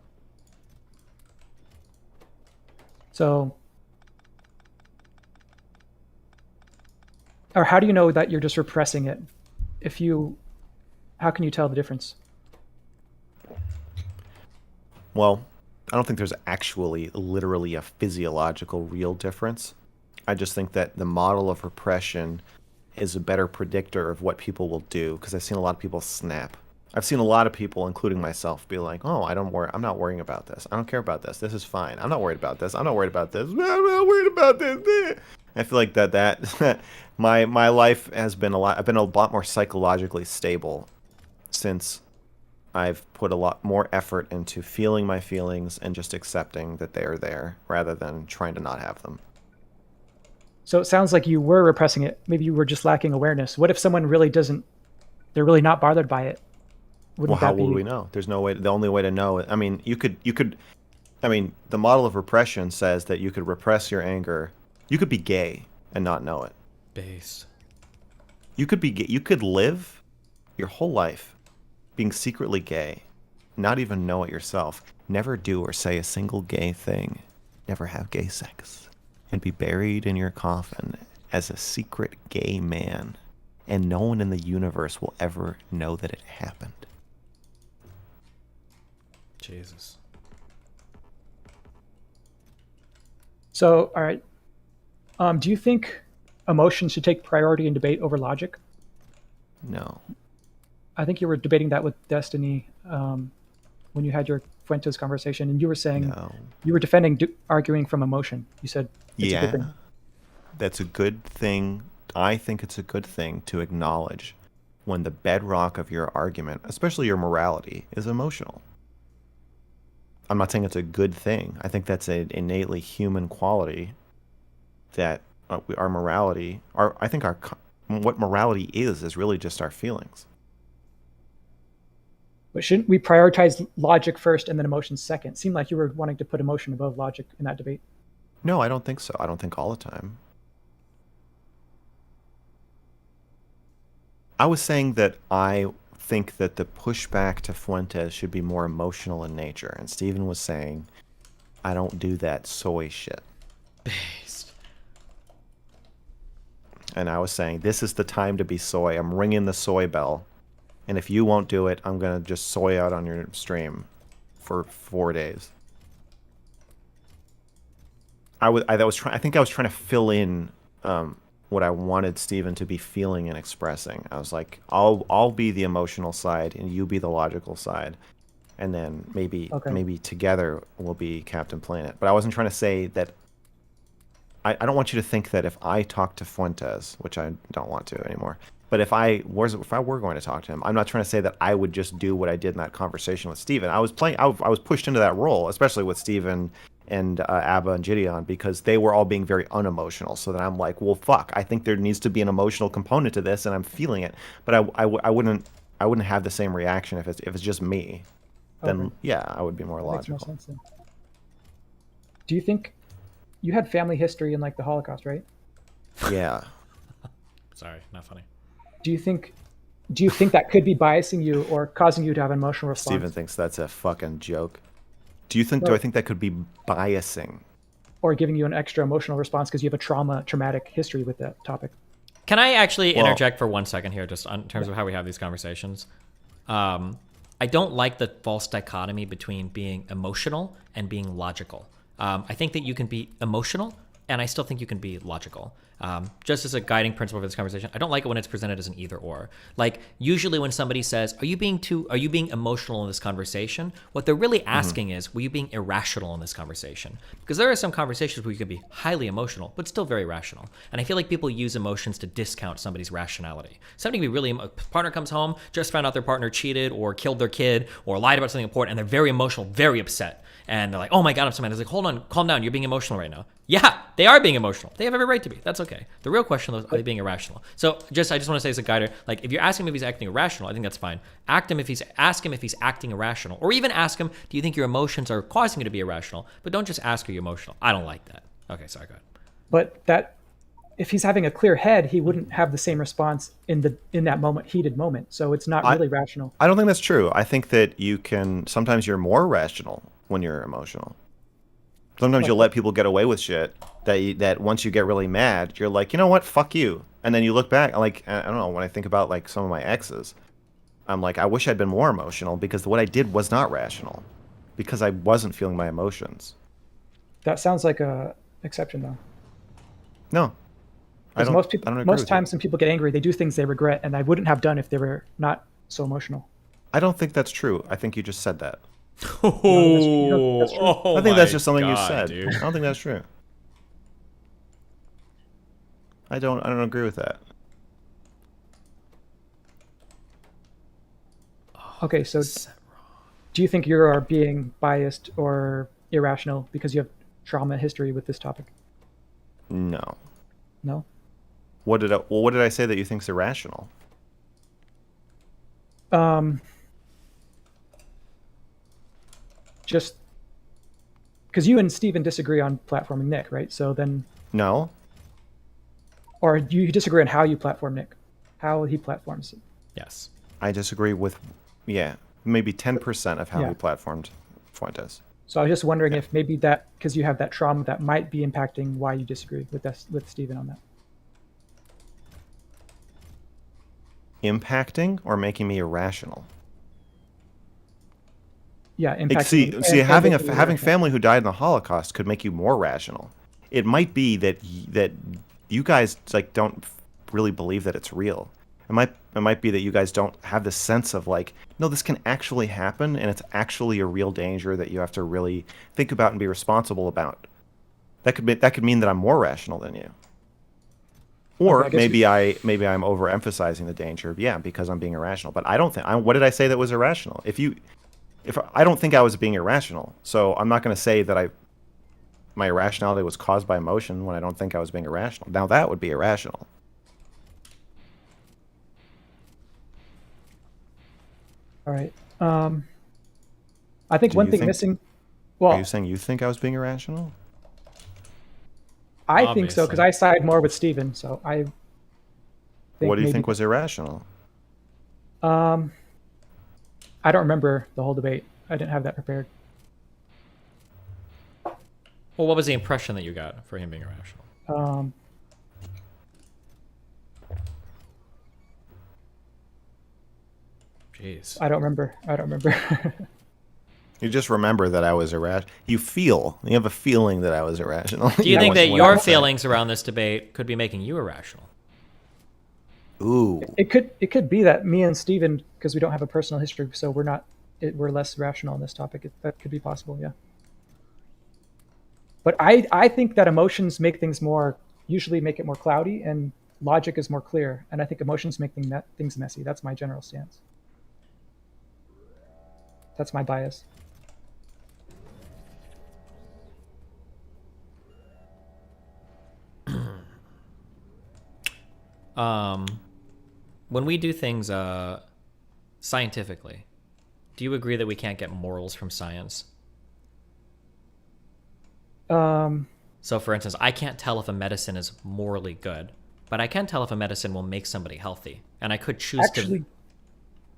So, or how do you know that you're just repressing it? How can you tell the difference? Well, I don't think there's actually literally a physiological real difference. I just think that the model of repression is a better predictor of what people will do, because I've seen a lot of people snap. I've seen a lot of people, including myself, be like, "Oh, I'm not worrying about this. I don't care about this. This is fine. I'm not worried about this. I'm not worried about this. I'm not worried about this." I feel like that my life has been I've been a lot more psychologically stable since I've put a lot more effort into feeling my feelings and just accepting that they are there rather than trying to not have them. So it sounds like you were repressing it. Maybe you were just lacking awareness. What if someone really doesn't? They're really not bothered by it. Well, how would we know? There's no way. The only way to know. I mean, you could. I mean, the model of repression says that you could repress your anger. You could be gay and not know it. Base. You could be. You could live your whole life being secretly gay, not even know it yourself. Never do or say a single gay thing. Never have gay sex, and be buried in your coffin as a secret gay man, and no one in the universe will ever know that it happened. Jesus. So, all right. Do you think emotion should take priority in debate over logic? No. I think you were debating that with Destiny when you had your Fuentes conversation, and you were saying you were defending arguing from emotion. You said it's a good thing. That's a good thing. I think it's a good thing to acknowledge when the bedrock of your argument, especially your morality, is emotional. I'm not saying it's a good thing. I think that's an innately human quality that our morality, what morality is really just our feelings. But shouldn't we prioritize logic first and then emotion second? It seemed like you were wanting to put emotion above logic in that debate. No, I don't think so. I don't think all the time. I was saying that I think that the pushback to Fuentes should be more emotional in nature, and Steven was saying, I don't do that soy shit. Based. And I was saying, this is the time to be soy. I'm ringing the soy bell. And if you won't do it, I'm going to just soy out on your stream for 4 days. I think I was trying to fill in what I wanted Steven to be feeling and expressing. I was like, I'll be the emotional side and you be the logical side. And then maybe together we'll be Captain Planet. But I wasn't trying to say that. I don't want you to think that if I talk to Fuentes, which I don't want to anymore, but if I were going to talk to him, I'm not trying to say that I would just do what I did in that conversation with Steven. I was pushed into that role, especially with Steven and Abba and Gideon, because they were all being very unemotional. So then I'm like, well, fuck, I think there needs to be an emotional component to this, and I'm feeling it. But I wouldn't have the same reaction if it's just me. Then yeah, I would be more logical. Makes more sense then. Do you think you had family history in like the Holocaust, right? Yeah. Sorry, not funny. Do you think that could be biasing you or causing you to have an emotional response? Steven thinks that's a fucking joke. Do I think that could be biasing? Or giving you an extra emotional response because you have a traumatic history with that topic? Can I actually interject for 1 second here, just in terms of how we have these conversations? I don't like the false dichotomy between being emotional and being logical. I think that you can be emotional, and I still think you can be logical. Just as a guiding principle for this conversation, I don't like it when it's presented as an either or. Like usually when somebody says, are you being emotional in this conversation? What they're really asking is, were you being irrational in this conversation? Because there are some conversations where you can be highly emotional, but still very rational. And I feel like people use emotions to discount somebody's rationality. Somebody can be really, a partner comes home, just found out their partner cheated or killed their kid or lied about something important, and they're very emotional, very upset. And they're like, oh my God, I'm so mad. I was like, hold on, calm down. You're being emotional right now. Yeah, they are being emotional. They have every right to be. That's okay. The real question though is, are they being irrational? So I just want to say as a guider, like if you're asking him if he's acting irrational, I think that's fine. Ask him if he's acting irrational, or even ask him, do you think your emotions are causing you to be irrational? But don't just ask, are you emotional? I don't like that. Okay, sorry, go ahead. But that, if he's having a clear head, he wouldn't have the same response in that moment, heated moment. So it's not really rational. I don't think that's true. I think that sometimes you're more rational when you're emotional. Sometimes you'll let people get away with shit that once you get really mad, you're like, you know what, fuck you. And then you look back, like, I don't know, when I think about like some of my exes, I'm like, I wish I'd been more emotional because what I did was not rational because I wasn't feeling my emotions. That sounds like a exception though. No. Most times when people get angry, they do things they regret and I wouldn't have done if they were not so emotional. I don't think that's true. I think you just said that. Oh, I think that's just something you God, said. dude. I don't think that's true. I don't agree with that. Okay, so do you think you are being biased or irrational because you have trauma history with this topic? No. No? What did I say that you think's irrational? Just because you and Steven disagree on platforming Nick, right? So then... No. Or you disagree on how you platform Nick, how he platforms. Yes. I disagree with, maybe 10% of how he platformed Fuentes. So I was just wondering if maybe that, because you have that trauma, that might be impacting why you disagree with Steven on that. Impacting or making me irrational? Yeah, impacting. See, having family who died in the Holocaust could make you more rational. It might be that you guys like don't really believe that it's real. It might be that you guys don't have the sense of like, no, this can actually happen, and it's actually a real danger that you have to really think about and be responsible about. That could mean that I'm more rational than you. Or okay, maybe I'm overemphasizing the danger, because I'm being irrational. But I don't think. What did I say that was irrational? If I don't think I was being irrational, so I'm not going to say that my irrationality was caused by emotion when I don't think I was being irrational. Now that would be irrational. All right. I think one thing missing. Well, are you saying you think I was being irrational? I think so because I side more with Steven. So I. What do you think was irrational? I don't remember the whole debate. I didn't have that prepared. Well, what was the impression that you got for him being irrational? Jeez. I don't remember. You just remember that I was irrational. You have a feeling that I was irrational. Do you think that your feelings around this debate could be making you irrational? Ooh. It could be that me and Steven, because we don't have a personal history, so we're less rational on this topic. That could be possible, yeah. But I think that emotions usually make it more cloudy, and logic is more clear. And I think emotions make things messy. That's my general stance. That's my bias. When we do things scientifically, do you agree that we can't get morals from science? So for instance, I can't tell if a medicine is morally good, but I can tell if a medicine will make somebody healthy. And I could choose to...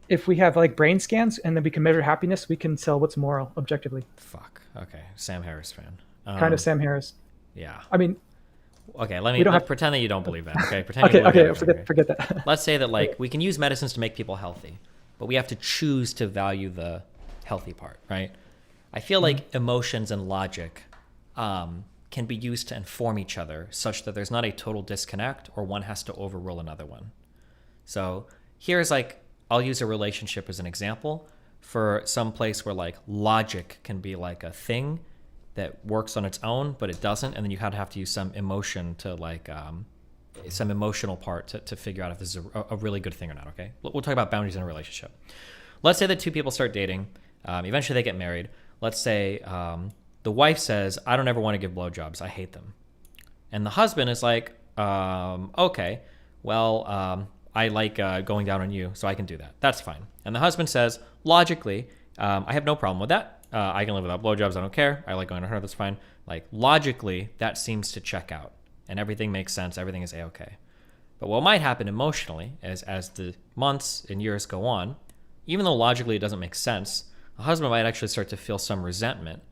If we have like brain scans and then we can measure happiness, we can tell what's moral objectively. Fuck. Okay. Sam Harris fan. Kind of Sam Harris. Yeah. I mean... Okay, let's pretend that you don't believe that. Okay, pretend forget that. Let's say that like we can use medicines to make people healthy, but we have to choose to value the healthy part, right? I feel like emotions and logic can be used to inform each other such that there's not a total disconnect or one has to overrule another one. So here's like, I'll use a relationship as an example for some place where like logic can be like a thing that works on its own, but it doesn't. And then you have to use some emotion to like, some emotional part to figure out if this is a really good thing or not, okay? We'll talk about boundaries in a relationship. Let's say that two people start dating. Eventually they get married. Let's say the wife says, I don't ever want to give blowjobs. I hate them. And the husband is like, okay, well, I like going down on you, so I can do that. That's fine. And the husband says, logically, I have no problem with that. I can live without blowjobs. I don't care. I like going on her. That's fine. Like, logically, that seems to check out. And everything makes sense. Everything is A-okay. But what might happen emotionally is as the months and years go on, even though logically it doesn't make sense, the husband might actually start to feel some resentment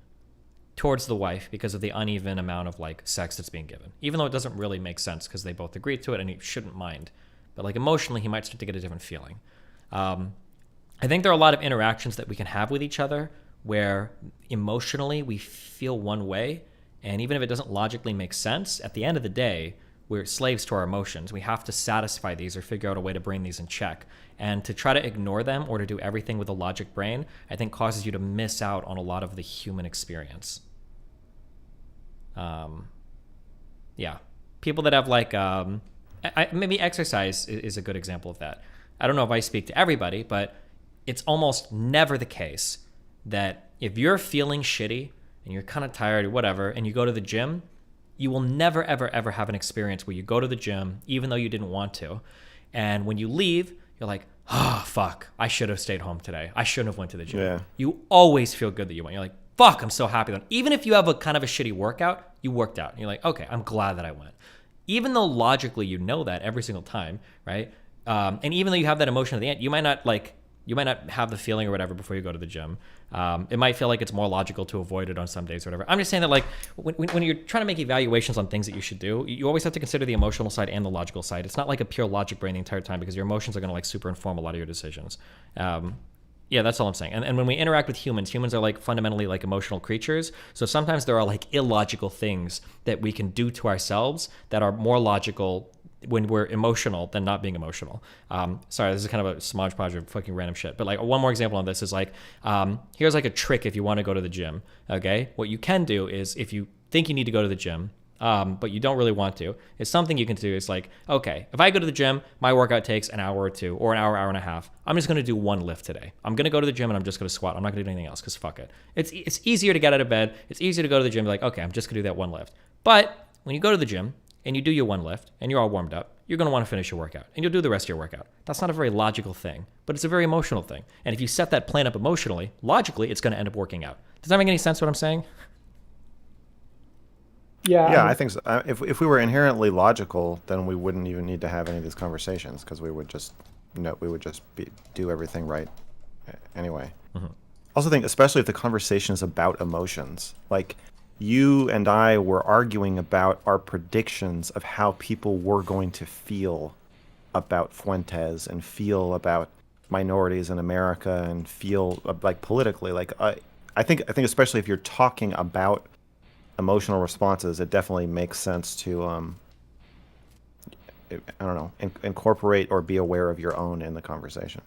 towards the wife because of the uneven amount of like sex that's being given, even though it doesn't really make sense because they both agreed to it and he shouldn't mind. But like emotionally, he might start to get a different feeling. I think there are a lot of interactions that we can have with each other where emotionally we feel one way, and even if it doesn't logically make sense, at the end of the day, we're slaves to our emotions. We have to satisfy these or figure out a way to bring these in check. And to try to ignore them or to do everything with a logic brain, I think causes you to miss out on a lot of the human experience. Yeah. People that have like, maybe exercise is a good example of that. I don't know if I speak to everybody, but it's almost never the case that if you're feeling shitty and you're kind of tired or whatever, and you go to the gym, you will never, ever, ever have an experience where you go to the gym, even though you didn't want to. And when you leave, you're like, oh, fuck, I should have stayed home today. I shouldn't have went to the gym. Yeah. You always feel good that you went. You're like, fuck, I'm so happy that even if you have a kind of a shitty workout, you worked out. And you're like, okay, I'm glad that I went. Even though logically you know that every single time, right? And even though you have that emotion at the end, you might not have the feeling or whatever before you go to the gym. It might feel like it's more logical to avoid it on some days or whatever. I'm just saying that like when you're trying to make evaluations on things that you should do, you always have to consider the emotional side and the logical side. It's not like a pure logic brain the entire time because your emotions are going to like super inform a lot of your decisions. Yeah, that's all I'm saying. And when we interact with humans are like fundamentally like emotional creatures. So sometimes there are like illogical things that we can do to ourselves that are more logical when we're emotional than not being emotional. Sorry, this is kind of a smodge podge of fucking random shit. But like one more example on this is like, here's like a trick if you want to go to the gym, okay? What you can do is if you think you need to go to the gym, but you don't really want to, is something you can do is like, okay, if I go to the gym, my workout takes an hour or two or an hour, hour and a half. I'm just going to do one lift today. I'm going to go to the gym and I'm just going to squat. I'm not going to do anything else because fuck it. It's easier to get out of bed. It's easier to go to the gym. Like, okay, I'm just going to do that one lift. But when you go to the gym and you do your one lift and you're all warmed up, you're going to want to finish your workout and you'll do the rest of your workout. That's not a very logical thing, but it's a very emotional thing. And if you set that plan up emotionally, logically, it's going to end up working out. Does that make any sense what I'm saying? Yeah, I think so. If we were inherently logical, then we wouldn't even need to have any of these conversations because we would just do everything right anyway. Mm-hmm. Also think, especially if the conversation is about emotions, like you and I were arguing about our predictions of how people were going to feel about Fuentes and feel about minorities in America and feel like politically. Like I think especially if you're talking about emotional responses, it definitely makes sense to I don't know, incorporate or be aware of your own in the conversation.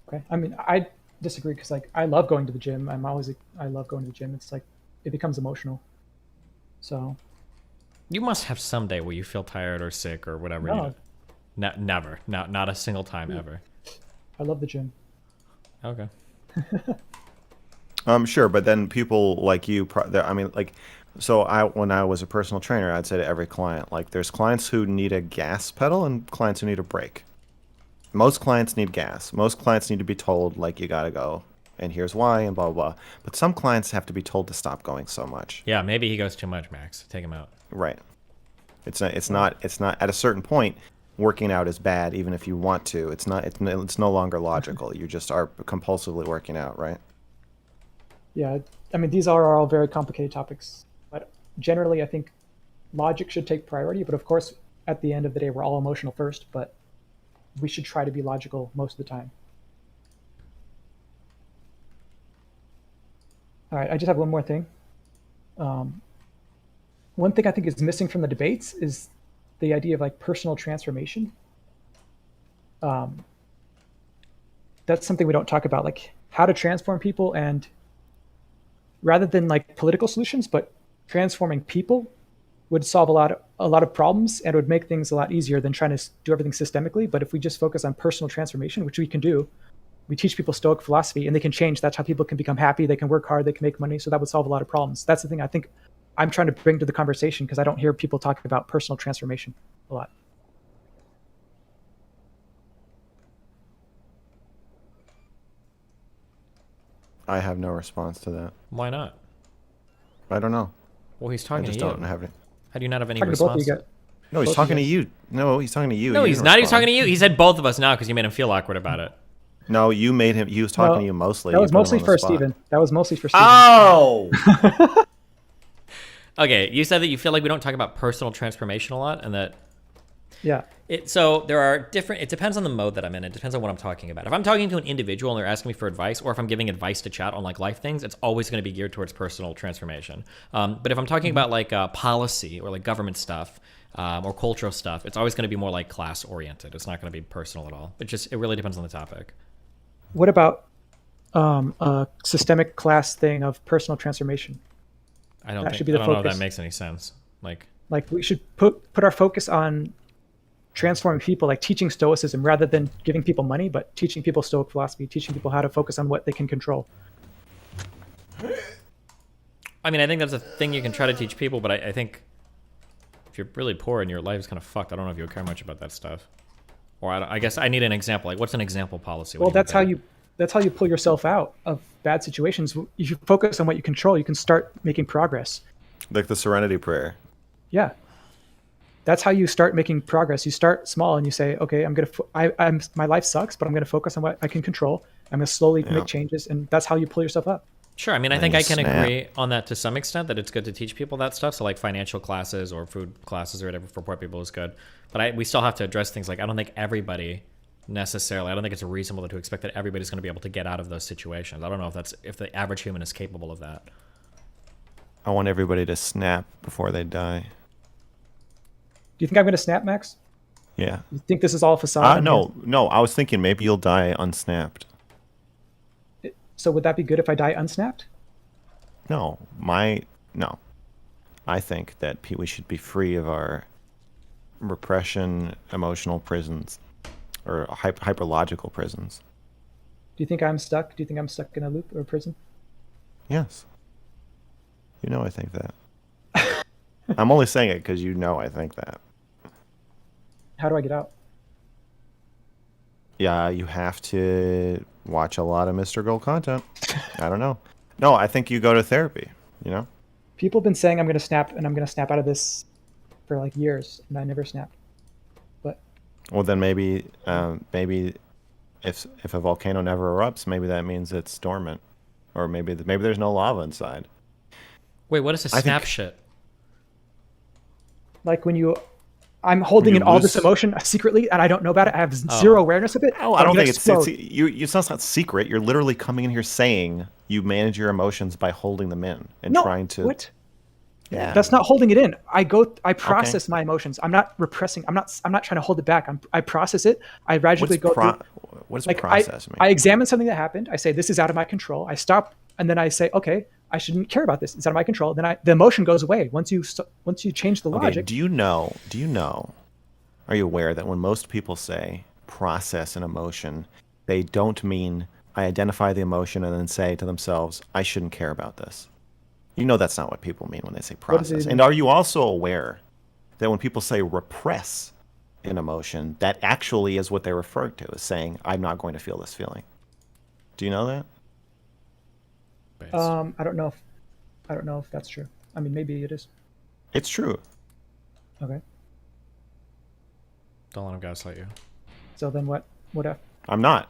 Okay, I mean, I disagree because like I love going to the gym. I love going to the gym. It's like it becomes emotional. So you must have some day where you feel tired or sick or whatever. No. Never, not a single time ever. I love the gym. Okay. Sure, but then people like you, I mean, like, so when I was a personal trainer, I'd say to every client, like, there's clients who need a gas pedal and clients who need a brake. Most clients need gas. Most clients need to be told, like, you gotta go, and here's why, and blah, blah, blah. But some clients have to be told to stop going so much. Yeah, maybe he goes too much, Max. Take him out. Right. It's not, at a certain point, working out is bad, even if you want to. It's no longer logical. You just are compulsively working out, right? Yeah, I mean, these are all very complicated topics, but generally I think logic should take priority. But of course, at the end of the day, we're all emotional first. But we should try to be logical most of the time. All right, I just have one more thing. One thing I think is missing from the debates is the idea of like personal transformation. That's something we don't talk about, like how to transform people, and rather than like political solutions, but transforming people would solve a lot of problems and would make things a lot easier than trying to do everything systemically. But if we just focus on personal transformation, which we can do, we teach people Stoic philosophy and they can change. That's how people can become happy. They can work hard. They can make money. So that would solve a lot of problems. That's the thing I think I'm trying to bring to the conversation, because I don't hear people talking about personal transformation a lot. I have no response to that. Why not? I don't know. Well, he's talking I just to you. don't have any. How do you not have any Talking to both of response? you guys. No, he's Both of talking to you you. No, he's talking to you. No, You he's didn't not. He's respond. talking to you. He said both of us now because you made him feel awkward about it. No, you made him. He was talking No, to you mostly. That You was put him mostly on the for spot. Steven. That was mostly for Steven. Oh. Okay, you said that you feel like we don't talk about personal transformation a lot, and that Yeah. So there are different, it depends on the mode that I'm in. It depends on what I'm talking about. If I'm talking to an individual and they're asking me for advice, or if I'm giving advice to chat on like life things, it's always going to be geared towards personal transformation. But if I'm talking about like policy or like government stuff or cultural stuff, it's always going to be more like class oriented. It's not going to be personal at all. It really depends on the topic. What about a systemic class thing of personal transformation? I don't That think, should be I the don't know if focus. that makes any sense. Like we should put our focus on transforming people, like teaching stoicism rather than giving people money, but teaching people Stoic philosophy, teaching people how to focus on what they can control. I mean, I think that's a thing you can try to teach people, but I think if you're really poor and your life is kind of fucked, I don't know if you would care much about that stuff. Or I guess I need an example. Like, what's an example policy? Well, that's how you pull yourself out of bad situations. If you focus on what you control, you can start making progress. Like the Serenity Prayer. Yeah. That's how you start making progress. You start small and you say, okay, my life sucks, but I'm going to focus on what I can control. I'm going to slowly make changes. And that's how you pull yourself up. Sure. I mean, I think I can agree on that to some extent, that it's good to teach people that stuff. So like financial classes or food classes or whatever for poor people is good. But we still have to address things like, I don't think everybody necessarily, I don't think it's reasonable to expect that everybody's going to be able to get out of those situations. I don't know if the average human is capable of that. I want everybody to snap before they die. Do you think I'm going to snap, Max? Yeah. You think this is all facade? No. I was thinking maybe you'll die unsnapped. So would that be good if I die unsnapped? No. I think that we should be free of our repression, emotional prisons, or hyperlogical prisons. Do you think I'm stuck? Do you think I'm stuck in a loop or a prison? Yes. You know I think that. I'm only saying it because you know I think that. How do I get out? Yeah, you have to watch a lot of MrGirl content. I don't know. No, I think you go to therapy, you know? People have been saying I'm going to snap, and I'm going to snap out of this for like years, and I never snapped. But well, then maybe if a volcano never erupts, maybe that means it's dormant, or maybe there's no lava inside. Wait, what is a snap shit? Like when I'm holding in all this emotion secretly, and I don't know about it. I have zero awareness of it. Oh, I don't think it's not secret. You're literally coming in here saying you manage your emotions by holding them in and trying to. What? Yeah. That's not holding it in. I process my emotions. I'm not repressing. I'm not trying to hold it back. I process it. I gradually go through. What does process mean? I examine something that happened. I say, this is out of my control. I stop, and then I say, okay, I shouldn't care about this. It's out of my control. Then the emotion goes away once you change the logic. Do you know? Are you aware that when most people say process an emotion, they don't mean I identify the emotion and then say to themselves, I shouldn't care about this. You know that's not what people mean when they say process. And are you also aware that when people say repress an emotion, that actually is what they refer to as saying, I'm not going to feel this feeling? Do you know that? I don't know if that's true. I mean, maybe it is. It's true. Okay. Don't let him gaslight you. So then what if? I'm not.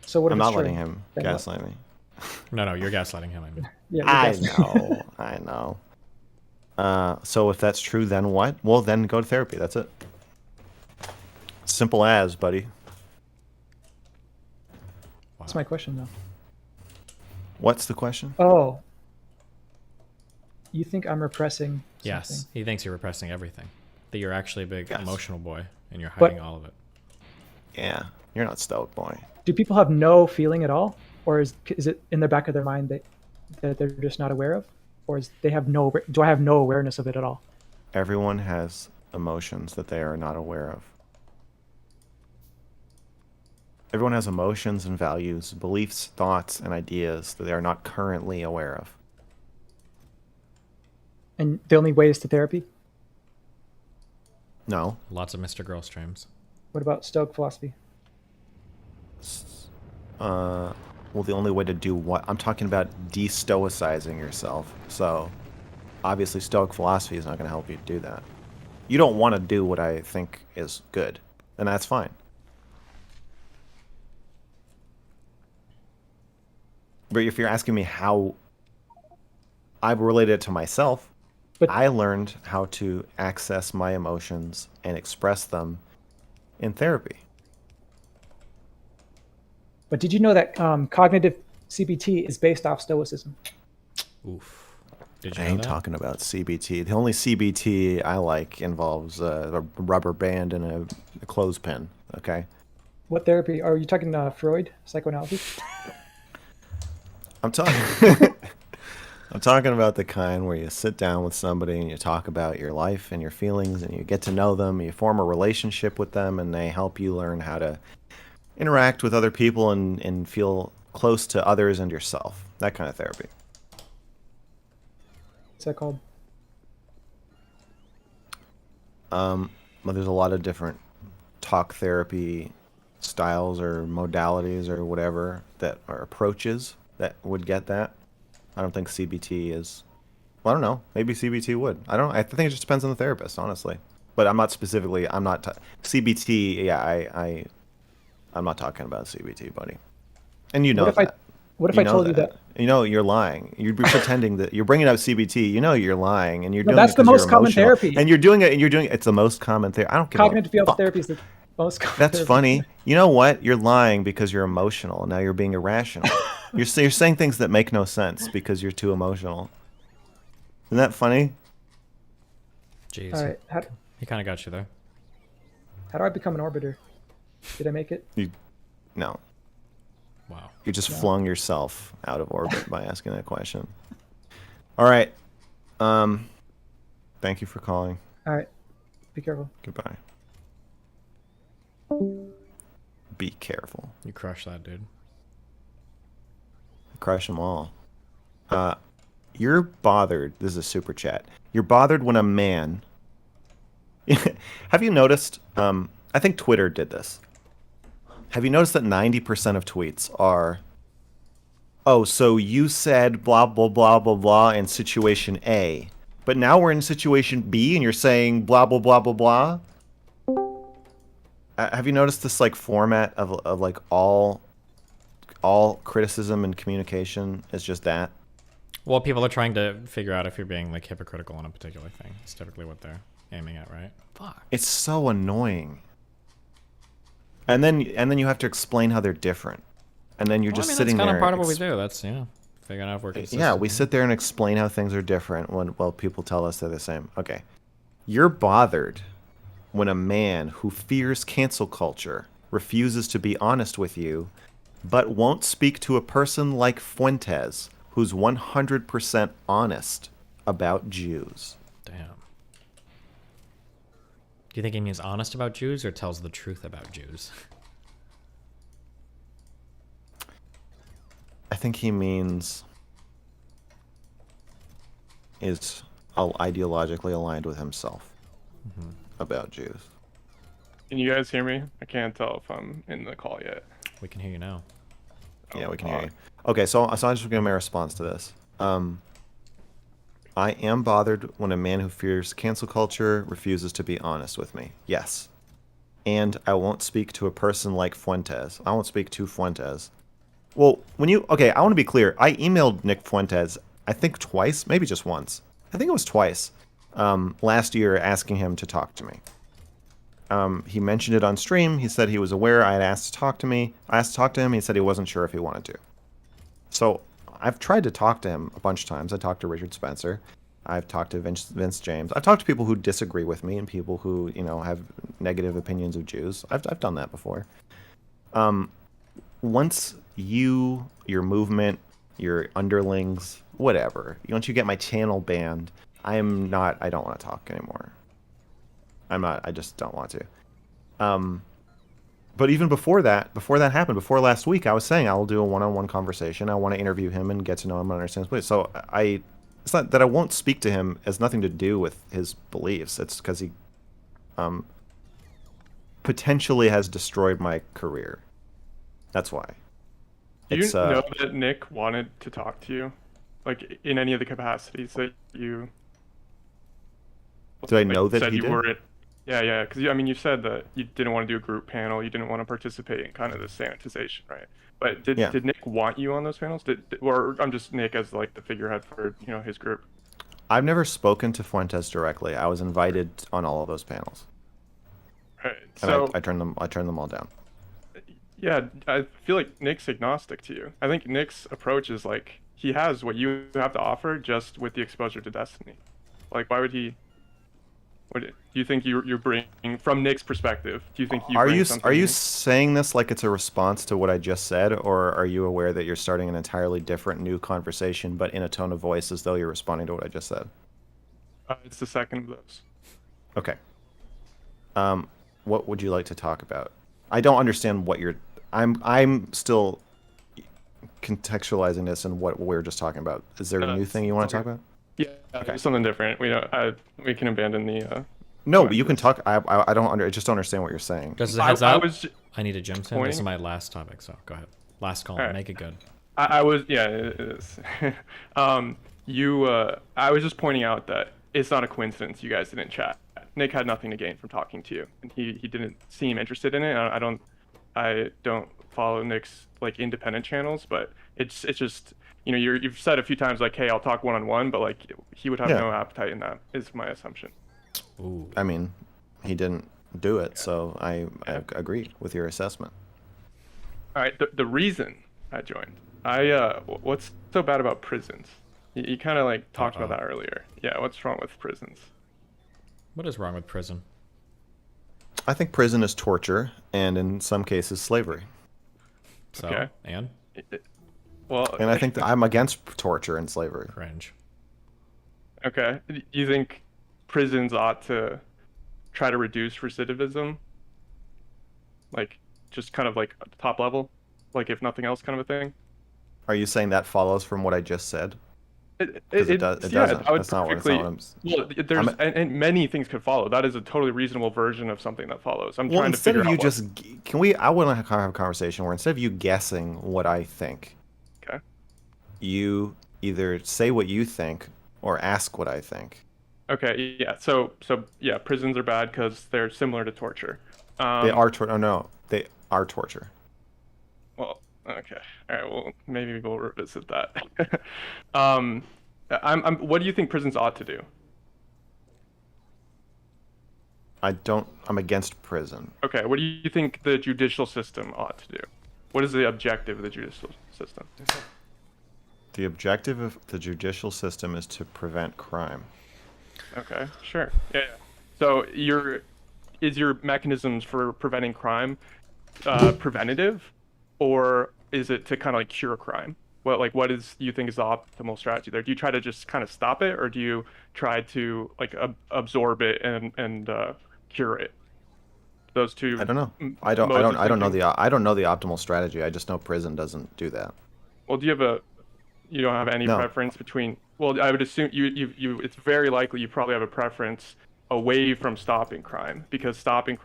So what if I'm it's not true? letting him gaslight me. No, you're gaslighting him. I mean. Yeah, I know. So if that's true, then what? Well, then go to therapy. That's it. Simple as, buddy. That's my question, though. What's the question? Oh. You think I'm repressing Yes, something? he thinks you're repressing everything. That you're actually a big emotional boy and you're But- hiding all of it. Yeah, you're not Stoic boy. Do people have no feeling at all? Or is it in the back of their mind that they're just not aware of? Or do I have no awareness of it at all? Everyone has emotions that they are not aware of. Everyone has emotions and values, beliefs, thoughts, and ideas that they are not currently aware of. And the only way is to therapy? No. Lots of MrGirl streams. What about Stoic philosophy? Well, the only way to do what? I'm talking about de-stoicizing yourself. So, obviously, Stoic philosophy is not going to help you do that. You don't want to do what I think is good, and that's fine. But if you're asking me how I've related it to myself, I learned how to access my emotions and express them in therapy. But did you know that cognitive CBT is based off Stoicism? Oof. I ain't talking about CBT. The only CBT I like involves a rubber band and a clothespin. Okay. What therapy? Are you talking Freud, psychoanalysis? I'm talking. I'm talking about the kind where you sit down with somebody and you talk about your life and your feelings and you get to know them, you form a relationship with them, and they help you learn how to interact with other people and feel close to others and yourself. That kind of therapy. What's that called? Well, there's a lot of different talk therapy styles or modalities or whatever that are approaches that would get that. I don't think CBT is. Well, I don't know. Maybe CBT would. I don't. I think it just depends on the therapist, honestly. But I'm not specifically. I'm not CBT. Yeah, I'm not talking about CBT, buddy. And you know that. What if I told you that? You know you're lying. You're pretending that you're bringing up CBT. You know you're lying, and you're doing. That's it the 'cause most you're common emotional. therapy. And you're doing it. And you're doing. It's the most common therapy. I don't give Cognitive a behavioral fuck. therapy is the most common That's therapy. funny. You know what? You're lying because you're emotional. Now you're being irrational. you're saying things that make no sense because you're too emotional. Isn't that funny? Jeez. All right. He kind of got you there. How do I become an orbiter? Did I make it? No. Wow. You just flung yourself out of orbit by asking that question. All right. Thank you for calling. All right. Be careful. Goodbye. Be careful. You crushed that, dude. Crush them all. You're bothered. This is a super chat. You're bothered when a man. Have you noticed? I think Twitter did this. Have you noticed that 90% of tweets are, oh, so you said blah, blah, blah, blah, blah in situation A, but now we're in situation B and you're saying blah, blah, blah, blah, blah? Have you noticed this like format of like all criticism and communication is just that? Well, people are trying to figure out if you're being like hypocritical on a particular thing. It's typically what they're aiming at, right? Fuck. It's so annoying. And then you have to explain how they're different. And then you're just sitting there. That's kind of part of what we do. That's, figuring out if we're consistent. Yeah, we sit there and explain how things are different while people tell us they're the same. Okay. You're bothered when a man who fears cancel culture refuses to be honest with you, but won't speak to a person like Fuentes, who's 100% honest about Jews. Damn. Do you think he means honest about Jews or tells the truth about Jews? I think he means is ideologically aligned with himself about Jews. Can you guys hear me? I can't tell if I'm in the call yet. We can hear you now. Yeah, we can hear you. Okay, so I'm just gonna my response to this. I am bothered when a man who fears cancel culture refuses to be honest with me. Yes. And I won't speak to a person like Fuentes. I won't speak to Fuentes. Well, I want to be clear. I emailed Nick Fuentes, I think twice, maybe just once. I think it was twice, last year asking him to talk to me. He mentioned it on stream. He said he was aware. I had asked to talk to me. I asked to talk to him. He said he wasn't sure if he wanted to. So I've tried to talk to him a bunch of times. I talked to Richard Spencer. I've talked to Vince James. I've talked to people who disagree with me and people who, have negative opinions of Jews. I've done that before. Once your movement, your underlings, whatever, once you get my channel banned, I don't want to talk anymore. I just don't want to. But even before that happened, before last week, I was saying I will do a one-on-one conversation. I want to interview him and get to know him and understand his beliefs. So it's not that I won't speak to him. It has nothing to do with his beliefs. It's because he potentially has destroyed my career. That's why. Do you know that Nick wanted to talk to you, like in any of the capacities that you? Do I know that he did? Yeah. Because you said that you didn't want to do a group panel. You didn't want to participate in kind of the sanitization, right? But did Nick want you on those panels? Or I'm just Nick as like the figurehead for his group. I've never spoken to Fuentes directly. I was invited on all of those panels. Right. And So I turned them all down. yeah, I feel like Nick's agnostic to you. I think Nick's approach is like he has what you have to offer just with the exposure to Destiny. Like, why would he? What do you think you're bringing from Nick's perspective? Do you think you bring something? Are you saying this like it's a response to what I just said, or are you aware that you're starting an entirely different new conversation, but in a tone of voice as though you're responding to what I just said? It's the second of those. Okay. What would you like to talk about? I don't understand what you're. I'm still contextualizing this and what we were just talking about. Is there a new thing you want to talk about? Yeah, okay. Something different. We can abandon the. No, but you can talk. I just don't understand what you're saying. Just as a heads up, I need a gym sim. This is my last topic, so go ahead. Last call. Right. Make it good. I was it is. I was just pointing out that it's not a coincidence you guys didn't chat. Nick had nothing to gain from talking to you, and he didn't seem interested in it. I don't follow Nick's like independent channels, but it's just you've said a few times like, hey, I'll talk one-on-one, but like he would have no appetite in that is my assumption. Ooh. I mean, he didn't do it, so I agree with your assessment. All right, the reason I joined, what's so bad about prisons? You kind of like talked about that earlier. Yeah, what's wrong with prisons? What is wrong with prison? I think prison is torture, and in some cases, slavery. So, okay. And I think that I'm against torture and slavery. Cringe. Okay. Do you think prisons ought to try to reduce recidivism? Like, just kind of like top level? Like, if nothing else kind of a thing? Are you saying that follows from what I just said? It doesn't. That's not what I'm saying. Well, and many things could follow. That is a totally reasonable version of something that follows. I'm trying to figure out I want to have a conversation where instead of you guessing what I think, okay, you either say what you think or ask what I think. Okay, yeah. So yeah, prisons are bad because they're similar to torture. They are torture. Oh no, they are torture. Well, okay. All right. Well, maybe we'll revisit that. What do you think prisons ought to do? I'm against prison. Okay. What do you think the judicial system ought to do? What is the objective of the judicial system? The objective of the judicial system is to prevent crime. Okay. Sure. Yeah. So is your mechanisms for preventing crime preventative, or is it to kind of like cure crime? What do you think is the optimal strategy there? Do you try to just kind of stop it, or do you try to like absorb it and cure it? Those two. I don't know. I don't know the optimal strategy. I just know prison doesn't do that. Well, you don't have any preference between? Well, I would assume you. It's very likely you probably have a preference away from stopping crime, because stopping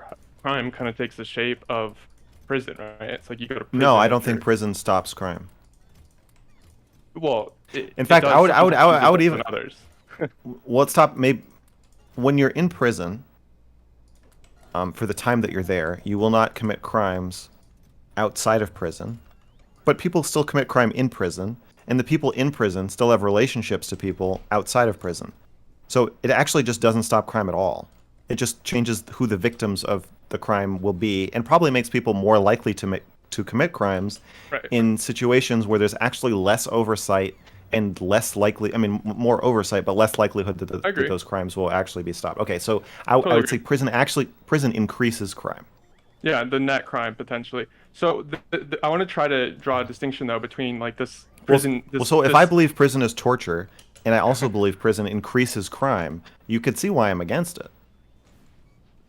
crime kind of takes the shape of prison, right? It's like you go to prison. No, I don't think prison stops crime. Well, in fact, I would even others. Well, let's stop. Maybe when you're in prison, for the time that you're there, you will not commit crimes outside of prison, but people still commit crime in prison, and the people in prison still have relationships to people outside of prison. So it actually just doesn't stop crime at all. It just changes who the victims of the crime will be, and probably makes people more likely to commit crimes in situations where there's actually less oversight and less likely, I mean, more oversight, but less likelihood that those crimes will actually be stopped. Okay, so I would say prison increases crime. Yeah, the net crime potentially. So I want to try to draw a distinction though between like this prison. If I believe prison is torture, and I also believe prison increases crime, you could see why I'm against it.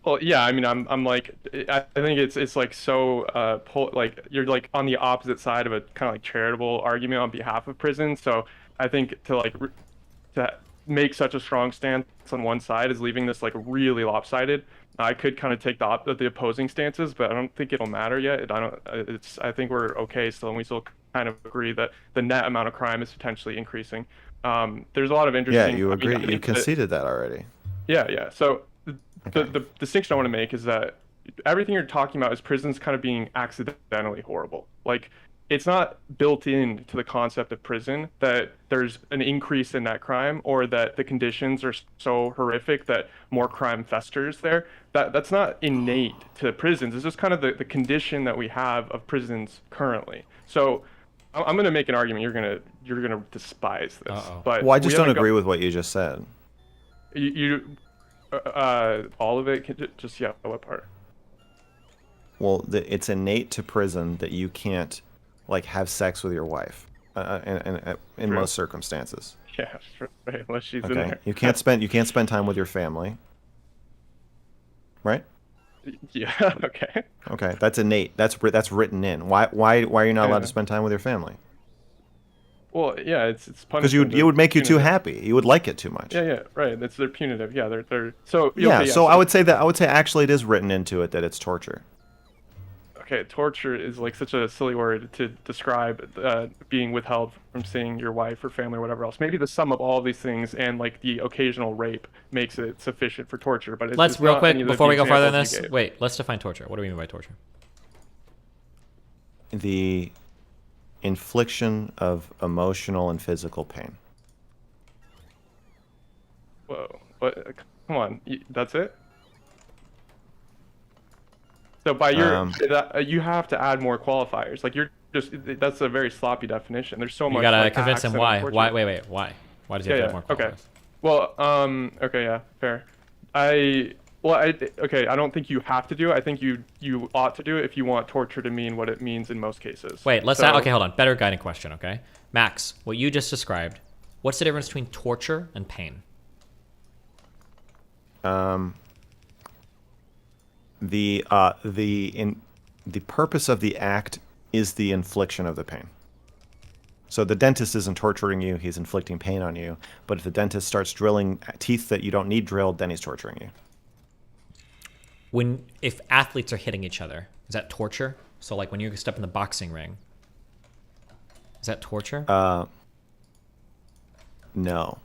Well, yeah, I mean, I'm like, I think it's like so, like you're like on the opposite side of a kind of like charitable argument on behalf of prison. So I think to make such a strong stance on one side is leaving this like really lopsided. I could kind of take the opposing stances, but I don't think it'll matter yet. I think we're okay still, and we still kind of agree that the net amount of crime is potentially increasing. There's a lot of interesting. Yeah, you agree. You conceded that already. Yeah. So. The distinction I want to make is that everything you're talking about is prisons kind of being accidentally horrible. Like, it's not built into the concept of prison that there's an increase in that crime or that the conditions are so horrific that more crime festers there. That's not innate to prisons. It's just kind of the condition that we have of prisons currently. So I'm going to make an argument. You're gonna despise this. But I just don't agree with what you just said. All of it? Just, yeah, what part? Well, it's innate to prison that you can't, like, have sex with your wife in most circumstances. Yeah, right, unless she's in there. You can't spend time with your family. Right? Yeah, okay. Okay, that's innate. That's written in. Why are you not allowed to spend time with your family? Well, yeah, it's because it would make you too happy. You would like it too much. Yeah, right. They're punitive. Yeah, they're so. Yeah, so I would say actually it is written into it that it's torture. Okay, torture is like such a silly word to describe being withheld from seeing your wife or family or whatever else. Maybe the sum of all of these things and like the occasional rape makes it sufficient for torture. But let's real quick before we go farther than this. Wait, let's define torture. What do we mean by torture? The infliction of emotional and physical pain. Whoa! What? Come on, that's it. So by your you have to add more qualifiers. Like that's a very sloppy definition. There's so much. You gotta convince him why. Why? Wait. Why? Why does he have to add more qualifiers? Okay. Well, okay, yeah, fair. I don't think you have to do it. I think you ought to do it if you want torture to mean what it means in most cases. Wait, okay, hold on. Better guiding question, okay? Max, what you just described, what's the difference between torture and pain? The purpose of the act is the infliction of the pain. So the dentist isn't torturing you, he's inflicting pain on you. But if the dentist starts drilling teeth that you don't need drilled, then he's torturing you. If athletes are hitting each other, is that torture? So like when you step in the boxing ring, is that torture? No.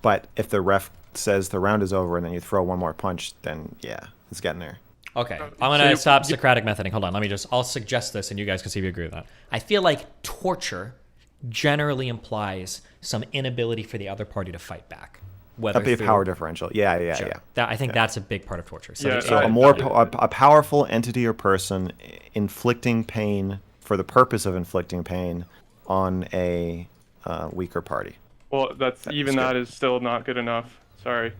But if the ref says the round is over and then you throw one more punch, then yeah, it's getting there. Okay, I'm gonna stop Socratic methoding. Hold on, I'll suggest this and you guys can see if you agree with that. I feel like torture generally implies some inability for the other party to fight back. That'd be a power differential. Yeah. I think that's a big part of torture. So, a powerful entity or person inflicting pain for the purpose of inflicting pain on a weaker party. Well, that is still not good enough. Sorry.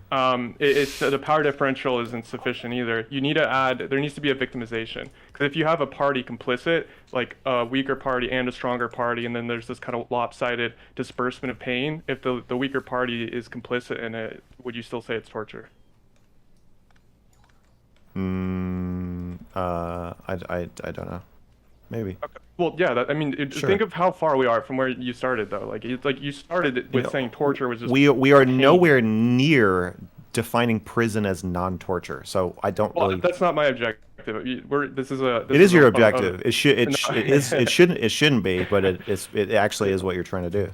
It's the power differential isn't sufficient either. You need to add. There needs to be a victimization. Because if you have a party complicit, like a weaker party and a stronger party, and then there's this kind of lopsided disbursement of pain, if the weaker party is complicit in it, would you still say it's torture? I don't know. Maybe. Okay. Well, yeah. Think of how far we are from where you started, though. Like you started with saying torture was just. We are nowhere near defining prison as non-torture, so I don't really. That's not my objective. It is your objective. It shouldn't be, but it actually is what you're trying to do.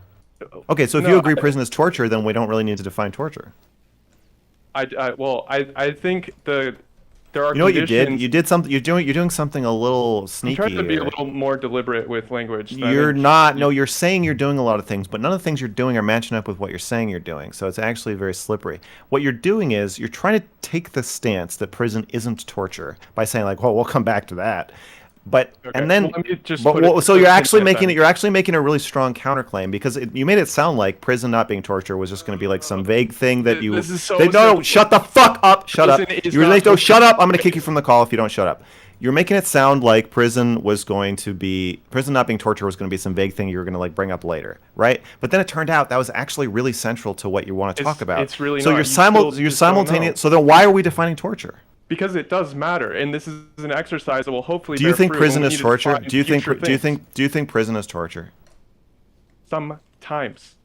Okay, so if you agree prison is torture, then we don't really need to define torture. I think there are You know what you did? conditions. You did something. You're doing something a little I'm sneaky trying to be a here. little more deliberate with language. than I You're think not. No, you're saying you're doing a lot of things, but none of the things you're doing are matching up with what you're saying you're doing. So it's actually very slippery. What you're doing is you're trying to take the stance that prison isn't torture by saying like, "Well, we'll come back to that." But Okay, and then, well, let me just but, put it- so put you're it actually in making that it. You're actually making a really strong counterclaim because you made it sound like prison not being torture was just going to be like some vague thing that you. This is so no, simple. shut the fuck up! Shut up! Prison is You were not like, no, torture. shut up! I'm going to kick you from the call if you don't shut up. You're making it sound like prison was going to be prison not being torture was going to be some vague thing you were going to like bring up later, right? But then it turned out that was actually really central to what you want to talk about. it's really so not. you're You still you're just don't know. simultaneous. So then why are we defining torture? Because it does matter, and this is an exercise that will hopefully. Do you bear think fruit prison when we is need to torture? define Do you think future things. do you think prison is torture? Sometimes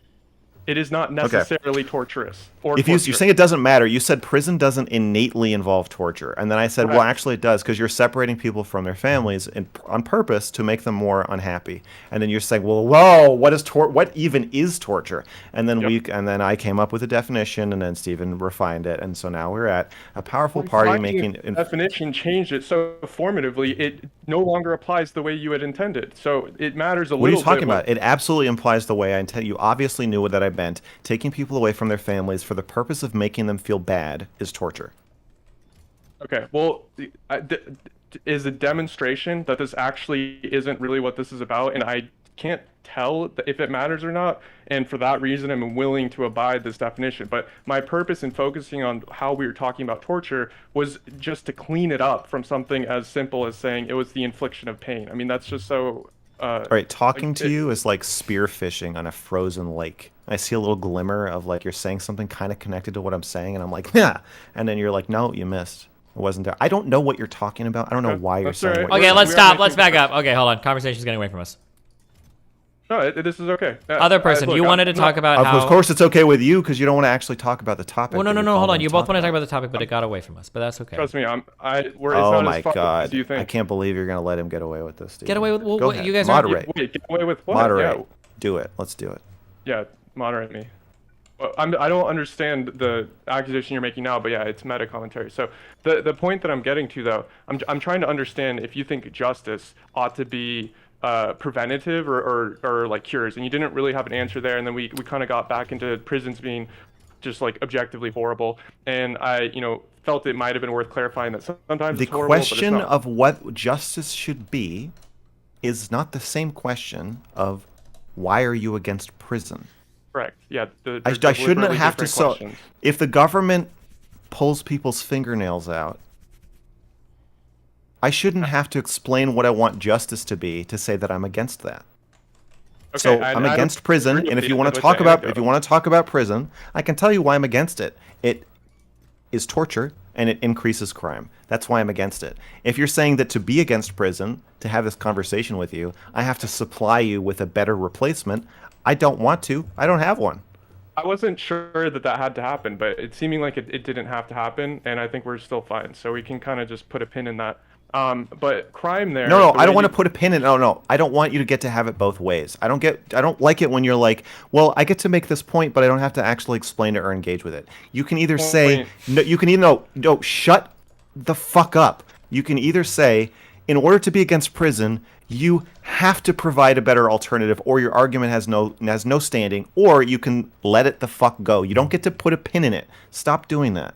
it is not necessarily torturous or If you're torture. saying it doesn't matter, you said prison doesn't innately involve torture, and then I said, well, Correct. actually it does because you're separating people from their families on purpose to make them more unhappy. And then you're saying, well, whoa, what even is torture? And then then I came up with a definition, and then Stephen refined it, and so now we're at a powerful party Finding making. a definition changed it so formatively it no longer applies the way you had intended. So it matters a What are little you talking bit. about? It absolutely implies the way I intend. You obviously knew what that I meant. Taking people away from their families for the purpose of making them feel bad is torture. Okay, well, is a demonstration that this actually isn't really what this is about, and I can't tell if it matters or not, and for that reason I'm willing to abide this definition. But my purpose in focusing on how we were talking about torture was just to clean it up from something as simple as saying it was the infliction of pain. I mean, that's just so... All right, talking to you is like spearfishing on a frozen lake. I see a little glimmer of like you're saying something kind of connected to what I'm saying, and I'm like, yeah. And then you're like, no, you missed. It wasn't there. I don't know what you're talking about. I don't know why you're saying what Okay, let's stop. Let's back up. Okay, hold on. Conversation's getting away from us. No, this is okay. Other person, you wanted to talk about how... Of course it's okay with you because you don't want to actually talk about the topic. Well, no, that no, hold called on. in You to both talk want to talk about. about the topic, but it got away from us. But that's okay. Trust me, it's Oh not my as far god! as you think. I can't believe you're gonna let him get away with this. Steve. Get away with Go what? ahead. You guys moderate. Wait, get away with what? Moderate. Yeah. Do it. Let's do it. Yeah, moderate me. Well, I don't understand the accusation you're making now, but yeah, it's meta commentary. So the point that I'm getting to, though, I'm trying to understand if you think justice ought to be preventative or like cures, and you didn't really have an answer there, and then we kind of got back into prisons being just like objectively horrible, and I felt it might have been worth clarifying that sometimes The it's horrible, question but it's not. of what justice should be is not the same question of why are you against prison. Correct. Yeah. I shouldn't have to. So, if the government pulls people's fingernails out, I shouldn't have to explain what I want justice to be to say that I'm against that. Okay, So I I'm don't against prison, agree and with if you you want with to the talk about anecdote. prison, I can tell you why I'm against it. It is torture and it increases crime. That's why I'm against it. If you're saying that to be against prison, to have this conversation with you, I have to supply you with a better replacement, I don't want to. I don't have one. I wasn't sure that had to happen, but it's seeming like it didn't have to happen, and I think we're still fine. So we can kind of just put a pin in that. But crime there. No, the I don't way want you- to put a pin in. No, I don't want you to get to have it both ways. I don't like it when you're like, well, I get to make this point, but I don't have to actually explain it or engage with it. You can either say, no, you can either no, shut the fuck up. You can either say, in order to be against prison, you have to provide a better alternative, or your argument has no standing, or you can let it the fuck go. You don't get to put a pin in it. Stop doing that.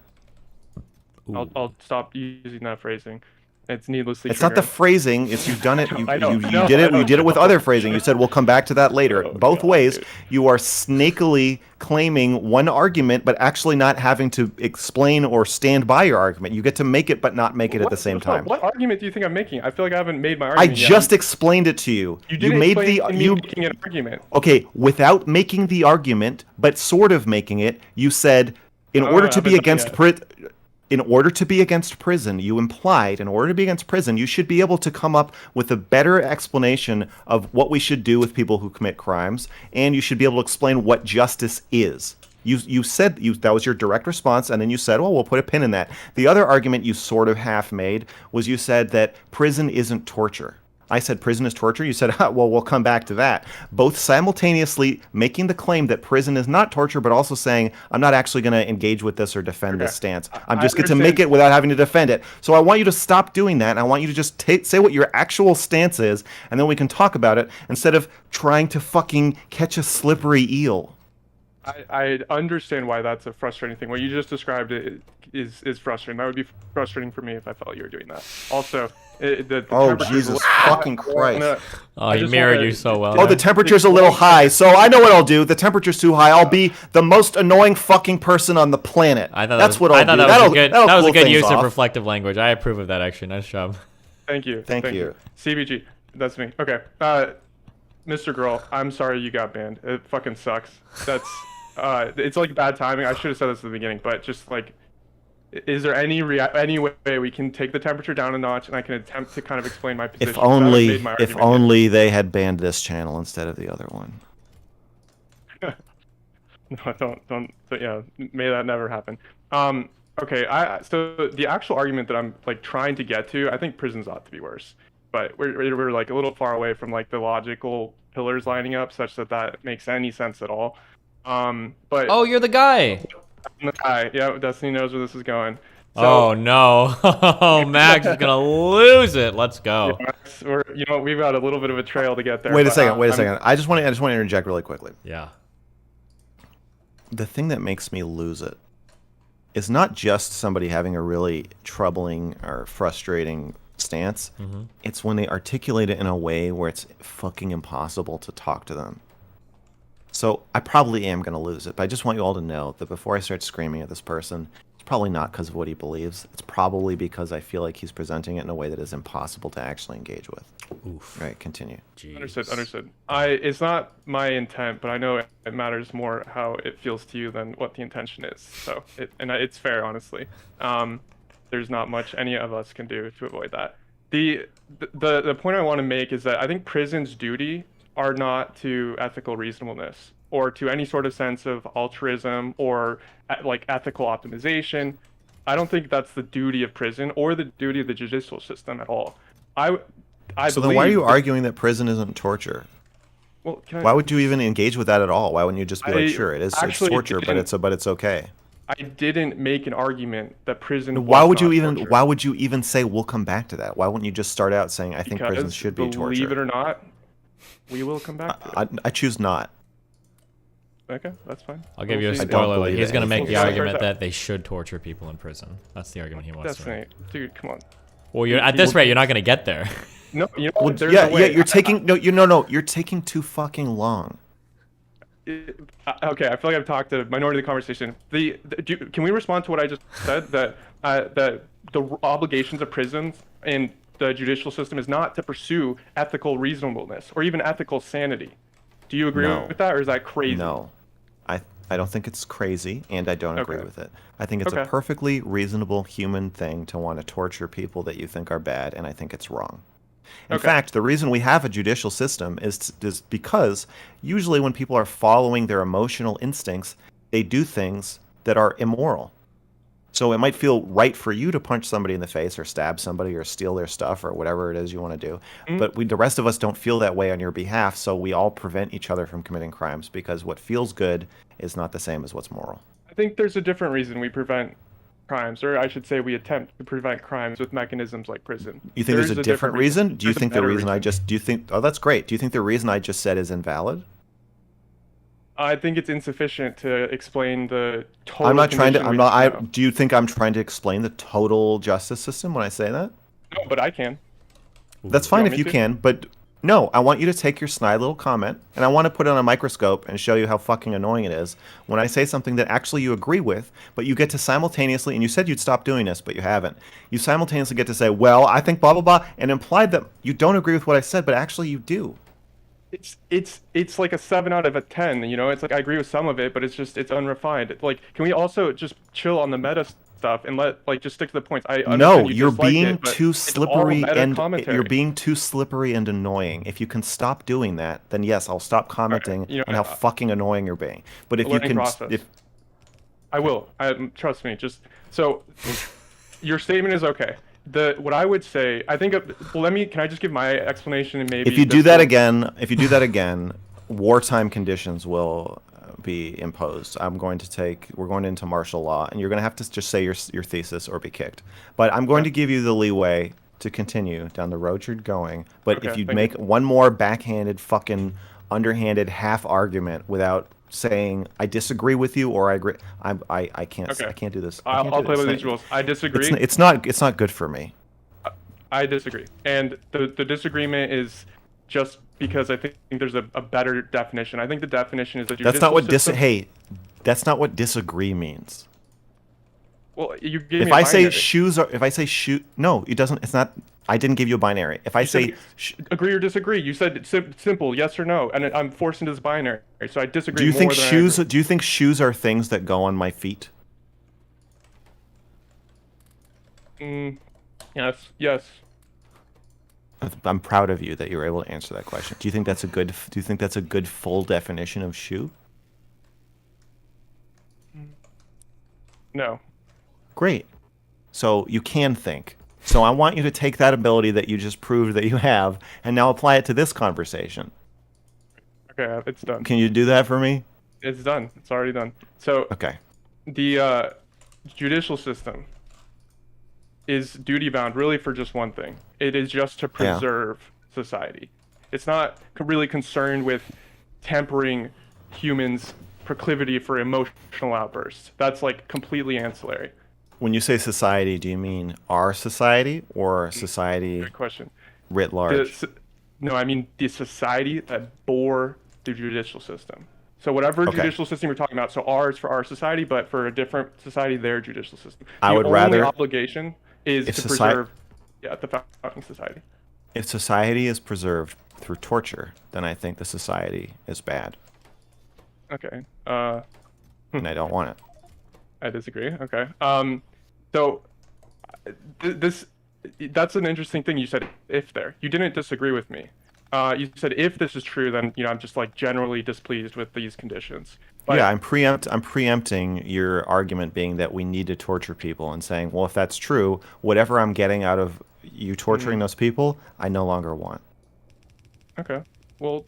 I'll stop using that phrasing. It's needlessly. It's not the triggering. phrasing. It's you've done it. You I know, did it. I You did it with know. other phrasing. You said we'll come back to that later. Both ways, you are snakily claiming one argument, but actually not having to explain or stand by your argument. You get to make it, but not make it at the same time. What argument do you think I'm making? I feel like I haven't made my I argument yet. just explained it to you. You didn't made explain the me making an argument. Okay, without making the argument, but sort of making it, you said in No, order I to be haven't against done in order to be against prison, you implied in order to be against prison, you should be able to come up with a better explanation of what we should do with people who commit crimes, and you should be able to explain what justice is. You said that was your direct response, and then you said, "Oh, we'll put a pin in that." The other argument you sort of half made was you said that prison isn't torture. I said prison is torture. You said, well, we'll come back to that. Both simultaneously making the claim that prison is not torture, but also saying, I'm not actually going to engage with this or defend this stance. I'm just going to make it without having to defend it. So I want you to stop doing that, and I want you to just say what your actual stance is, and then we can talk about it, instead of trying to fucking catch a slippery eel. I understand why that's a frustrating thing. What you just described is frustrating. That would be frustrating for me if I felt you were doing that. Also, oh, Jesus fucking Christ. Oh, he mirrored you so well. Oh, the temperature's a little high, so I know what I'll do. The temperature's too high. I'll be the most annoying fucking person on the planet. That's what I'll do. That was a good use of reflective language. I approve of that, actually. Nice job. Thank you. Thank you. CBG, that's me. Okay. MrGirl, I'm sorry you got banned. It fucking sucks. That's, it's like bad timing. I should have said this at the beginning, but just like, is there any way we can take the temperature down a notch, and I can attempt to kind of explain my position? If only they had banned this channel instead of the other one. No, don't. Yeah, may that never happen. Okay. So the actual argument that I'm like trying to get to, I think prisons ought to be worse, but we're like a little far away from like the logical pillars lining up such that makes any sense at all. But oh, you're the guy. I'm the guy. Yeah, Destiny knows where this is going. So, oh no! Oh, Max is gonna lose it. Let's go. Yeah, we've got a little bit of a trail to get there. Wait a second. I just want to interject really quickly. Yeah. The thing that makes me lose it is not just somebody having a really troubling or frustrating stance. Mm-hmm. It's when they articulate it in a way where it's fucking impossible to talk to them. So I probably am going to lose it, but I just want you all to know that before I start screaming at this person, it's probably not because of what he believes. It's probably because I feel like he's presenting it in a way that is impossible to actually engage with. Oof. Right, continue. Jeez. Understood. It's not my intent, but I know it matters more how it feels to you than what the intention is. So, it's fair, honestly. There's not much any of us can do to avoid that. The point I want to make is that I think prison's duty are not to ethical reasonableness or to any sort of sense of altruism or like ethical optimization. I don't think that's the duty of prison or the duty of the judicial system at all. So then why are you arguing that prison isn't torture? Well, why would you even engage with that at all? Why wouldn't you just be like, sure, it's torture, but it's okay? I didn't make an argument that prison. Why would you even say we'll come back to that? Why wouldn't you just start out saying I think prisons should be torture? Believe it or not, we will come back to it. I choose not. Okay, that's fine. I'll give you a spoiler. Like, he's going to make the argument that they should torture people in prison. That's the argument he wants to make. Dude, come on. Well, at this rate, you're not going to get there. No, you're taking too fucking long. Okay, I feel like I've talked to minority of the conversation. Can we respond to what I just said? That the obligations of prisons and the judicial system is not to pursue ethical reasonableness or even ethical sanity. Do you agree with that, or is that crazy? No, I don't think it's crazy, and I don't agree with it. I think it's a perfectly reasonable human thing to want to torture people that you think are bad, and I think it's wrong. In fact, the reason we have a judicial system is because usually when people are following their emotional instincts, they do things that are immoral. So it might feel right for you to punch somebody in the face or stab somebody or steal their stuff or whatever it is you want to do. But the rest of us don't feel that way on your behalf, so we all prevent each other from committing crimes because what feels good is not the same as what's moral. I think there's a different reason we prevent crimes, or I should say we attempt to prevent crimes with mechanisms like prison. You think there's a different reason? Do you think the reason oh, that's great. Do you think the reason I just said is invalid? I think it's insufficient to explain the total. Do you think I'm trying to explain the total justice system when I say that? No, but I can. That's fine if you can, but no, I want you to take your snide little comment and I want to put it on a microscope and show you how fucking annoying it is when I say something that actually you agree with, but you get to simultaneously, and you said you'd stop doing this, but you haven't. You simultaneously get to say, well, I think blah, blah, blah, and implied that you don't agree with what I said, but actually you do. It's like a 7 out of a 10, you know? It's like I agree with some of it, but it's unrefined. Like, can we also just chill on the meta stuff and just stick to the points? No, you're being too slippery and annoying. If you can stop doing that, then yes, I'll stop commenting on how fucking annoying you're being. But if you can, I will. Trust me. Just so your statement is okay. what I would say, I think. Well, can I just give my explanation and maybe. If you do that again, wartime conditions will be imposed. We're going into martial law, and you're going to have to just say your thesis or be kicked. But I'm going to give you the leeway to continue down the road you're going. But if you make one more backhanded, fucking underhanded half argument without saying I disagree with you or I agree, I can't do this. I'll play by these rules. I disagree. It's not good for me. I disagree, and the disagreement is just because I think there's a better definition. I think the definition is that that's not what that's not what disagree means. Well, you gave if me I a say binary. shoes are, if I say shoe, no, it doesn't. It's not. I didn't give you a binary. If I say agree or disagree, you said simple, yes or no, and I'm forced into this binary, so I disagree. Do you think more than shoes? Do you think shoes are things that go on my feet? Yes. Yes. I'm proud of you that you were able to answer that question. Do you think that's a good? Do you think that's a good full definition of shoe? No. Great. So you can think. So I want you to take that ability that you just proved that you have and now apply it to this conversation. Okay, it's done. Can you do that for me? It's done. It's already done. So okay, the judicial system is duty bound really for just one thing. It is just to preserve society. It's not really concerned with tempering humans' proclivity for emotional outbursts. That's like completely ancillary. When you say society, do you mean our society or society Good question. writ large? No, I mean the society that bore the judicial system. So whatever judicial system you're talking about, so ours for our society, but for a different society, their judicial system. I would the rather only obligation is to preserve the founding society. If society is preserved through torture, then I think the society is bad. Okay. And I don't want it. I disagree. Okay. So that's an interesting thing you said. If there, you didn't disagree with me. You said if this is true, then I'm just like generally displeased with these conditions. But, yeah, I'm preempting your argument being that we need to torture people and saying, well, if that's true, whatever I'm getting out of you torturing those people, I no longer want. Okay. Well,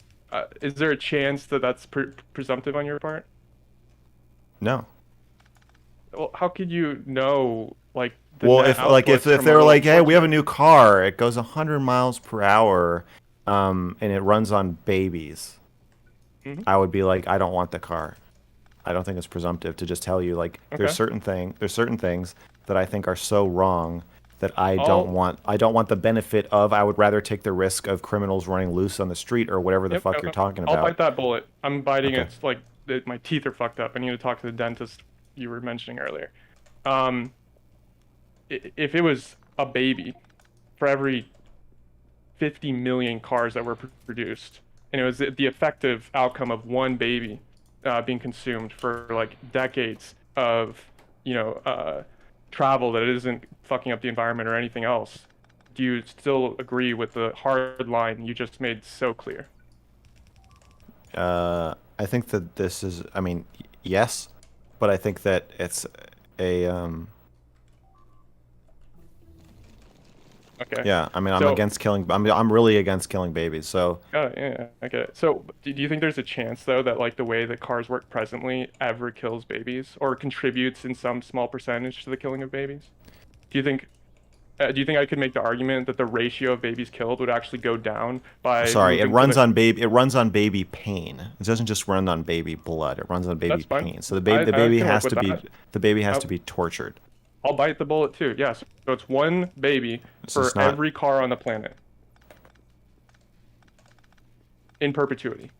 is there a chance that that's presumptive on your part? No. Well, how could you know, like? Well, if they were like, hey, we have a new car, it goes 100 miles per hour, and it runs on babies, I would be like, I don't want the car. I don't think it's presumptive to just tell you like there's certain things that I think are so wrong that I don't want. I don't want the benefit of. I would rather take the risk of criminals running loose on the street or whatever the fuck you're talking about. I'll bite that bullet. I'm biting it. It's like my teeth are fucked up. I need to talk to the dentist you were mentioning earlier. If it was a baby, for every 50 million cars that were produced, and it was the effective outcome of one baby being consumed for like decades of travel that isn't fucking up the environment or anything else, do you still agree with the hard line you just made so clear? I think that this is, I mean, yes, but I think that it's a Okay. Yeah, I mean, I'm against killing. I'm really against killing babies. So. Yeah, I get it. So, do you think there's a chance though that like the way that cars work presently ever kills babies or contributes in some small percentage to the killing of babies? Do you think I could make the argument that the ratio of babies killed would actually go down by? Sorry, it runs on baby. It runs on baby pain. It doesn't just run on baby blood. It runs on baby pain. So the baby has to be to be tortured. I'll bite the bullet too. Yes. So it's one baby for every car on the planet. In perpetuity.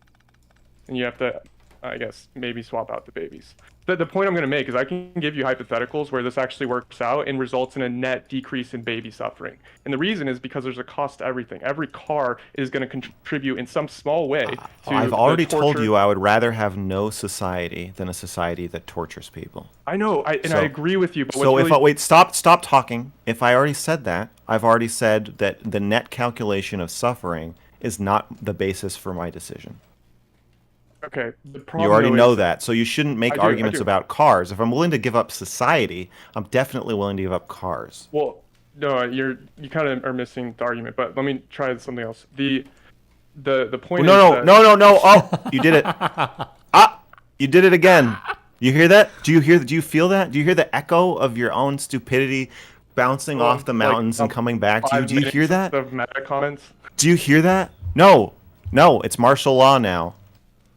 And you have to, I guess, maybe swap out the babies. The point I'm going to make is I can give you hypotheticals where this actually works out and results in a net decrease in baby suffering. And the reason is because there's a cost to everything. Every car is going to contribute in some small way to I've already told you I would rather have no society than a society that tortures people. I know, I agree with you. But stop talking. If I already said that, I've already said that the net calculation of suffering is not the basis for my decision. Okay. The problem, you already know that, so you shouldn't make arguments about cars. If I'm willing to give up society, I'm definitely willing to give up cars. Well, No, you kind of are missing the argument. But let me try something else. The point. No. Oh, you did it. You did it again. You hear that? Do you feel that? Do you hear the echo of your own stupidity bouncing off the mountains and coming back to you? Do you hear that? Of meta comments. Do you hear that? No, it's martial law now.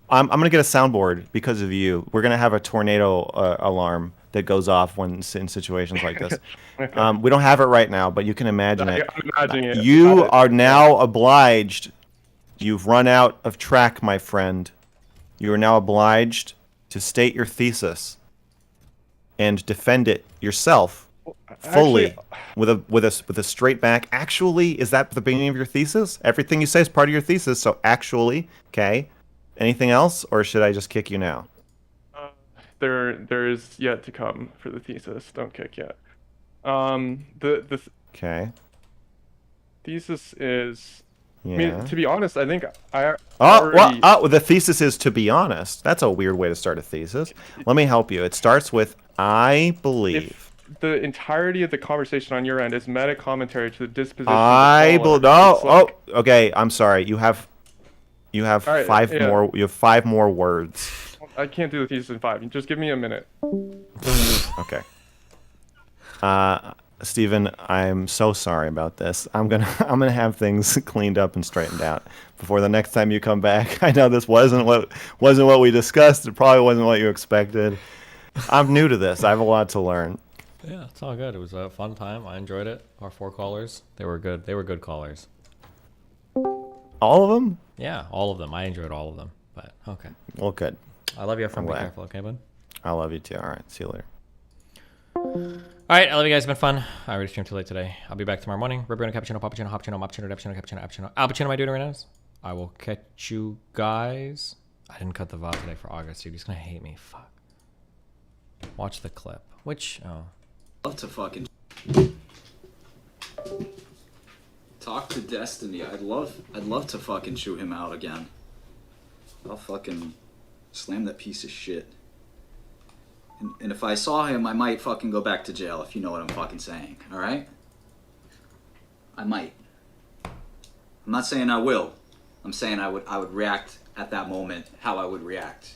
I'm gonna get a soundboard because of you. We're gonna have a tornado alarm that goes off when in situations like this. Okay. We don't have it right now, but you can imagine it. I'm imagining it. You are now obliged. You've run out of track, my friend. You are now obliged to state your thesis and defend it yourself fully with a straight back. Actually, is that the beginning of your thesis? Everything you say is part of your thesis. So actually, okay. Anything else, or should I just kick you now? There is yet to come for the thesis. Don't kick yet. The Okay. thesis is. Yeah. I mean, to be honest, I think I well, the thesis is to be honest. That's a weird way to start a thesis. Let me help you. It starts with I believe. If the entirety of the conversation on your end is meta commentary to the disposition. Okay. I'm sorry. You have right, five more. You have 5 more words. I can't do the thesis in 5. Just give me a minute. Okay. Steven, I'm so sorry about this. I'm gonna have things cleaned up and straightened out before the next time you come back. I know this wasn't what we discussed. It probably wasn't what you expected. I'm new to this. I have a lot to learn. Yeah, it's all good. It was a fun time. I enjoyed it. Our 4 callers, they were good. They were good callers. All of them? Yeah, all of them. I enjoyed all of them. But okay. Well, good. I love you. Friend. Be glad. careful, okay, bud? I love you too. All right. See you later. All right, I love you guys. It's been fun. I already streamed too late today. I'll be back tomorrow morning. Ribberino, cappuccino, pappuccino, hoppuccino, moppuccino, cappuccino, cappuccino, cappuccino, alpuccino, my dude right now. I will catch you guys. I didn't cut the VOD today for August, dude. He's gonna hate me. Fuck. Watch the clip. Which? Oh. Love to fucking talk to Destiny. I'd love to fucking shoot him out again. I'll fucking slam that piece of shit. And if I saw him, I might fucking go back to jail, if you know what I'm fucking saying, alright? I might. I'm not saying I will. I'm saying I would react at that moment how I would react.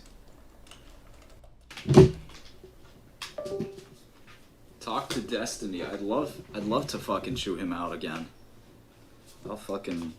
Talk to Destiny. I'd love to fucking shoot him out again. I'll fucking